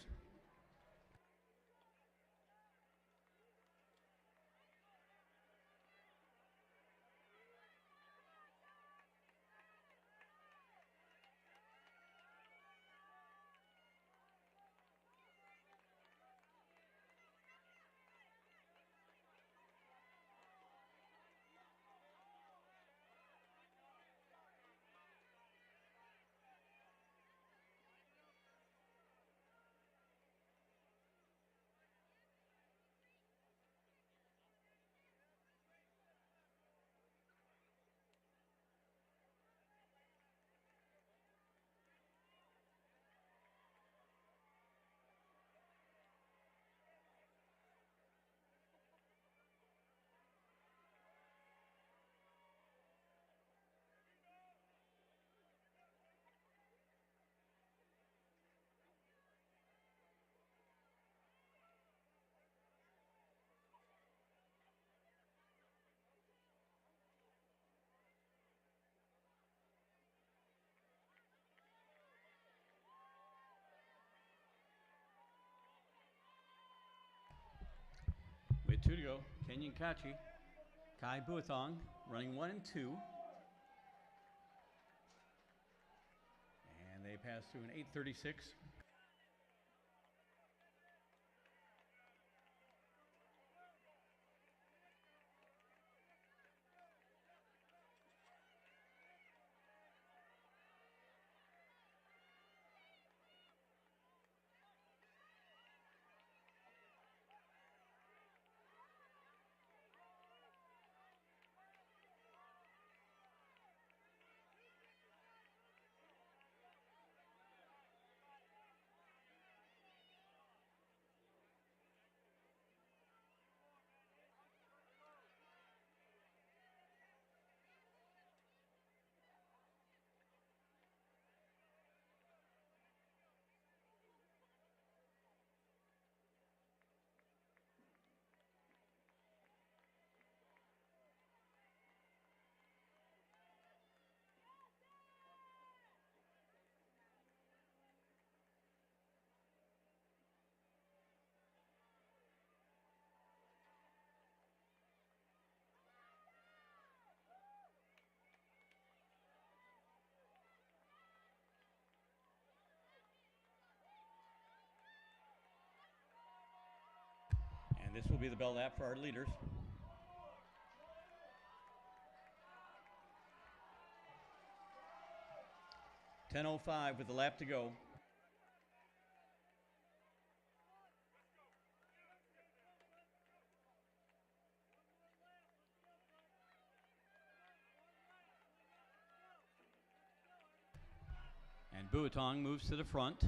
Speaker 5: With 2 to go, Kenyon Kachi, Kai Buathong running 1 and 2. And they pass through an 8:36. And this will be the bell lap for our leaders. .10:05 with the lap to go. And Buatong moves to the front.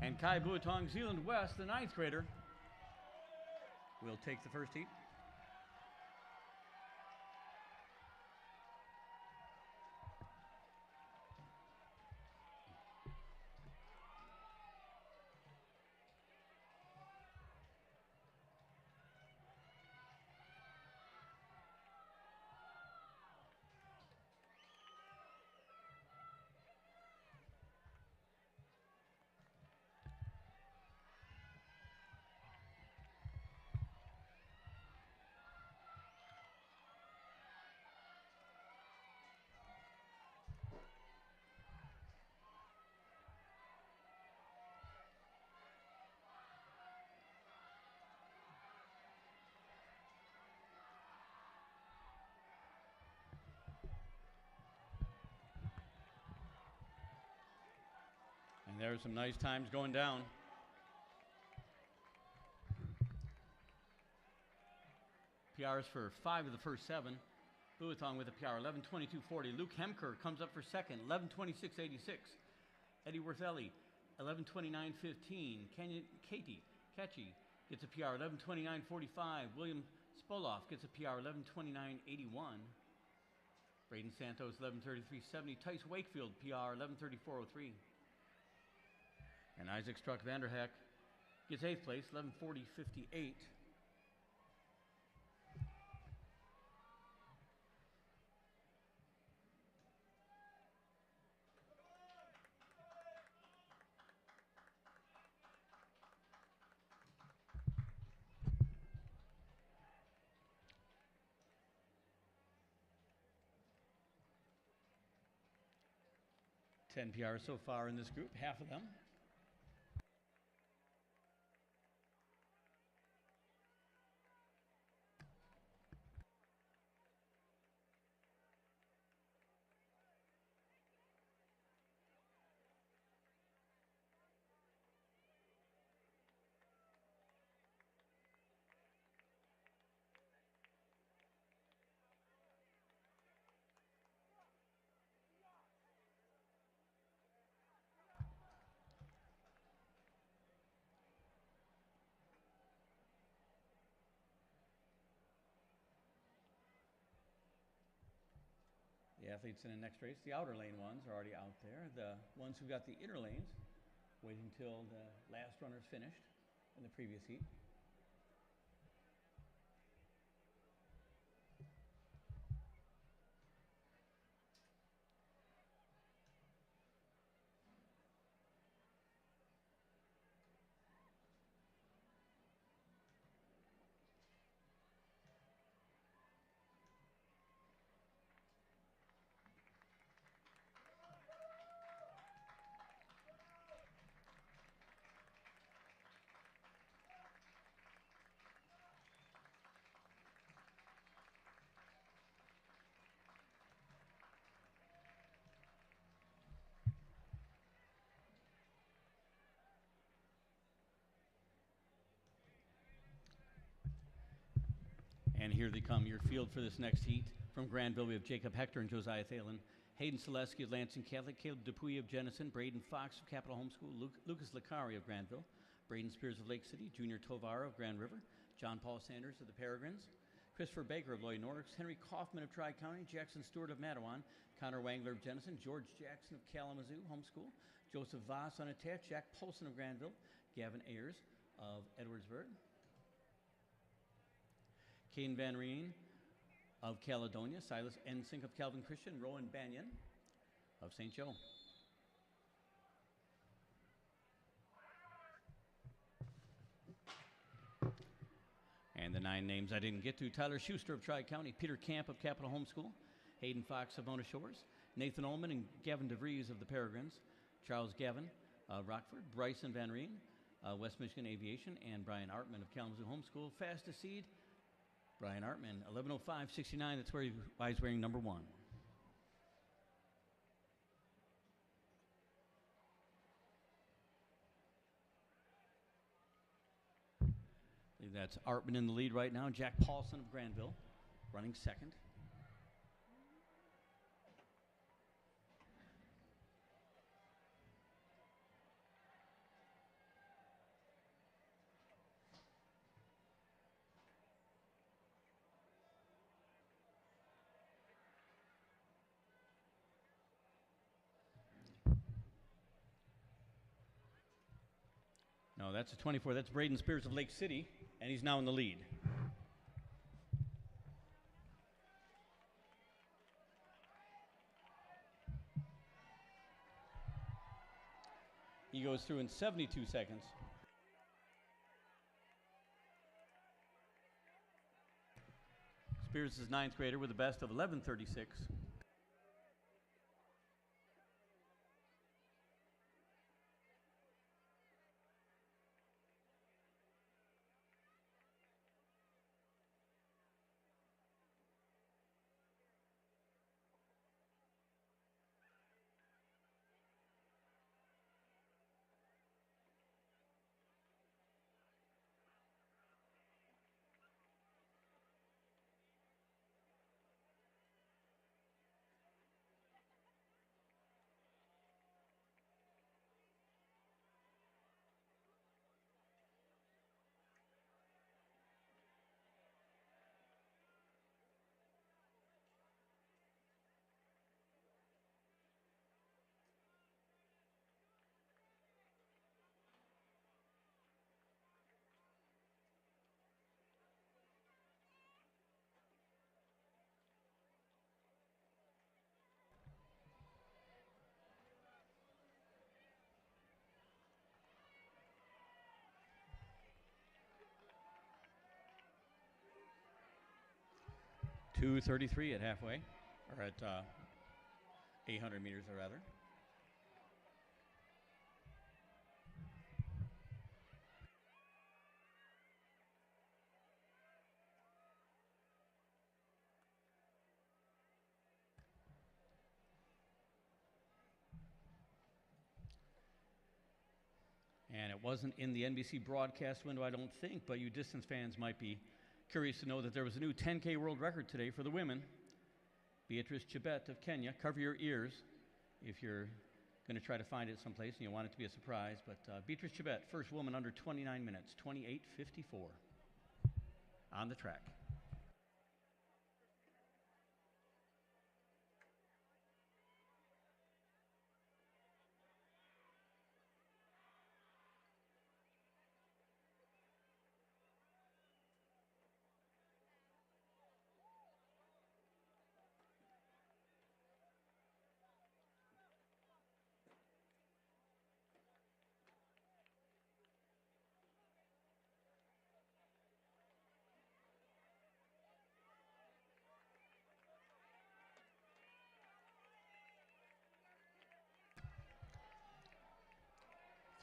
Speaker 5: And Kai Buatong, Zealand West, the 9th grader, will take the first heat. And there's some nice times going down. PRs for 5 of the first 7. Buatong with a PR, 11:22.40. Luke Hemker comes up for second, 11:26.86. Eddie Worthelli, 11:29.15. Katie Catchy gets a PR, 11:29.45. William Spoloff gets a PR, 11:29.81. Braden Santos, 11:33.70. Tice Wakefield, PR, 11:34.03. And Isaac Struck Vanderheck gets 8th place, 11:40.58. Ten PRs so far in this group, half of them. The athletes in the next race, the outer lane ones are already out there. The ones who got the inner lanes, waiting until the last runners finished in the previous heat. And here they come, your field for this next heat. From Granville, we have Jacob Hector and Josiah Thalen. Hayden Selesky of Lansing Catholic, Caleb Dupuy of Jenison, Braden Fox of Capitol Homeschool, Lucas Licari of Granville, Braden Spears of Lake City, Junior Tovar of Grand River, John Paul Sanders of the Peregrines, Christopher Baker of Lloyd Norris, Henry Kaufman of Tri-County, Jackson Stewart of Matawan, Connor Wangler of Jenison, George Jackson of Kalamazoo Homeschool, Joseph Voss unattached, Jack Polson of Granville, Gavin Ayers of Edwardsburg, Kane Van Reen of Caledonia, Silas Ensink of Calvin Christian, Rowan Banyan of St. Joe. And the 9 names I didn't get to: Tyler Schuster of Tri-County, Peter Camp of Capitol Homeschool, Hayden Fox of Mona Shores, Nathan Ullman and Gavin DeVries of the Peregrines, Charles Gavin of Rockford, Bryson Van Reen, West Michigan Aviation, and Brian Artman of Kalamazoo Homeschool. Fastest seed, Brian Artman, 11:05.69. That's where he's wearing number 1. I believe that's Artman in the lead right now. Jack Paulson of Granville running second. No, that's a 24. That's Braden Spears of Lake City, and he's now in the lead. He goes through in 72 seconds. Spears is ninth grader with a best of 11:36. .233 at halfway, or at 800 meters, or rather. And it wasn't in the NBC broadcast window, I don't think, but you distance fans might be curious to know that there was a new 10K world record today for the women. Beatrice Chebet of Kenya. Cover your ears if you're going to try to find it someplace and you want it to be a surprise. But Beatrice Chebet, first woman under 29 minutes, 28:54 on the track.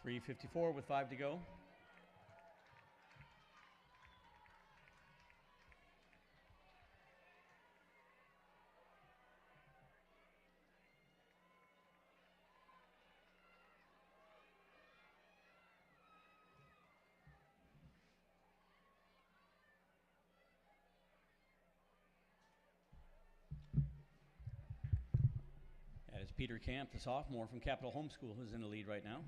Speaker 5: .354 with 5 to go. That is Peter Camp, the sophomore from Capital Homeschool, who's in the lead right now.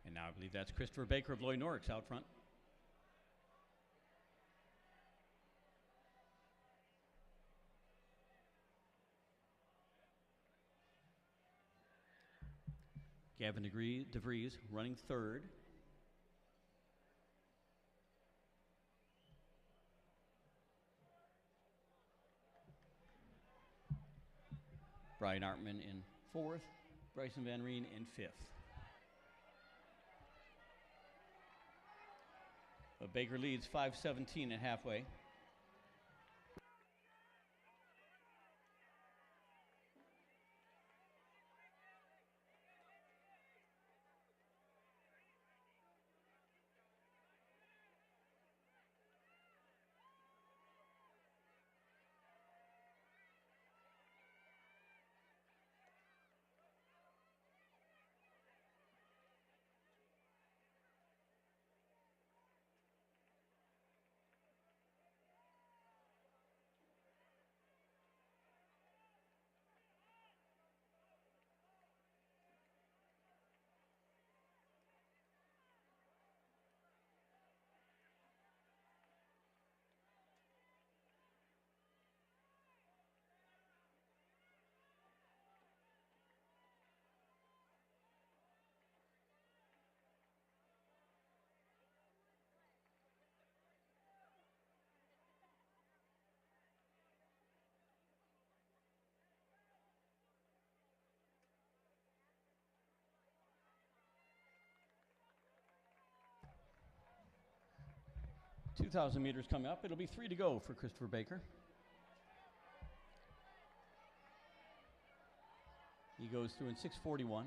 Speaker 5: And now I believe that's Christopher Baker of Loy Norix out front. Gavin DeVries running third. Brian Artman in fourth. Bryson Van Reen in fifth. But Baker leads 5:17 at halfway. 2,000 meters coming up. It'll be 3 to go for Christopher Baker. He goes through in 6:41.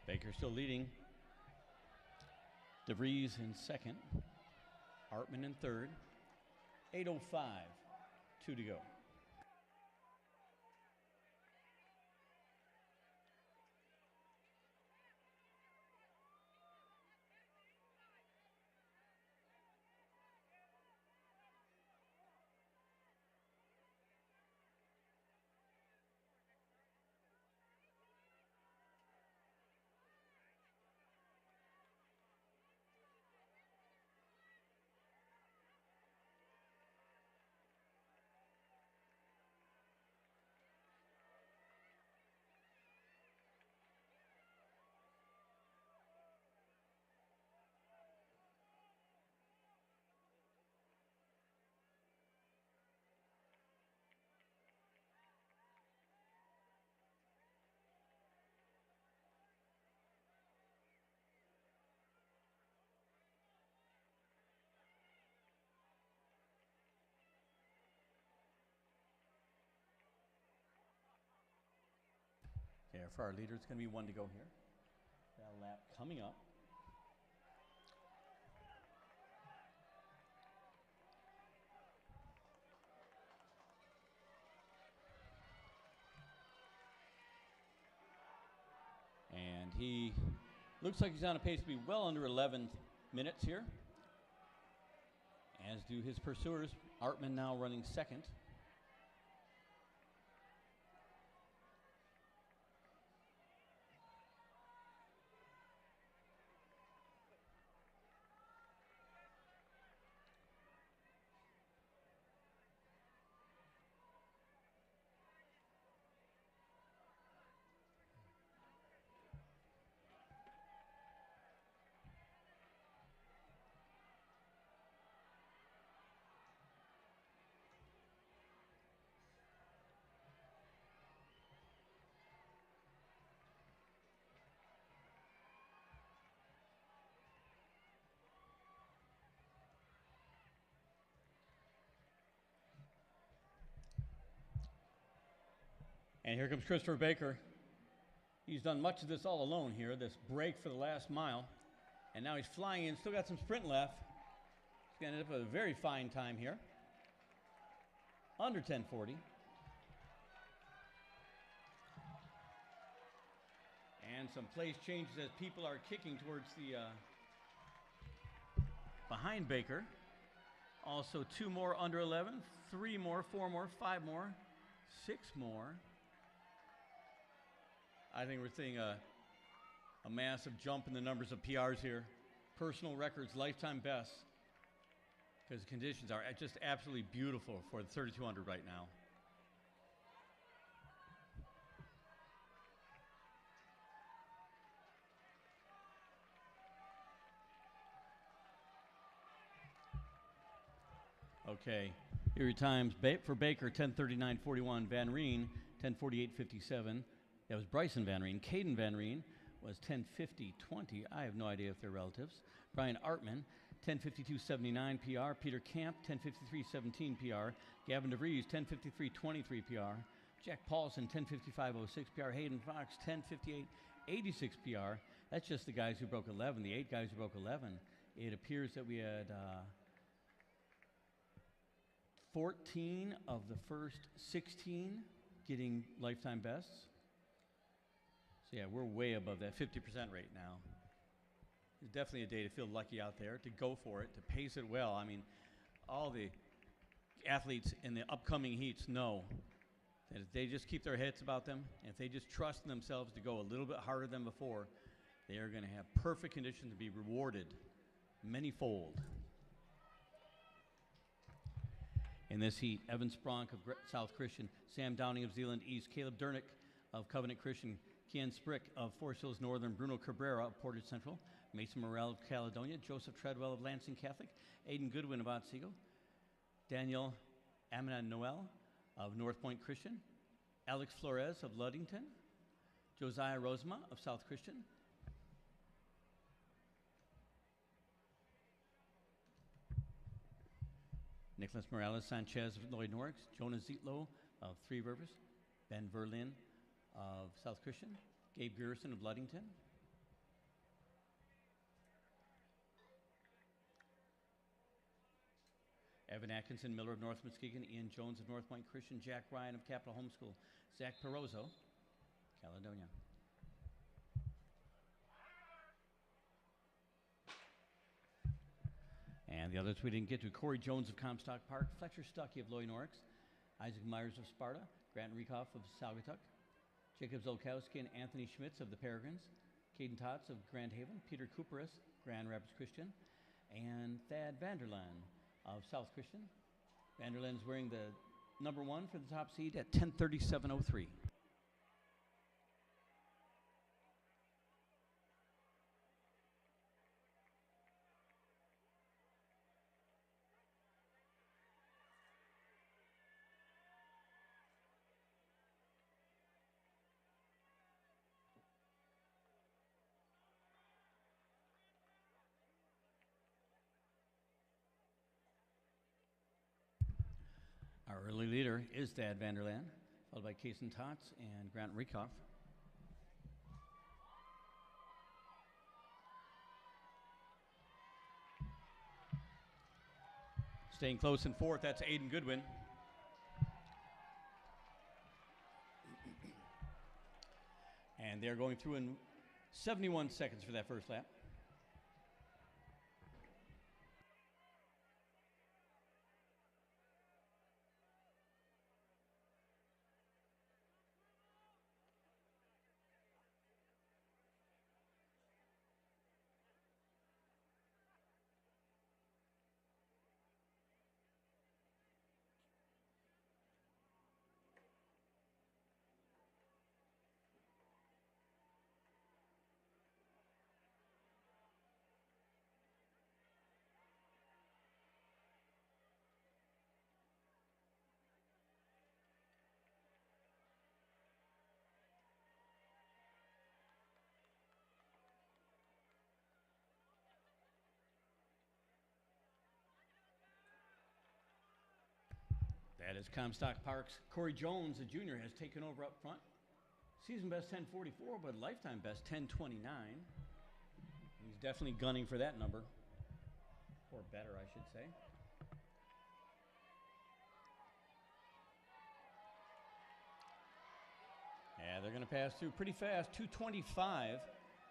Speaker 5: Baker still leading. DeVries in second. Artman in third. 8:05, 2 to go. Okay, for our leader, it's going to be 1 to go here. That lap coming up. And he looks like he's on a pace to be well under 11 minutes here. As do his pursuers. Artman now running second. And here comes Christopher Baker. He's done much of this all alone here, this break for the last mile. And now he's flying in, still got some sprint left. He's going to end up with a very fine time here. Under 10:40. And some place changes as people are kicking towards the behind Baker. Also 2 more under 11, 3 more, 4 more, 5 more, 6 more. I think we're seeing a massive jump in the numbers of PRs here. Personal records, lifetime bests. Because the conditions are just absolutely beautiful for the 3,200 right now. Okay, here are your times. For Baker, 10:39.41. Van Reen, 10:48.57. That was Bryson Van Reen. Caden Van Reen was 10:50.20. I have no idea if they're relatives. Brian Artman, 10:52.79 PR. Peter Camp, 10:53.17 PR. Gavin DeVries, 10:53.23 PR. Jack Paulson, 10:55.06 PR. Hayden Fox, 10:58.86 PR. That's just the guys who broke 11, the 8 guys who broke 11. It appears that we had 14 of the first 16 getting lifetime bests. So yeah, we're way above that 50% rate now. It's definitely a day to feel lucky out there, to go for it, to pace it well. I mean, all the athletes in the upcoming heats know that if they just keep their heads about them, and if they just trust in themselves to go a little bit harder than before, they are going to have perfect conditions to be rewarded many-fold. In this heat, Evan Spronk of South Christian, Sam Downing of Zeeland East, Caleb Dernick of Covenant Christian, Kian Sprick of Forest Hills Northern, Bruno Cabrera of Portage Central, Mason Morrell of Caledonia, Joseph Treadwell of Lansing Catholic, Aiden Goodwin of Otsego, Daniel Amina Noel of North Point Christian, Alex Flores of Ludington, Josiah Rosema of South Christian, Nicholas Morales Sanchez of Lloyd Norris, Jonah Zietlow of Three Rivers, Ben Verlin of South Christian, Gabe Gerson of Ludington, Evan Atkinson Miller of North Muskegon, Ian Jones of North Point Christian, Jack Ryan of Capital Homeschool, Zach Perozzo, Caledonia. And the others we didn't get to, Corey Jones of Comstock Park, Fletcher Stuckey of Loy Norix, Isaac Myers of Sparta, Grant Rieckhoff of Saugatuck, Jacob Zolkowski and Anthony Schmitz of the Peregrines, Caden Tots of Grand Haven, Peter Cooperis, Grand Rapids Christian, and Thad Vanderlaan of South Christian. Vanderlaan is wearing the number 1 for the top seed at 10:37.03. Our early leader is Thad Vanderlaan, followed by Kason Tots and Grant Rieckhoff. Staying close in 4th, that's Aiden Goodwin. And they're going through in 71 seconds for that first lap. That is Comstock Park's Corey Jones, a junior, has taken over up front. Season best 10:44, but lifetime best 10:29. He's definitely gunning for that number, or better, I should say. Yeah, they're going to pass through pretty fast. 2:25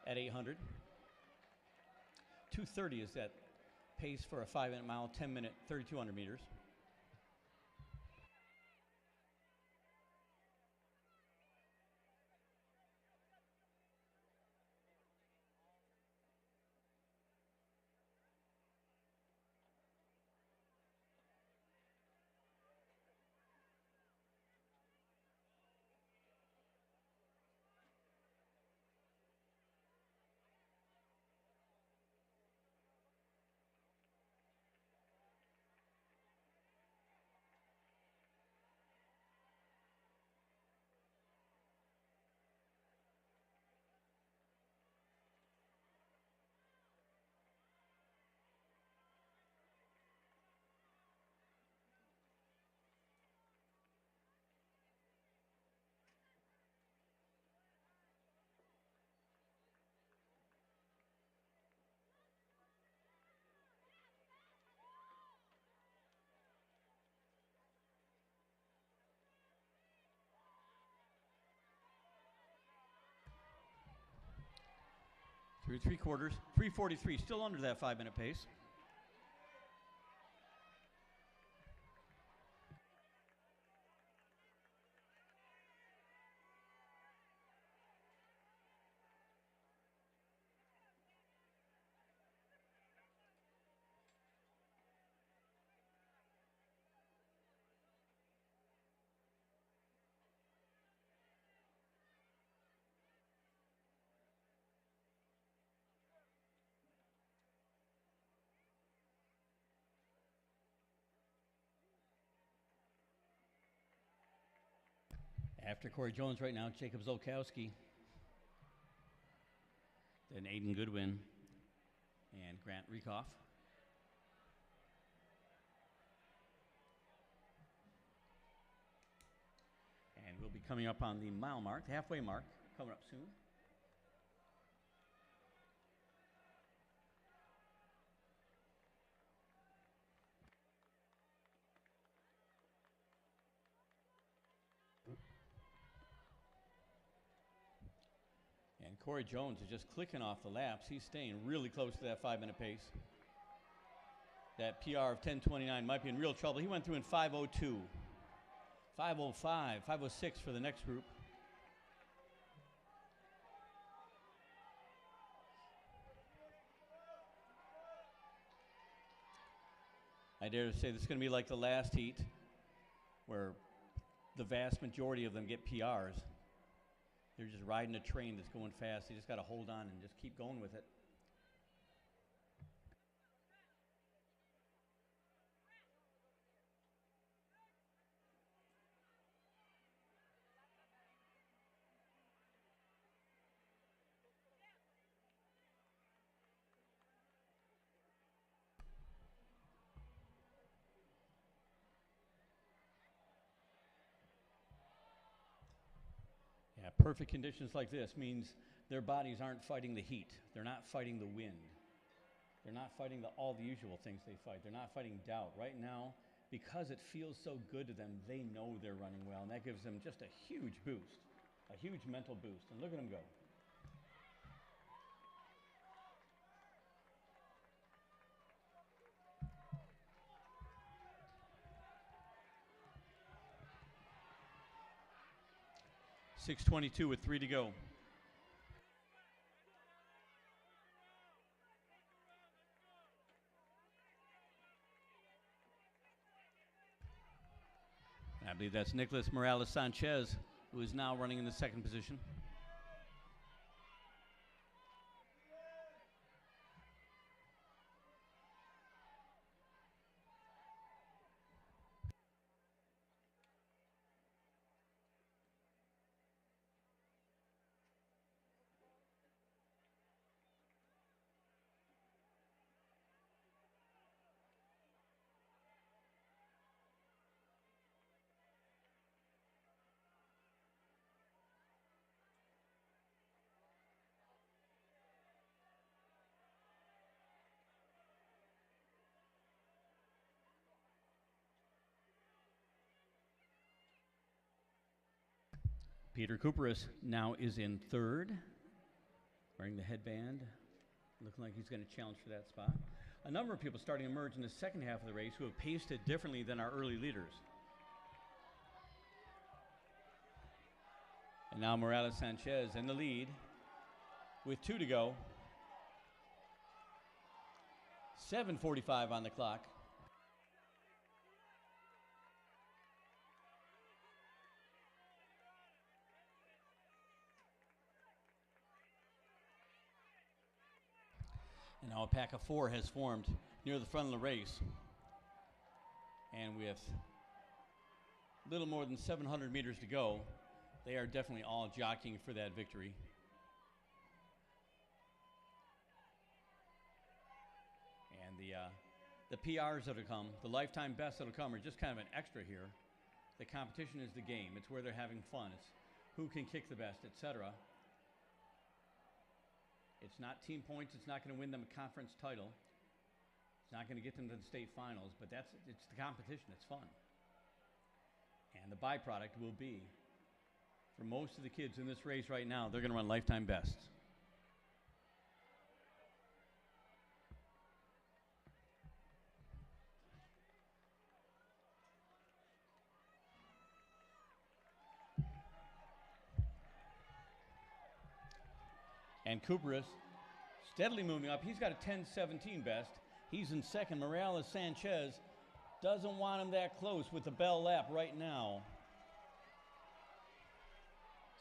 Speaker 5: at 800. 2:30 is that pace for a 5-minute mile, 10-minute, 3,200 meters. Through 3/4, 3:43, still under that 5-minute pace. After Corey Jones right now, Jacob Zolkowski, then Aiden Goodwin and Grant Riekoff. And we'll be coming up on the mile mark, the halfway mark, coming up soon. And Corey Jones is just clicking off the laps. He's staying really close to that 5-minute pace. That PR of 10:29 might be in real trouble. He went through in 5:02, 5:05, 5:06 for the next group. I dare to say this is going to be like the last heat, where the vast majority of them get PRs. They're just riding a train that's going fast. They just got to hold on and just keep going with it. Yeah, perfect conditions like this means their bodies aren't fighting the heat. They're not fighting the wind. They're not fighting all the usual things they fight. They're not fighting doubt. Right now, because it feels so good to them, they know they're running well, and that gives them just a huge boost, a huge mental boost. And look at them go. .622 with 3 to go. I believe that's Nicholas Morales Sanchez, who is now running in the second position. Peter Cooperis now is in third, wearing the headband, looking like he's going to challenge for that spot. A number of people starting to emerge in the second half of the race who have paced it differently than our early leaders. And now Morales Sanchez in the lead with 2 to go. 7:45 on the clock. And now a pack of 4 has formed near the front of the race. And with little more than 700 meters to go, they are definitely all jockeying for that victory. And the PRs that'll come, the lifetime bests that'll come are just kind of an extra here. The competition is the game. It's where they're having fun. It's who can kick the best, etc. It's not team points. It's not going to win them a conference title. It's not going to get them to the state finals, but it's the competition. It's fun. And the byproduct will be, for most of the kids in this race right now, they're going to run lifetime bests. And Cooperus steadily moving up. He's got a 10:17 best. He's in second. Morales Sanchez doesn't want him that close with the bell lap right now.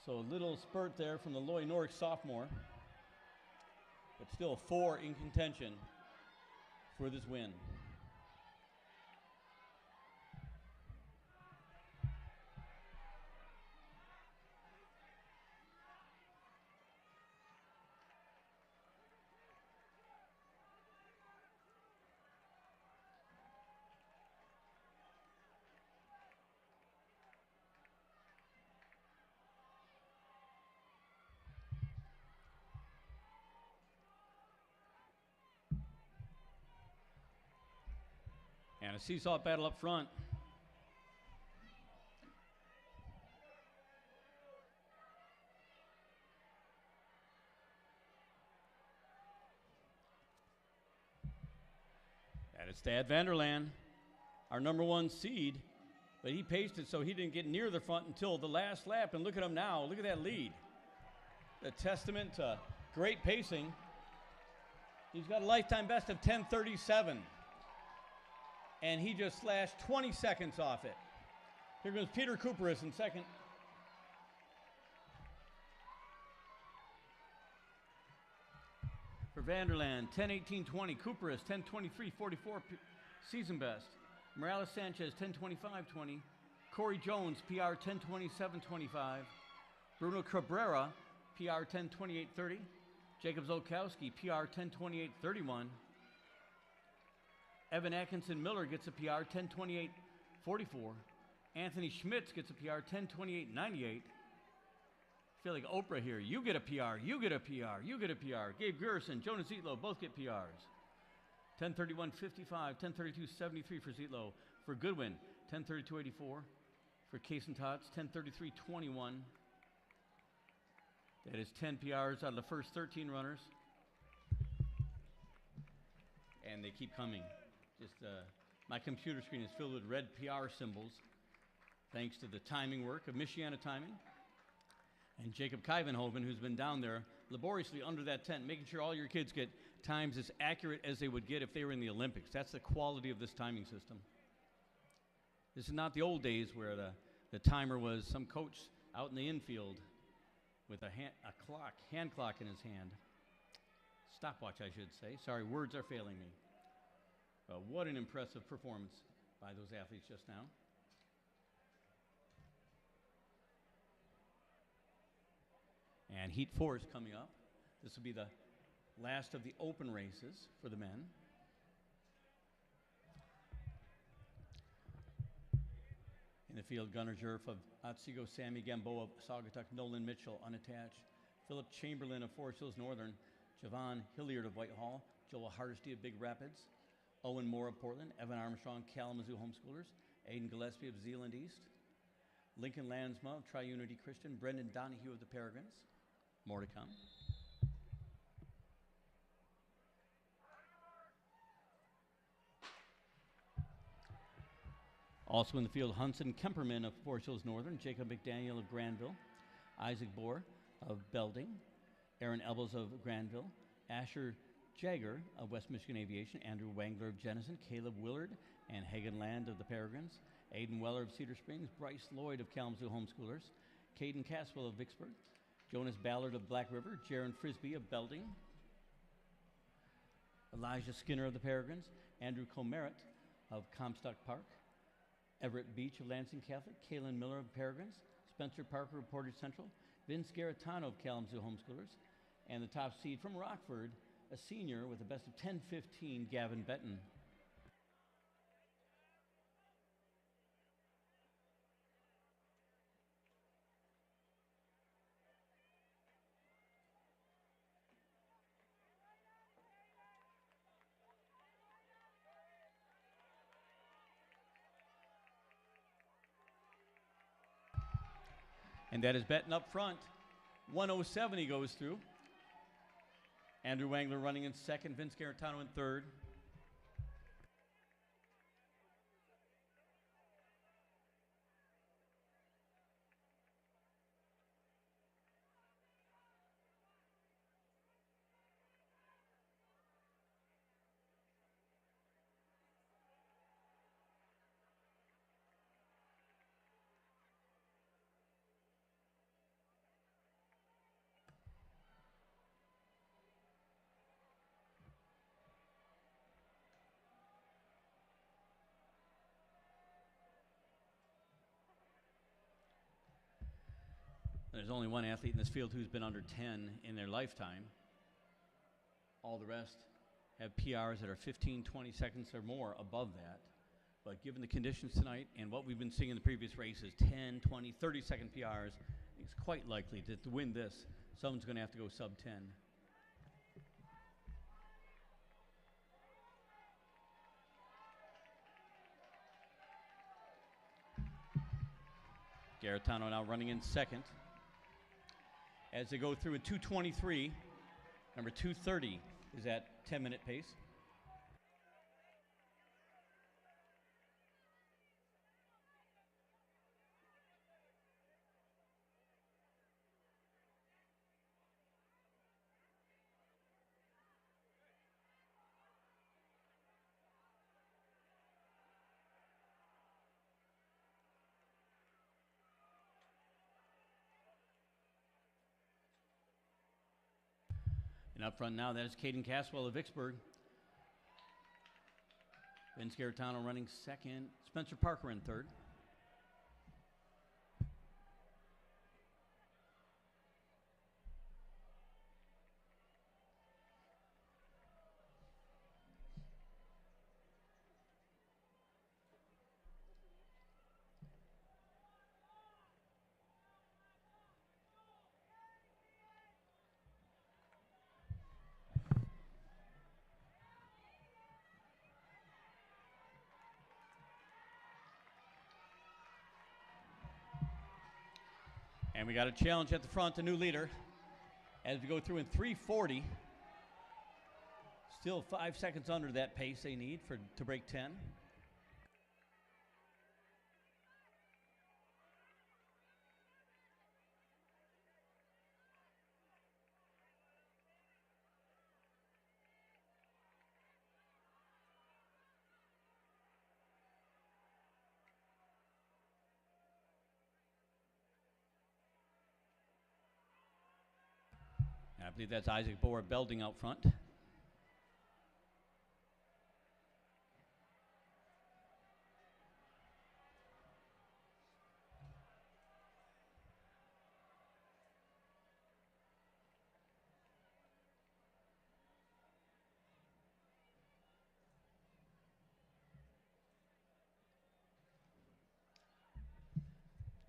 Speaker 5: So a little spurt there from the Loy Norrick sophomore. But still 4 in contention for this win. And a seesaw battle up front. And it's Thad Vanderland, our number 1 seed, but he paced it so he didn't get near the front until the last lap. And look at him now. Look at that lead. A testament to great pacing. He's got a lifetime best of 10:37. And he just slashed 20 seconds off it. Here goes Peter Cooperus in second. For Vanderland, 10:18.20. Cooperus, 10:23.44 season best. Morales Sanchez, 10:25.20. Corey Jones, PR 10:27.25. Bruno Cabrera, PR 10:28.30. Jacob Zolkowski, PR 10:28.31. Evan Atkinson Miller gets a PR 10:28.44. Anthony Schmitz gets a PR 10:28.98. Feel like Oprah here. You get a PR, you get a PR, you get a PR. Gabe Gerson, Jonas Zietlow both get PRs. 10:31.55, 10:32.73 for Zietlow. For Goodwin, 10:32.84. For Kason Tots, 10:33.21. That is 10 PRs out of the first 13 runners. And they keep coming. Just my computer screen is filled with red PR symbols, thanks to the timing work of Michiana Timing. And Jacob Kyvenhoven, who's been down there laboriously under that tent, making sure all your kids get times as accurate as they would get if they were in the Olympics. That's the quality of this timing system. This is not the old days where the timer was some coach out in the infield with a hand clock in his hand. Stopwatch, I should say. Sorry, words are failing me. What an impressive performance by those athletes just now. And Heat 4 is coming up. This will be the last of the open races for the men. In the field, Gunnar Jerf of Otsego, Sammy Gamboa of Saugatuck, Nolan Mitchell unattached, Philip Chamberlain of Forest Hills Northern, Javon Hilliard of Whitehall, Joel Hardesty of Big Rapids, Owen Moore of Portland, Evan Armstrong, Kalamazoo Homeschoolers, Aiden Gillespie of Zeeland East, Lincoln Lansma of Tri-Unity Christian, Brendan Donahue of the Peregrines. More to come. Also in the field, Hunson Kemperman of Forest Hills Northern, Jacob McDaniel of Granville, Isaac Bohr of Belding, Aaron Elbows of Granville, Asher Jagger of West Michigan Aviation, Andrew Wangler of Jenison, Caleb Willard and Hagen Land of the Peregrines, Aiden Weller of Cedar Springs, Bryce Lloyd of Kalamazoo Homeschoolers, Caden Caswell of Vicksburg, Jonas Ballard of Black River, Jaron Frisbee of Belding, Elijah Skinner of the Peregrines, Andrew Comerit of Comstock Park, Everett Beach of Lansing Catholic, Kaylin Miller of Peregrines, Spencer Parker of Portage Central, Vince Garatano of Kalamazoo Homeschoolers, and the top seed from Rockford, a senior with a best of 10:15, Gavin Benton. And that is Benton up front. 1:07 he goes through. Andrew Wangler running in second, Vince Garatano in third. There's only one athlete in this field who's been under 10 in their lifetime. All the rest have PRs that are 15, 20 seconds or more above that. But given the conditions tonight and what we've been seeing in the previous races, 10, 20, 30-second PRs, it's quite likely that to win this, someone's going to have to go sub 10. Garetano now running in second. As they go through at 2:23, number 230 is at 10-minute pace. And up front now, that is Caden Caswell of Vicksburg. Vince Garetano running second. Spencer Parker in third. And we got a challenge at the front, the new leader, as we go through in 3:40. Still 5 seconds under that pace they need to break 10. I believe that's Isaac Boer Belding out front.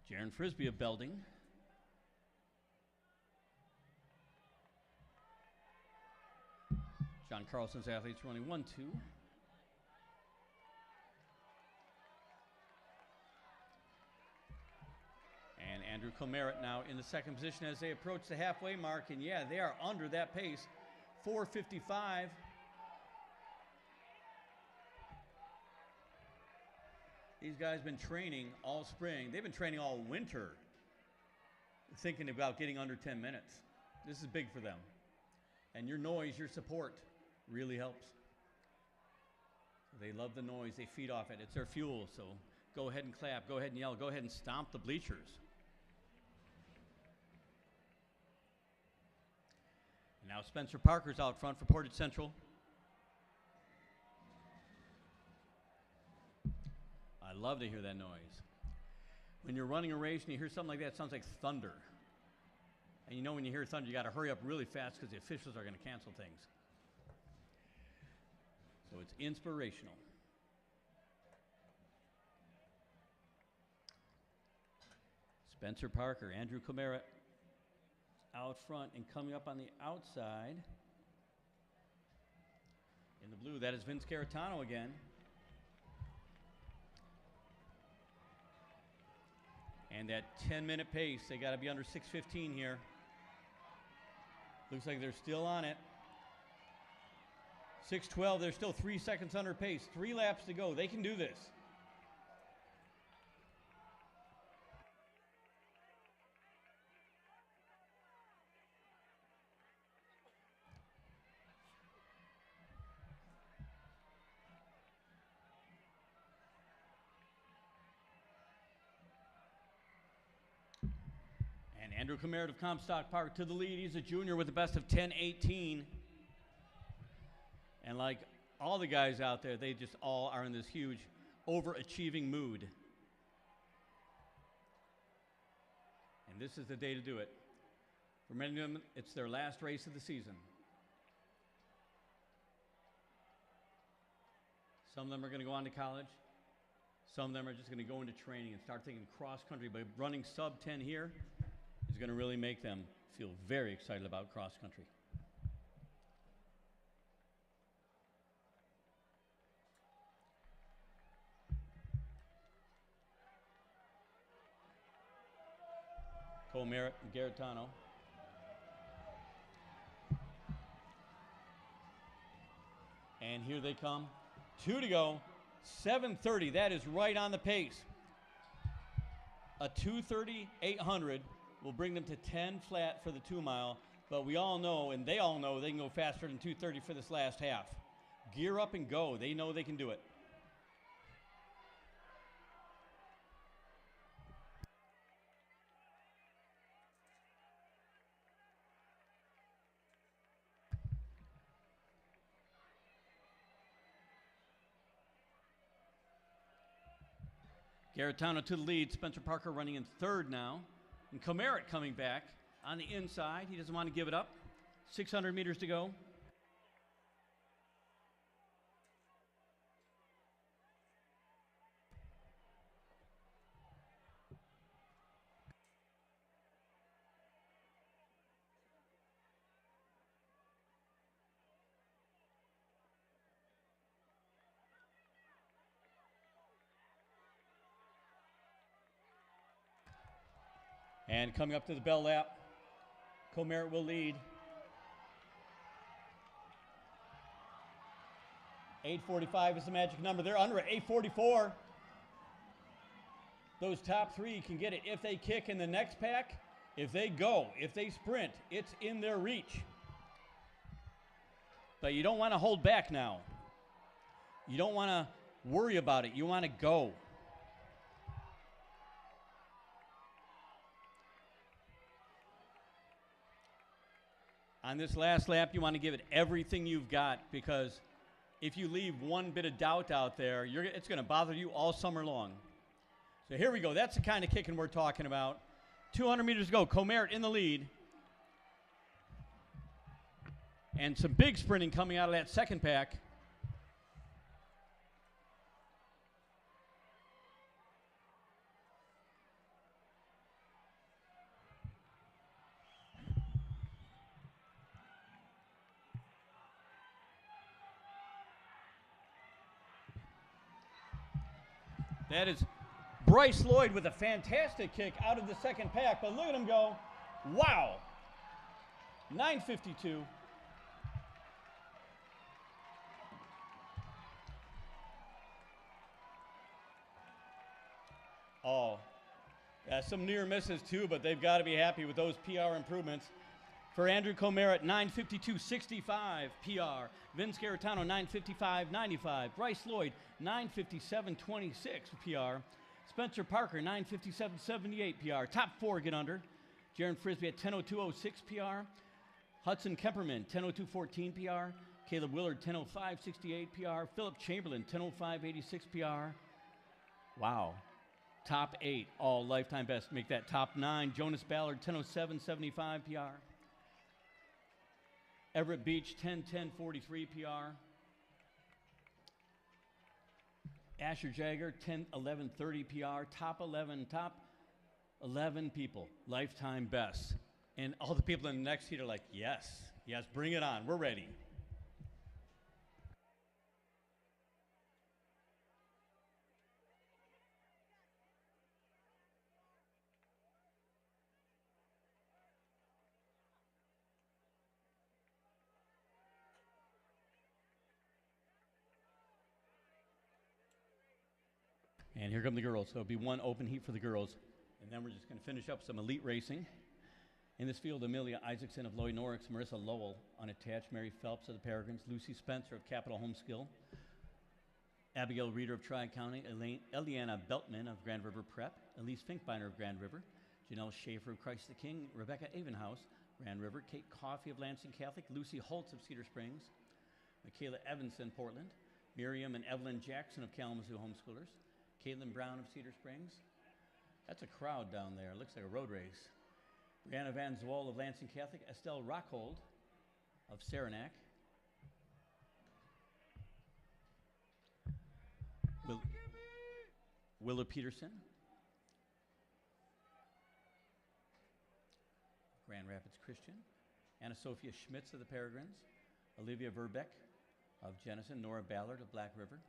Speaker 5: Jaron Frisbee of Belding. John Carlson's athletes running 1-2. And Andrew Comerit now in the second position as they approach the halfway mark. And yeah, they are under that pace. 4:55. These guys have been training all spring. They've been training all winter, thinking about getting under 10 minutes. This is big for them. And your noise, your support really helps. They love the noise. They feed off it. It's their fuel. So go ahead and clap. Go ahead and yell. Go ahead and stomp the bleachers. And now Spencer Parker's out front for Portage Central. I love to hear that noise. When you're running a race and you hear something like that, it sounds like thunder. And you know when you hear thunder, you got to hurry up really fast because the officials are going to cancel things. So it's inspirational. Spencer Parker, Andrew Comerit out front, and coming up on the outside in the blue, that is Vince Garetano again. And that 10-minute pace, they got to be under 6:15 here. Looks like they're still on it. 6:12, they're still 3 seconds under pace. 3 laps to go. They can do this. And Andrew Comerit of Comstock Park to the lead. He's a junior with the best of 10:18. And like all the guys out there, they just all are in this huge overachieving mood. And this is the day to do it. For many of them, it's their last race of the season. Some of them are going to go on to college. Some of them are just going to go into training and start thinking cross country. But running sub 10 here is going to really make them feel very excited about cross country. Cole Merritt and Garetano. And here they come. 2 to go. 7:30. That is right on the pace. A 2:30, 800 will bring them to 10 flat for the 2 mile. But we all know, and they all know, they can go faster than 2:30 for this last half. Gear up and go. They know they can do it. Garetano to the lead. Spencer Parker running in third now. And Comerett coming back on the inside. He doesn't want to give it up. 600 meters to go. And coming up to the bell lap, Comerett will lead. 8:45 is the magic number. They're under at 8:44. Those top three can get it if they kick in the next pack. If they go, if they sprint, it's in their reach. But you don't want to hold back now. You don't want to worry about it. You want to go. On this last lap, you want to give it everything you've got, because if you leave one bit of doubt out there, it's going to bother you all summer long. So here we go. That's the kind of kicking we're talking about. 200 meters to go. Comerett in the lead. And some big sprinting coming out of that second pack. That is Bryce Lloyd with a fantastic kick out of the second pack, but look at him go. Wow. 9:52. Oh, yeah, some near misses too, but they've got to be happy with those PR improvements. For Andrew Comerett, 9:52.65 PR. Vince Garetano, 9:55.95. Bryce Lloyd, 9:57.26 PR. Spencer Parker, 9:57.78 PR. Top four get under. Jaron Frisbee at 10:02.06 PR. Hudson Kemperman, 10:02.14 PR. Caleb Willard, 10:05.68 PR. Philip Chamberlain, 10:05.86 PR. Wow. Top eight, all lifetime best. Make that top nine. Jonas Ballard, 10:07.75 PR. Everett Beach, 10:10.43 PR. Asher Jagger, 10:11.30 PR. Top 11 people, lifetime best. And all the people in the next heat are like, yes, yes, bring it on. We're ready. And here come the girls. So it'll be one open heat for the girls. And then we're just going to finish up some elite racing. In this field, Amelia Isaacson of Lloyd Norris, Marissa Lowell unattached, Mary Phelps of the Peregrines, Lucy Spencer of Capital Home Skill, Abigail Reeder of Tri-County, Eliana Beltman of Grand River Prep, Elise Finkbeiner of Grand River, Janelle Schaefer of Christ the King, Rebecca Avenhouse, Grand River, Kate Coffey of Lansing Catholic, Lucy Holtz of Cedar Springs, Michaela Evanson, Portland, Miriam and Evelyn Jackson of Kalamazoo Homeschoolers, Caitlin Brown of Cedar Springs. That's a crowd down there. It looks like a road race. Brianna Van Zwol of Lansing Catholic, Estelle Rockhold of Saranac, Willow Peterson, Grand Rapids Christian, Anna Sophia Schmitz of the Peregrines, Olivia Verbeck of Jenison, Nora Ballard of Black River,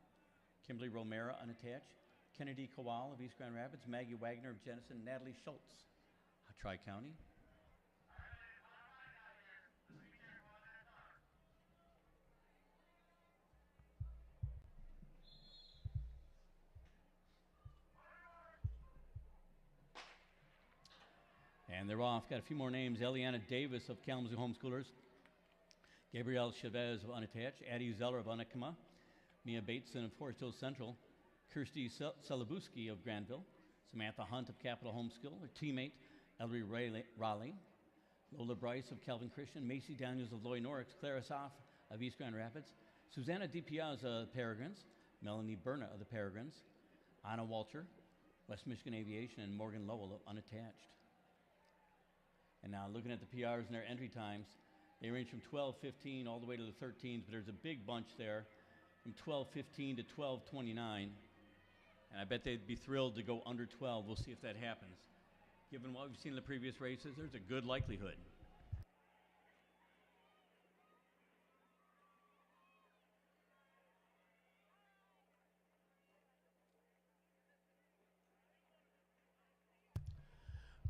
Speaker 5: Kimberly Romero, unattached, Kennedy Kowal of East Grand Rapids, Maggie Wagner of Jenison, Natalie Schultz of Tri-County. And they're off. Got a few more names. Eliana Davis of Kalamazoo Homeschoolers, Gabrielle Chavez of Unattached, Addie Zeller of Unakama, Mia Bateson of Forest Hills Central, Kirsty Celebuski of Granville, Samantha Hunt of Capital Homeschool, her teammate Ellery Raleigh, Lola Bryce of Calvin Christian, Macy Daniels of Loy Norix, Clara Soff of East Grand Rapids, Susanna DiPiazza of the Peregrines, Melanie Berna of the Peregrines, Anna Walter, West Michigan Aviation, and Morgan Lowell of Unattached. And now looking at the PRs and their entry times, they range from 12:15 all the way to the 13s, but there's a big bunch there from 12:15 to 12:29. And I bet they'd be thrilled to go under 12. We'll see if that happens. Given what we've seen in the previous races, there's a good likelihood.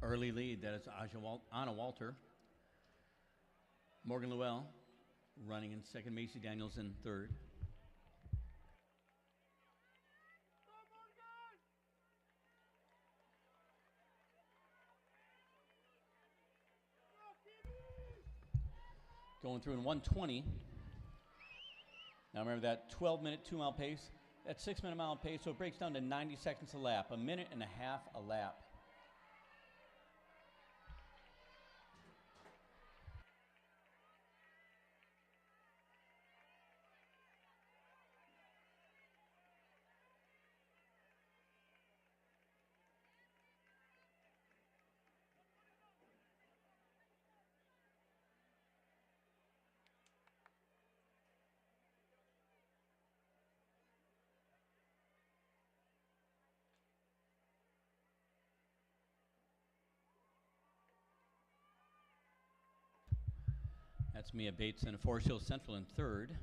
Speaker 5: Early lead, that is Anna Walter. Morgan Llewell running in second, Macy Daniels in third. Going through in 1:20. Now remember that 12-minute 2-mile pace, that 6-minute mile pace, so it breaks down to 90 seconds a lap, a minute and a half a lap. That's Mia Bateson of Forest Hills Central in third.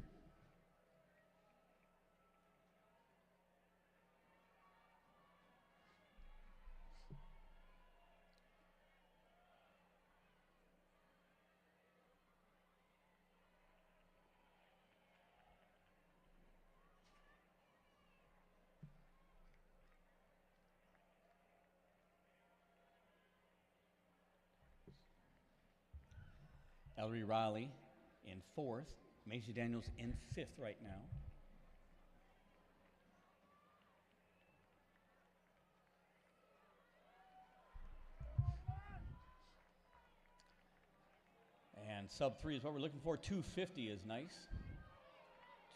Speaker 5: Ellery Riley in fourth. Macy Daniels in fifth right now. And sub 3 is what we're looking for. 250 is nice.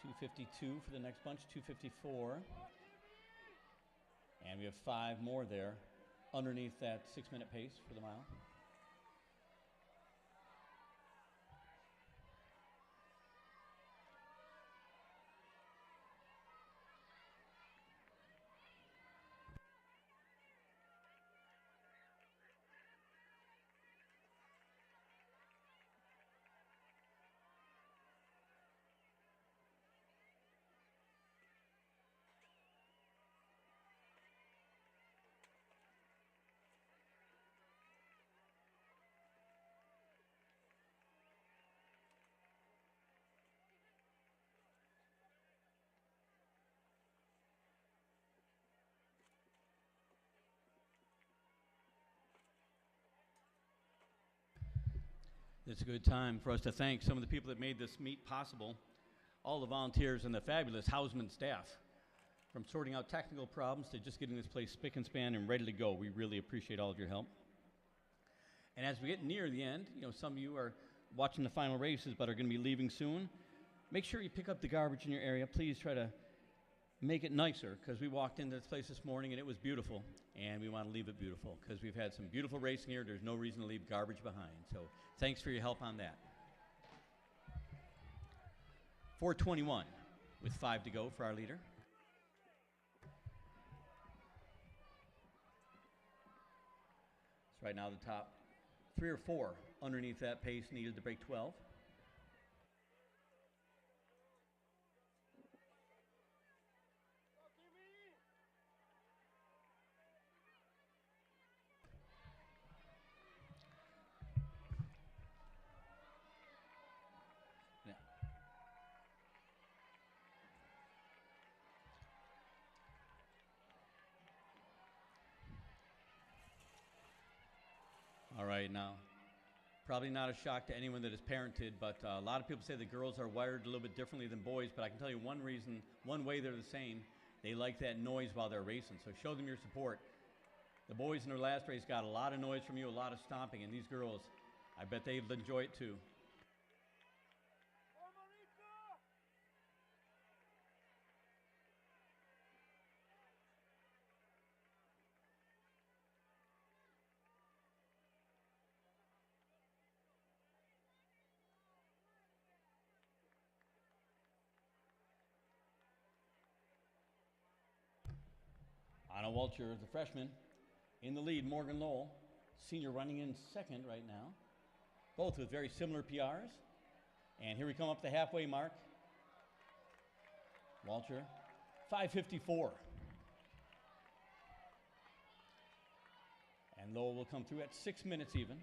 Speaker 5: 252 for the next bunch. 254. And we have 5 more there underneath that 6-minute pace for the mile. It's a good time for us to thank some of the people that made this meet possible, all the volunteers and the fabulous Hausman staff. From sorting out technical problems to just getting this place spick and span and ready to go. We really appreciate all of your help. And as we get near the end, you know, some of you are watching the final races but are going to be leaving soon. Make sure you pick up the garbage in your area. Please try to make it nicer, because we walked into this place this morning and it was beautiful, and we want to leave it beautiful because we've had some beautiful racing here. There's no reason to leave garbage behind. So thanks for your help on that. 4:21 with 5 to go for our leader. So right now the top 3 or 4 underneath that pace needed to break 12. All right, now, probably not a shock to anyone that is parented, but a lot of people say the girls are wired a little bit differently than boys, but I can tell you one reason, one way they're the same. They like that noise while they're racing, so show them your support. The boys in their last race got a lot of noise from you, a lot of stomping, and these girls, I bet they'd enjoy it too. Anna Walcher, the freshman, in the lead. Morgan Lowell, senior, running in second right now. Both with very similar PRs. And here we come up the halfway mark. Walcher, 5:54. And Lowell will come through at 6 minutes even.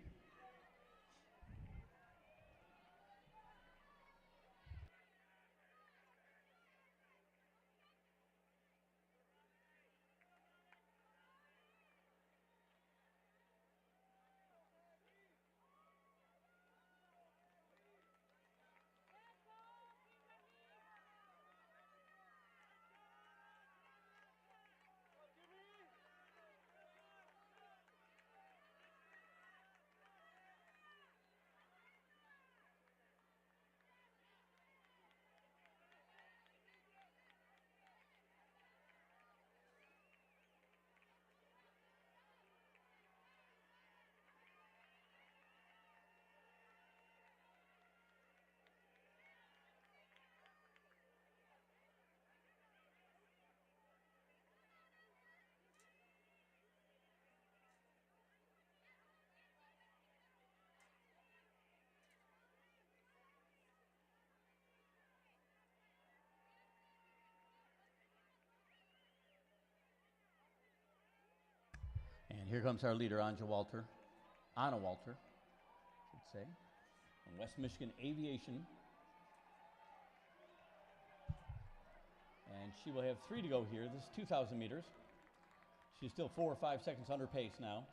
Speaker 5: And here comes our leader, Anna Walter, I should say, from West Michigan Aviation. And she will have 3 to go here. This is 2,000 meters. She's still 4 or 5 seconds under pace now.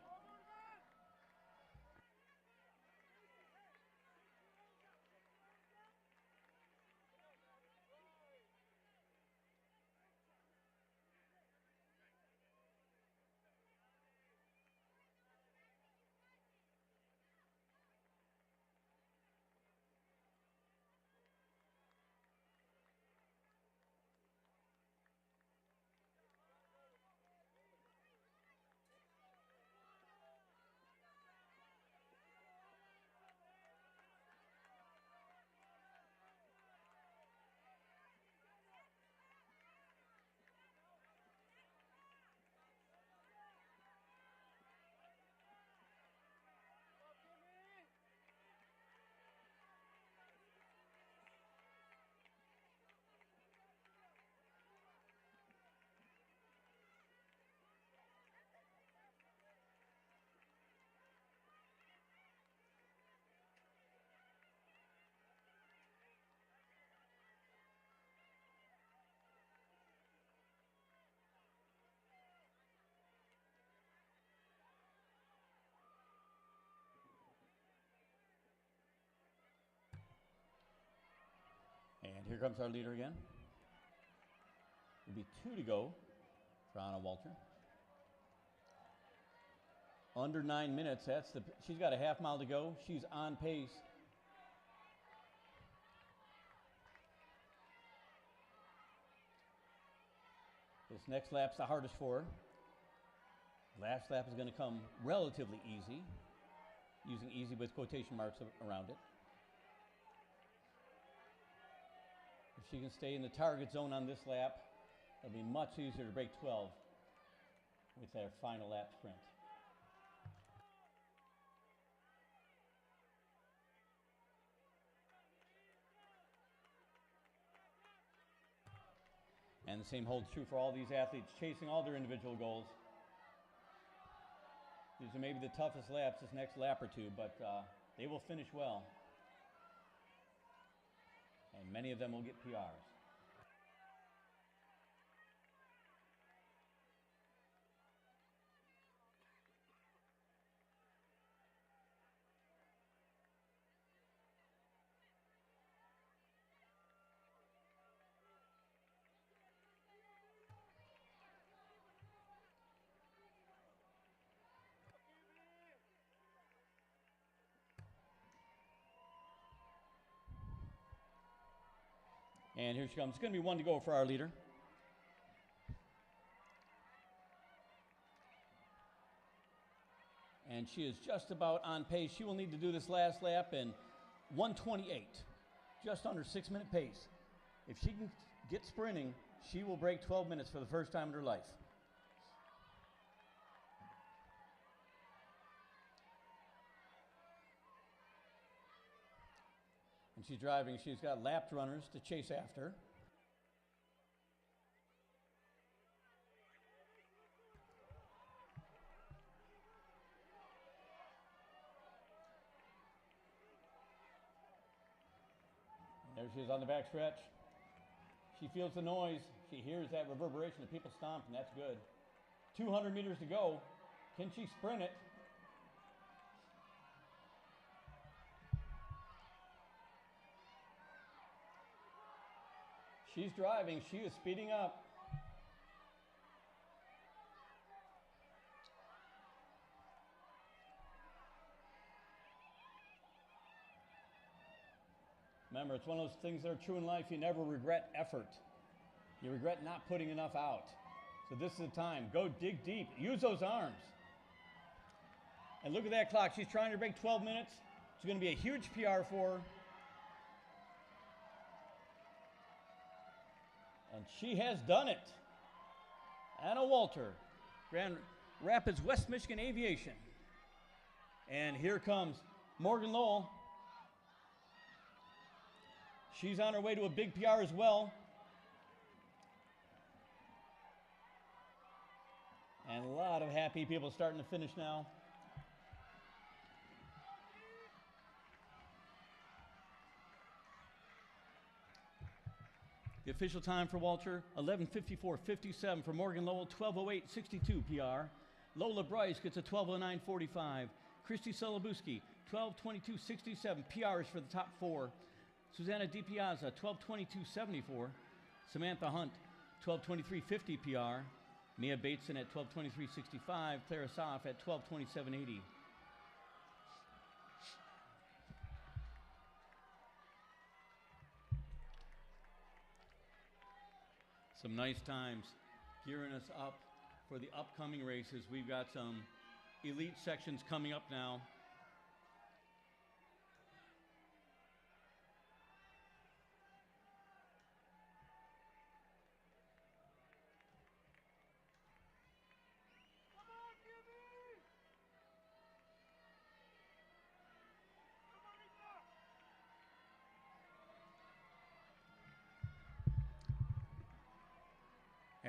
Speaker 5: And here comes our leader again. It'll be 2 to go for Anna Walter. Under 9 minutes, she's got a half mile to go. She's on pace. This next lap's the hardest for her. Last lap is going to come relatively easy, using easy with quotation marks around it. If she can stay in the target zone on this lap, it'll be much easier to break 12 with their final lap sprint. And the same holds true for all these athletes chasing all their individual goals. These are maybe the toughest laps, this next lap or two, but they will finish well. And many of them will get PRs. And here she comes. It's going to be one to go for our leader. And she is just about on pace. She will need to do this last lap in 1:28, just under 6-minute pace. If she can get sprinting, she will break 12 minutes for the first time in her life. And she's driving. She's got lapped runners to chase after. There she is on the back stretch. She feels the noise. She hears that reverberation of people stomping. That's good. 200 meters to go. Can she sprint it? She's driving. She is speeding up. Remember, it's one of those things that are true in life. You never regret effort. You regret not putting enough out. So this is the time. Go dig deep. Use those arms. And look at that clock. She's trying to break 12 minutes. It's going to be a huge PR for her. And she has done it. Anna Walter, Grand Rapids, West Michigan Aviation. And here comes Morgan Lowell. She's on her way to a big PR as well. And a lot of happy people starting to finish now. The official time for Walter, 11:54.57. For Morgan Lowell, 12:08.62 PR. Lola Bryce gets a 12:09.45. Christy Solobuski, 12:22.67. PRs for the top four. Susanna DiPiazza, 12:22.74. Samantha Hunt, 12:23.50 PR. Mia Bateson at 12:23.65. Clara Soff at 12:27.80. Some nice times gearing us up for the upcoming races. We've got some elite sections coming up now.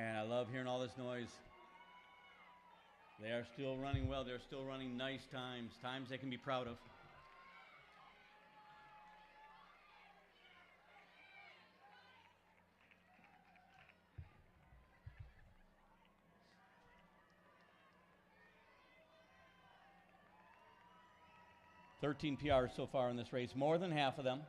Speaker 5: And I love hearing all this noise. They are still running well. They're still running nice times, times they can be proud of. Thirteen PRs so far in this race, more than half of them.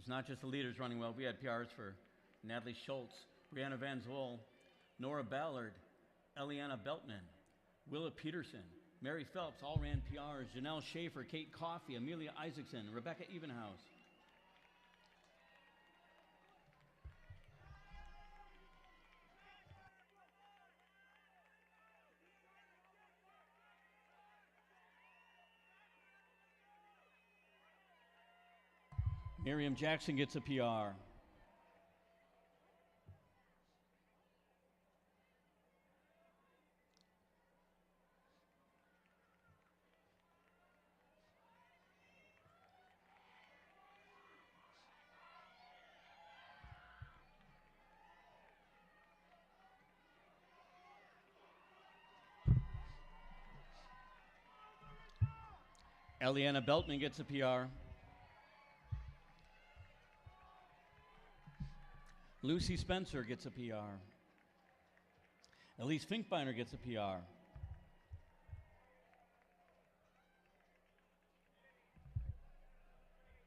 Speaker 5: It's not just the leaders running well. We had PRs for Natalie Schultz, Brianna Van Zoel, Nora Ballard, Eliana Beltman, Willa Peterson, Mary Phelps all ran PRs. Janelle Schaefer, Kate Coffey, Amelia Isaacson, Rebecca Evenhouse. Miriam Jackson gets a PR. Eliana Beltman gets a PR. Lucy Spencer gets a PR. Elise Finkbeiner gets a PR.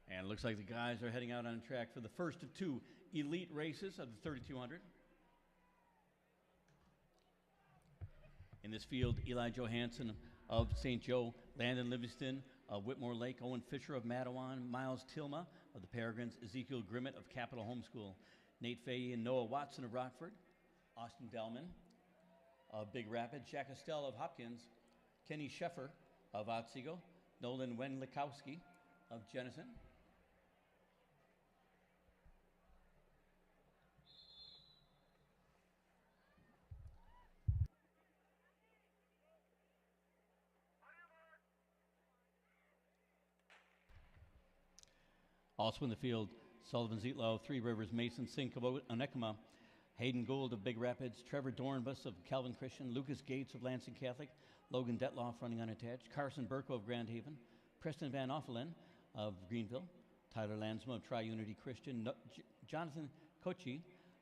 Speaker 5: And it looks like the guys are heading out on track for the first of two elite races of the 3,200. In this field, Eli Johansson of St. Joe, Landon Livingston of Whitmore Lake, Owen Fisher of Mattawan, Miles Tilma of the Peregrines, Ezekiel Grimmett of Capital Homeschool, Nate Fahey and Noah Watson of Rockford, Austin Dellman of Big Rapids, Jack Estelle of Hopkins, Kenny Sheffer of Otsego, Nolan Wenlikowski of Jenison. Also in the field, Sullivan Zietlow of Three Rivers, Mason Sink of Onekama, Hayden Gould of Big Rapids, Trevor Dornbus of Calvin Christian, Lucas Gates of Lansing Catholic, Logan Detloff running unattached, Carson Burko of Grand Haven, Preston Van Offelen of Greenville, Tyler Lansma of Tri-Unity Christian, Jonathan Kochi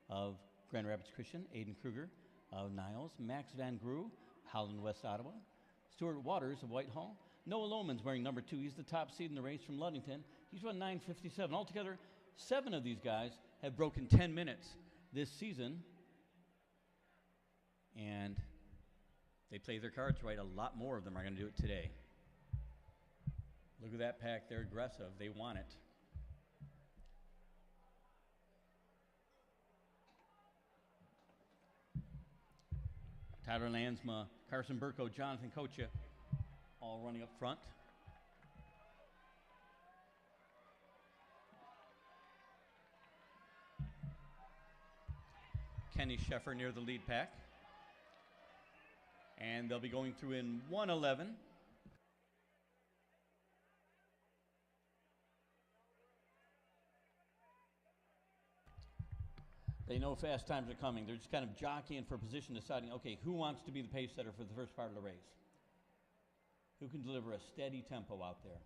Speaker 5: of Grand Rapids Christian, Aiden Kruger of Niles, Max Van Grue, Holland West Ottawa, Stuart Waters of Whitehall, Noah Lohman's wearing number 2. He's the top seed in the race from Ludington. He's run 9:57. Altogether, 7 of these guys have broken 10 minutes this season. And they play their cards right. A lot more of them are going to do it today. Look at that pack. They're aggressive. They want it. Tyler Lansma, Carson Burko, Jonathan Kocha, all running up front. Kenny Sheffer near the lead pack. And they'll be going through in 1:11. They know fast times are coming. They're just kind of jockeying for position, deciding, okay, who wants to be the pace setter for the first part of the race? Who can deliver a steady tempo out there?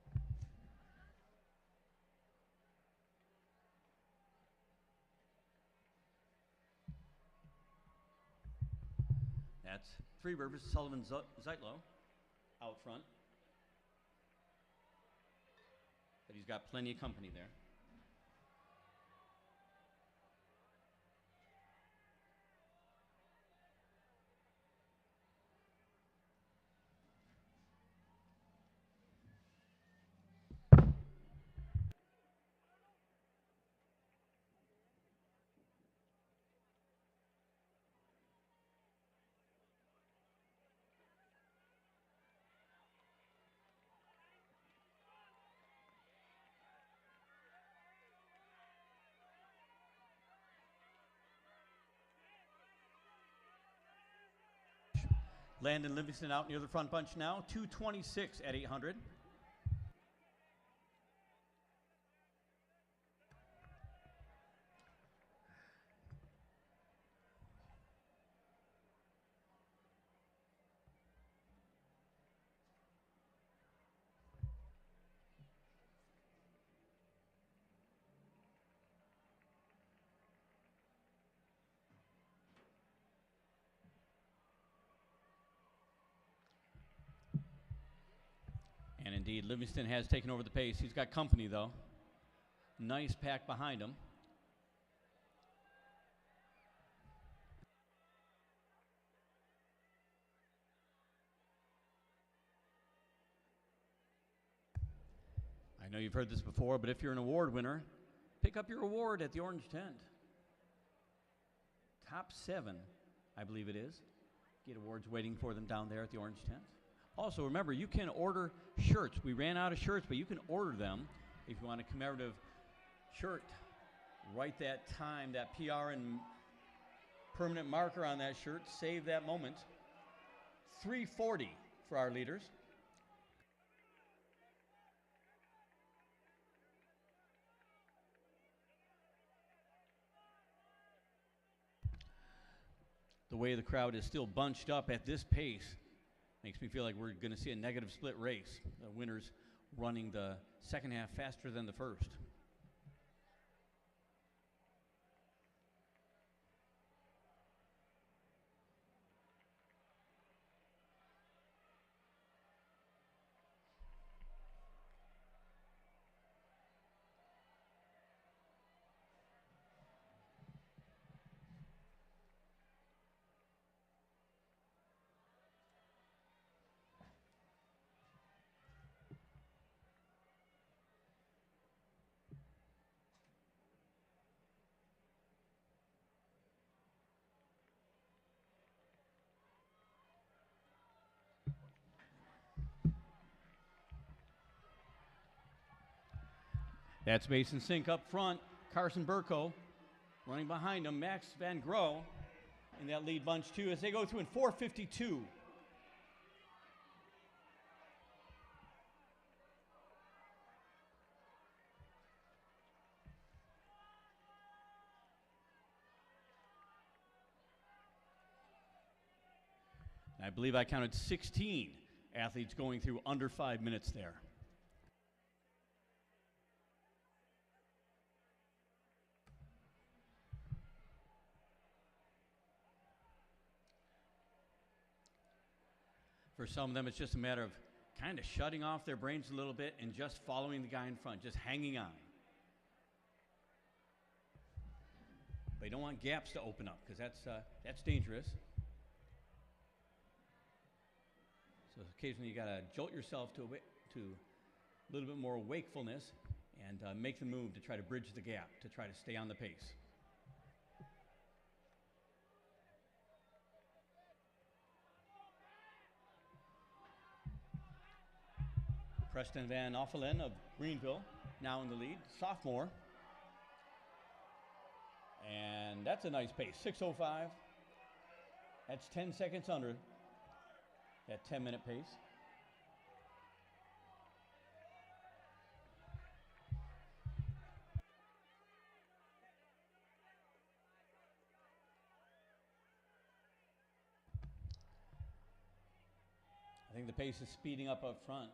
Speaker 5: That's Three Rivers, Sullivan Zeitlow out front. But he's got plenty of company there. Landon Livingston out near the front bunch now, 2:26 at 800. And indeed, Livingston has taken over the pace. He's got company, though. nice pack behind them. I know you've heard this before, but if you're an award winner, pick up your award at the Orange Tent. Top 7, I believe it is, get awards waiting for them down there at the Orange Tent. Also, remember, you can order shirts. We ran out of shirts, but you can order them if you want a commemorative shirt. Write that time, that PR and permanent marker on that shirt. Save that moment. $3.40 for our leaders. The way the crowd is still bunched up at this pace makes me feel like we're going to see a negative split race. The winners running the second half faster than the first. That's Mason Sink up front. Carson Burko running behind him. Max Van Groe in that lead bunch too as they go through in 4:52. I believe I counted 16 athletes going through under 5 minutes there. For some of them, it's just a matter of kind of shutting off their brains a little bit and just following the guy in front, just hanging on. But you don't want gaps to open up because that's dangerous. So occasionally you got to jolt yourself to a little bit more wakefulness and make the move to try to bridge the gap, to try to stay on the pace. Preston Van Offelen of Greenville now in the lead, sophomore. And that's a nice pace, 6:05. That's 10 seconds under that 10-minute pace. I think the pace is speeding up front.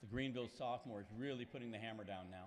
Speaker 5: The Greenville sophomore is really putting the hammer down now.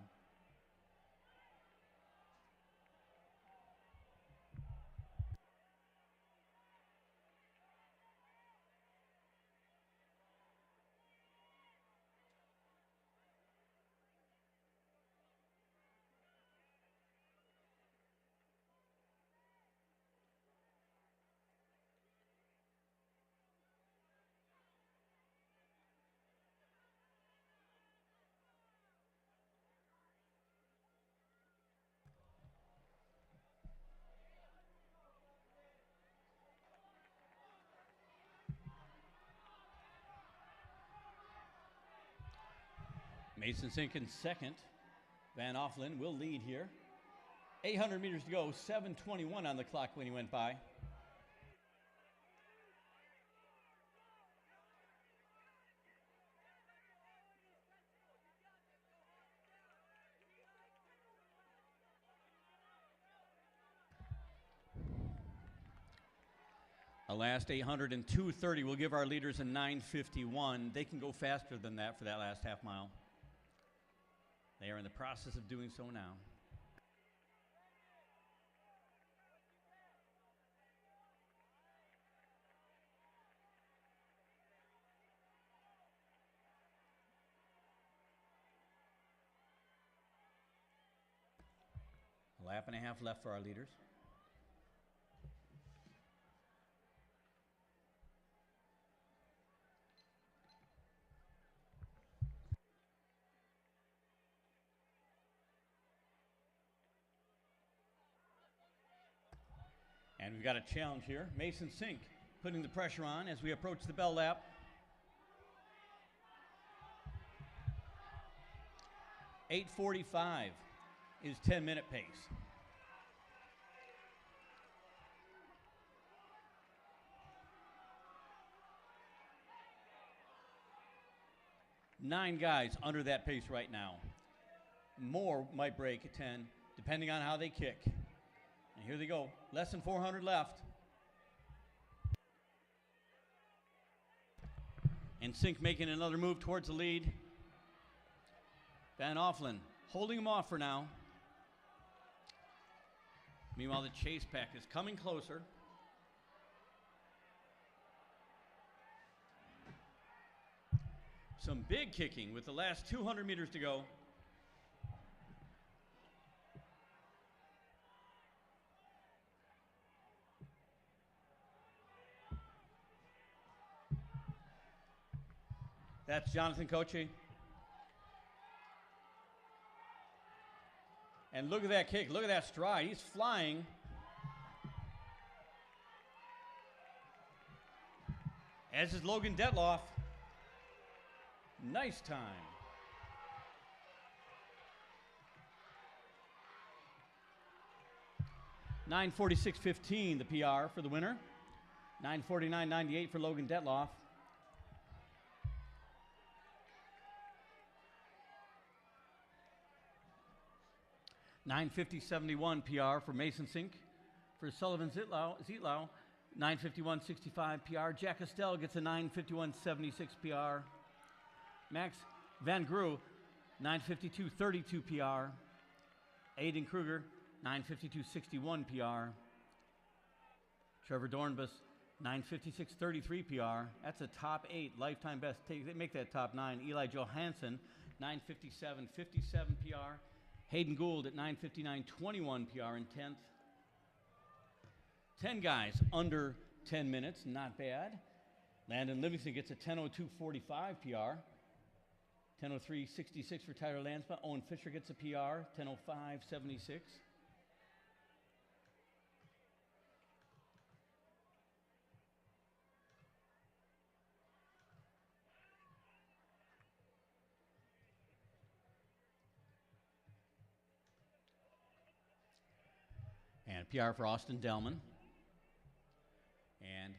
Speaker 5: Mason Sink in second. Van Offelen will lead here. 800 meters to go, 7:21 on the clock when he went by. The last 800 and 2:30 will give our leaders a 9:51. They can go faster than that for that last half mile. They are in the process of doing so now. Lap and a half left for our leaders. And we've got a challenge here. Mason Sink putting the pressure on as we approach the bell lap. .845 is 10-minute pace. Nine guys under that pace right now. More might break at 10, depending on how they kick. And here they go, less than 400 left. And Sink making another move towards the lead. Van Offlen holding him off for now. Meanwhile, the chase pack is coming closer. Some big kicking with the last 200 meters to go. That's Jonathan Koche. And look at that kick, look at that stride, he's flying. As is Logan Detloff. Nice time. .946.15 the PR for the winner. 949.98 for Logan Detloff. .950.71 PR for Mason Sink. For Sullivan Zietlow, 951.65 PR. Jack Estelle gets a 951.76 PR. Max Van Grue, 952.32 PR. Aiden Kruger, 952.61 PR. Trevor Dornbus, 956.33 PR. That's a top 8 lifetime best. Make that top 9. Eli Johansson, 957.57 PR. Hayden Gould at 959.21 PR in 10th. 10 guys under 10 minutes, not bad. Landon Livingston gets a 10:02.45 PR. 10:03.66 for Tyler Lanspa. Owen Fisher gets a PR, 10:05.76. And PR for Austin Delman. And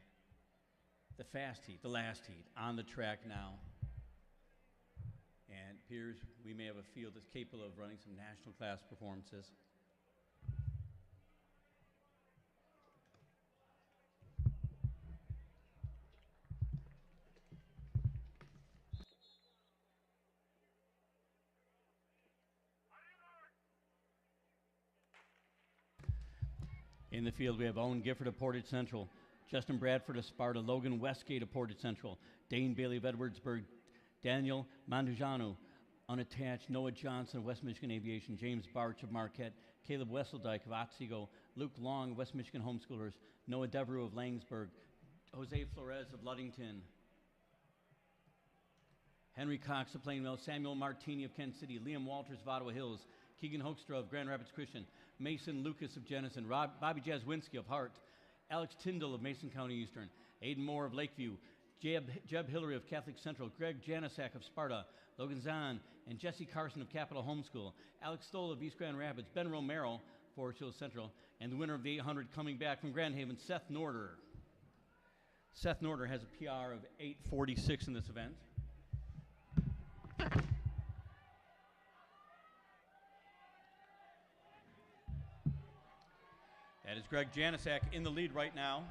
Speaker 5: the fast heat, the last heat, on the track now. And it appears we may have a field that's capable of running some national class performances. In the field, we have Owen Gifford of Portage Central, Justin Bradford of Sparta, Logan Westgate of Portage Central, Dane Bailey of Edwardsburg, Daniel Mandujano, unattached, Noah Johnson of West Michigan Aviation, James Barch of Marquette, Caleb Wesseldike of Otsego, Luke Long of West Michigan Homeschoolers, Noah Devereaux of Langsburg, Jose Flores of Ludington, Henry Cox of Plainville, Samuel Martini of Kent City, Liam Walters of Ottawa Hills, Keegan Hoekstra of Grand Rapids Christian, Mason Lucas of Jenison, Bobby Jazwinski of Hart, Alex Tyndall of Mason County Eastern, Aiden Moore of Lakeview, Jeb Hillary of Catholic Central, Greg Janisak of Sparta, Logan Zahn and Jesse Carson of Capital Homeschool, Alex Stoll of East Grand Rapids, Ben Romero, Forest Hills Central, and the winner of the 800 coming back from Grand Haven, Seth Norder. Seth Norder has a PR of 8:46 in this event. That is Greg Janisak in the lead right now.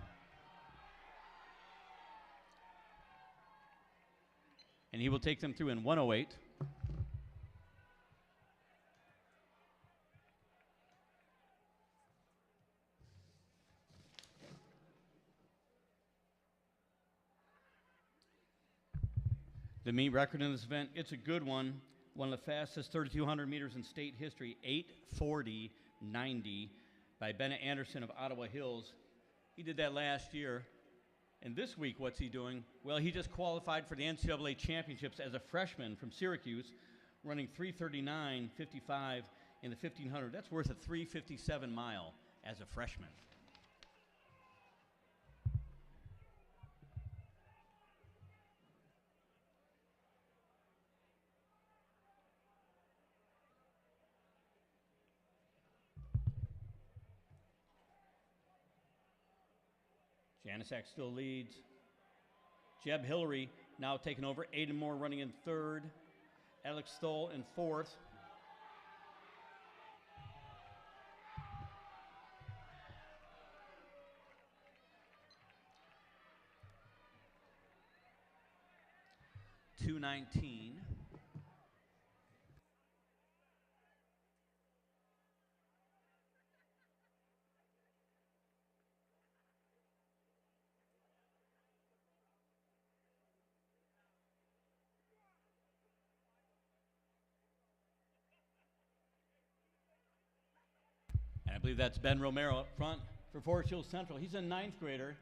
Speaker 5: And he will take them through in 1:08. The meet record in this event, it's a good one. one of the fastest 3,200 meters in state history, 8:40.90 by Bennett Anderson of Ottawa Hills. He did that last year. And this week, what's he doing? Well, he just qualified for the NCAA championships as a freshman from Syracuse, running 3:39.55 in the 1,500. That's worth a 3:57 mile as a freshman. Janicek still leads. Jeb Hillary now taking over. Aiden Moore running in third. Alex Stoll in fourth. .219. And I believe that's Ben Romero up front for Forest Hills Central. He's a ninth grader.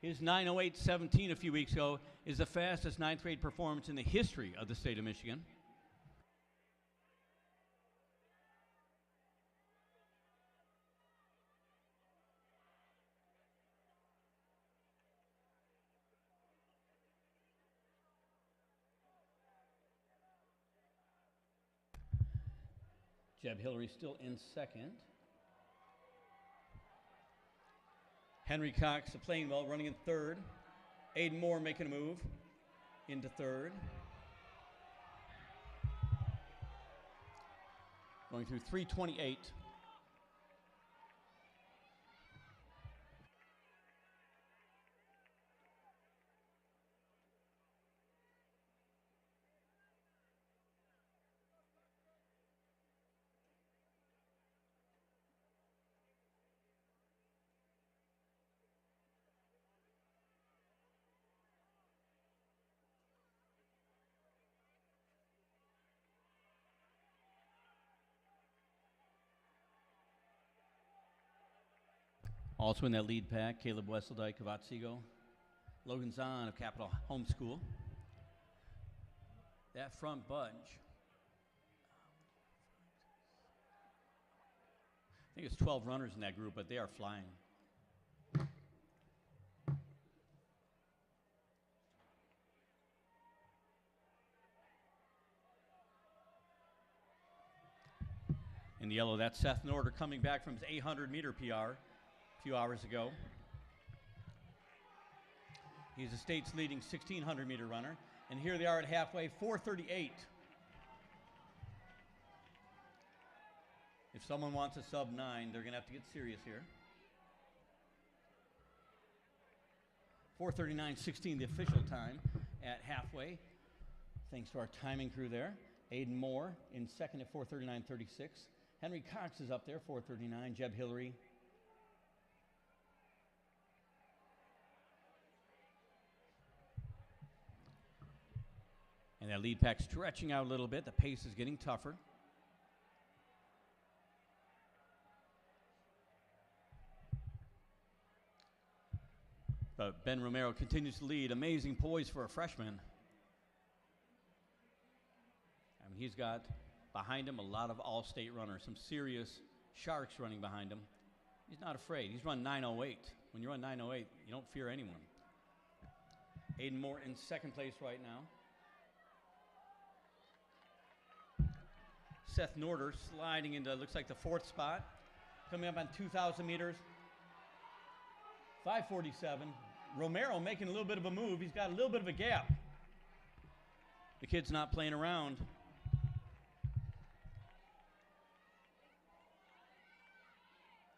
Speaker 5: His 9:08.17 a few weeks ago is the fastest ninth grade performance in the history of the state of Michigan. Jeb Hillary still in second. Henry Cox, playing well, running in third. Aiden Moore making a move into third. Going through 3:28. Also in that lead pack, Caleb Wesseldike of Otsego, Logan Zahn of Capital Homeschool. That front bunch, I think it's 12 runners in that group, but they are flying. In the yellow, that's Seth Norder coming back from his 800-meter PR. A few hours ago. He's the state's leading 1,600-meter runner. And here they are at halfway, 4:38. If someone wants a sub 9, they're going to have to get serious here. 4:39.16, the official time at halfway. Thanks to our timing crew there. Aiden Moore in second at 4:39.36. Henry Cox is up there, 4:39. Jeb Hillary. And that lead pack stretching out a little bit. The pace is getting tougher. But Ben Romero continues to lead. Amazing poise for a freshman. I mean, he's got behind him a lot of all-state runners, some serious sharks running behind him. He's not afraid. He's run 9:08. When you run 9:08, you don't fear anyone. Aiden Moore in second place right now. Seth Norder sliding into, looks like the fourth spot. Coming up on 2,000 meters. 5:47. Romero making a little bit of a move. He's got a little bit of a gap. The kid's not playing around.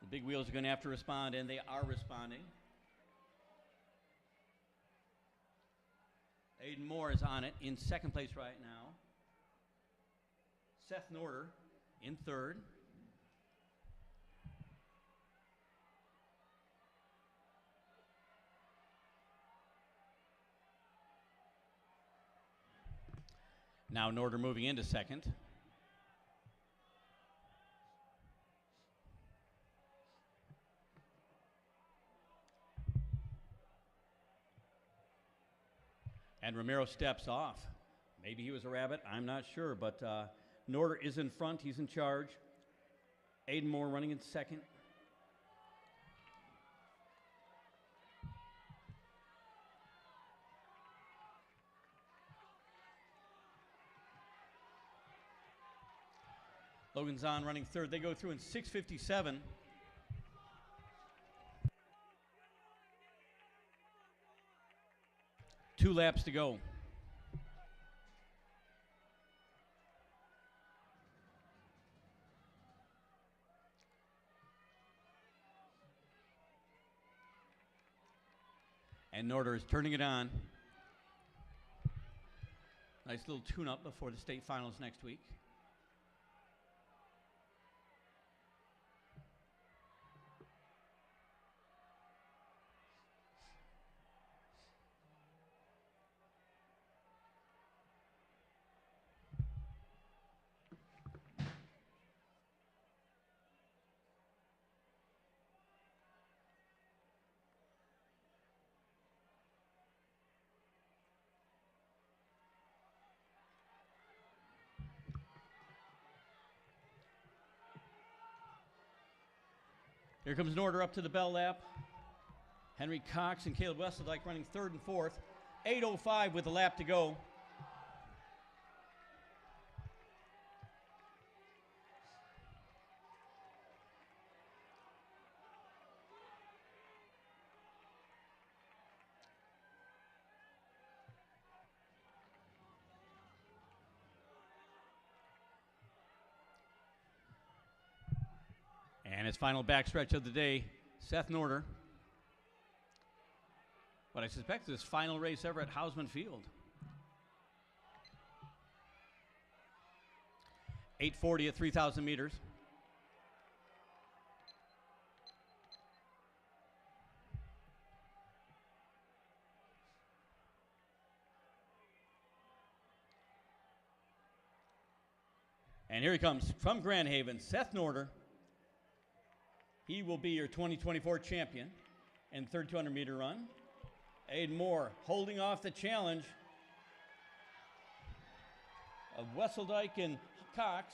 Speaker 5: The big wheels are going to have to respond, and they are responding. Aiden Moore is on it in second place right now. Seth Norder in third. Now Norder moving into second. And Ramiro steps off. Maybe he was a rabbit, I'm not sure, but Norder is in front, he's in charge. Aiden Moore running in second. Logan Zahn running third. They go through in 6:57. 2 laps to go. And Norder is turning it on. Nice little tune-up before the state finals next week. Here comes Norder up to the bell lap. Henry Cox and Caleb Wesseldike running third and fourth. 8:05 with a lap to go. And his final backstretch of the day, Seth Norder. But I suspect his final race ever at Hausman Field. 8:40 at 3,000 meters. And here he comes from Grand Haven, Seth Norder. He will be your 2024 champion in third 200-meter run. Aiden Moore holding off the challenge of Wesseldike and Cox.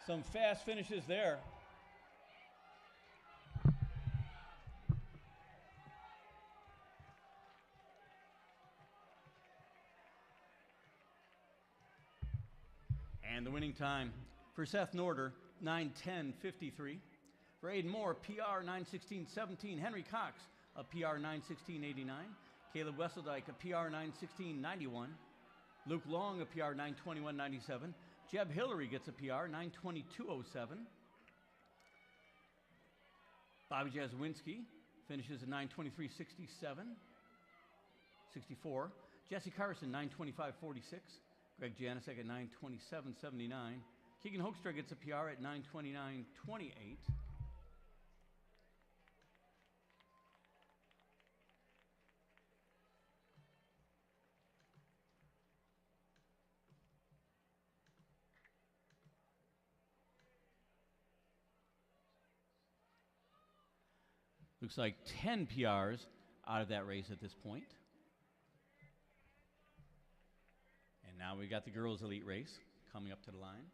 Speaker 5: Some fast finishes there. And the winning time for Seth Norder, 9:10:53. For Aiden Moore, PR 9:16:17. Henry Cox, a PR 9:16:89. Caleb Wesseldike, a PR 9:16:91. Luke Long, a PR 9:21:97. Jeb Hillary gets a PR 9:22:07. Bobby Jazzowinski finishes at 9:23:67. 64. Jesse Carson, 9:25:46. Greg Janicek at 9:27:79. Keegan Hoekstra gets a PR at 9:29:28. Looks like 10 PRs out of that race at this point. And now we got the girls' elite race coming up to the line.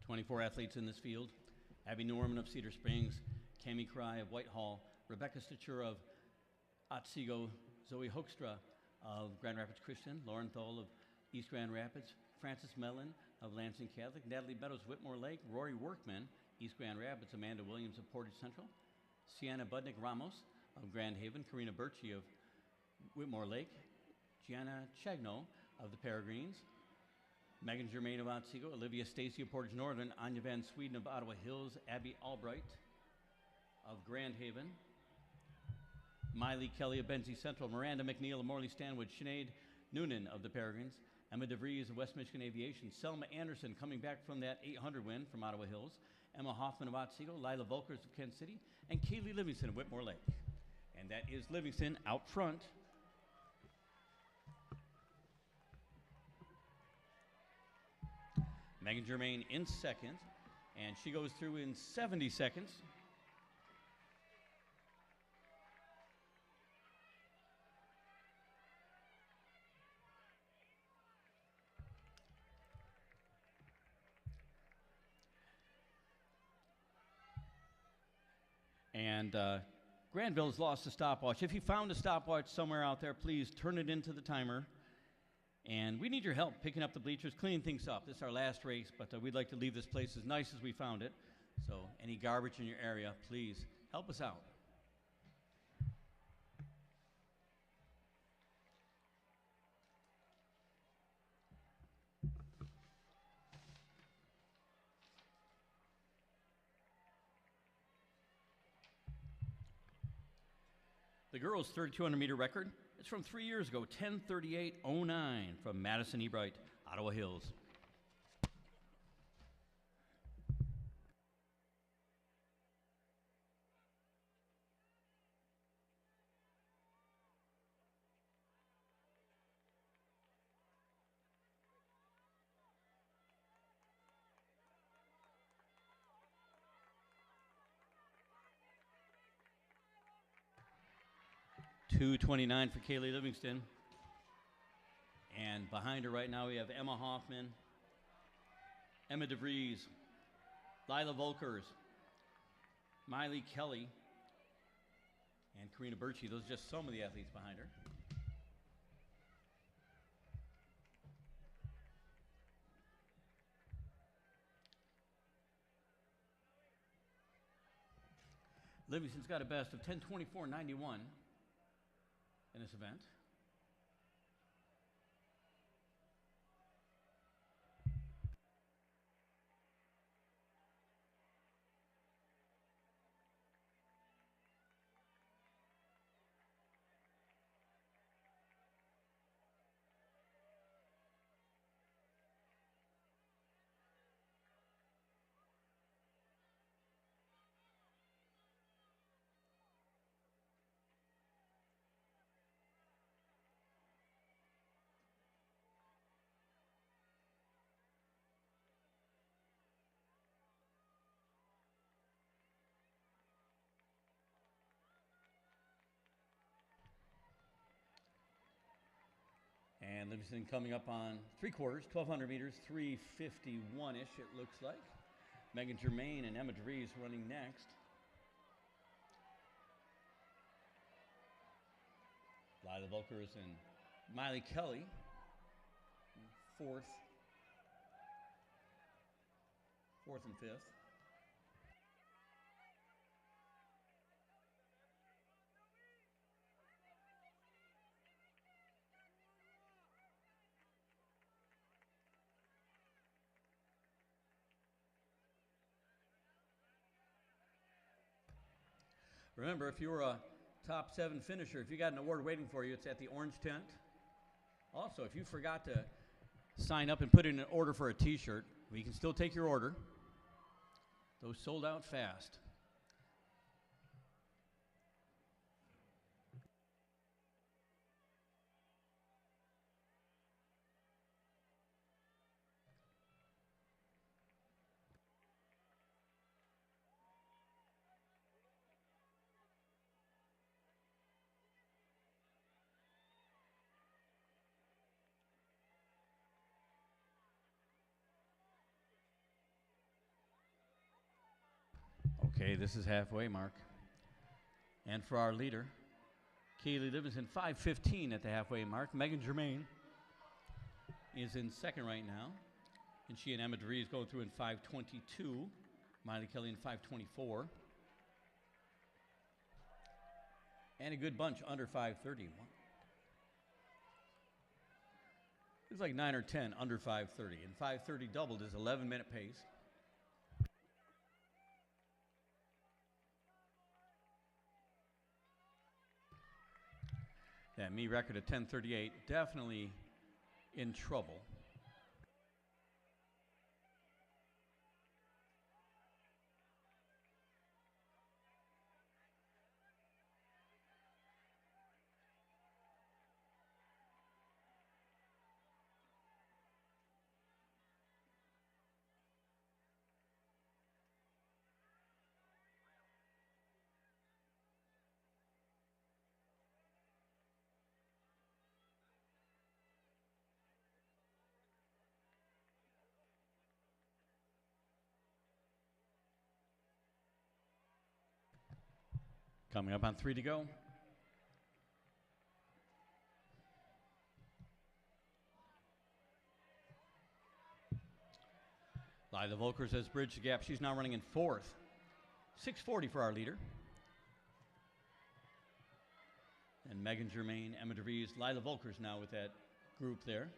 Speaker 5: Twenty-four athletes in this field. Abby Norman of Cedar Springs, Cami Cry of Whitehall, Rebecca Stitcher of Otsego, Zoe Hoekstra of Grand Rapids Christian, Lauren Thole of East Grand Rapids, Francis Mellon of Lansing Catholic, Natalie Meadows, Whitmore Lake, Rory Workman, East Grand Rapids, Amanda Williams of Portage Central, Sienna Budnick Ramos of Grand Haven, Karina Birchie of Whitmore Lake, Gianna Chagno of the Peregrines, Megan Germain of Otsego, Olivia Stacy of Portage Northern, Anya Van Sweden of Ottawa Hills, Abby Albright of Grand Haven, Miley Kelly of Benzie Central, Miranda McNeil of Morley Stanwood, Sinead Noonan of the Peregrines, Emma DeVries of West Michigan Aviation, Selma Anderson coming back from that 800 win from Ottawa Hills, Emma Hoffman of Otsego, Lila Volkers of Kent City, and Kaylee Livingston of Whitmore Lake. And that is Livingston out front. Megan Germain in second, and she goes through in 70 seconds. And Granville's lost a stopwatch. If you found a stopwatch somewhere out there, please turn it into the timer. And we need your help picking up the bleachers, cleaning things up. This is our last race, but we'd like to leave this place as nice as we found it. So any garbage in your area, please help us out. The girls' 3,200-meter record is from 3 years ago, 10:38:09 from Madison Ebright, Ottawa Hills. .229 for Kaylee Livingston. And behind her right now we have Emma Hoffman, Emma DeVries, Lila Volkers, Miley Kelly, and Karina Birchie. Those are just some of the athletes behind her. Livingston's got a best of 10:24:91 in this event. And Livingston coming up on 3/4, 1,200 meters, 3:51-ish it looks like. Megan Germain and Emma DeVries running next. Lila Volkers and Miley Kelly, fourth and fifth. Remember, if you were a top 7 finisher, if you got an award waiting for you, it's at the orange tent. Also, if you forgot to sign up and put in an order for a t-shirt, we can still take your order. Those sold out fast. Okay, this is halfway mark. And for our leader, Kaylee Livingston, 5:15 at the halfway mark. Megan Germain, is in second right now. And she and Emma DeVries go through in 5:22. Miley Kelly in 5:24. And a good bunch under 5:30. It's like 9 or 10 under 5:30. And 5:30 doubled is 11-minute pace. That me record at 10:38, definitely in trouble. Coming up on 3 to go. Lila Volkers has bridged the gap. She's now running in fourth. 6:40 for our leader. And Megan Germain, Emma DeVries, Lila Volkers now with that group there.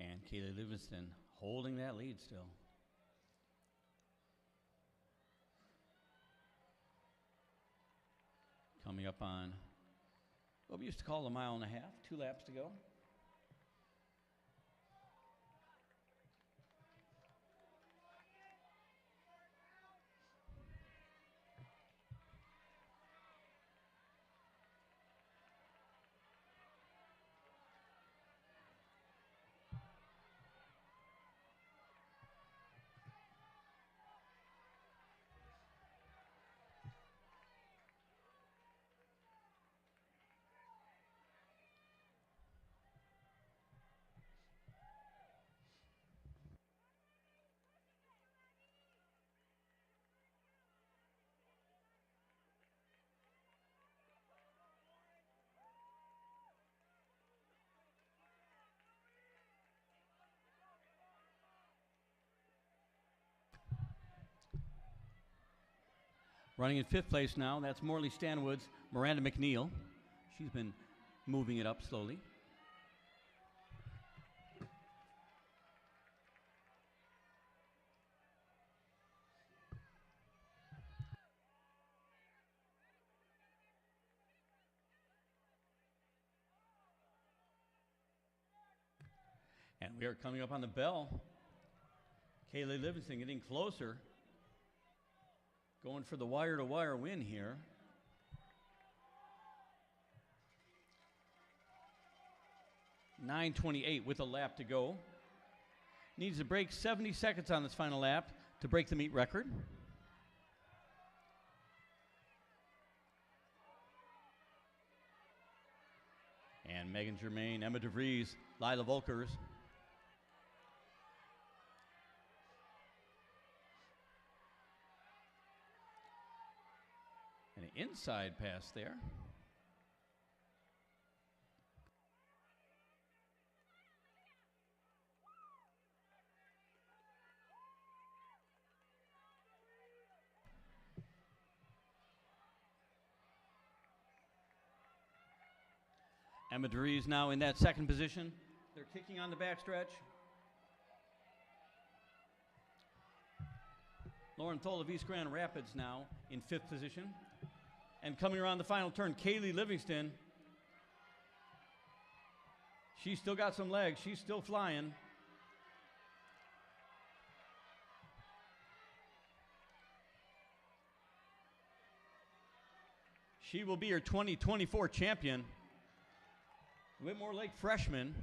Speaker 5: And Kaylee Livingston holding that lead still. Coming up on what we used to call a mile and a half, 2 laps to go. Running in 5th place now, that's Morley Stanwood's Miranda McNeil. She's been moving it up slowly. And we are coming up on the bell. Kaylee Livingston getting closer. Going for the wire-to-wire win here. .928 with a lap to go. Needs to break 70 seconds on this final lap to break the meet record. And Megan Germain, Emma DeVries, Lila Volkers. And an inside pass there. Emma DeVries now in that second position. They're kicking on the backstretch. Lorenthal of East Grand Rapids now in 5th position. And coming around the final turn, Kaylee Livingston. She's still got some legs. She's still flying. She will be your 2024 champion. Whitmore Lake freshman.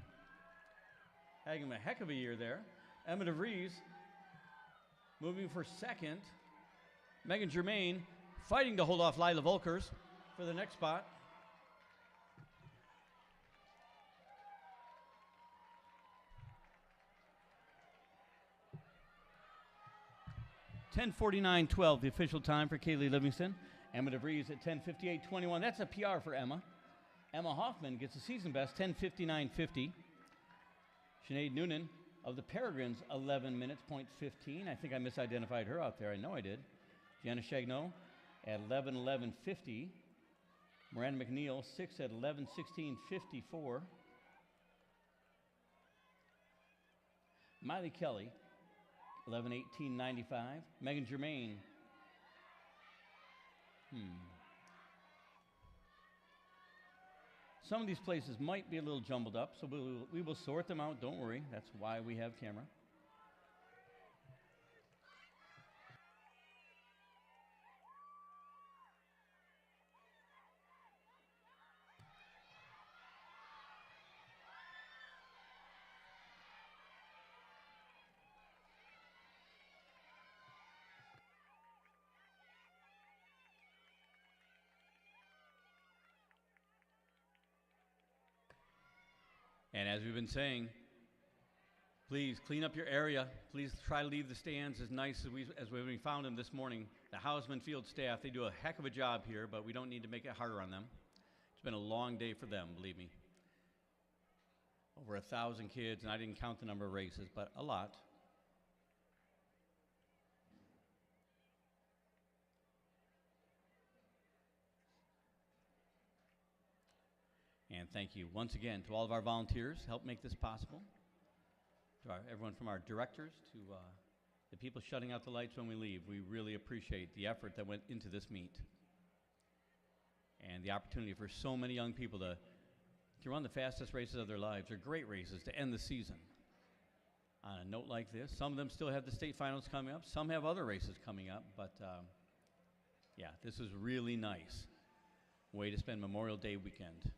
Speaker 5: Having a heck of a year there. Emma DeVries moving for second. Megan Germain fighting to hold off Lila Volkers for the next spot. (10:49.12) the official time for Kaylee Livingston. Emma DeVries at 10:58.21. That's a PR for Emma. Emma Hoffman gets a season best, 10:59.50. Sinead Noonan of the Peregrines, 11 minutes, .15. I think I misidentified her out there. I know I did. Gianna Chagnon at 11:11.50. Miranda McNeil, 6 at 11:16.54. Miley Kelly, 11:18.95. Megan Germain. Some of these places might be a little jumbled up, so we will sort them out. Don't worry. That's why we have camera. And as we've been saying, please clean up your area. Please try to leave the stands as nice as we found them this morning. The Hausman Field staff, they do a heck of a job here, but we don't need to make it harder on them. It's been a long day for them, believe me. Over 1,000 kids, and I didn't count the number of races, but a lot. And thank you once again to all of our volunteers who help make this possible. To everyone from our directors to the people shutting out the lights when we leave. We really appreciate the effort that went into this meet. And the opportunity for so many young people to run the fastest races of their lives. They're great races to end the season. On a note like this, some of them still have the state finals coming up. Some have other races coming up. But yeah, this is really nice way to spend Memorial Day weekend.